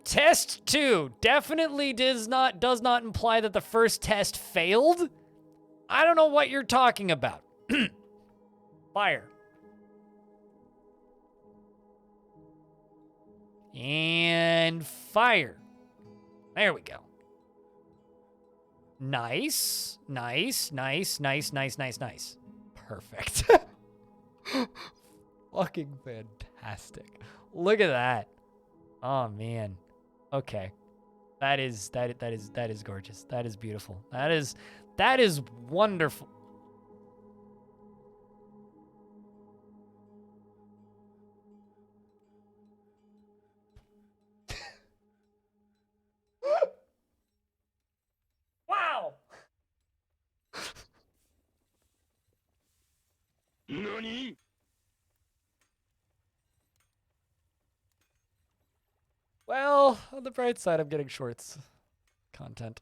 [SPEAKER 1] Test 2 definitely does not imply that the first test failed. I don't know what you're talking about. Fire. And fire. There we go. Nice. Nice. Perfect. Fucking fantastic. Look at that. Oh man. Okay. That is gorgeous. That is beautiful. That is wonderful. Wow.
[SPEAKER 6] Nani?
[SPEAKER 1] Well, on the bright side, I'm getting shorts content.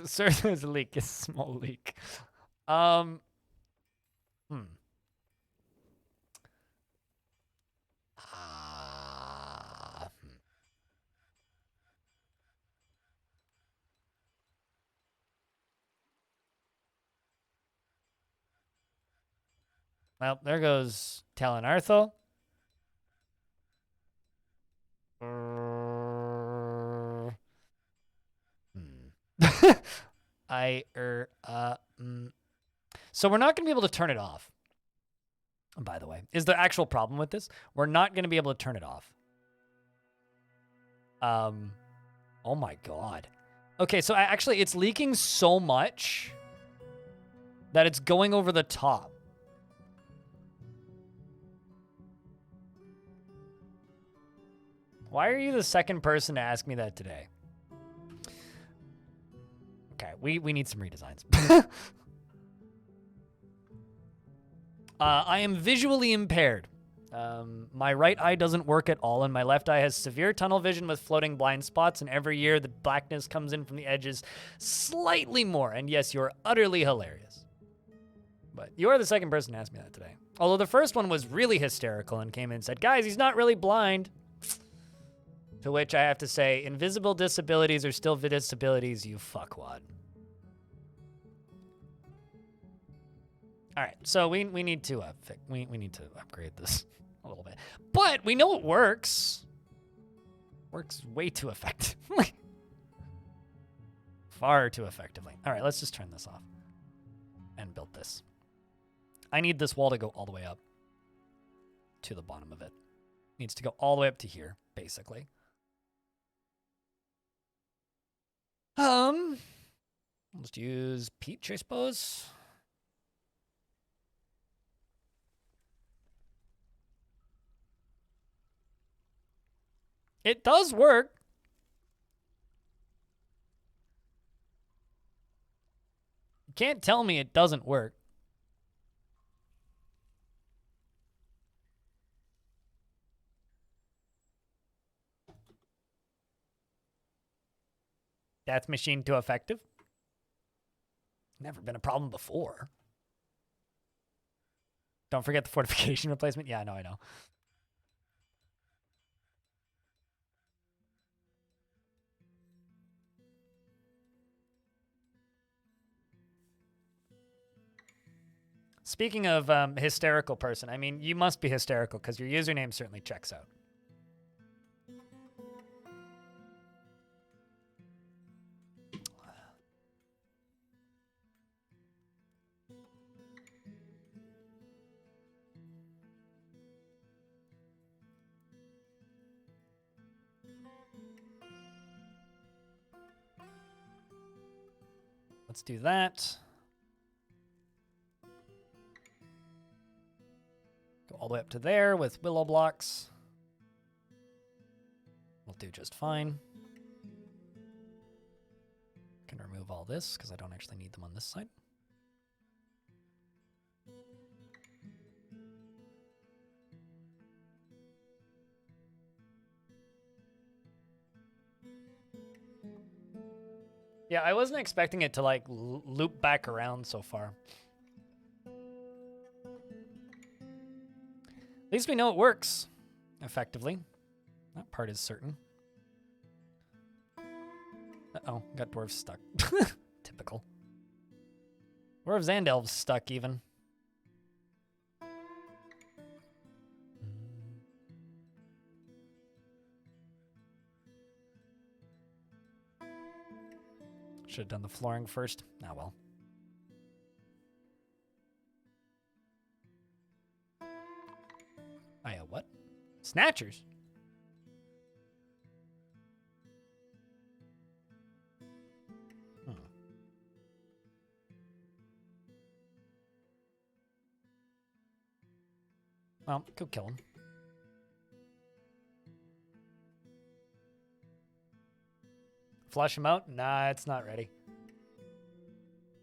[SPEAKER 1] Sir, there's a leak. It's a small leak. Hmm. Well, there goes Talon Artho. So we're not going to be able to turn it off. By the way, is the actual problem with this? We're not going to be able to turn it off. Oh my God. Okay, so actually it's leaking so much that it's going over the top. Why are you the second person to ask me that today? Okay, we need some redesigns. I am visually impaired. My right eye doesn't work at all, and my left eye has severe tunnel vision with floating blind spots, and every year the blackness comes in from the edges slightly more. And yes, you're utterly hilarious. But you are the second person to ask me that today. Although the first one was really hysterical and came in and said, guys, he's not really blind. To which I have to say, invisible disabilities are still disabilities, you fuckwad. All right, so we need to we need to upgrade this a little bit, but we know it works. Works way too effectively, far too effectively. All right, let's just turn this off and build this. I need this wall to go all the way up to the bottom of it. It needs to go all the way up to here, basically. Let's use peach, I suppose. It does work. You can't tell me it doesn't work. That's machine too effective. Never been a problem before. Don't forget the fortification replacement. Yeah, I know. Speaking of hysterical person, I mean, you must be hysterical because your username certainly checks out. Let's do that. Go all the way up to there with willow blocks. We'll do just fine. Can remove all this because I don't actually need them on this side. Yeah, I wasn't expecting it to like loop back around so far. At least we know it works effectively. That part is certain. Uh-oh, got dwarves stuck. Typical. Dwarves and elves stuck even. Should have done the flooring first. Ah, well. Oh, yeah, what? Snatchers? Well, go kill him. Flush him out? Nah, it's not ready.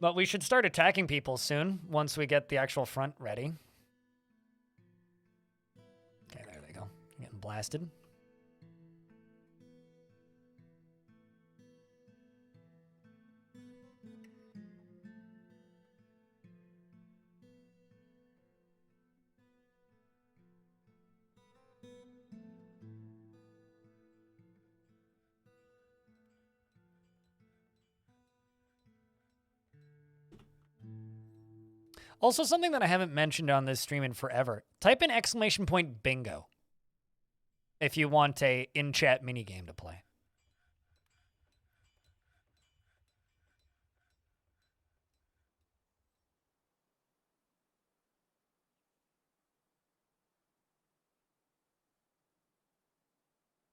[SPEAKER 1] But we should start attacking people soon, once we get the actual front ready. Okay, there they go. Getting blasted. Also, something that I haven't mentioned on this stream in forever. Type in ! bingo if you want a in-chat minigame to play.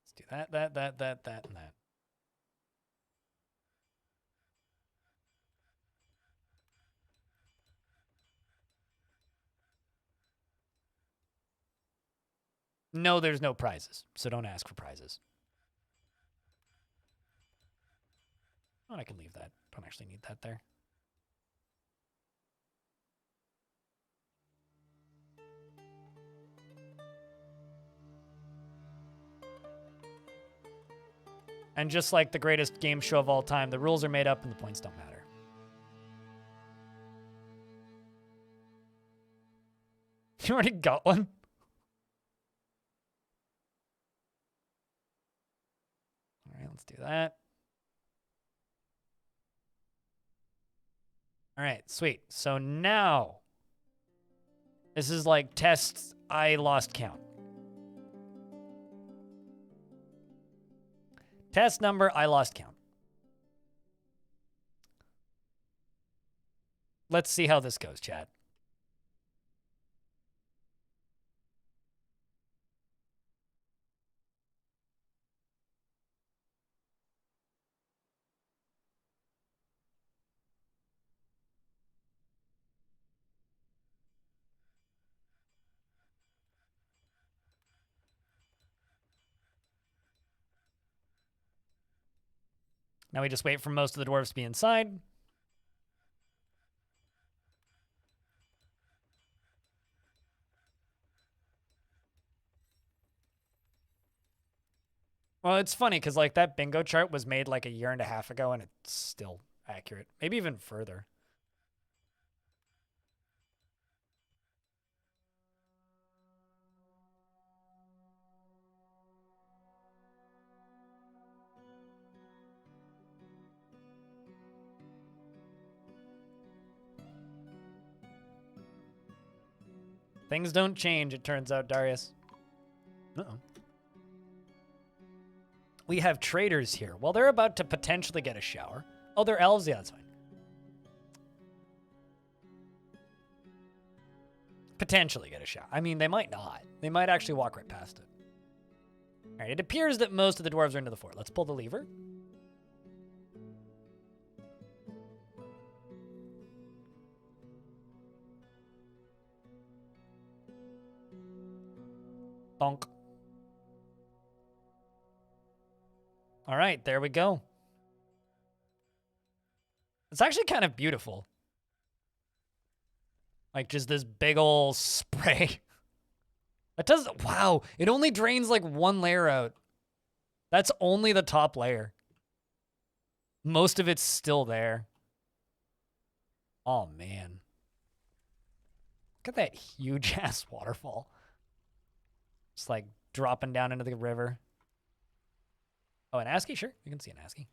[SPEAKER 1] Let's do that, and that. No, there's no prizes, so don't ask for prizes. Oh, I can leave that. Don't actually need that there. And just like the greatest game show of all time, the rules are made up and the points don't matter. You already got one? All right, let's do that. All right, sweet. So now, this is like tests I lost count. Test number, I lost count. Let's see how this goes, chat. Now we just wait for most of the dwarves to be inside. Well, it's funny because like that bingo chart was made like a year and a half ago and it's still accurate. Maybe even further. Things don't change, it turns out, Darius. Uh-oh. We have traders here. Well, they're about to potentially get a shower. Oh, they're elves? Yeah, that's fine. Potentially get a shower. I mean, they might not. They might actually walk right past it. All right, it appears that most of the dwarves are into the fort. Let's pull the lever. Bonk. All right, there we go. It's actually kind of beautiful. Like just this big ol' spray. It does, wow, it only drains like one layer out. That's only the top layer. Most of it's still there. Oh, man. Look at that huge ass waterfall. Just like dropping down into the river. Oh, an ASCII? Sure, you can see an ASCII.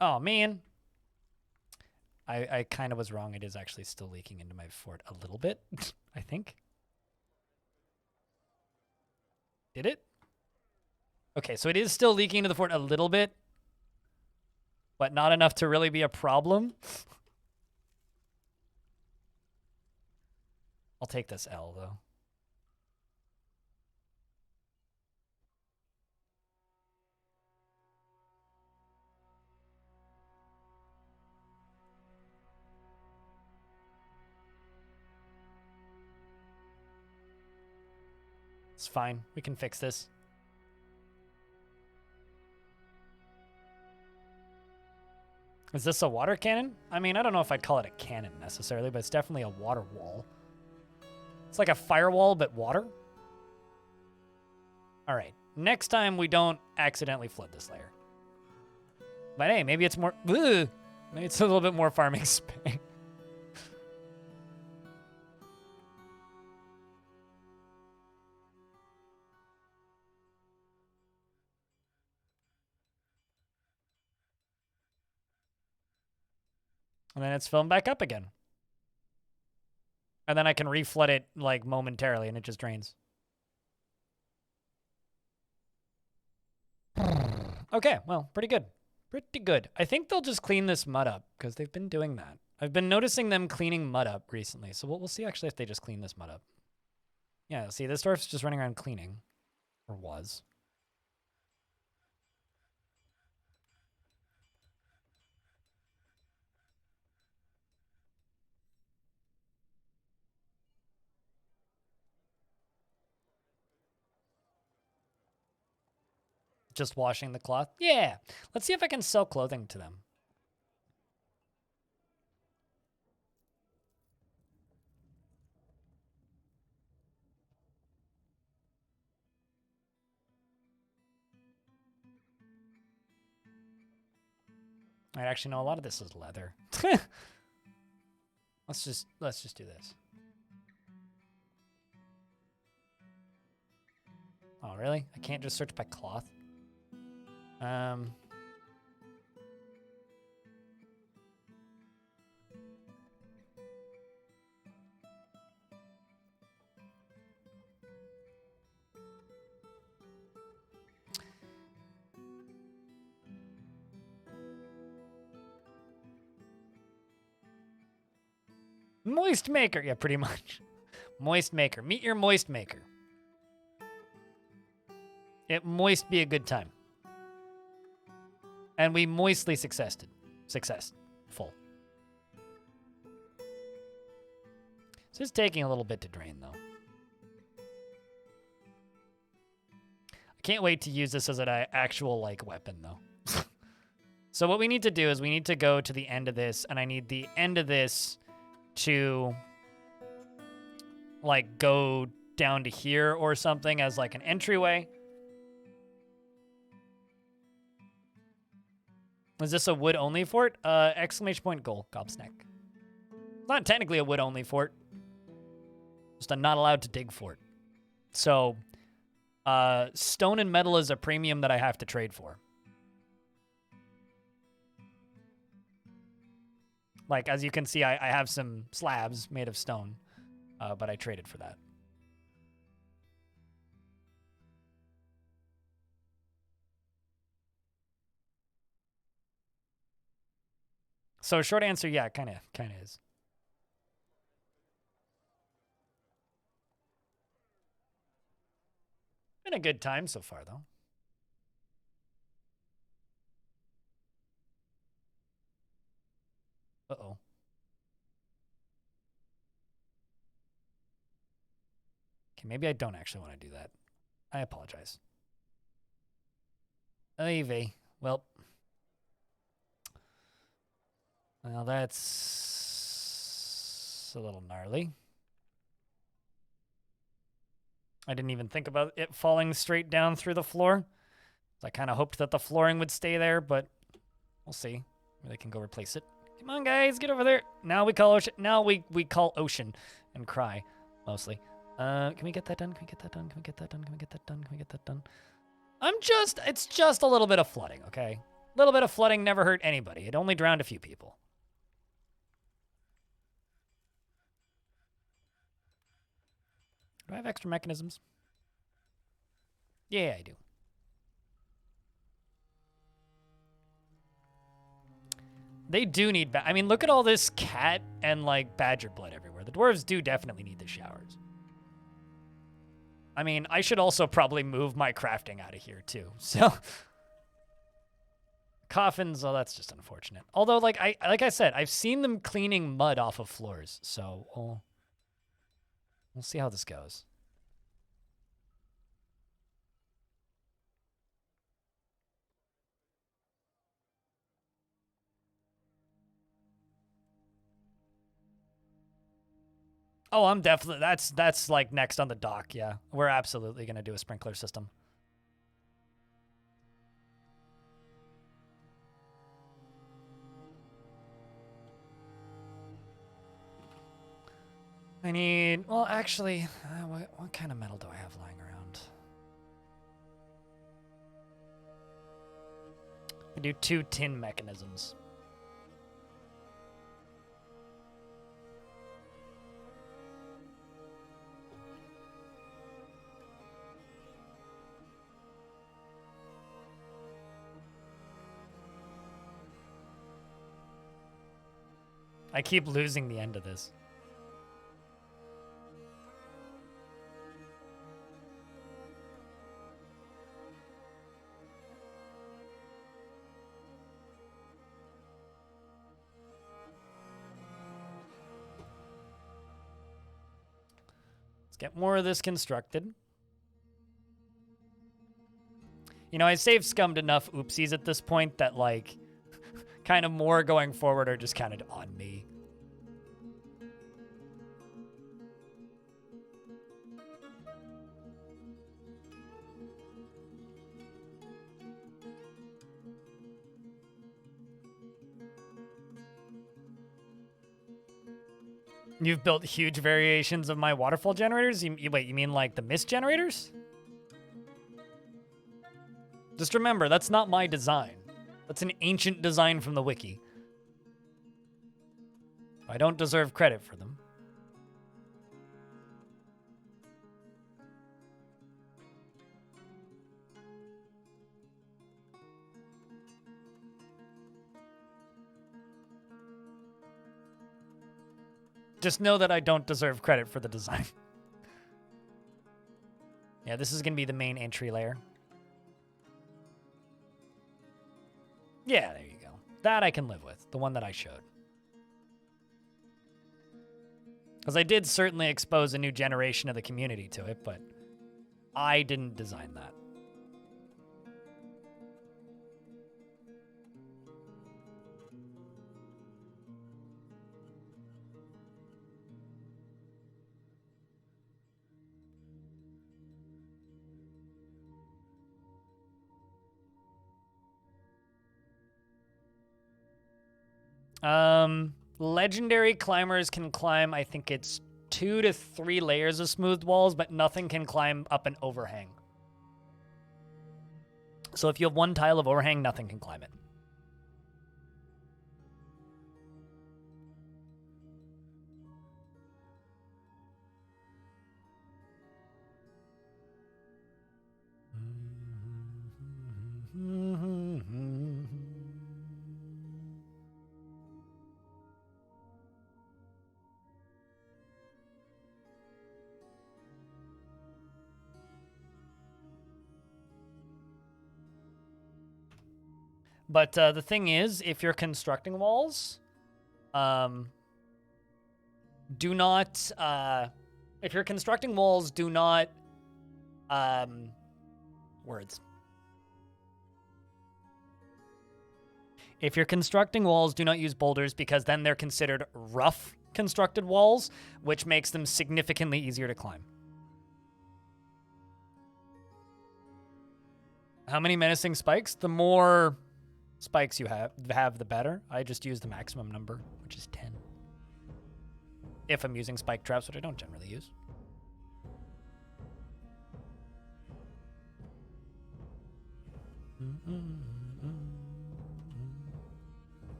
[SPEAKER 1] Oh, man. I kind of was wrong. It is actually still leaking into my fort a little bit, I think. Did it? Okay, so it is still leaking into the fort a little bit, but not enough to really be a problem. I'll take this L, though. It's fine. We can fix this. Is this a water cannon? I mean, I don't know if I'd call it a cannon necessarily, but it's definitely a water wall. It's like a firewall, but water. All right. Next time we don't accidentally flood this layer. But hey, maybe it's more... Ugh, maybe it's a little bit more farming space. And then it's filling back up again. And then I can reflood it like momentarily and it just drains. Okay, well, pretty good. Pretty good. I think they'll just clean this mud up because they've been doing that. I've been noticing them cleaning mud up recently. So we'll see actually if they just clean this mud up. Yeah, see, this dwarf's just running around cleaning. Or was. Just washing the cloth? Yeah. Let's see if I can sell clothing to them. I actually know a lot of this is leather. Let's just do this. Oh, really? I can't just search by cloth? Moist maker. Yeah, pretty much. Moist maker. Meet your moist maker. It moist be a good time. And we moistly successful. So it's taking a little bit to drain, though. can't wait to use this as an actual, like, weapon, though. So what we need to do is we need to go to the end of this, and I need the end of this to, like, go down to here or something as, like, an entryway. Is this a wood-only fort? Exclamation point goal, Gobsnack. It's not technically a wood-only fort. Just a not allowed to dig fort. So, stone and metal is a premium that I have to trade for. Like, as you can see, I have some slabs made of stone, but I traded for that. So, short answer, yeah, kind of is. Been a good time so far, though. Uh-oh. Okay, maybe I don't actually want to do that. I apologize. Oy Well, that's a little gnarly. I didn't even think about it falling straight down through the floor. I kind of hoped that the flooring would stay there, but we'll see. Maybe they can go replace it. Come on, guys, get over there. Now we call ocean. Now we call ocean and cry, mostly. Can we get that done? Can we get that done? Can we get that done? Can we get that done? Can we get that done? It's just a little bit of flooding, okay? A little bit of flooding never hurt anybody. It only drowned a few people. Do I have extra mechanisms? Yeah, I do. They do need... I mean, look at all this cat and, like, badger blood everywhere. The dwarves do definitely need the showers. I mean, I should also probably move my crafting out of here, too. So... Coffins, oh, that's just unfortunate. Although, like I said, I've seen them cleaning mud off of floors. So, we'll see how this goes. Oh, I'm definitely, that's like next on the dock, yeah. We're absolutely going to do a sprinkler system. I need, well, actually, what kind of metal do I have lying around? I do 2 tin mechanisms. I keep losing the end of this. Let's get more of this constructed. You know, I saved scummed enough oopsies at this point that, like, kind of more going forward are just kind of on me. You've built huge variations of my waterfall generators? Wait, you mean like the mist generators? Just remember, that's not my design. That's an ancient design from the wiki. I don't deserve credit for them. Just know that I don't deserve credit for the design. Yeah, this is going to be the main entry layer. Yeah, there you go. That I can live with. The one that I showed. Because I did certainly expose a new generation of the community to it, but I didn't design that. Legendary climbers can climb, I think it's 2 to 3 layers of smooth walls, but nothing can climb up an overhang. So if you have 1 tile of overhang, nothing can climb it. But the thing is, if you're constructing walls, do not, if you're constructing walls, do not, words. If you're constructing walls, do not use boulders because then they're considered rough constructed walls, which makes them significantly easier to climb. How many menacing spikes? The more spikes you have, the better. I just use the maximum number, which is 10. If I'm using spike traps, which I don't generally use.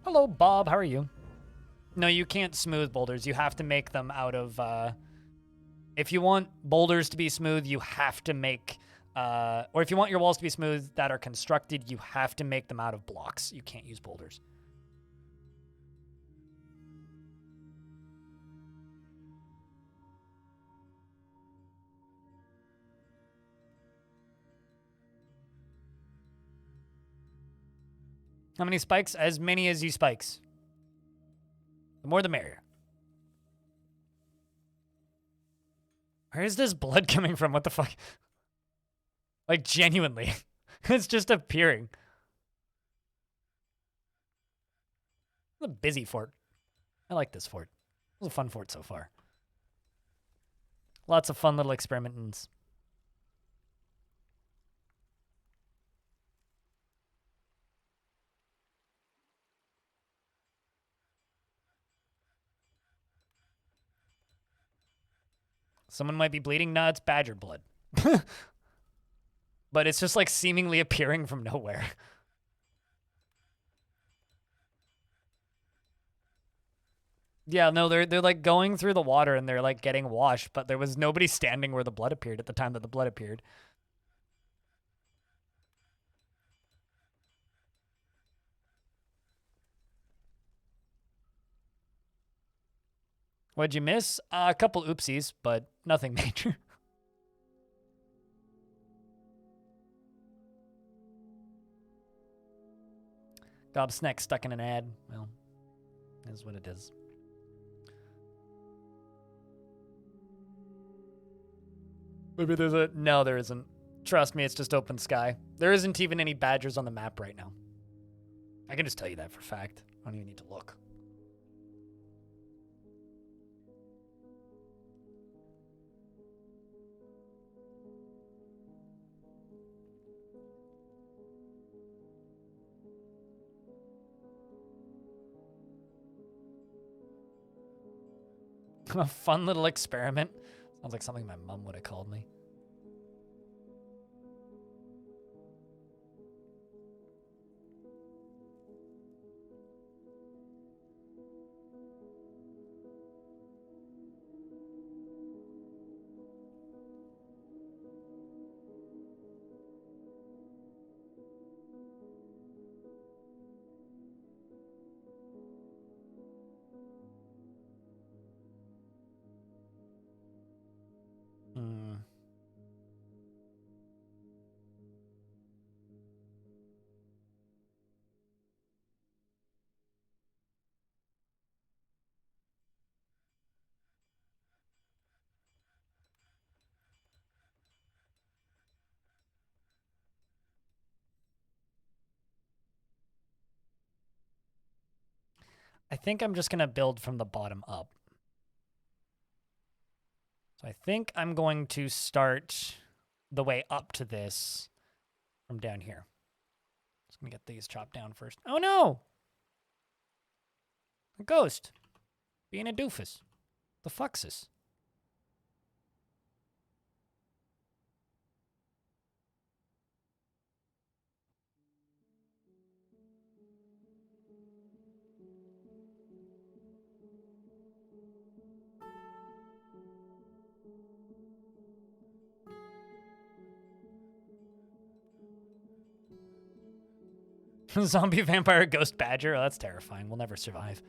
[SPEAKER 1] Hello, Bob. How are you? No, you can't smooth boulders. You have to make them out of... if you want boulders to be smooth, you have to make... or if you want your walls to be smooth that are constructed, you have to make them out of blocks. You can't use boulders. How many spikes? As many as you spikes. The more the merrier. Where is this blood coming from? What the fuck? Like, genuinely. It's just appearing. It's a busy fort. I like this fort. It was a fun fort so far. Lots of fun little experiments. Someone might be bleeding. Nah, it's badger blood. But it's just like seemingly appearing from nowhere. Yeah, no, they're like going through the water and they're like getting washed, but there was nobody standing where the blood appeared at the time that the blood appeared. What'd you miss? A couple oopsies, but nothing major. Gobsnack stuck in an ad. Well, it is what it is. Maybe there's a... No, there isn't. Trust me, it's just open sky. There isn't even any badgers on the map right now. I can just tell you that for a fact. I don't even need to look. A fun little experiment. Sounds like something my mom would have called me. I think I'm just going to build from the bottom up. So I think I'm going to start the way up to this from down here. Just gonna get these chopped down first. Oh no! A ghost. Being a doofus. The fuck's this? Zombie vampire ghost badger. Oh, that's terrifying. We'll never survive.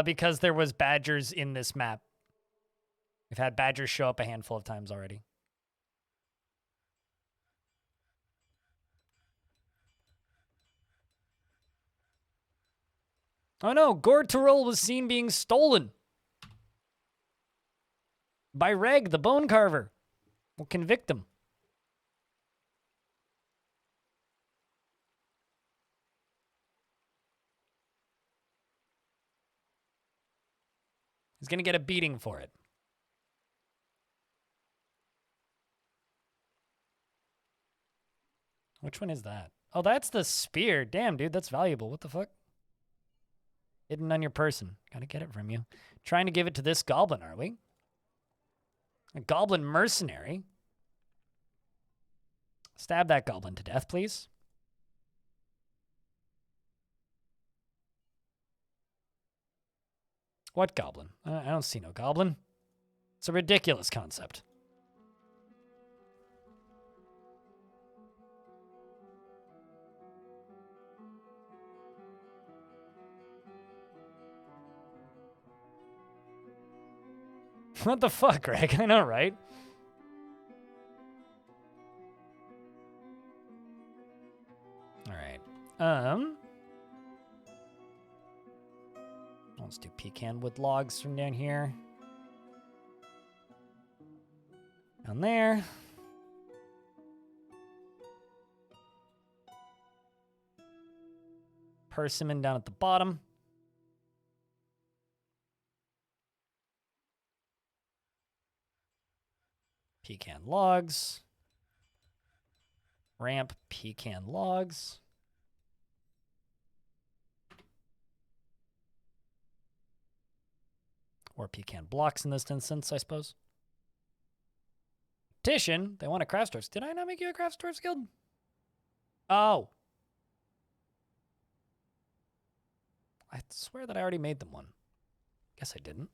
[SPEAKER 1] Because there was badgers in this map. We've had badgers show up a handful of times already. Oh no, Gord Tyrrell was seen being stolen by Reg, the bone carver. We'll convict him. He's gonna get a beating for it. Which one is that? Oh, that's the spear. Damn, dude, that's valuable. What the fuck? Hidden on your person. Gotta get it from you. Trying to give it to this goblin, are we? A goblin mercenary? Stab that goblin to death, please. What goblin? I don't see no goblin. It's a ridiculous concept. What the fuck, Greg? I know, right? All right. Let's do pecan wood logs from down here. Down there. Persimmon down at the bottom. Pecan logs. Ramp pecan logs. Or pecan blocks in this instance, I suppose. Petition. They want a craft store. Did I not make you a craft stores guild? Oh. I swear that I already made them one. Guess I didn't.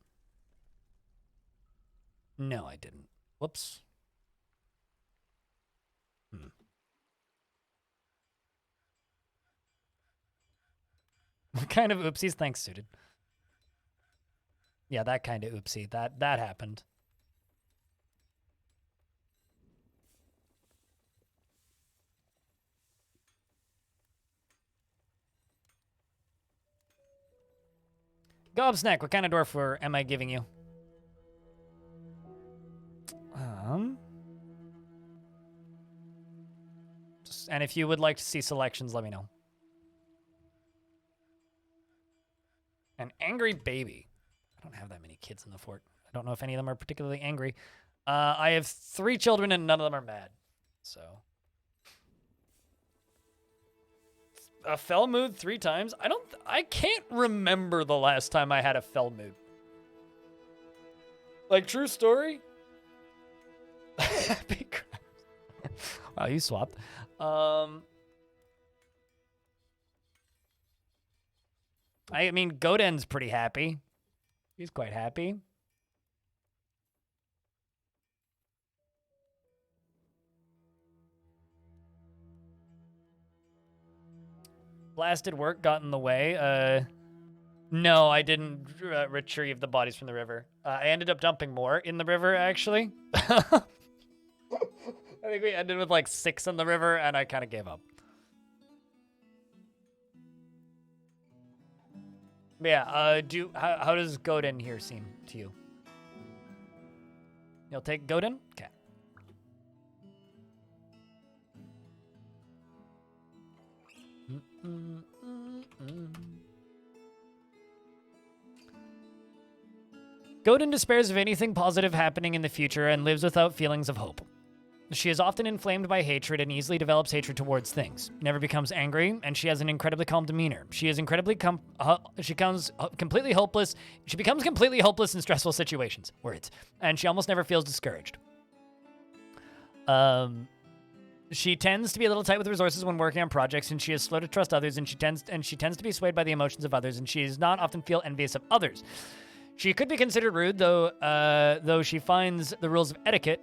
[SPEAKER 1] No, I didn't. Whoops. What kind of oopsies? Thanks, Suited. Yeah, that kind of oopsie. That happened. Gobsnack, what kind of dwarf am I giving you? And if you would like to see selections, let me know. An angry baby. I don't have that many kids in the fort. I don't know if any of them are particularly angry. I have 3 children and none of them are mad. So. A fell mood 3 times? I can't remember the last time I had a fell mood. Like, true story? Wow, you swapped. I mean, Goden's pretty happy. He's quite happy. Blasted work got in the way. No, I didn't retrieve the bodies from the river. I ended up dumping more in the river, actually. I think we ended with like 6 in the river, and I kind of gave up. Yeah, how does Godin here seem to you? You'll take Godin? Okay. Godin despairs of anything positive happening in the future and lives without feelings of hope. She is often inflamed by hatred and easily develops hatred towards things. Never becomes angry, and she has an incredibly calm demeanor. She is incredibly she becomes completely hopeless. She becomes completely hopeless in stressful situations. Words, and she almost never feels discouraged. She tends to be a little tight with resources when working on projects, and she is slow to trust others. And she tends to be swayed by the emotions of others, and she does not often feel envious of others. She could be considered rude, though she finds the rules of etiquette,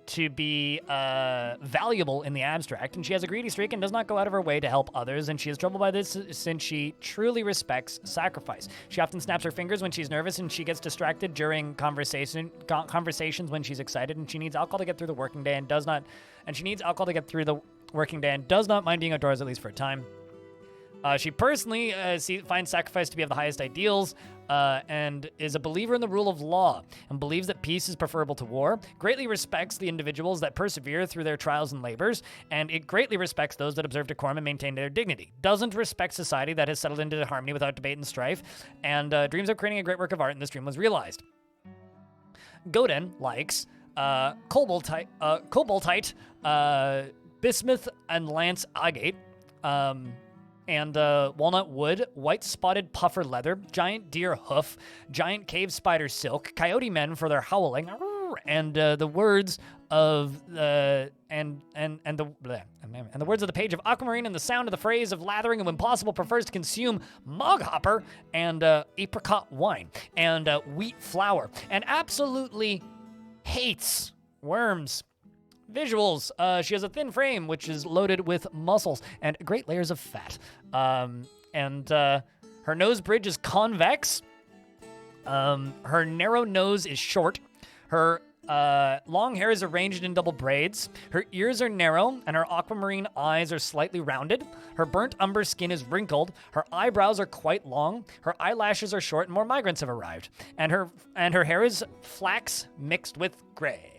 [SPEAKER 1] to be valuable in the abstract, and she has a greedy streak and does not go out of her way to help others, and she is troubled by this since she truly respects sacrifice. She often snaps her fingers when she's nervous, and she gets distracted during conversations when she's excited, and she needs alcohol to get through the working day and does not mind being outdoors, at least for a time. She personally finds sacrifice to be of the highest ideals and is a believer in the rule of law and believes that peace is preferable to war, greatly respects the individuals that persevere through their trials and labors, and it greatly respects those that observe decorum and maintain their dignity, doesn't respect society that has settled into harmony without debate and strife, and dreams of creating a great work of art, and this dream was realized. Godin likes Cobaltite, bismuth and lance agate, and walnut wood, white spotted puffer leather, giant deer hoof, giant cave spider silk, coyote men for their howling, and the words of the words of the page of aquamarine and the sound of the phrase of lathering and when possible prefers to consume moghopper and apricot wine and wheat flour and absolutely hates worms. Visuals. She has a thin frame, which is loaded with muscles and great layers of fat. And her nose bridge is convex. Her narrow nose is short. Her long hair is arranged in double braids. Her ears are narrow, and her aquamarine eyes are slightly rounded. Her burnt umber skin is wrinkled. Her eyebrows are quite long. Her eyelashes are short, and more migrants have arrived. And her hair is flax mixed with gray.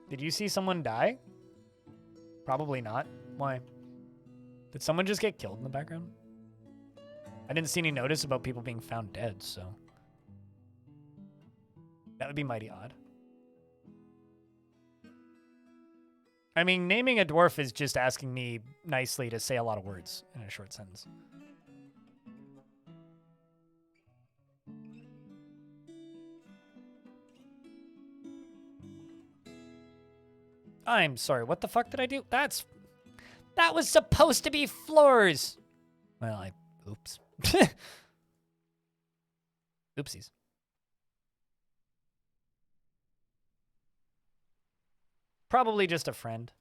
[SPEAKER 1] Did you see someone die? Probably not. Why? Did someone just get killed in the background? I didn't see any notice about people being found dead, so that would be mighty odd. I mean, naming a dwarf is just asking me nicely to say a lot of words in a short sentence. I'm sorry, what the fuck did I do? That was supposed to be floors. Well, oops. Oopsies. Probably just a friend.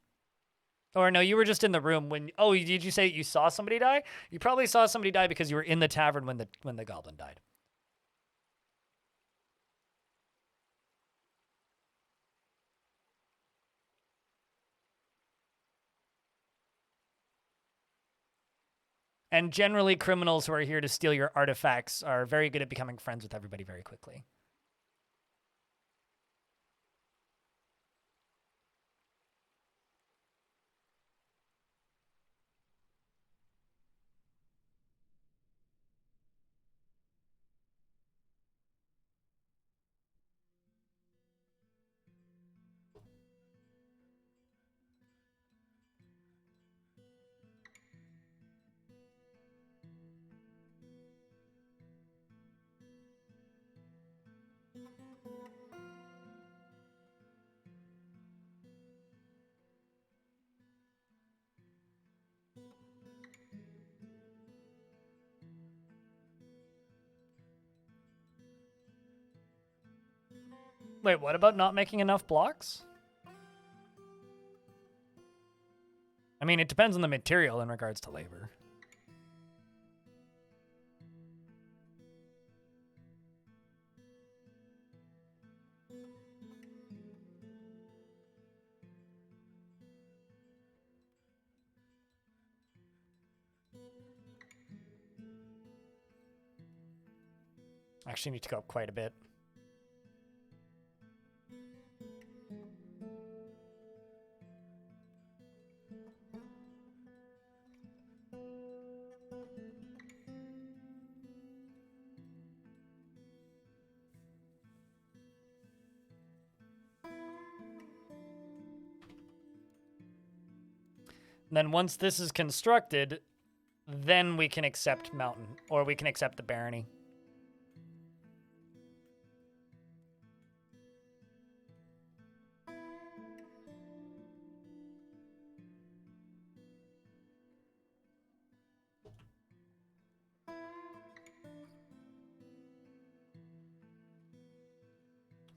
[SPEAKER 1] Or no, you were just in the room when, oh, did you say you saw somebody die? You probably saw somebody die because you were in the tavern when the goblin died. And generally, criminals who are here to steal your artifacts are very good at becoming friends with everybody very quickly. Wait, what about not making enough blocks? I mean, it depends on the material in regards to labor. Actually need to go up quite a bit. And then once this is constructed, then we can accept mountain, or we can accept the barony.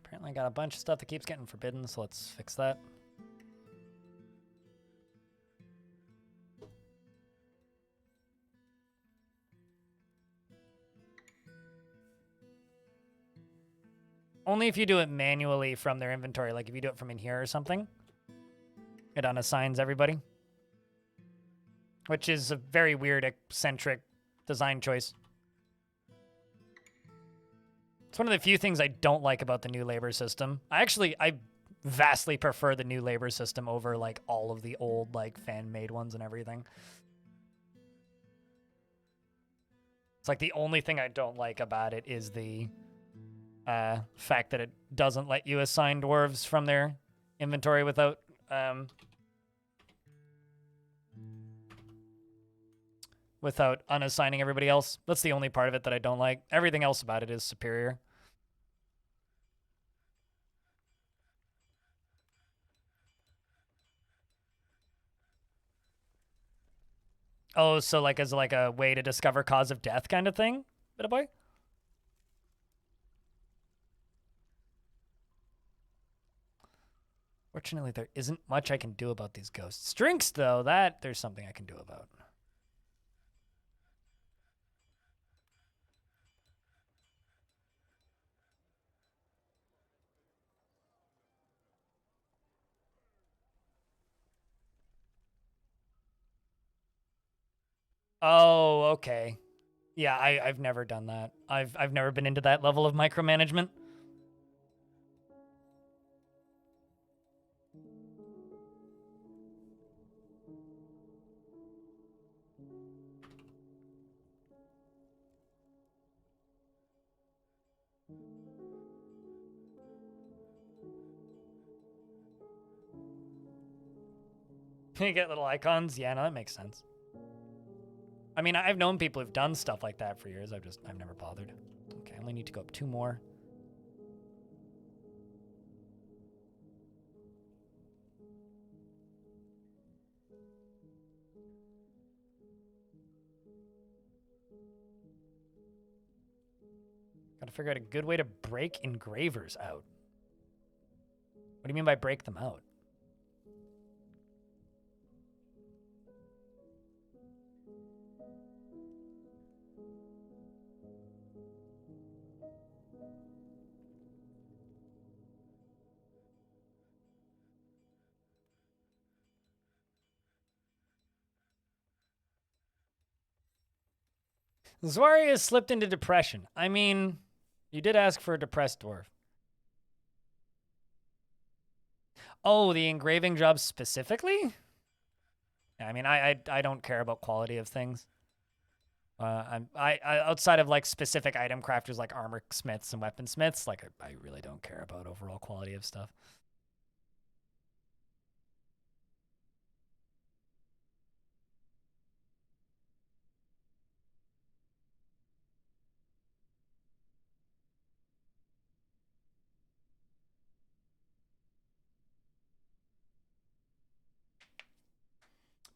[SPEAKER 1] Apparently I got a bunch of stuff that keeps getting forbidden, so let's fix that. Only if you do it manually from their inventory, like if you do it from in here or something. It unassigns everybody. Which is a very weird, eccentric design choice. It's one of the few things I don't like about the new labor system. I vastly prefer the new labor system over like all of the old like fan-made ones and everything. It's like the only thing I don't like about it is the fact that it doesn't let you assign dwarves from their inventory without without unassigning everybody else. That's the only part of it that I don't like. Everything else about it is superior. Oh, so like as like a way to discover cause of death kind of thing? Bit of boy? Fortunately, there isn't much I can do about these ghosts. Drinks, though, that there's something I can do about. Oh, okay. Yeah, I've never done that. I've never been into that level of micromanagement. You get little icons? Yeah, no, that makes sense. I mean, I've known people who've done stuff like that for years. I've never bothered. Okay, I only need to go up 2 more. Gotta figure out a good way to break engravers out. What do you mean by break them out? Zwari has slipped into depression. I mean, you did ask for a depressed dwarf. Oh, the engraving job specifically? Yeah, I mean, I don't care about quality of things. I outside of like specific item crafters like armor smiths and weaponsmiths, like I really don't care about overall quality of stuff.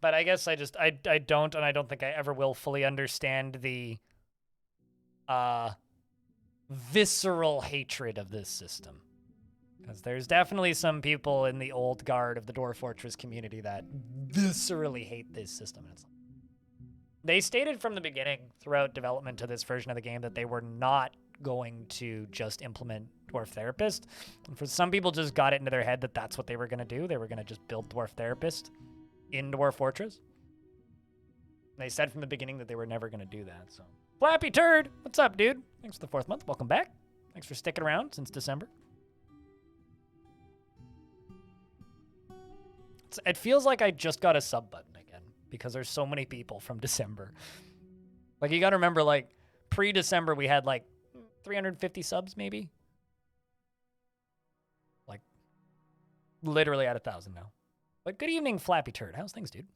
[SPEAKER 1] But I guess I don't, and I don't think I ever will fully understand the visceral hatred of this system. Because there's definitely some people in the old guard of the Dwarf Fortress community that viscerally hate this system. They stated from the beginning throughout development to this version of the game that they were not going to just implement Dwarf Therapist. And for some people just got it into their head that that's what they were going to do. They were going to just build Dwarf Therapist in Dwarf Fortress. They said from the beginning that they were never going to do that, so. Flappy Turd! What's up, dude? Thanks for the 4th month. Welcome back. Thanks for sticking around since December. It feels like I just got a sub button again because there's so many people from December. Like, you got to remember, like, pre-December, we had, like, 350 subs, maybe? Like, literally at 1,000 now. But good evening, Flappy Turd. How's things, dude?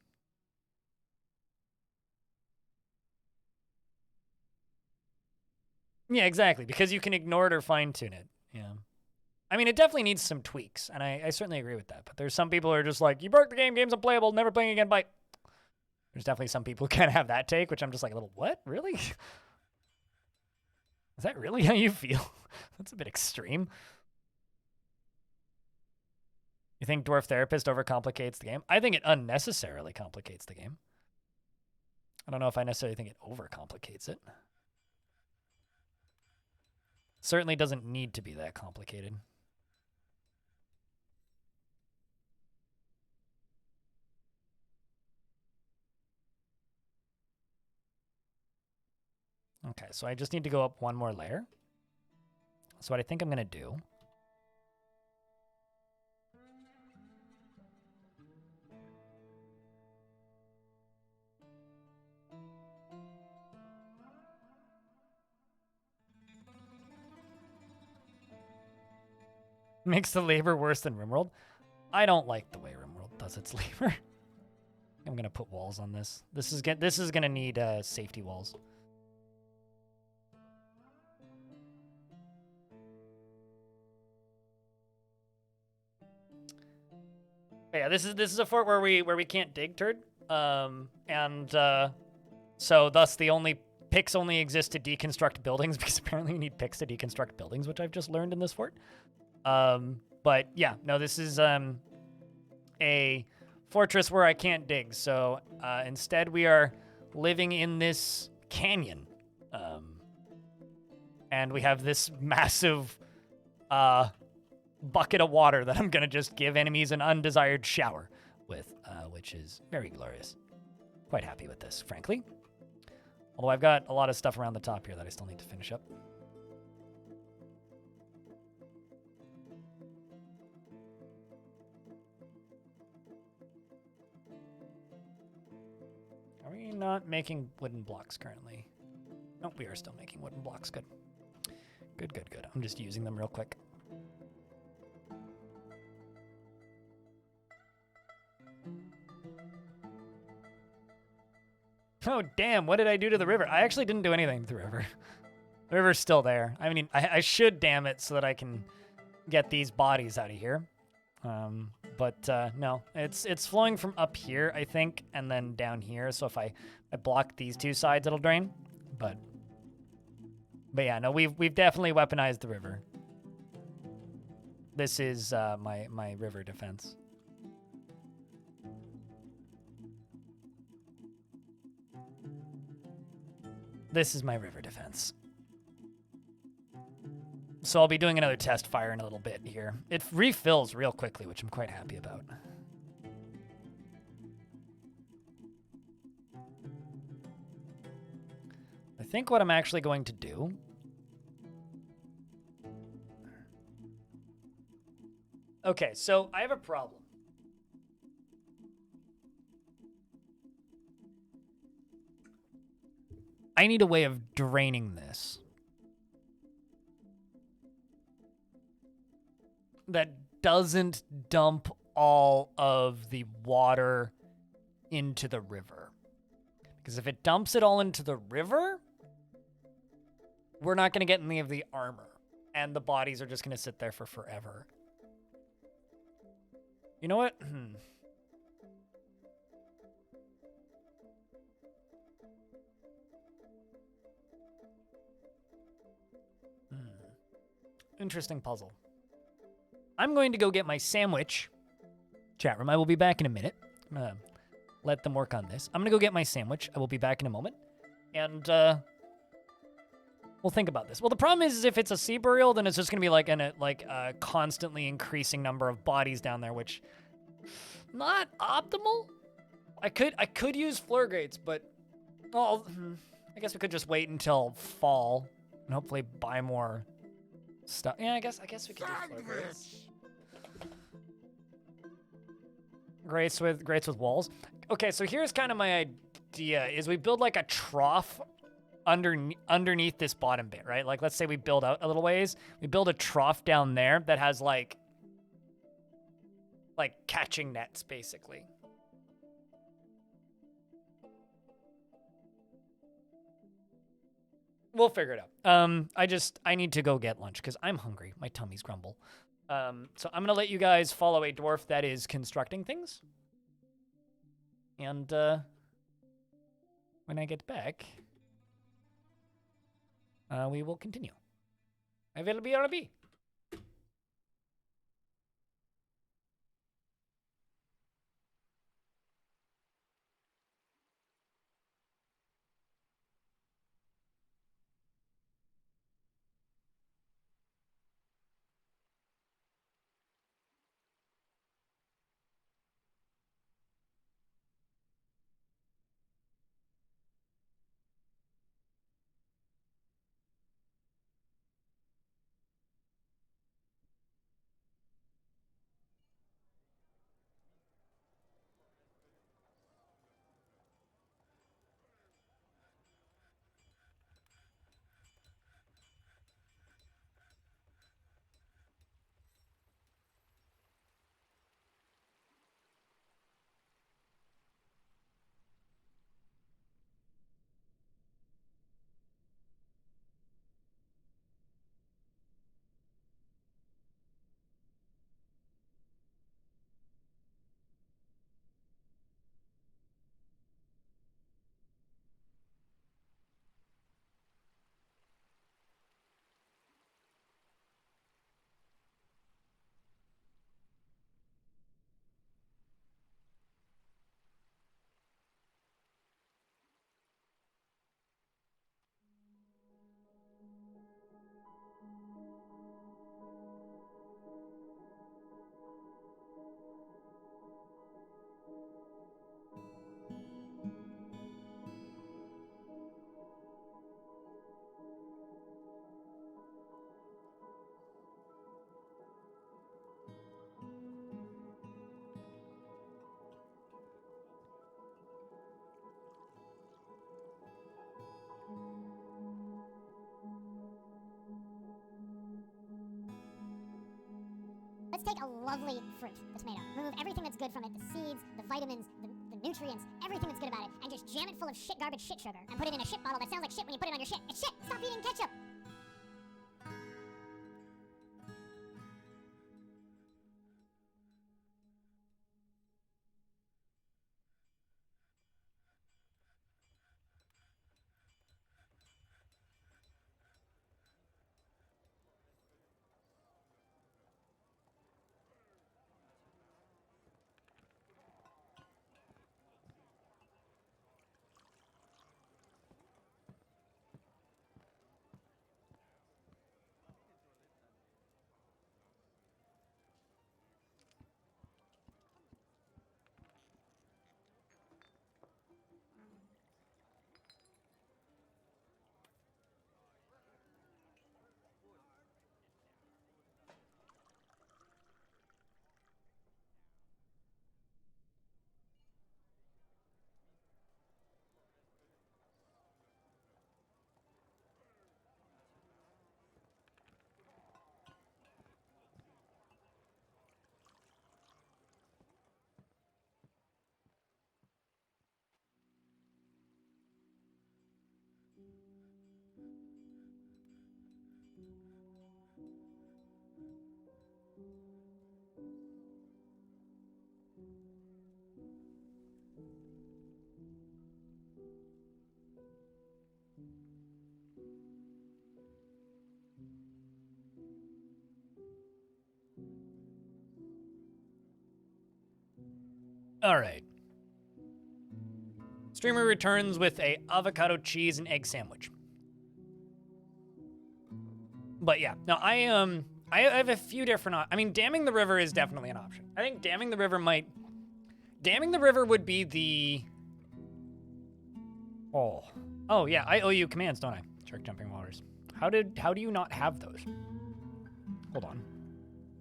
[SPEAKER 1] Yeah, exactly, because you can ignore it or fine-tune it. Yeah. I mean, it definitely needs some tweaks, and I certainly agree with that. But there's some people who are just like, you broke the game, game's unplayable, never playing again, bye. There's definitely some people who kind of have that take, which I'm just like a little, what? Really? Is that really how you feel? That's a bit extreme. You think Dwarf Therapist overcomplicates the game? I think it unnecessarily complicates the game. I don't know if I necessarily think it overcomplicates it. Certainly doesn't need to be that complicated. Okay, so I just need to go up one more layer. So what I think I'm going to do makes the labor worse than RimWorld. I don't like the way RimWorld does its labor. I'm going to put walls on this. This is going to need safety walls. But yeah, this is a fort where we can't dig, Turd. So thus the only picks only exist to deconstruct buildings because apparently you need picks to deconstruct buildings, which I've just learned in this fort. But yeah, no, this is a fortress where I can't dig. So instead we are living in this canyon. And we have this massive bucket of water that I'm going to just give enemies an undesired shower with, which is very glorious. Quite happy with this, frankly. Although I've got a lot of stuff around the top here that I still need to finish up. Are we not making wooden blocks currently? Nope, we are still making wooden blocks. Good. Good, good, good. I'm just using them real quick. Oh, damn, what did I do to the river? I actually didn't do anything to the river. The river's still there. I mean, I should dam it so that I can get these bodies out of here. But no, it's flowing from up here, I think, and then down here. So if I block these two sides, it'll drain. But yeah, no, we've definitely weaponized the river. This is my river defense. This is my river defense. So I'll be doing another test fire in a little bit here. It refills real quickly, which I'm quite happy about. I think what I'm actually going to do okay, so I have a problem. I need a way of draining this that doesn't dump all of the water into the river. Because if it dumps it all into the river, we're not going to get any of the armor. And the bodies are just going to sit there for forever. You know what? Interesting puzzle. I'm going to go get my sandwich. Chat room, I will be back in a minute. I'm going to let them work on this. I'm going to go get my sandwich. I will be back in a moment. And we'll think about this. Well, the problem is if it's a sea burial, then it's just going to be like a constantly increasing number of bodies down there, which not optimal. I could use floor grates, but Well, I guess we could just wait until fall and hopefully buy more stuff. Yeah, I guess we could do floor grates. Grates with walls. Okay, so here's kind of my idea: is we build like a trough underneath this bottom bit, right? Like, let's say we build out a little ways. We build a trough down there that has like catching nets, basically. We'll figure it out. I need to go get lunch because I'm hungry. My tummy's grumble. So I'm gonna let you guys follow a dwarf that is constructing things. And when I get back, we will continue. I will be RB.
[SPEAKER 7] Let's take a lovely fruit, the tomato, remove everything that's good from it, the seeds, the vitamins, the nutrients, everything that's good about it, and just jam it full of shit, garbage, shit sugar, and put it in a shit bottle that sounds like shit when you put it on your shit. It's shit! Stop eating ketchup!
[SPEAKER 1] All right. Streamer returns with a avocado cheese and egg sandwich. But yeah, no, I have a few different. I mean, damming the river is definitely an option. I think damming the river would be the Oh. Oh yeah, I owe you commands, don't I? Shark jumping walrus. How do you not have those? Hold on.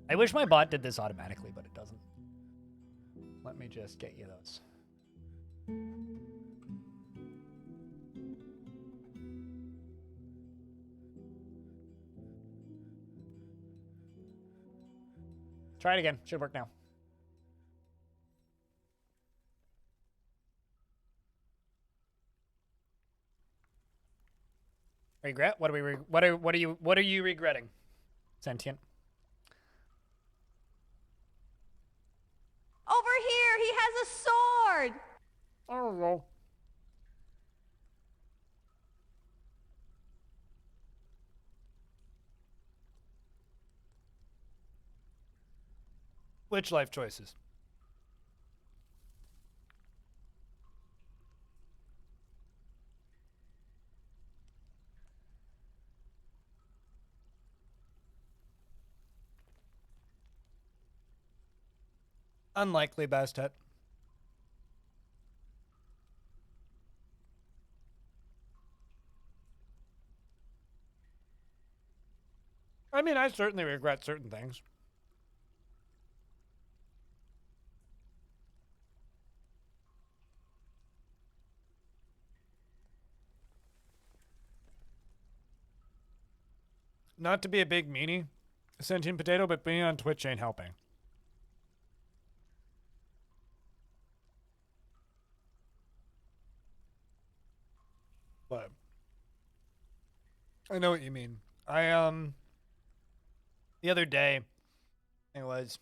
[SPEAKER 1] I wish my bot did this automatically, but it doesn't. Let me just get you those. Try it again. Should work now. Regret? What are you regretting? Sentient.
[SPEAKER 8] Over here, he has a sword.
[SPEAKER 1] I don't know. Which life choices? Unlikely, Bastet. I mean, I certainly regret certain things. Not to be a big meanie, sentient potato, but being on Twitch ain't helping. But I know what you mean. The other day, it was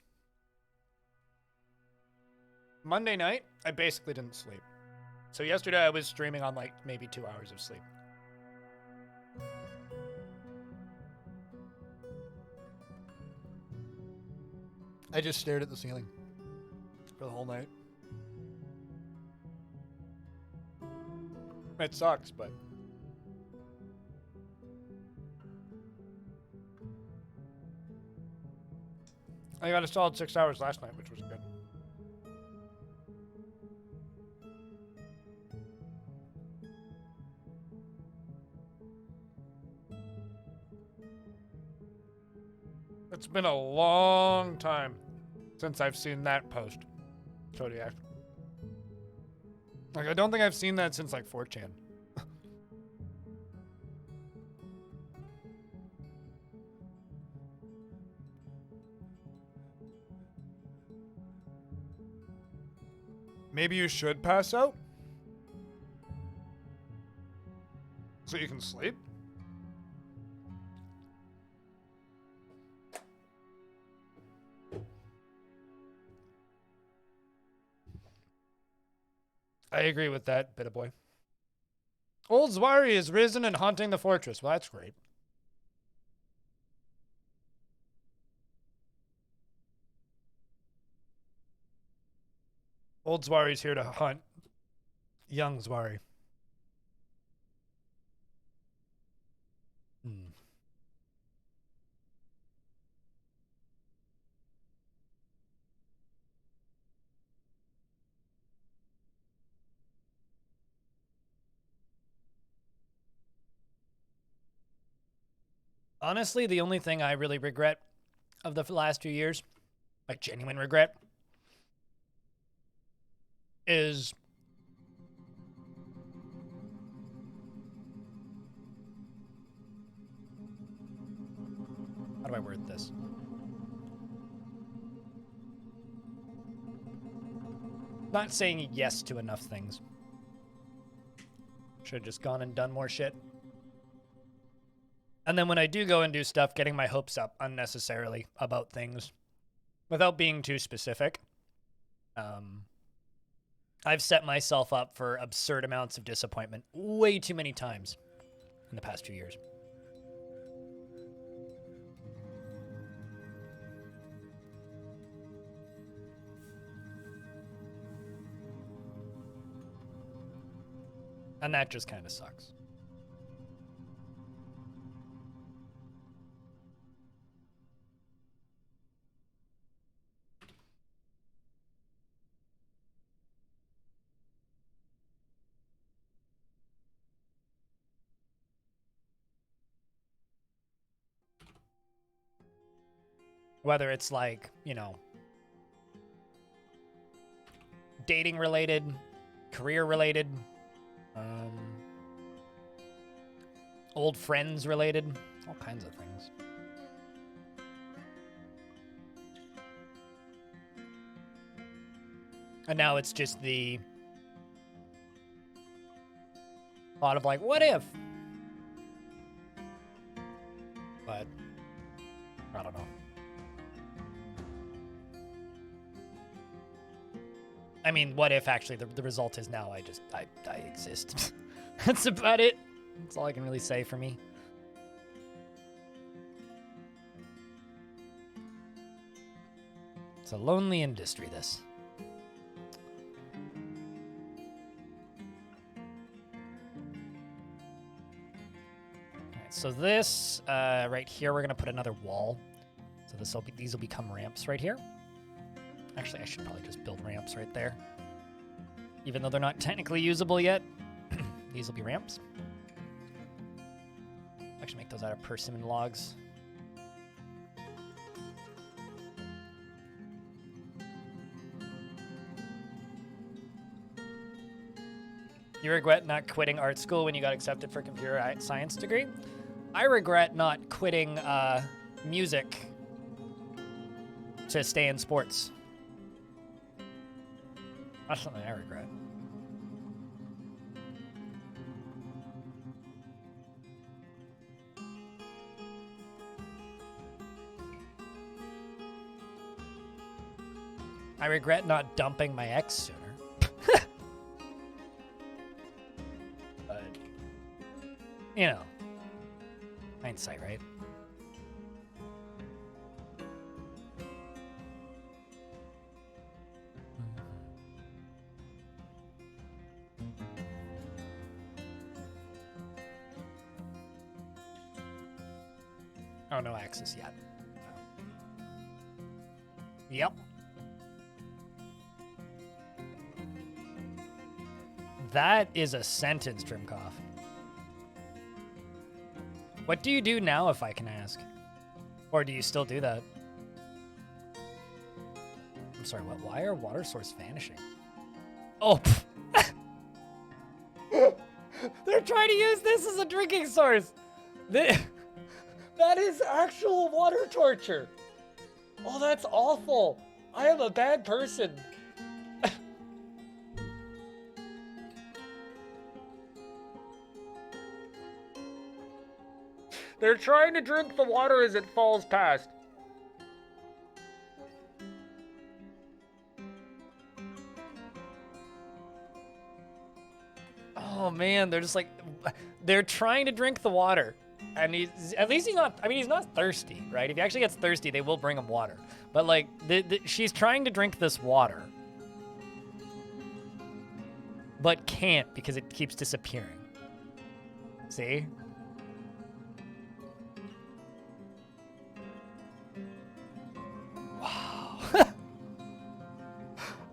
[SPEAKER 1] Monday night, I basically didn't sleep. So yesterday I was streaming on like maybe 2 hours of sleep. I just stared at the ceiling for the whole night. It sucks, but I got a solid 6 hours last night, which was good. It's been a long time since I've seen that post, Kodiak. Like, I don't think I've seen that since, like, 4chan. Maybe you should pass out? So you can sleep? I agree with that, Bit of Boy. Old Zwari is risen and haunting the fortress. Well, that's great. Old Zwari's here to hunt young Zwari. Honestly, the only thing I really regret of the last 2 years, like genuine regret, is how do I word this? Not saying yes to enough things. Should have just gone and done more shit. And then when I do go and do stuff, getting my hopes up unnecessarily about things without being too specific. I've set myself up for absurd amounts of disappointment way too many times in the past 2 years. And that just kind of sucks. Whether it's like, you know, dating related, career related, old friends related, all kinds of things. And now it's just the thought of like, what if? But I don't know. I mean, what if actually the result is now I exist. That's about it. That's all I can really say for me. It's a lonely industry, this. Alright, so this, right here, we're gonna put another wall. So these will become ramps right here. Actually, I should probably just build ramps right there. Even though they're not technically usable yet, these will be ramps. Actually, make those out of persimmon logs. You regret not quitting art school when you got accepted for computer science degree? I regret not quitting music to stay in sports. That's something I regret. I regret not dumping my ex sooner. But, you know, hindsight, right? Oh, no access yet. Yep. That is a sentence, Trimkoff. What do you do now, if I can ask? Or do you still do that? I'm sorry, what? Why are water source vanishing? Oh, they're trying to use this as a drinking source. That is actual water torture. Oh, that's awful. I am a bad person. They're trying to drink the water as it falls past. Oh man, they're just like, they're trying to drink the water. And at least he's not, I mean, he's not thirsty, right? If he actually gets thirsty, they will bring him water. But like, she's trying to drink this water, but can't because it keeps disappearing. See? Wow.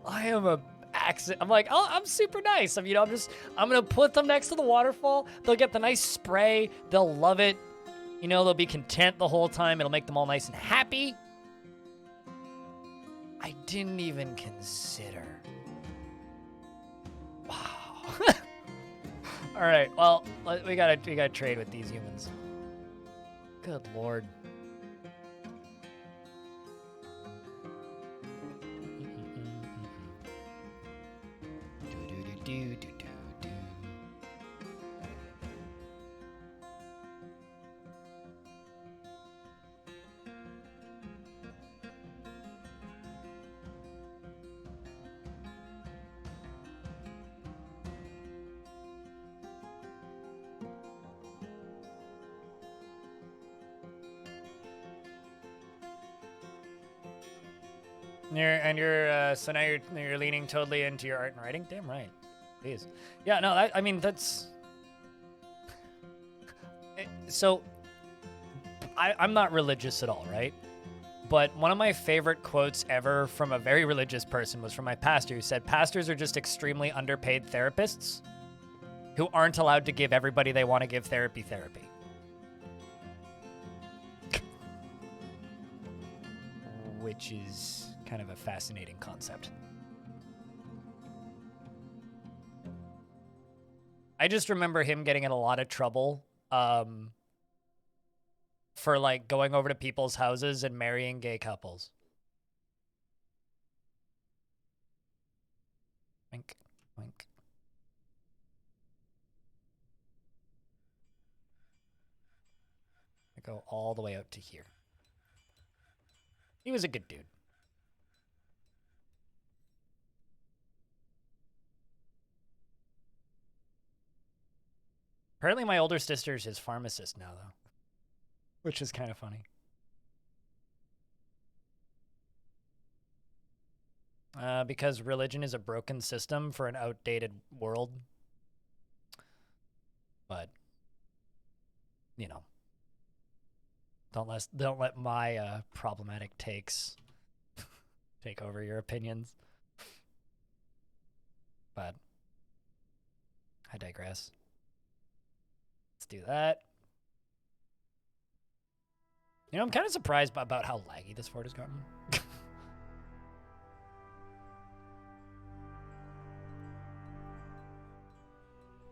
[SPEAKER 1] I am a accident. I'm like, oh, I'm super nice. I'm gonna put them next to the waterfall. They'll get the nice spray. They'll love it. You know, they'll be content the whole time. It'll make them all nice and happy. I didn't even consider. Wow. All right. Well, we gotta trade with these humans. Good Lord. Do. So now you're leaning totally into your art and writing. Damn right. Jeez. Yeah, no, I mean, that's... So, I'm not religious at all, right? But one of my favorite quotes ever from a very religious person was from my pastor, who said, pastors are just extremely underpaid therapists who aren't allowed to give everybody they want to give therapy. which is kind of a fascinating concept. I just remember him getting in a lot of trouble for like going over to people's houses and marrying gay couples. Wink, wink. I go all the way out to here. He was a good dude. Apparently my older sister's his pharmacist now, though. Which is kind of funny. Because religion is a broken system for an outdated world. But, you know. Don't let my problematic takes take over your opinions. But I digress. Let's do that. You know, I'm kind of surprised about how laggy this fort has gotten.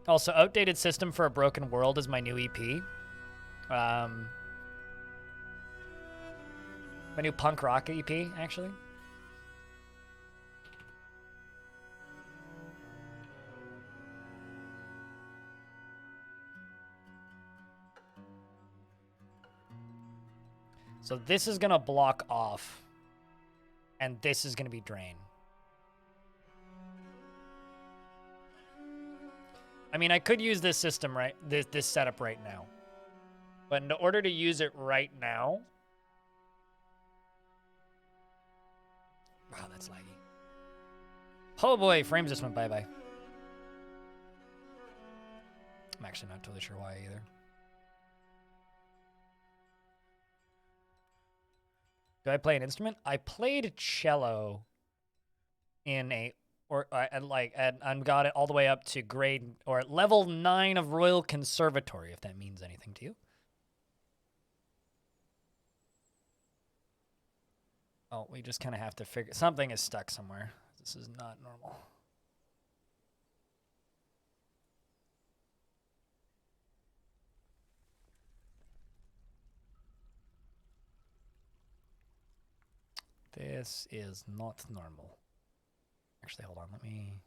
[SPEAKER 1] Also, outdated system for a broken world is my new EP. My new punk rock EP, actually. So this is gonna block off, and this is gonna be drain. I mean, I could use this system this setup right now, but in order to use it right now, wow, that's laggy. Oh boy, frames just went bye-bye. I'm actually not totally sure why either. Do I play an instrument? I played cello in and got it all the way up to grade or level 9 of Royal Conservatory, if that means anything to you. Oh, we just kind of have to figure something is stuck somewhere. This is not normal. This is not normal. Actually, hold on. Let me...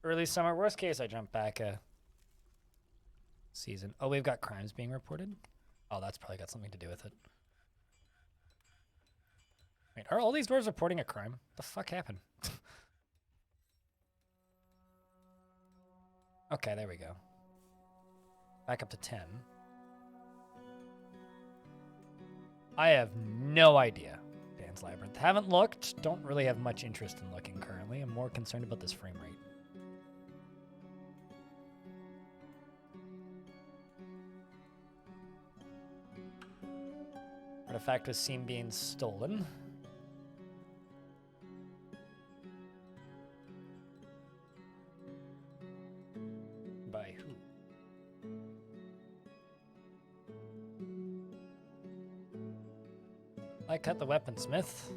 [SPEAKER 1] Early summer. Worst case, I jump back a season. Oh, we've got crimes being reported? Oh, that's probably got something to do with it. Wait, are all these dwarves reporting a crime? What the fuck happened? Okay, there we go. Back up to 10. I have no idea. Dan's Labyrinth. Haven't looked. Don't really have much interest in looking currently. I'm more concerned about this frame rate. Artifact was seen being stolen. By who? I cut the weaponsmith.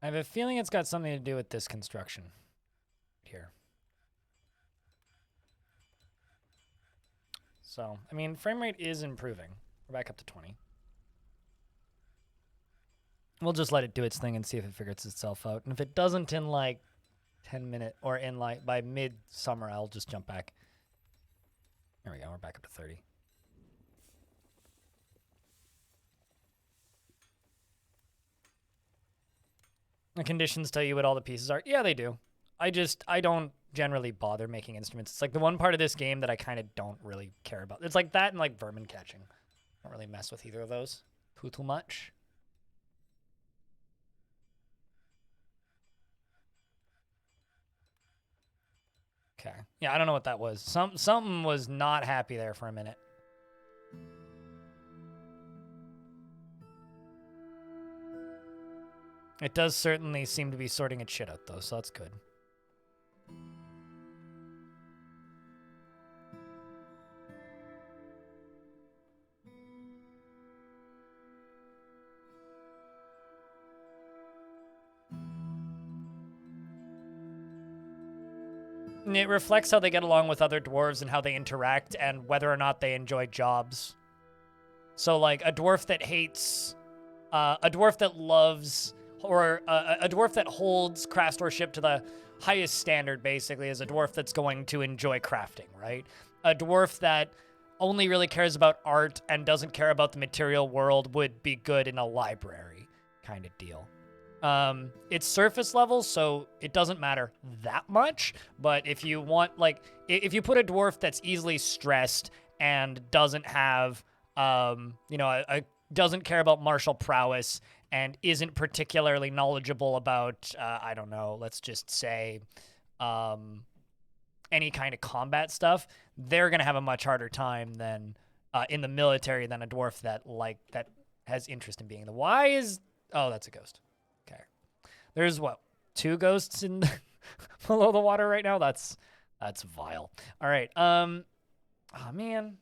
[SPEAKER 1] I have a feeling it's got something to do with this construction here. So, I mean, frame rate is improving. We're back up to 20. We'll just let it do its thing and see if it figures itself out. And if it doesn't in like 10 minutes or in like by mid-summer, I'll just jump back. There we go. We're back up to 30. The conditions tell you what all the pieces are. Yeah, they do. I don't generally bother making instruments. It's like the one part of this game that I kind of don't really care about. It's like that and like vermin catching. I don't really mess with either of those too much. Okay. Yeah, I don't know what that was. Something was not happy there for a minute. It does certainly seem to be sorting its shit out, though, so that's good. It reflects how they get along with other dwarves and how they interact and whether or not they enjoy jobs. So, like, a dwarf that hates... a dwarf that loves... Or a dwarf that holds craftsmanship to the highest standard, basically, is a dwarf that's going to enjoy crafting, right? A dwarf that only really cares about art and doesn't care about the material world would be good in a library kind of deal. It's surface level, so it doesn't matter that much, but if you want, like, if you put a dwarf that's easily stressed and doesn't have, doesn't care about martial prowess and isn't particularly knowledgeable about, I don't know, let's just say, any kind of combat stuff, they're going to have a much harder time than, in the military than a dwarf that has interest in being the... Why is... Oh, that's a ghost. Okay. There's, what, 2 ghosts in below the water right now? That's vile. All right. Oh, man.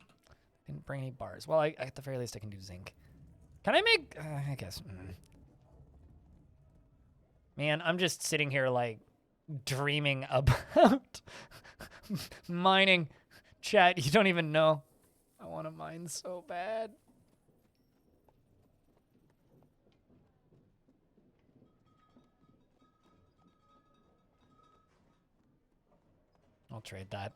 [SPEAKER 1] Didn't bring any bars. Well, at the very least, I can do zinc. Can I make... I guess... Man, I'm just sitting here, like, dreaming about mining. Chat, you don't even know. I want to mine so bad. I'll trade that.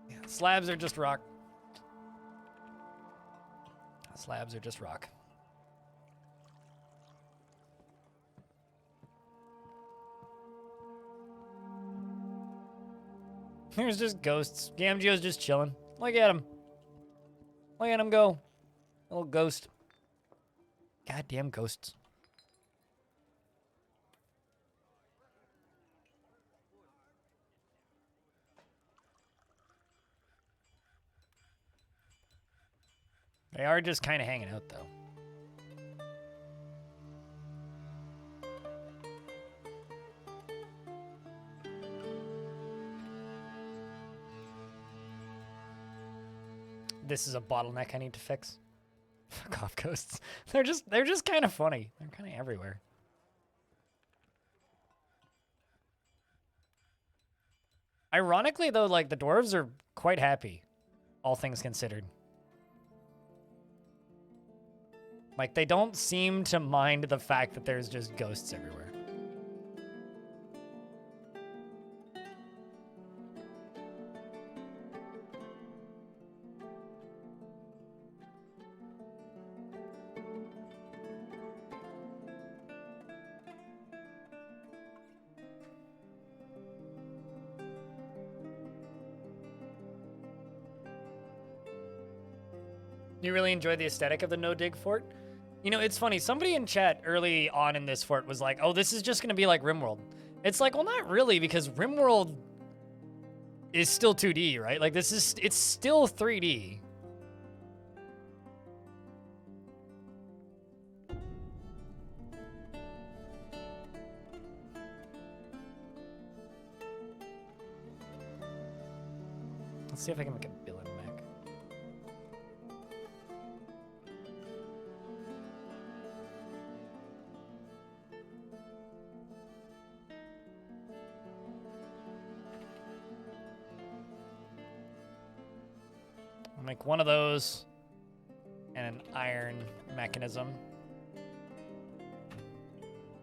[SPEAKER 1] Yeah, slabs are just rock. Slabs are just rock. Here's just ghosts. Gamgeo's just chilling. Look at him. Look at him go. Little ghost. Goddamn ghosts. They are just kind of hanging out, though. This is a bottleneck I need to fix. Fuck off, ghosts. They're just kind of funny. They're kind of everywhere. Ironically, though, like, the dwarves are quite happy, all things considered. Like, they don't seem to mind the fact that there's just ghosts everywhere. You really enjoy the aesthetic of the no-dig fort? You know, it's funny. Somebody in chat early on in this fort was like, oh, this is just going to be like RimWorld. It's like, well, not really, because RimWorld is still 2D, right? Like, it's still 3D. Let's see if I can make a billion mech. I'll make one of those and an iron mechanism.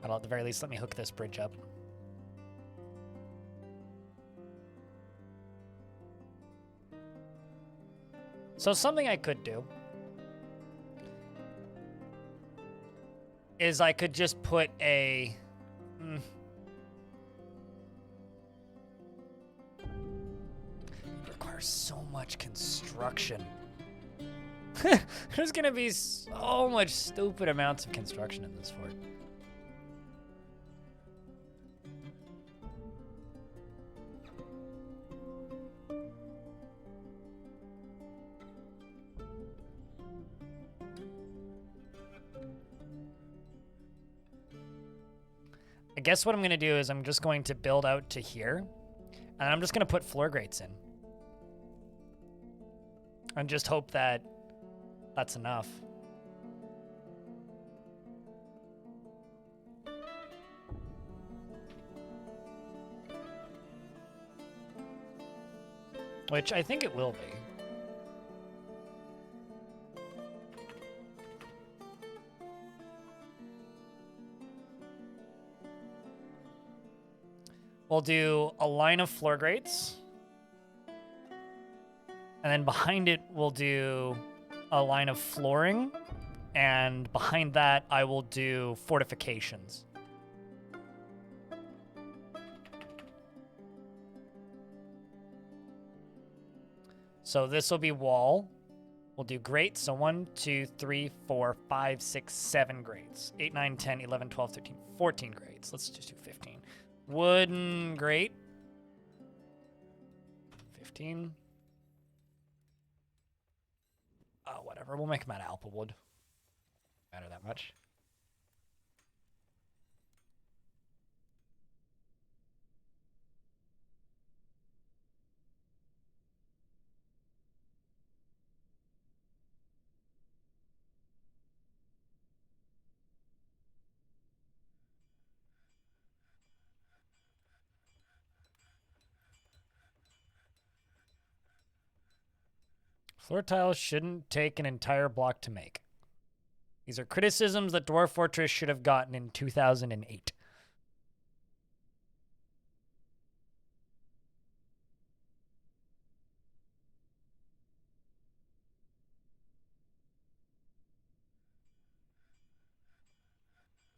[SPEAKER 1] That'll at the very least let me hook this bridge up. So something I could do is I could just put a... It requires so much construction. There's gonna be so much stupid amounts of construction in this fort. I guess what I'm going to do is I'm just going to build out to here, and I'm just going to put floor grates in. And just hope that that's enough. Which I think it will be. We'll do a line of floor grates. And then behind it, we'll do a line of flooring. And behind that, I will do fortifications. So this will be wall. We'll do grates. So 1, 2, 3, 4, 5, 6, 7 grates. 8, 9, 10, 11, 12, 13, 14 grates. Let's just do 15. Wooden grate. 15. Oh, whatever. We'll make them out of Alpha wood. Matter that much. Floor tiles shouldn't take an entire block to make. These are criticisms that Dwarf Fortress should have gotten in 2008.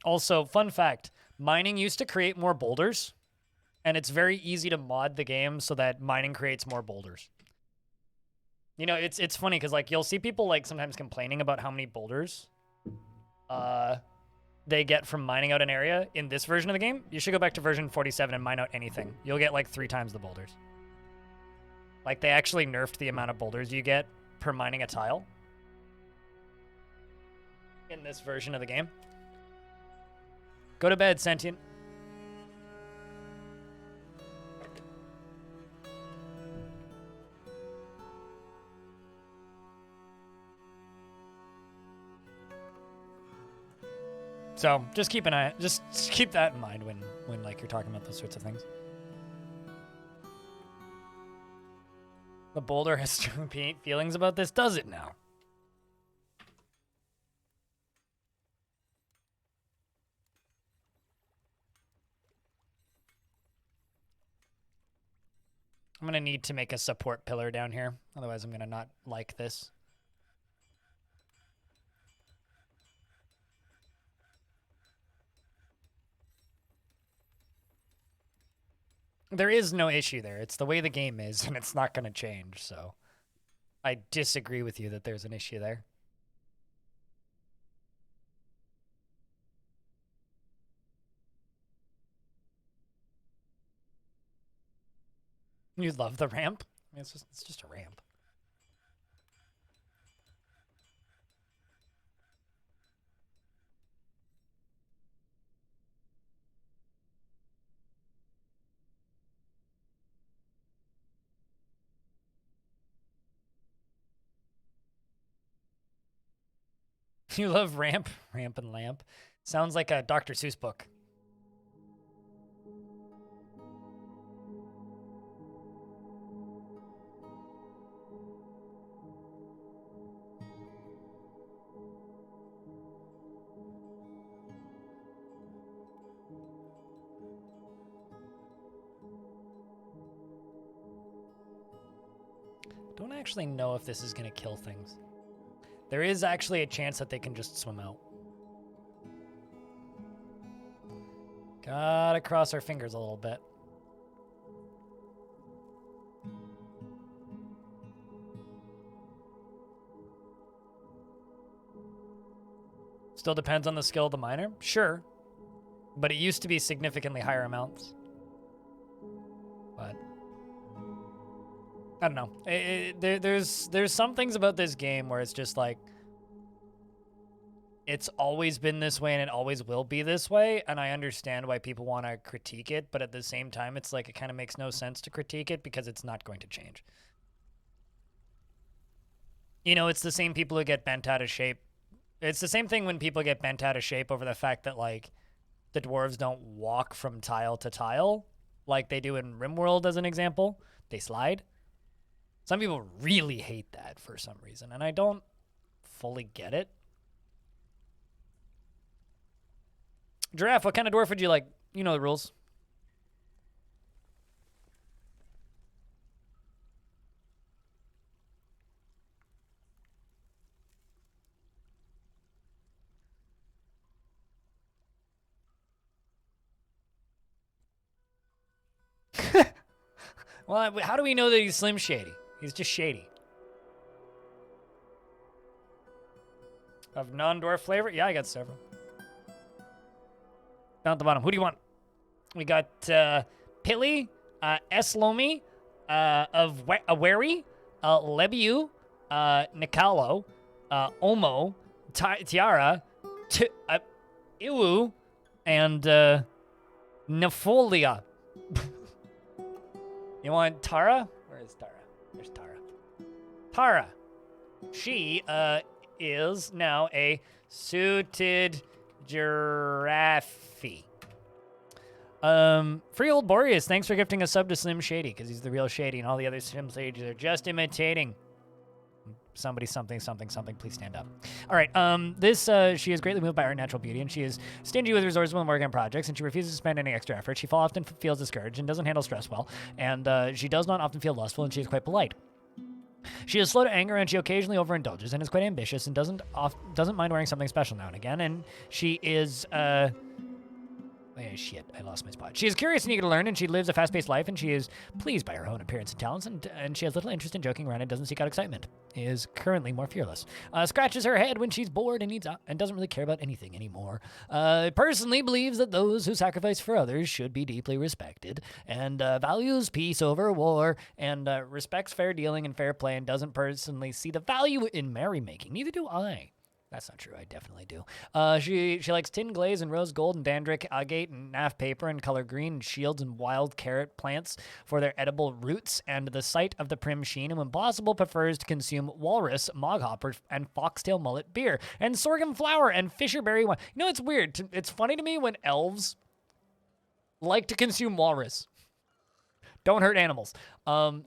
[SPEAKER 1] Also, fun fact, mining used to create more boulders, and it's very easy to mod the game so that mining creates more boulders. You know, it's funny because like you'll see people like sometimes complaining about how many boulders they get from mining out an area. In this version of the game, you should go back to version 47 and mine out anything. You'll get like 3 times the boulders. Like they actually nerfed the amount of boulders you get per mining a tile in this version of the game. Go to bed, Sentient. So just keep an eye, just keep that in mind when like you're talking about those sorts of things. The boulder has strong feelings about this, does it now? I'm gonna need to make a support pillar down here, otherwise I'm gonna not like this. There is no issue there. It's the way the game is, and it's not going to change, so I disagree with you that there's an issue there. You love the ramp? I mean, it's just a ramp. You love ramp and lamp. Sounds like a Dr. Seuss book. Don't actually know if this is going to kill things. There is actually a chance that they can just swim out. Gotta cross our fingers a little bit. Still depends on the skill of the miner? Sure. But it used to be significantly higher amounts. But I don't know. There's some things about this game where it's just like it's always been this way and it always will be this way, and I understand why people want to critique it, but at the same time, it's like it kind of makes no sense to critique it because it's not going to change. You know, it's the same people who get bent out of shape. It's the same thing when people get bent out of shape over the fact that, like, the dwarves don't walk from tile to tile like they do in RimWorld, as an example. They slide. Some people really hate that for some reason, and I don't fully get it. Giraffe, what kind of dwarf would you like? You know the rules. Well, how do we know that he's Slim Shady? He's just shady. Of non-dwarf flavor? Yeah, I got several. Down at the bottom. Who do you want? We got Pilly, Eslomi, of Aweri, Lebiu, Nikalo, Omo, Tiara, Iwu, and Nefolia. You want Tara? Where is Tara? There's Tara. Tara. She is now a suited giraffe. Free old Boreas, thanks for gifting a sub to Slim Shady, because he's the real Shady, and all the other Slim Shadys are just imitating. Somebody, something, please stand up. All right, she is greatly moved by her natural beauty, and she is stingy with resources when working on projects, and she refuses to spend any extra effort. She often feels discouraged and doesn't handle stress well, and she does not often feel lustful, and she is quite polite. She is slow to anger, and she occasionally overindulges, and is quite ambitious, and doesn't mind wearing something special now and again, and she is, shit, I lost my spot. She is curious and eager to learn, and she lives a fast-paced life, and she is pleased by her own appearance and talents, and she has little interest in joking around and doesn't seek out excitement. Is currently more fearless. Scratches her head when she's bored and and doesn't really care about anything anymore. Personally believes that those who sacrifice for others should be deeply respected, and values peace over war, and respects fair dealing and fair play, and doesn't personally see the value in merrymaking. Neither do I. That's not true. I definitely do. She likes tin glaze and rose gold and dandruff agate and naff paper and color green and shields and wild carrot plants for their edible roots and the sight of the prim sheen, and when possible prefers to consume walrus, moghopper, and foxtail mullet beer and sorghum flour and fisherberry wine. You know, it's weird. It's funny to me when elves like to consume walrus. Don't hurt animals. Her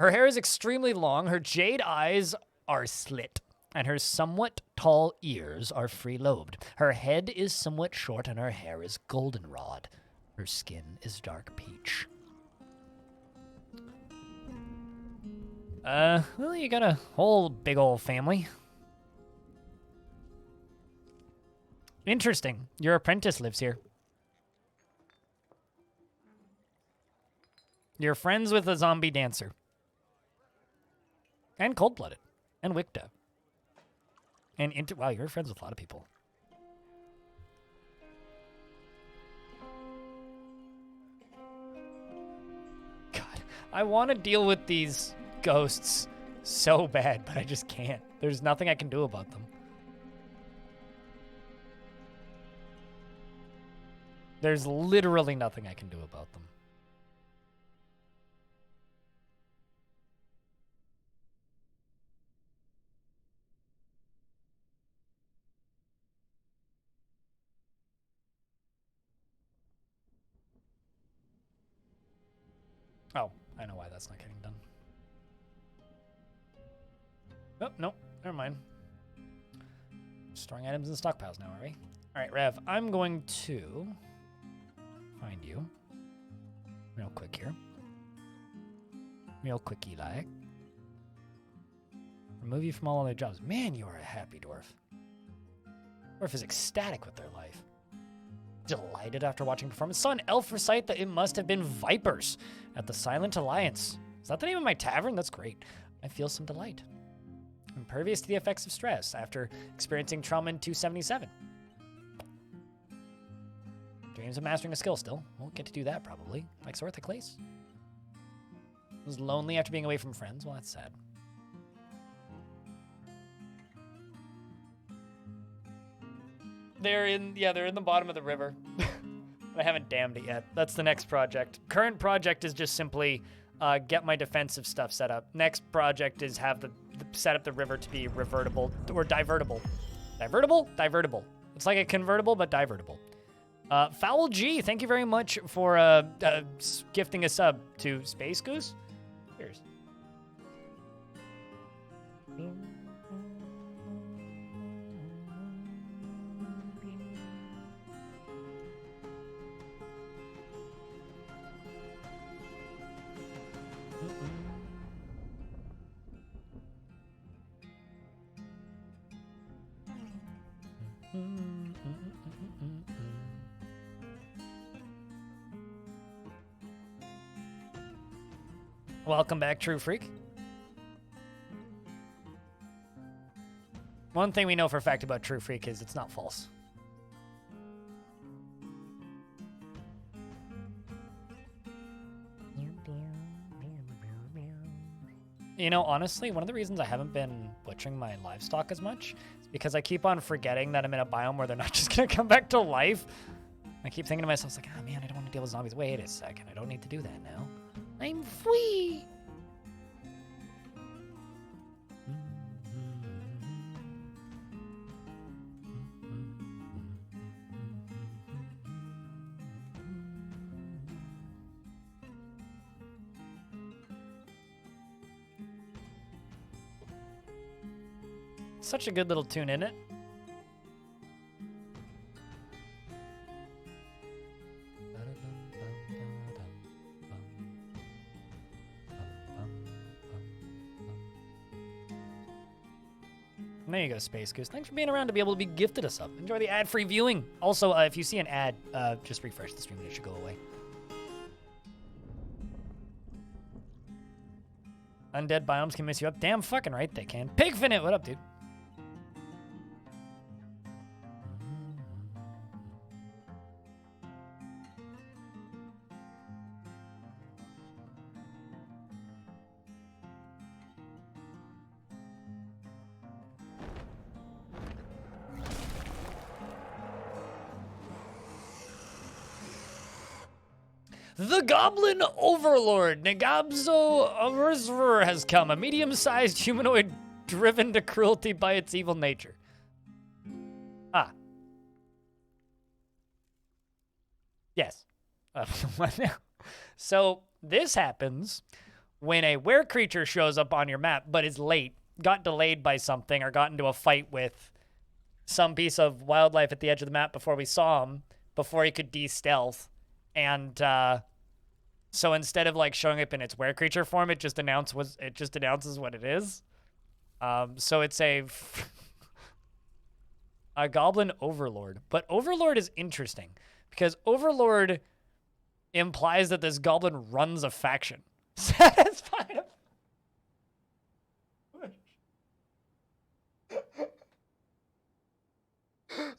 [SPEAKER 1] hair is extremely long. Her jade eyes are slit, and her somewhat tall ears are free-lobed. Her head is somewhat short, and her hair is goldenrod. Her skin is dark peach. Well, you got a whole big old family. Interesting. Your apprentice lives here. You're friends with a zombie dancer. And cold-blooded. And Wicta. And wow, you're friends with a lot of people. God, I want to deal with these ghosts so bad, but I just can't. There's nothing I can do about them. There's literally nothing I can do about them. Oh, I know why that's not getting done. Oh, no, never mind. Storing items in stockpiles now, are we? All right, Rev, I'm going to find you real quick here. Real quickie like. Remove you from all other jobs. Man, you are a happy dwarf. Dwarf is ecstatic with their life. Delighted after watching performance. Saw an elf recite that it must have been vipers at the Silent Alliance. Is that the name of my tavern? That's great. I feel some delight. Impervious to the effects of stress after experiencing trauma in 277. Dreams of mastering a skill still. Won't get to do that probably. Like Sortha Clace. Was lonely after being away from friends. Well, that's sad. They're in the bottom of the river. I haven't dammed it yet. That's the next project. Current project is just simply get my defensive stuff set up. Next project is have the set up the river to be revertible or divertible. Divertible. It's like a convertible, but divertible. Foul G, thank you very much for gifting a sub to Space Goose. Cheers. Welcome back, True Freak. One thing we know for a fact about True Freak is it's not false. You know, honestly, one of the reasons I haven't been butchering my livestock as much is because I keep on forgetting that I'm in a biome where they're not just going to come back to life. I keep thinking to myself, like, oh man, I don't want to deal with zombies. Wait a second, I don't need to do that now. I'm free. Such a good little tune, isn't it? There you go, Space Goose. Thanks for being around to be able to be gifted us up. Enjoy the ad-free viewing. Also, if you see an ad, just refresh the stream and it should go away. Undead biomes can mess you up. Damn fucking right they can. Pigfinite, what up, dude? The Goblin Overlord, Negabzo Arzver, has come. A medium-sized humanoid driven to cruelty by its evil nature. Ah. Yes. What now? So, this happens when a were creature shows up on your map, but is late, got delayed by something, or got into a fight with some piece of wildlife at the edge of the map before we saw him, before he could de-stealth. And so instead of like showing up in its were creature form, it just announces what it is. So it's a goblin overlord. But overlord is interesting because overlord implies that this goblin runs a faction. Satisfied.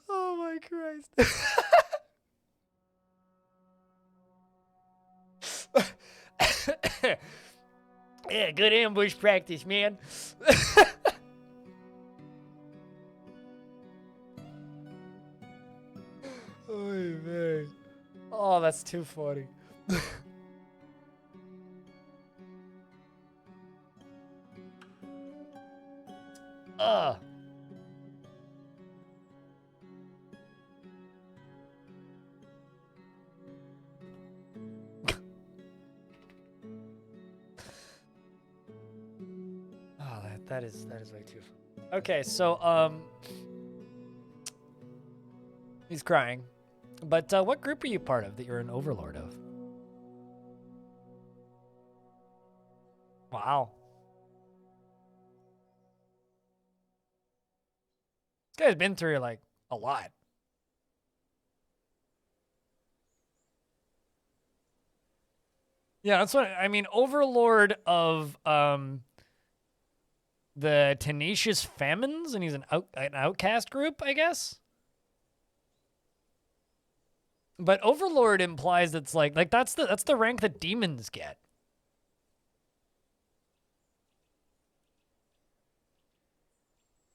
[SPEAKER 1] Oh my Christ. Yeah, good ambush practice, man. Oy vey. Oh, that's too funny. Ugh. That is way too fun. Okay, so he's crying. But what group are you part of that you're an overlord of? Wow. This guy's been through like a lot. Yeah, that's what I mean. Overlord of the Tenacious Famines, and he's an outcast group, I guess. But Overlord implies that's like that's the rank that demons get.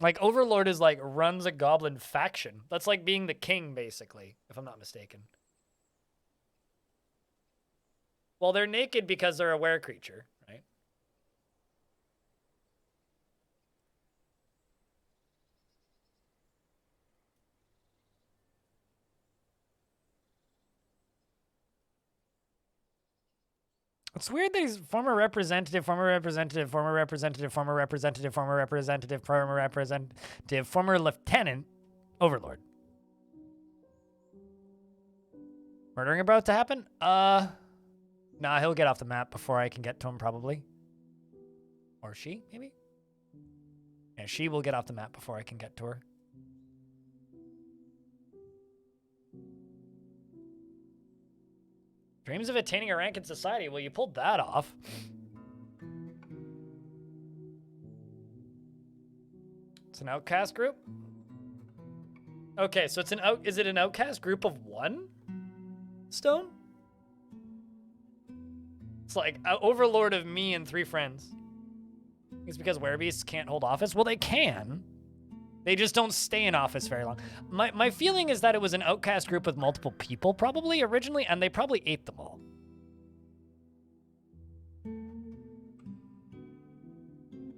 [SPEAKER 1] Like, Overlord is like, runs a goblin faction. That's like being the king, basically, if I'm not mistaken. Well, they're naked because they're a were creature, right? It's weird that he's former representative, former representative, former representative, former representative, former representative, former representative, former lieutenant, Overlord. Murdering about to happen? Nah, he'll get off the map before I can get to him, probably. Or she, maybe? Yeah, she will get off the map before I can get to her. Dreams of attaining a rank in society. Well, you pulled that off. It's an outcast group? Okay, so it's an is it an outcast group of 1? Stone? It's like overlord of me and 3 friends. It's because werebeasts can't hold office? Well, they can. They just don't stay in office very long. My feeling is that it was an outcast group with multiple people, probably, originally, and they probably ate them all.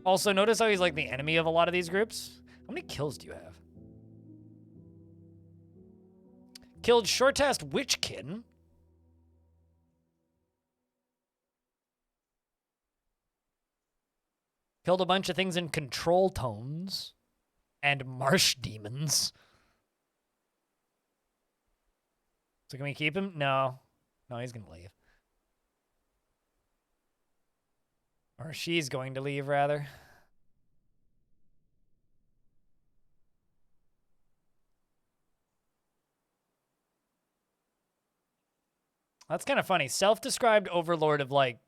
[SPEAKER 1] Also, notice how he's like the enemy of a lot of these groups? How many kills do you have? Killed Shortast Witchkin. Killed a bunch of things in control tones. And marsh demons. So can we keep him? No. No, he's going to leave. Or she's going to leave, rather. That's kind of funny. Self-described overlord of, like,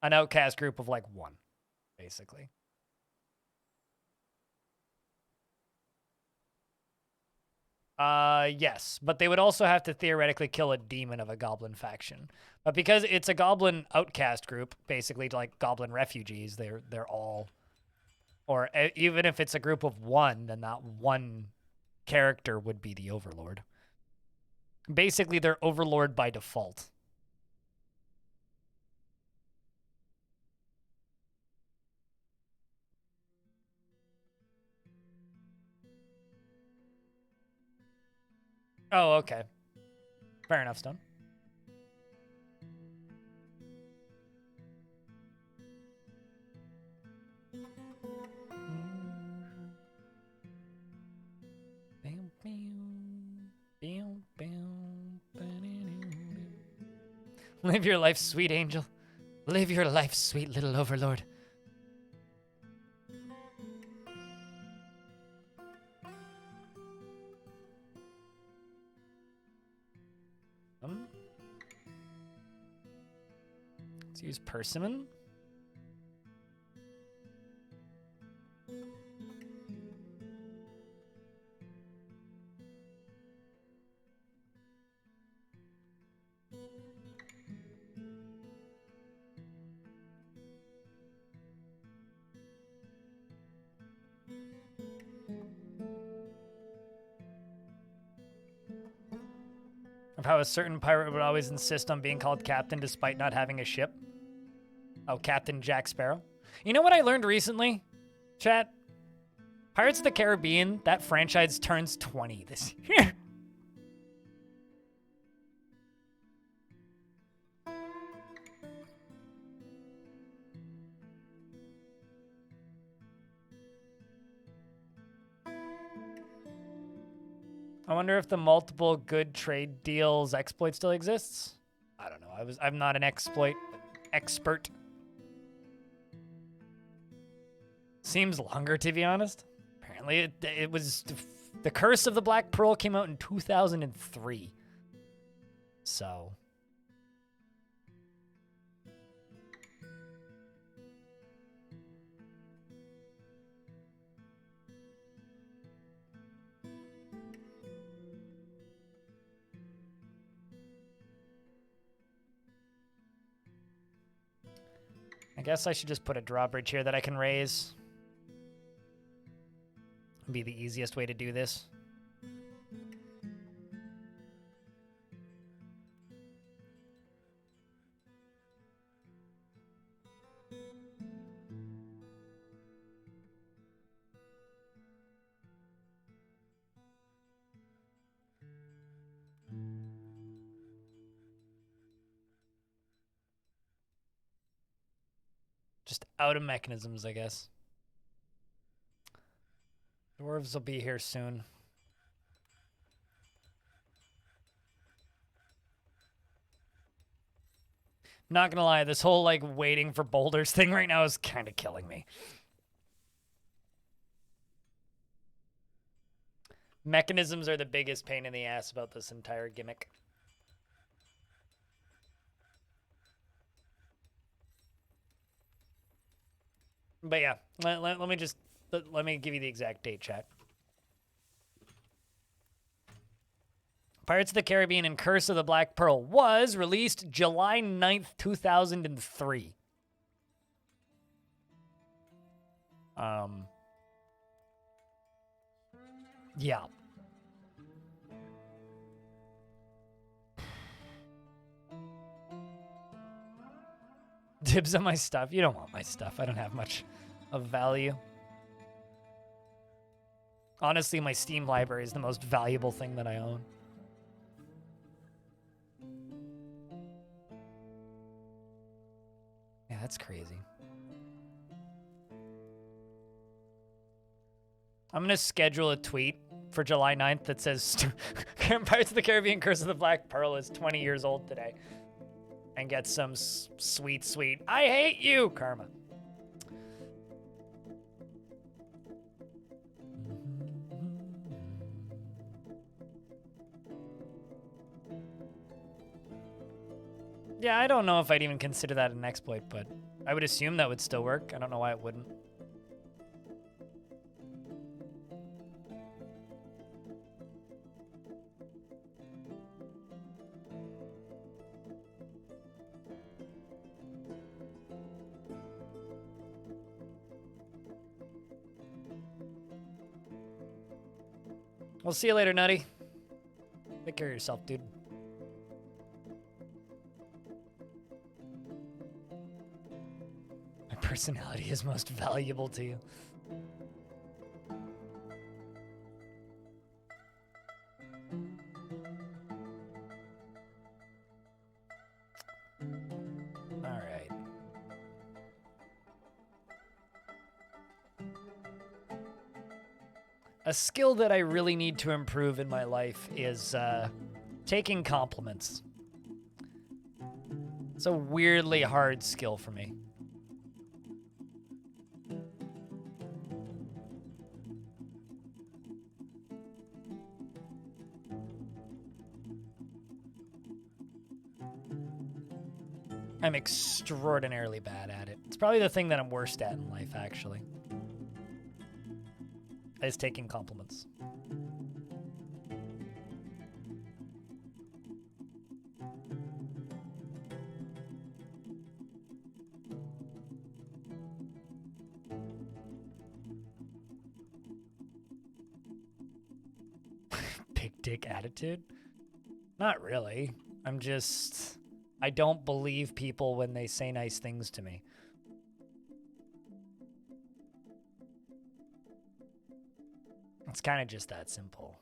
[SPEAKER 1] an outcast group of, like, 1, basically. Yes, but they would also have to theoretically kill a demon of a goblin faction. But because it's a goblin outcast group, basically like goblin refugees, they're all, or even if it's a group of 1, then that 1 character would be the overlord. Basically, they're overlord by default. Oh, okay. Fair enough, Stone. Live your life, sweet angel. Live your life, sweet little overlord. Let's use persimmon. Of how a certain pirate would always insist on being called captain despite not having a ship. Oh, Captain Jack Sparrow. You know what I learned recently, chat? Pirates of the Caribbean, that franchise turns 20 this year. I wonder if the multiple good trade deals exploit still exists. I don't know. I'm not an exploit expert. Seems longer, to be honest. Apparently, it was the Curse of the Black Pearl came out in 2003. So. I guess I should just put a drawbridge here that I can raise. Be the easiest way to do this. Just out of mechanisms, I guess. Dwarves will be here soon. Not gonna lie, this whole like waiting for boulders thing right now is kind of killing me. Mechanisms are the biggest pain in the ass about this entire gimmick. But yeah, let me give you the exact date, chat. Pirates of the Caribbean and Curse of the Black Pearl was released July 9th, 2003. Yeah. Dibs on my stuff. You don't want my stuff. I don't have much of value. Honestly, my Steam library is the most valuable thing that I own. Yeah, that's crazy. I'm going to schedule a tweet for July 9th that says Pirates of the Caribbean Curse of the Black Pearl is 20 years old today. And get some sweet, sweet, I hate you, karma. Yeah, I don't know if I'd even consider that an exploit, but I would assume that would still work. I don't know why it wouldn't. We'll see you later, Nutty. Take care of yourself, dude. My personality is most valuable to you. All right. A skill that I really need to improve in my life is taking compliments. It's a weirdly hard skill for me. I'm extraordinarily bad at it. It's probably the thing that I'm worst at in life, actually. Is taking compliments. Big dick attitude? Not really. I don't believe people when they say nice things to me. It's kind of just that simple.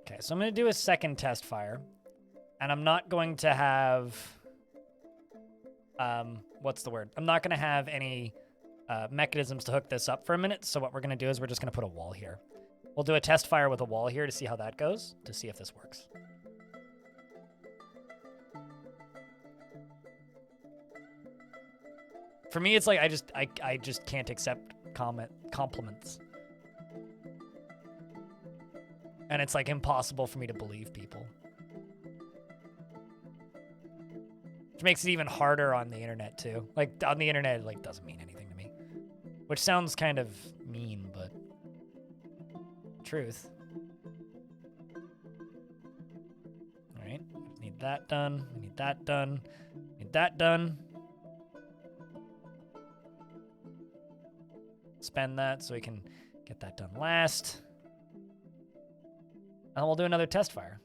[SPEAKER 1] Okay, so I'm going to do a second test fire. And I'm not going to have... what's the word? I'm not going to have any mechanisms to hook this up for a minute. So what we're going to do is we're just going to put a wall here. We'll do a test fire with a wall here to see how that goes, to see if this works. For me, it's like I just can't accept compliments. And it's like impossible for me to believe people. Which makes it even harder on the internet too. Like on the internet, it like doesn't mean anything to me. Which sounds kind of mean, but truth. need that done. We need that done. Need that done. Spend that so we can get that done last. And we'll do another test fire.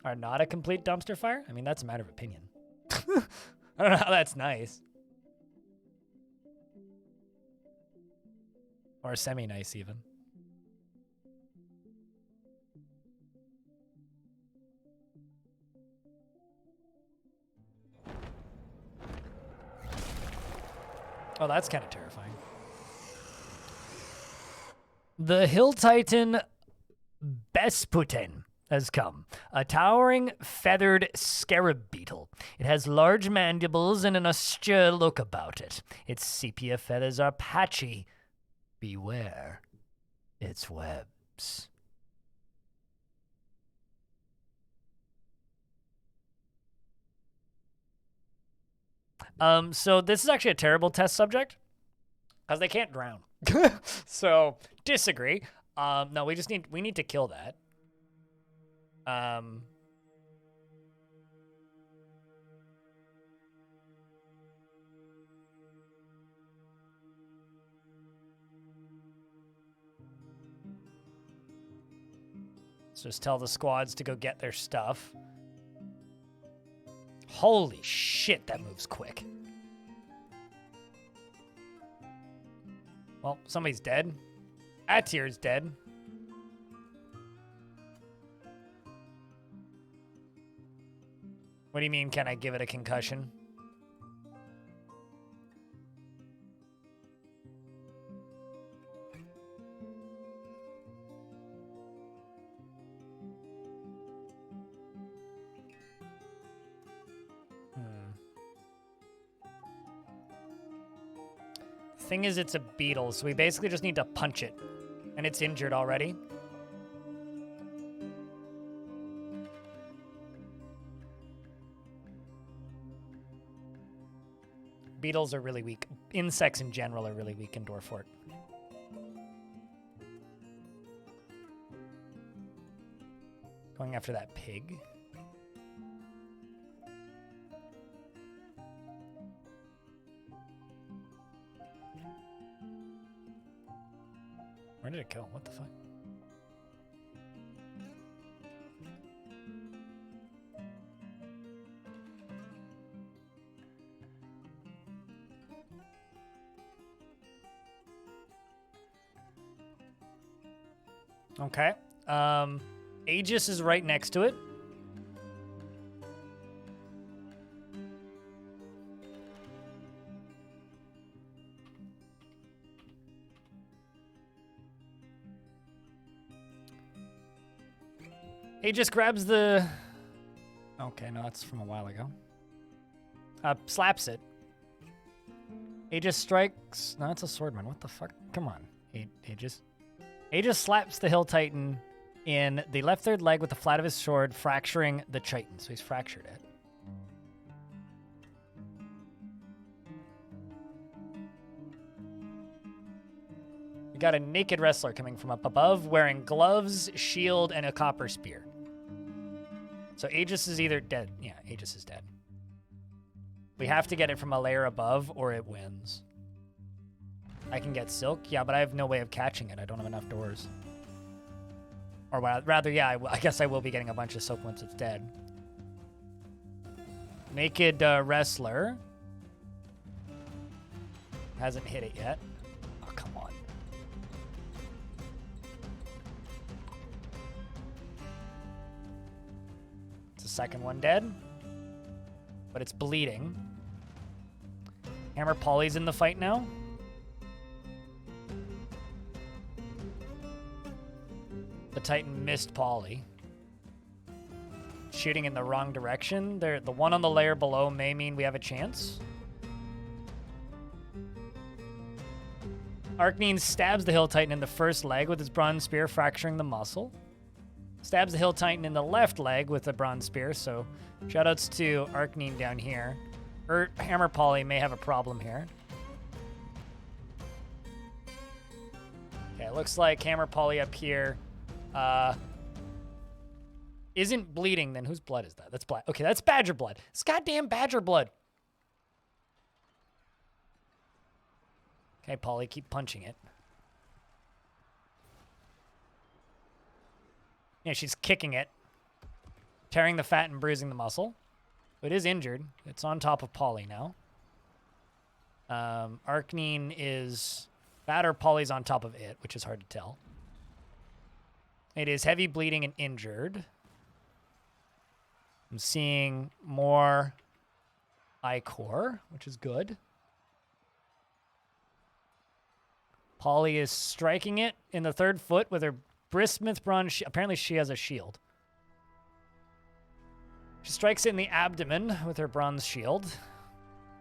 [SPEAKER 1] Are not a complete dumpster fire? I mean, that's a matter of opinion. I don't know how that's nice. Or semi-nice, even. Oh, that's kind of terrifying. The Hill Titan Besputin has come. A towering, feathered scarab beetle. It has large mandibles and an austere look about it. Its sepia feathers are patchy. Beware its webs. So this is actually a terrible test subject because they can't drown. So disagree. No, we need to kill that. Let's just tell the squads to go get their stuff. Holy shit, that moves quick. Well, somebody's dead. Atir's dead. What do you mean, can I give it a concussion? Thing is, it's a beetle, so we basically just need to punch it. And it's injured already. Beetles are really weak. Insects in general are really weak in Dwarf. Going after that pig. Where did it go? What the fuck? Okay. Aegis is right next to it. Aegis grabs the... Okay, no, that's from a while ago. Slaps it. Aegis strikes... No, it's a swordman. What the fuck? Come on, Aegis. Aegis slaps the Hill Titan in the left third leg with the flat of his sword, fracturing the chitin. So he's fractured it. We got a naked wrestler coming from up above, wearing gloves, shield, and a copper spear. So Aegis is either dead. Yeah, Aegis is dead. We have to get it from a layer above, or it wins. I can get silk, yeah, but I have no way of catching it. I don't have enough doors. Or rather, yeah, I guess I will be getting a bunch of silk once it's dead. Naked wrestler. Hasn't hit it yet. Oh, come on. It's the second one dead. But it's bleeding. Hammer Polly's in the fight now. The Titan missed Polly. Shooting in the wrong direction. The one on the layer below may mean we have a chance. Arcnine stabs the Hill Titan in the first leg with his bronze spear, fracturing the muscle. Stabs the Hill Titan in the left leg with a bronze spear, so shoutouts to Arcnine down here. Hammer Polly may have a problem here. Okay, it looks like Hammer Polly up here isn't bleeding, then whose blood is that? That's blood. Okay, that's badger blood. It's goddamn badger blood. Okay, Polly, keep punching it. Yeah, she's kicking it, tearing the fat and bruising the muscle. It is injured. It's on top of Polly now. Arcnine is fat or Polly's on top of it, which is hard to tell. It is heavy bleeding and injured. I'm seeing more ichor, which is good. Polly is striking it in the third foot with her Brismith bronze. Apparently she has a shield. She strikes it in the abdomen with her bronze shield.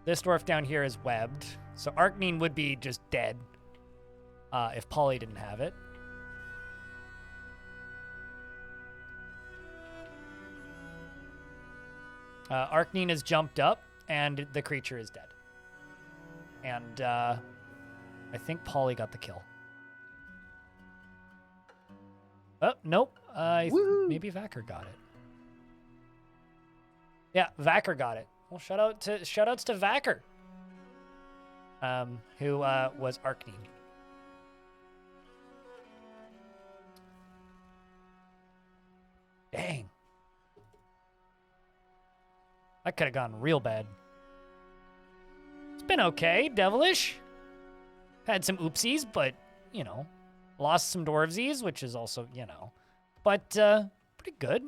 [SPEAKER 1] This dwarf down here is webbed. So Arcnine would be just dead if Polly didn't have it. Arcnine has jumped up, and the creature is dead. And I think Polly got the kill. Oh, nope. Maybe Vacker got it. Yeah, Vacker got it. Well, shoutouts to Vacker, who was Arcnine. Dang. That could have gone real bad. It's been okay, devilish. Had some oopsies, but, you know, lost some dwarvesies, which is also, you know, but pretty good.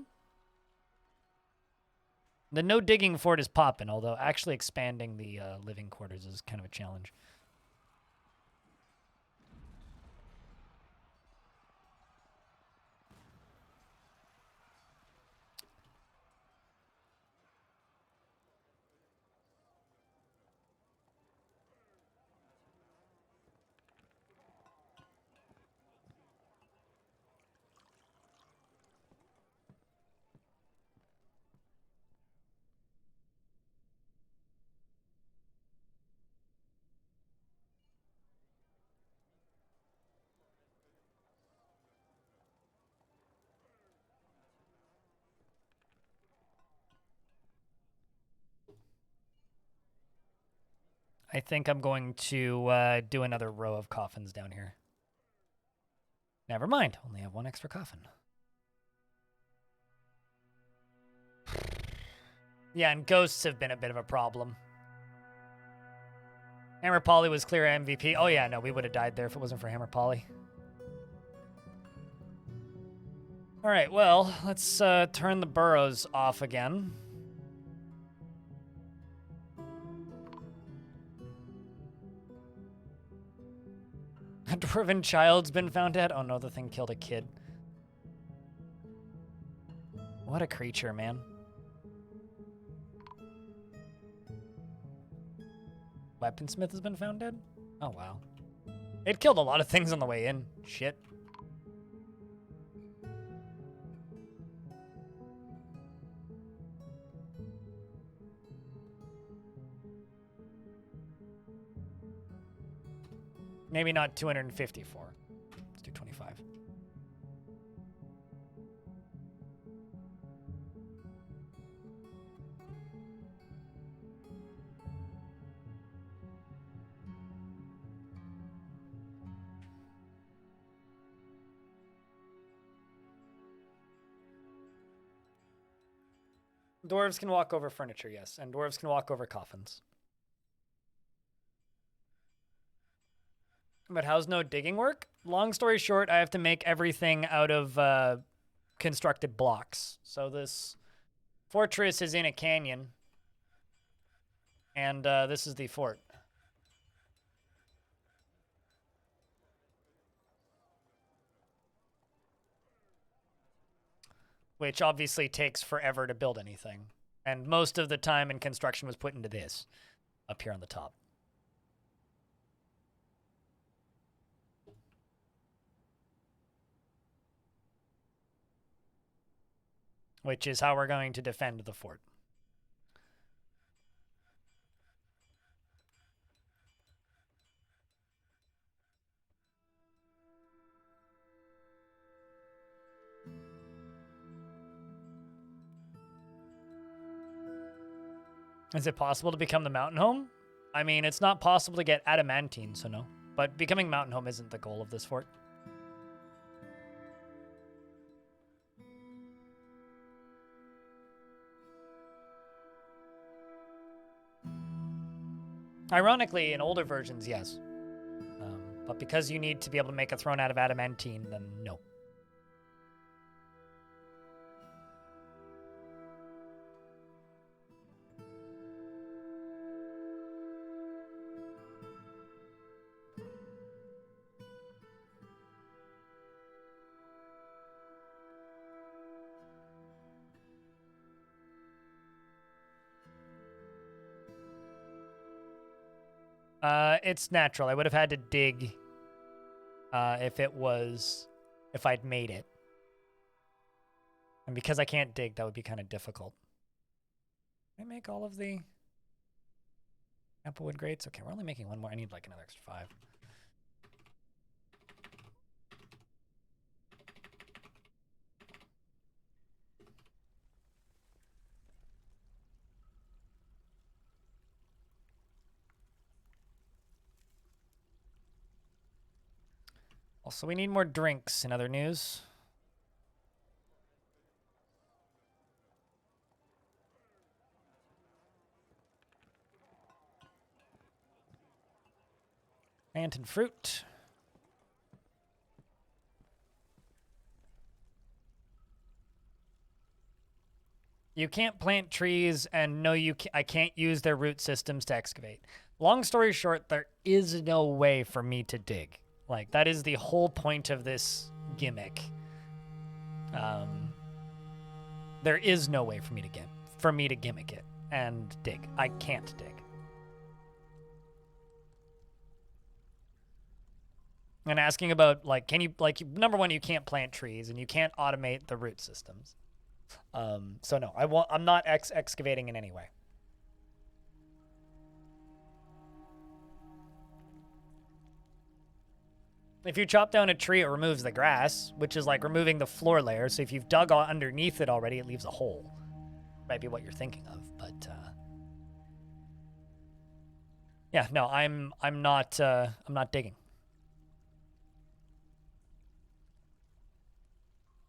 [SPEAKER 1] The no digging fort is popping, although actually expanding the living quarters is kind of a challenge. I think I'm going to do another row of coffins down here. Never mind. Only have one extra coffin. Yeah, and ghosts have been a bit of a problem. Hammer Polly was clear MVP. Oh yeah, no, we would have died there if it wasn't for Hammer Polly. All right, well, let's turn the burrows off again. A dwarven child's been found dead. Oh no, the thing killed a kid. What a creature, man. Weaponsmith has been found dead? Oh wow. It killed a lot of things on the way in. Shit. Maybe not 254. Let's do 25. Dwarves can walk over furniture, yes, and dwarves can walk over coffins. But how's no digging work? Long story short, I have to make everything out of constructed blocks. So this fortress is in a canyon, and this is the fort. Which obviously takes forever to build anything. And most of the time in construction was put into this, up here on the top. Which is how we're going to defend the fort. Is it possible to become the mountain home? I mean, it's not possible to get adamantine, so no. But becoming mountain home isn't the goal of this fort. Ironically, in older versions, yes. But because you need to be able to make a throne out of adamantine, then no. It's natural. I would have had to dig if I'd made it. And because I can't dig, that would be kind of difficult. Can I make all of the applewood grates? Okay, we're only making one more. I need like another extra 5. Also, we need more drinks in other news. Plant and fruit. You can't plant trees, and no, I can't use their root systems to excavate. Long story short, there is no way for me to dig. Like, that is the whole point of this gimmick. There is no way for me to gimmick it and dig. I can't dig. And asking about, like, can you, like, number one, you can't plant trees, and you can't automate the root systems. So no, I'm not excavating in any way. If you chop down a tree, it removes the grass, which is like removing the floor layer. So if you've dug underneath it already, it leaves a hole. Might be what you're thinking of, but yeah, no, I'm not digging.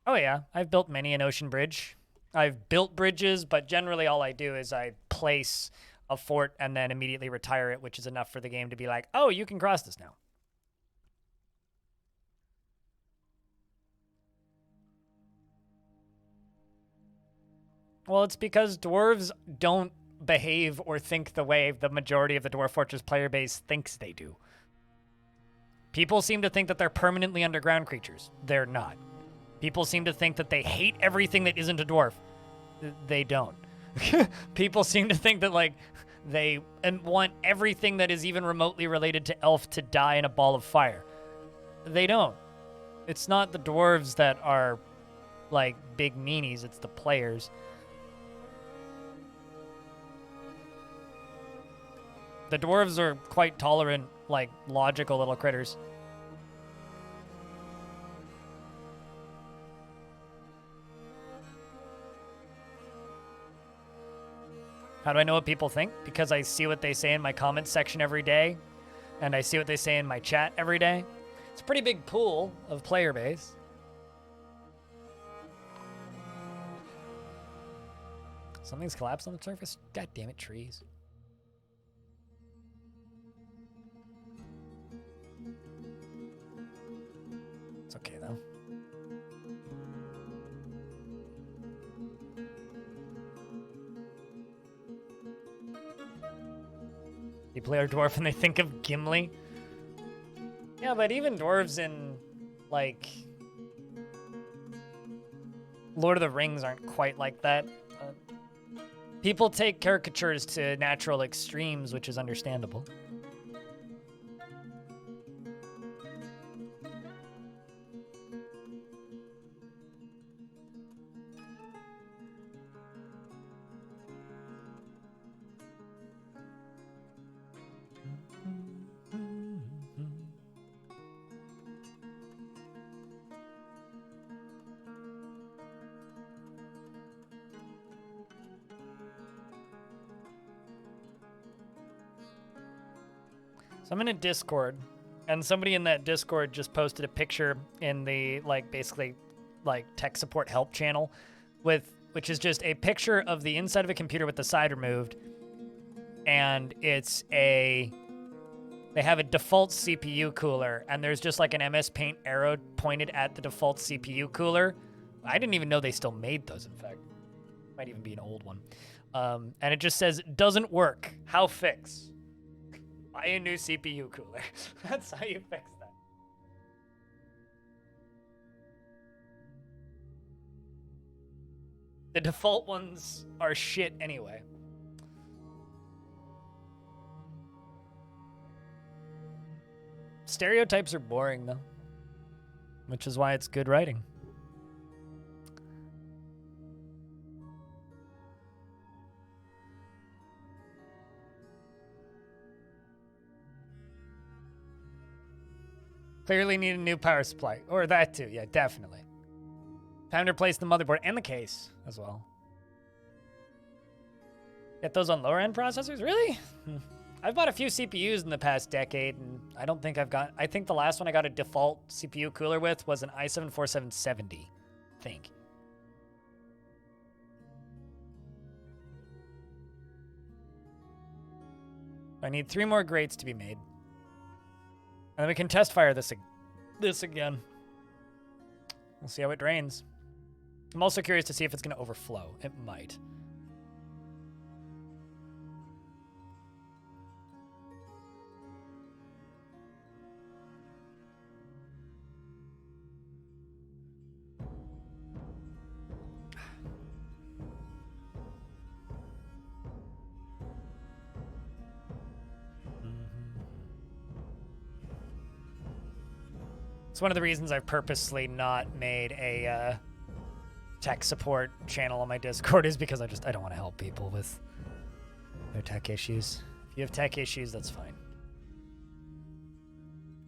[SPEAKER 1] Oh yeah, I've built many an ocean bridge. I've built bridges, but generally all I do is I place a fort and then immediately retire it, which is enough for the game to be like, oh, you can cross this now. Well, it's because dwarves don't behave or think the way the majority of the Dwarf Fortress player base thinks they do. People seem to think that they're permanently underground creatures. They're not. People seem to think that they hate everything that isn't a dwarf. They don't. People seem to think that, like, they want everything that is even remotely related to elf to die in a ball of fire. They don't. It's not the dwarves that are, like, big meanies. It's the players. The dwarves are quite tolerant, like, logical little critters. How do I know what people think? Because I see what they say in my comments section every day, and I see what they say in my chat every day. It's a pretty big pool of player base. Something's collapsed on the surface? God damn it, trees. It's okay, though. They play our dwarf and they think of Gimli. Yeah, but even dwarves in, like, Lord of the Rings aren't quite like that. People take caricatures to natural extremes, which is understandable. So I'm in a Discord, and somebody in that Discord just posted a picture in the, like, basically, like, tech support help channel which is just a picture of the inside of a computer with the side removed, and they have a default CPU cooler, and there's just like an MS Paint arrow pointed at the default CPU cooler. I didn't even know they still made those, in fact. Might even be an old one. And it just says, doesn't work. How fix? Buy a new CPU cooler. That's how you fix that. The default ones are shit anyway. Stereotypes are boring, though, which is why it's good writing. Clearly need a new power supply. Or that too, yeah, definitely. Time to replace the motherboard and the case as well. Get those on lower end processors? Really? I've bought a few CPUs in the past decade, and I don't think I think the last one I got a default CPU cooler with was an i7-4770, I think. I need 3 more grates to be made. And then we can test fire this again. We'll see how it drains. I'm also curious to see if it's going to overflow. It might. It's one of the reasons I've purposely not made a tech support channel on my Discord is because I don't want to help people with their tech issues. If you have tech issues, that's fine.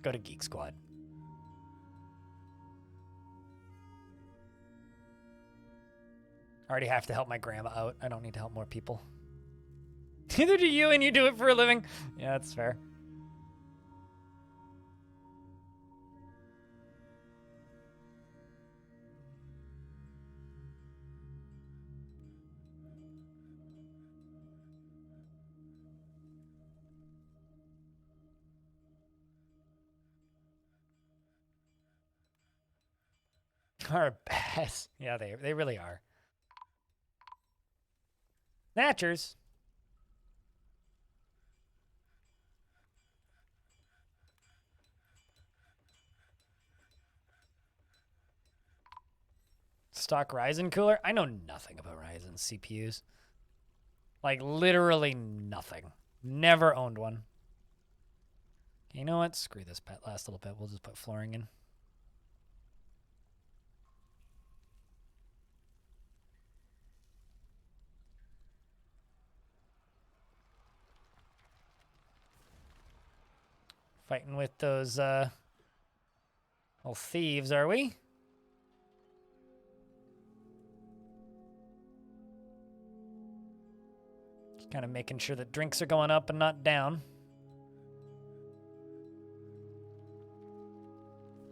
[SPEAKER 1] Go to Geek Squad. I already have to help my grandma out. I don't need to help more people. Neither do you, and you do it for a living. Yeah, that's fair. Are bad. Yeah, they really are. Snatchers. Stock Ryzen cooler? I know nothing about Ryzen CPUs. Like, literally nothing. Never owned one. You know what? Screw this last little bit. We'll just put flooring in. Fighting with those little thieves, are we? Just kind of making sure that drinks are going up and not down.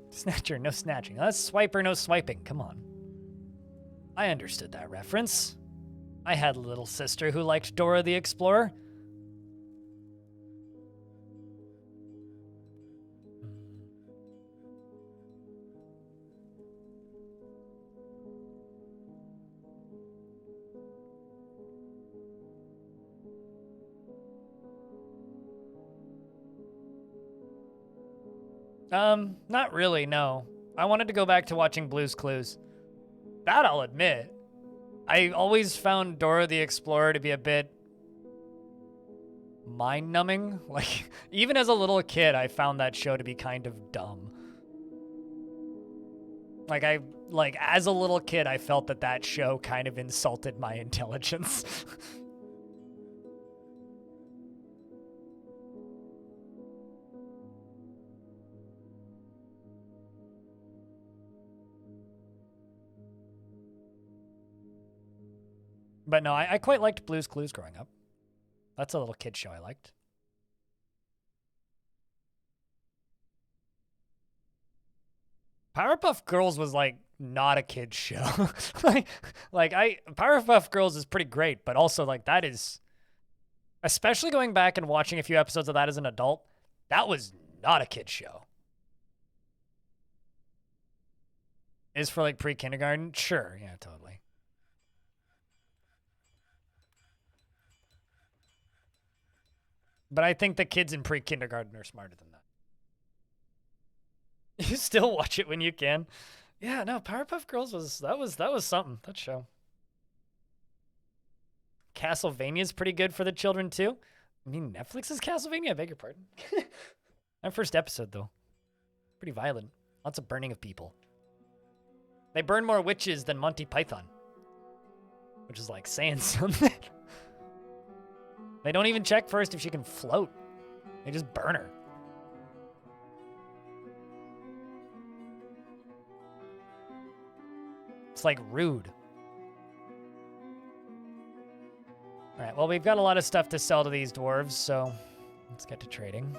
[SPEAKER 1] Snatcher, no snatching. That's swiper, no swiping. Come on. I understood that reference. I had a little sister who liked Dora the Explorer. Not really, no. I wanted to go back to watching Blue's Clues. That I'll admit. I always found Dora the Explorer to be a bit mind-numbing. Like, even as a little kid, I found that show to be kind of dumb. Like, as a little kid, I felt that show kind of insulted my intelligence. But no, I quite liked Blue's Clues growing up. That's a little kid show I liked. Powerpuff Girls was like not a kid's show. Powerpuff Girls is pretty great, but also like that is, especially going back and watching a few episodes of that as an adult, that was not a kid's show. Is for like pre-kindergarten? Sure, yeah, totally. But I think the kids in pre-kindergarten are smarter than that. You still watch it when you can. Yeah, no, Powerpuff Girls was something, that show. Castlevania's pretty good for the children too. I mean, Netflix's Castlevania, I beg your pardon. That first episode though, pretty violent. Lots of burning of people. They burn more witches than Monty Python, which is like saying something. They don't even check first if she can float. They just burn her. It's like rude. All right, well, we've got a lot of stuff to sell to these dwarves, so let's get to trading.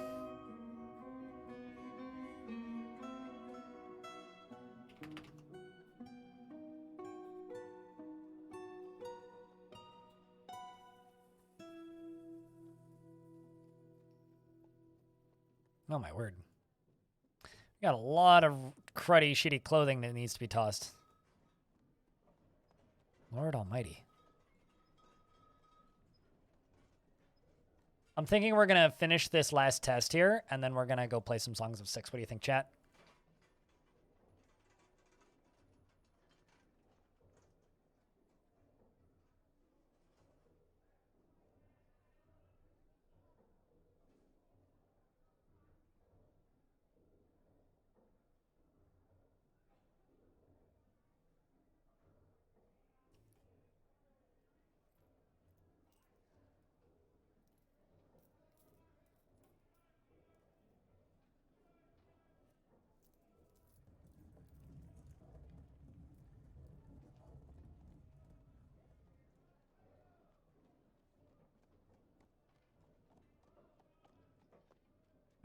[SPEAKER 1] Oh my word. We got a lot of cruddy, shitty clothing that needs to be tossed. Lord almighty. I'm thinking we're going to finish this last test here, and then we're going to go play some Songs of Six. What do you think, chat?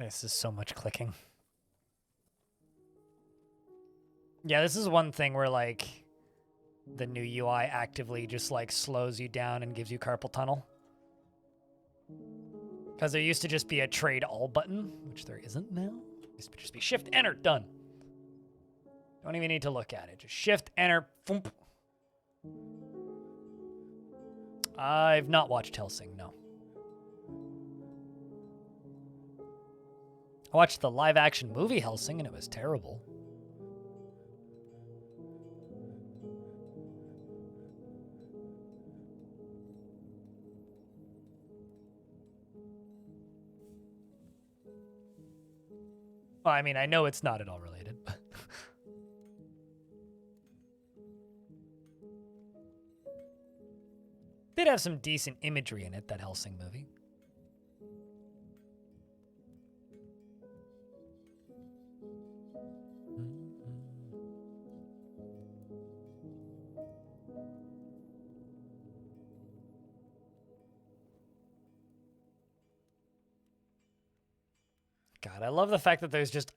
[SPEAKER 1] This is so much clicking. Yeah, this is one thing where, like, the new UI actively just, like, slows you down and gives you carpal tunnel. Because there used to just be a trade all button, which there isn't now. It used to just be shift, enter, done. Don't even need to look at it. Just shift, enter, boom. I've not watched Hellsing, no. I watched the live-action movie Hellsing, and it was terrible. Well, I mean, I know it's not at all related, but... did have some decent imagery in it, that Hellsing movie. God, I love the fact that there's just...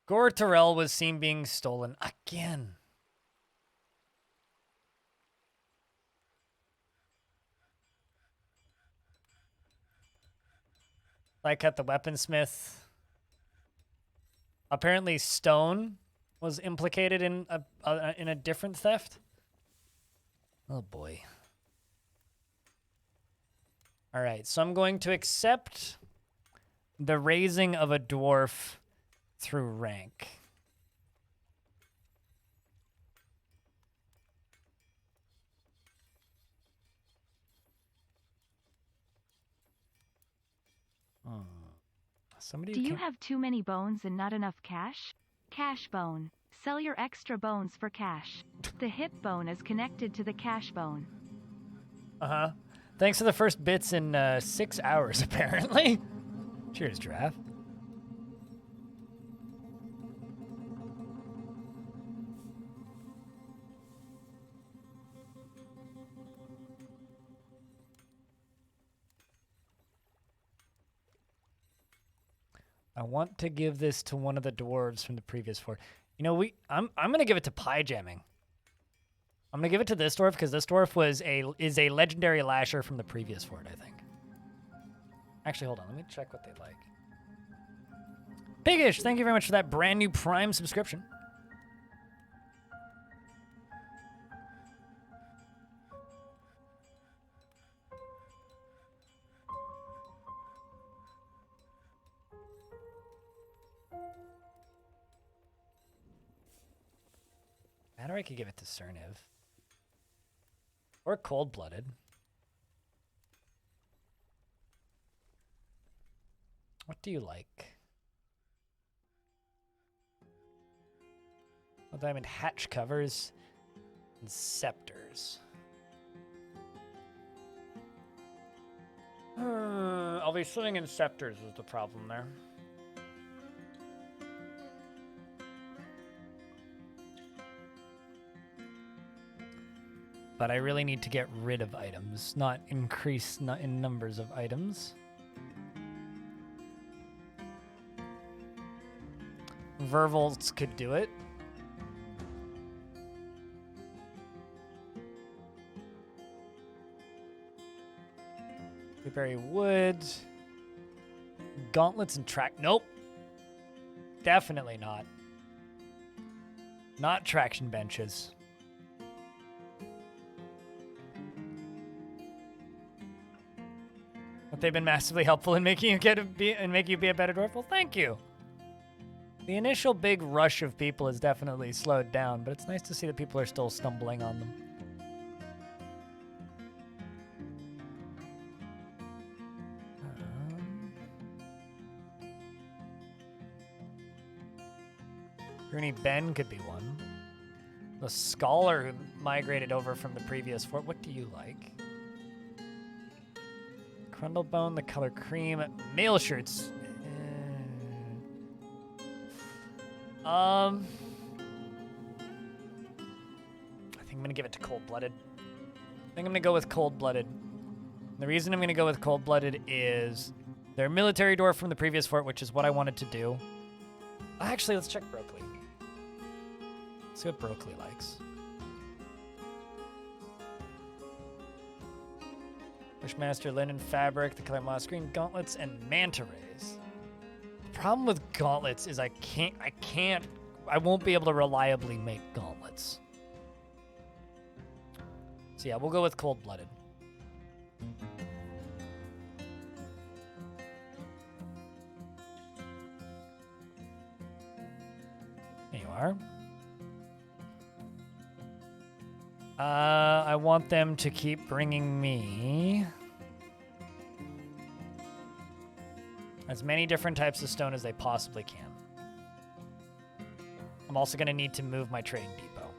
[SPEAKER 1] Gore Terrell was seen being stolen again. Like at the weaponsmith. Apparently Stone was implicated in a different theft. Oh boy. All right, so I'm going to accept the raising of a dwarf through rank. Somebody
[SPEAKER 2] Do you have too many bones and not enough cash? Cash bone. Sell your extra bones for cash. The hip bone is connected to the cash bone.
[SPEAKER 1] Uh-huh. Thanks for the first bits in 6 hours, apparently. Cheers, Giraffe. I want to give this to one of the dwarves from the previous fort. You know, I'm gonna give it to Pie Jamming. I'm gonna give it to this dwarf because this dwarf is a legendary lasher from the previous fort, I think. Actually, hold on. Let me check what they like. Pigish, thank you very much for that brand new Prime subscription. Or I could give it to Cerniv. Or Cold-Blooded. What do you like? Well, diamond hatch covers and scepters. I'll be swimming in scepters is the problem there. But I really need to get rid of items, not increase in numbers of items. Vervils could do it. Blueberry wood. Gauntlets and track. Nope. Definitely not. Not traction benches. But they've been massively helpful in making you be a better dwarf. Well, thank you. The initial big rush of people has definitely slowed down, but it's nice to see that people are still stumbling on them. Rooney Ben could be one. The scholar who migrated over from the previous fort. What do you like? Crundlebone, the color cream. Mail shirts. I think I'm going to give it to Cold-Blooded. I think I'm going to go with Cold-Blooded. The reason I'm going to go with Cold-Blooded is they're a military dwarf from the previous fort, which is what I wanted to do. Actually, let's check Broccoli. Let's see what Broccoli likes. Bushmaster, linen fabric, the color moss green, gauntlets, and manta rays. The problem with gauntlets is I won't be able to reliably make gauntlets. So yeah, we'll go with Cold-Blooded. There you are. I want them to keep bringing me as many different types of stone as they possibly can. I'm also going to need to move my trading depot.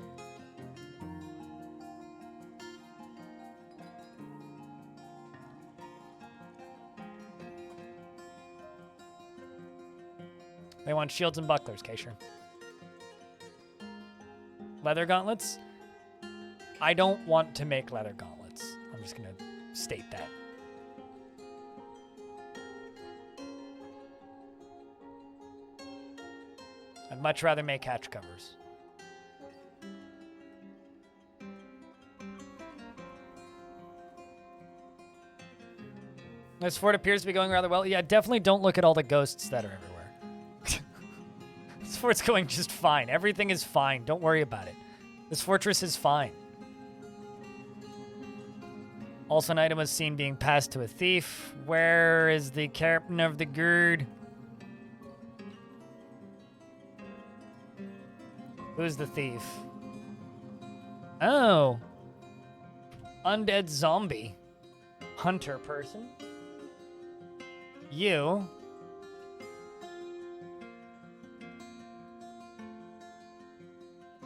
[SPEAKER 1] They want shields and bucklers, Kaysher. Leather gauntlets? I don't want to make leather gauntlets. I'm just going to state that. I'd much rather make hatch covers. This fort appears to be going rather well. Yeah, definitely don't look at all the ghosts that are everywhere. This fort's going just fine. Everything is fine. Don't worry about it. This fortress is fine. Also, an item was seen being passed to a thief. Where is the captain of the guard? Who's the thief? Oh. Undead zombie. Hunter person. You.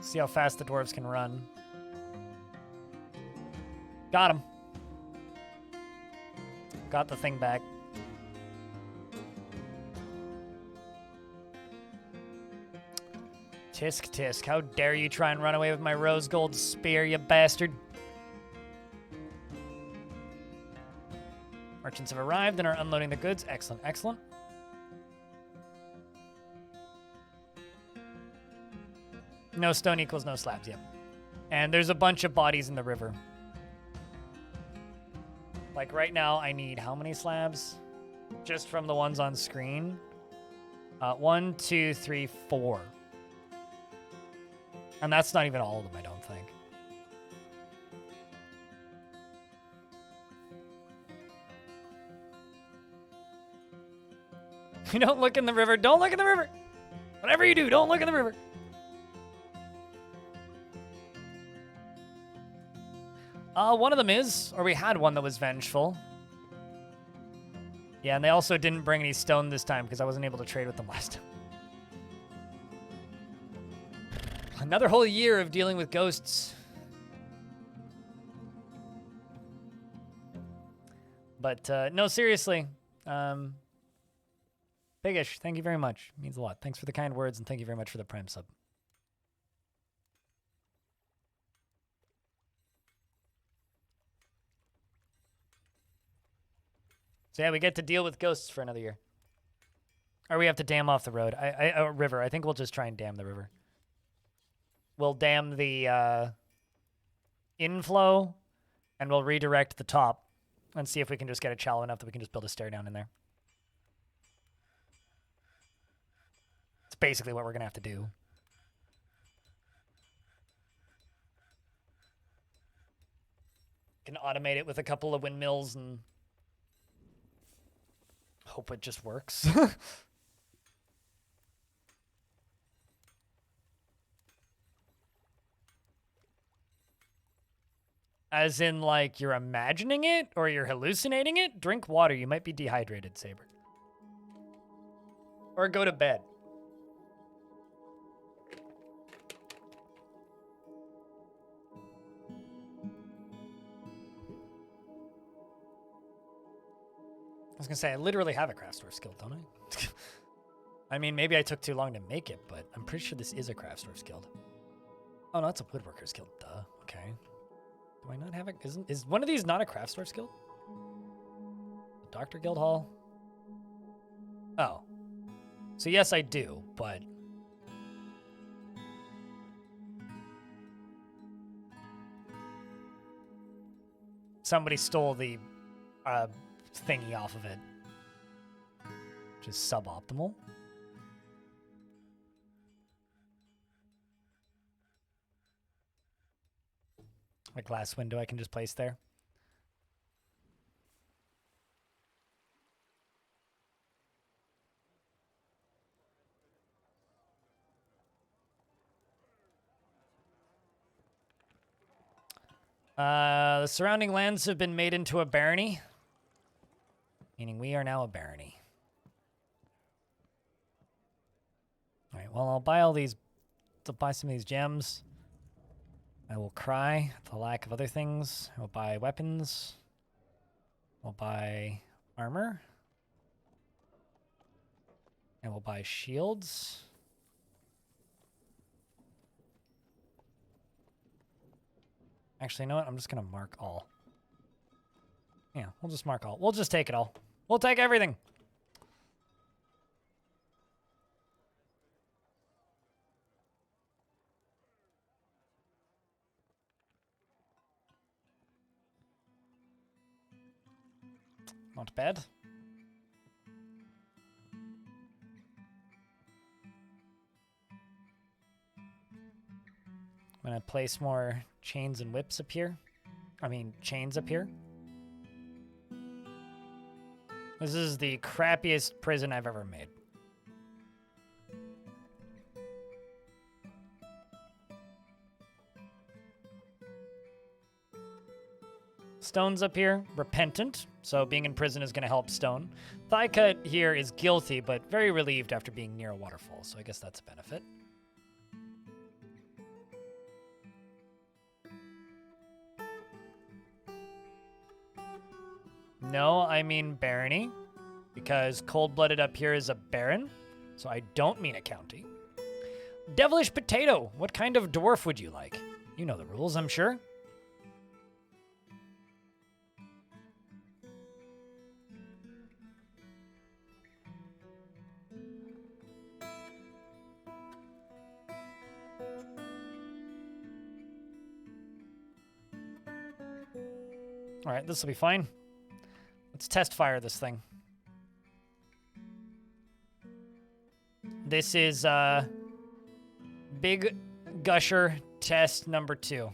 [SPEAKER 1] See how fast the dwarves can run. Got him. Got the thing back. Tisk tisk, how dare you try and run away with my rose gold spear, you bastard. Merchants have arrived and are unloading the goods. Excellent, excellent. No stone equals no slabs, yep. And there's a bunch of bodies in the river. Like right now, I need how many slabs? Just from the ones on screen. 1, 2, 3, 4. And that's not even all of them, I don't think. You don't look in the river. Don't look in the river. Whatever you do, don't look in the river. One of them is, or we had one that was vengeful. Yeah, and they also didn't bring any stone this time because I wasn't able to trade with them last time. Another whole year of dealing with ghosts. But no, seriously. Bigish, thank you very much. It means a lot. Thanks for the kind words, and thank you very much for the Prime sub. So yeah, we get to deal with ghosts for another year. Or we have to dam off the road. River. I think we'll just try and dam the river. We'll dam the inflow, and we'll redirect the top and see if we can just get it shallow enough that we can just build a stair down in there. It's basically what we're going to have to do. Can automate it with a couple of windmills and hope it just works. As in, like, you're imagining it or you're hallucinating it? Drink water. You might be dehydrated, Saber. Or go to bed. I was going to say, I literally have a craft store skill, don't I? I mean, maybe I took too long to make it, but I'm pretty sure this is a craft store skill. Oh, no, it's a woodworker's guild. Duh. Okay. Do I not have it? Is one of these not a craft store skill? The Dr. Guild Hall? Oh. So yes, I do, but... somebody stole the thingy off of it. Which is suboptimal. A glass window I can just place there. The surrounding lands have been made into a barony. Meaning we are now a barony. Alright, well, I'll buy all these... I'll buy some of these gems. I will cry at the lack of other things. I will buy weapons. I'll buy armor. And we'll buy shields. Actually, you know what? I'm just going to mark all. Yeah, we'll just mark all. We'll just take it all. We'll take everything. Not bad. I'm gonna place more chains and whips up here. I mean, chains up here. This is the crappiest prison I've ever made. Stone's up here, repentant, so being in prison is going to help Stone. Thigh Cut here is guilty, but very relieved after being near a waterfall, so I guess that's a benefit. No, I mean barony, because cold-blooded up here is a baron, so I don't mean a county. Devilish Potato, what kind of dwarf would you like? You know the rules, I'm sure. All right, this will be fine. Let's test fire this thing. This is Big Gusher test number 2.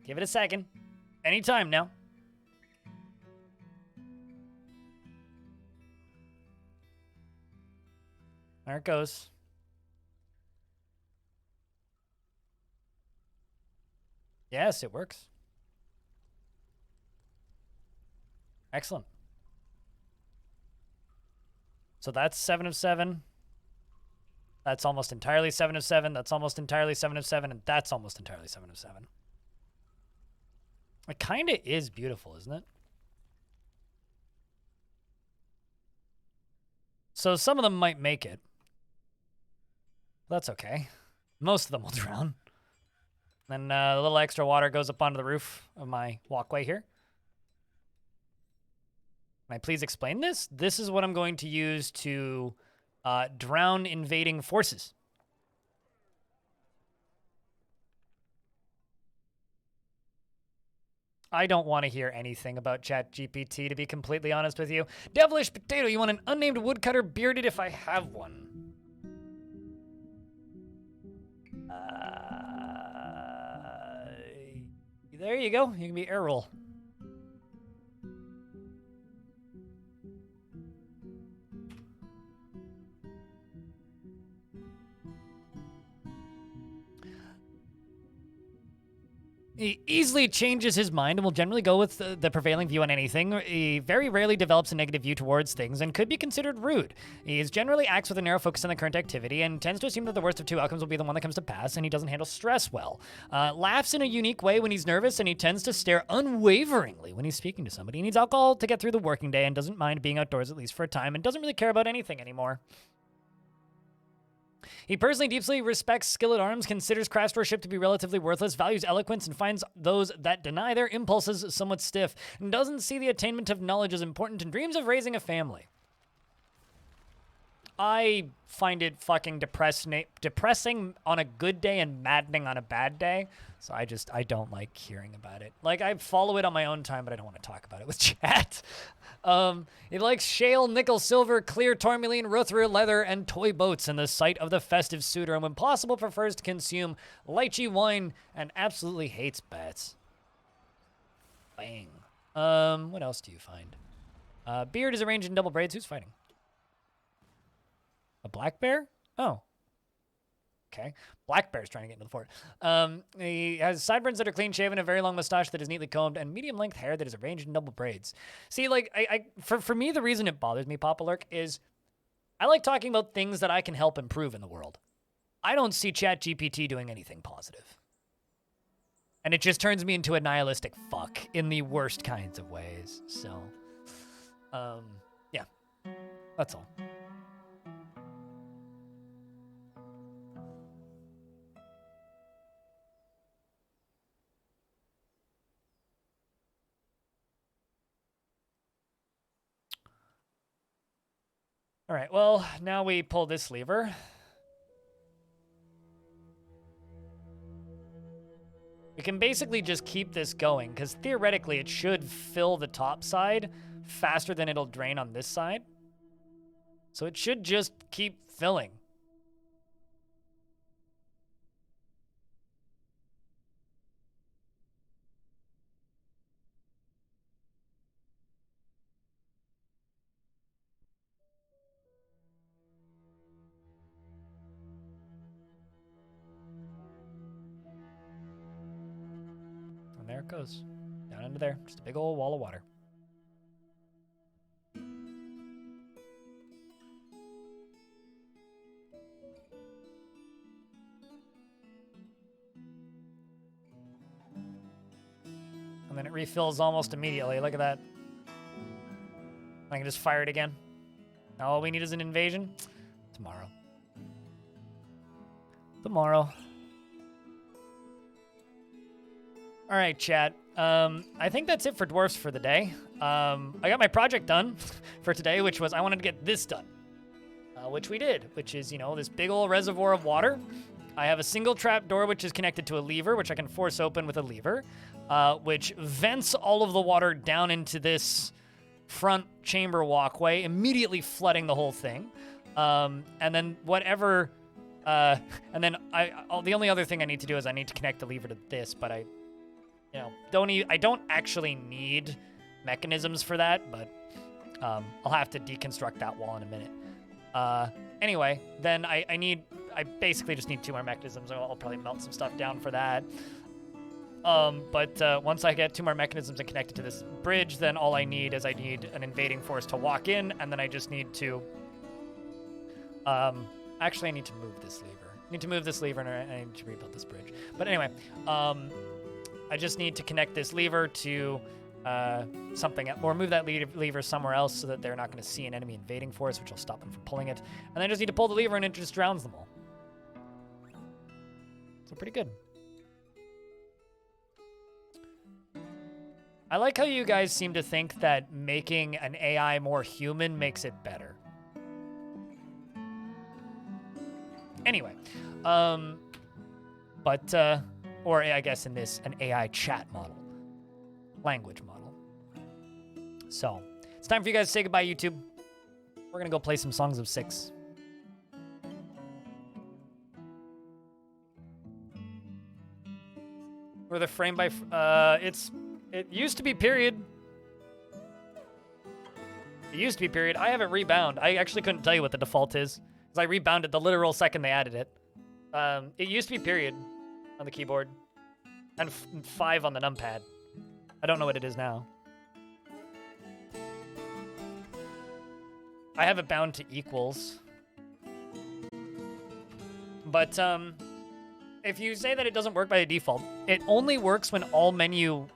[SPEAKER 1] Give it a second. Anytime now. There it goes. Yes, it works. Excellent. So that's 7 of 7. That's almost entirely 7 of 7. That's almost entirely 7 of 7. And that's almost entirely 7 of 7. It kind of is beautiful, isn't it? So some of them might make it. That's okay. Most of them will drown. Then a little extra water goes up onto the roof of my walkway here. Can I please explain this? This is what I'm going to use to drown invading forces. I don't want to hear anything about ChatGPT, to be completely honest with you. Devilish Potato, you want an unnamed woodcutter bearded if I have one? There you go. You can be air roll. He easily changes his mind and will generally go with the prevailing view on anything. He very rarely develops a negative view towards things and could be considered rude. He generally acts with a narrow focus on the current activity and tends to assume that the worst of two outcomes will be the one that comes to pass, and he doesn't handle stress well. Laughs in a unique way when he's nervous, and he tends to stare unwaveringly when he's speaking to somebody. He needs alcohol to get through the working day and doesn't mind being outdoors at least for a time and doesn't really care about anything anymore. He personally deeply respects skill at arms, considers craftsmanship to be relatively worthless, values eloquence, and finds those that deny their impulses somewhat stiff, and doesn't see the attainment of knowledge as important, and dreams of raising a family. I find it fucking depressing on a good day and maddening on a bad day. So I don't like hearing about it. Like, I follow it on my own time, but I don't want to talk about it with chat. He likes shale, nickel, silver, clear, tourmaline, Ruthra, leather, and toy boats in the sight of the festive suitor, and when possible prefers to consume lychee wine and absolutely hates bats. Bang. What else do you find? Beard is arranged in double braids. Who's fighting? A black bear? Oh. Okay. Black bear's trying to get into the fort. He has sideburns that are clean shaven, a very long mustache that is neatly combed, and medium length hair that is arranged in double braids. See, like, for me, the reason it bothers me, Papa Lurk, is I like talking about things that I can help improve in the world. I don't see ChatGPT doing anything positive. And it just turns me into a nihilistic fuck in the worst kinds of ways. So, yeah. That's all. All right, well, now we pull this lever. We can basically just keep this going, because theoretically it should fill the top side faster than it'll drain on this side. So it should just keep filling. There it goes. Down into there. Just a big old wall of water. And then it refills almost immediately. Look at that. I can just fire it again. Now all we need is an invasion. Tomorrow. Tomorrow. All right, chat. I think that's it for dwarfs for the day. I got my project done for today, which was I wanted to get this done. which we did, which is, you know, this big old reservoir of water. I have a single trap door, which is connected to a lever, which I can force open with a lever, which vents all of the water down into this front chamber walkway, immediately flooding the whole thing. And then whatever, and then the only other thing I need to do is I need to connect the lever to this, but I don't actually need mechanisms for that, but I'll have to deconstruct that wall in a minute. Anyway, then I basically just need 2 more mechanisms. I'll probably melt some stuff down for that. But once I get 2 more mechanisms and connect it to this bridge, then all I need is an invading force to walk in, and then I just need to... actually, I need to move this lever. I need to move this lever, and I need to rebuild this bridge. But anyway, I just need to connect this lever to something, or move that lever somewhere else so that they're not going to see an enemy invading force, which will stop them from pulling it. And then I just need to pull the lever, and it just drowns them all. So pretty good. I like how you guys seem to think that making an AI more human makes it better. Anyway, or I guess in this, an AI chat model, language model. So, it's time for you guys to say goodbye, YouTube. We're gonna go play some Songs of Six. Or the frame by, it used to be period. It used to be period. I have it rebound. I actually couldn't tell you what the default is, because I rebounded the literal second they added it. It used to be period on the keyboard, and 5 on the numpad. I don't know what it is now. I have it bound to equals. But if you say that it doesn't work by default, it only works when all menu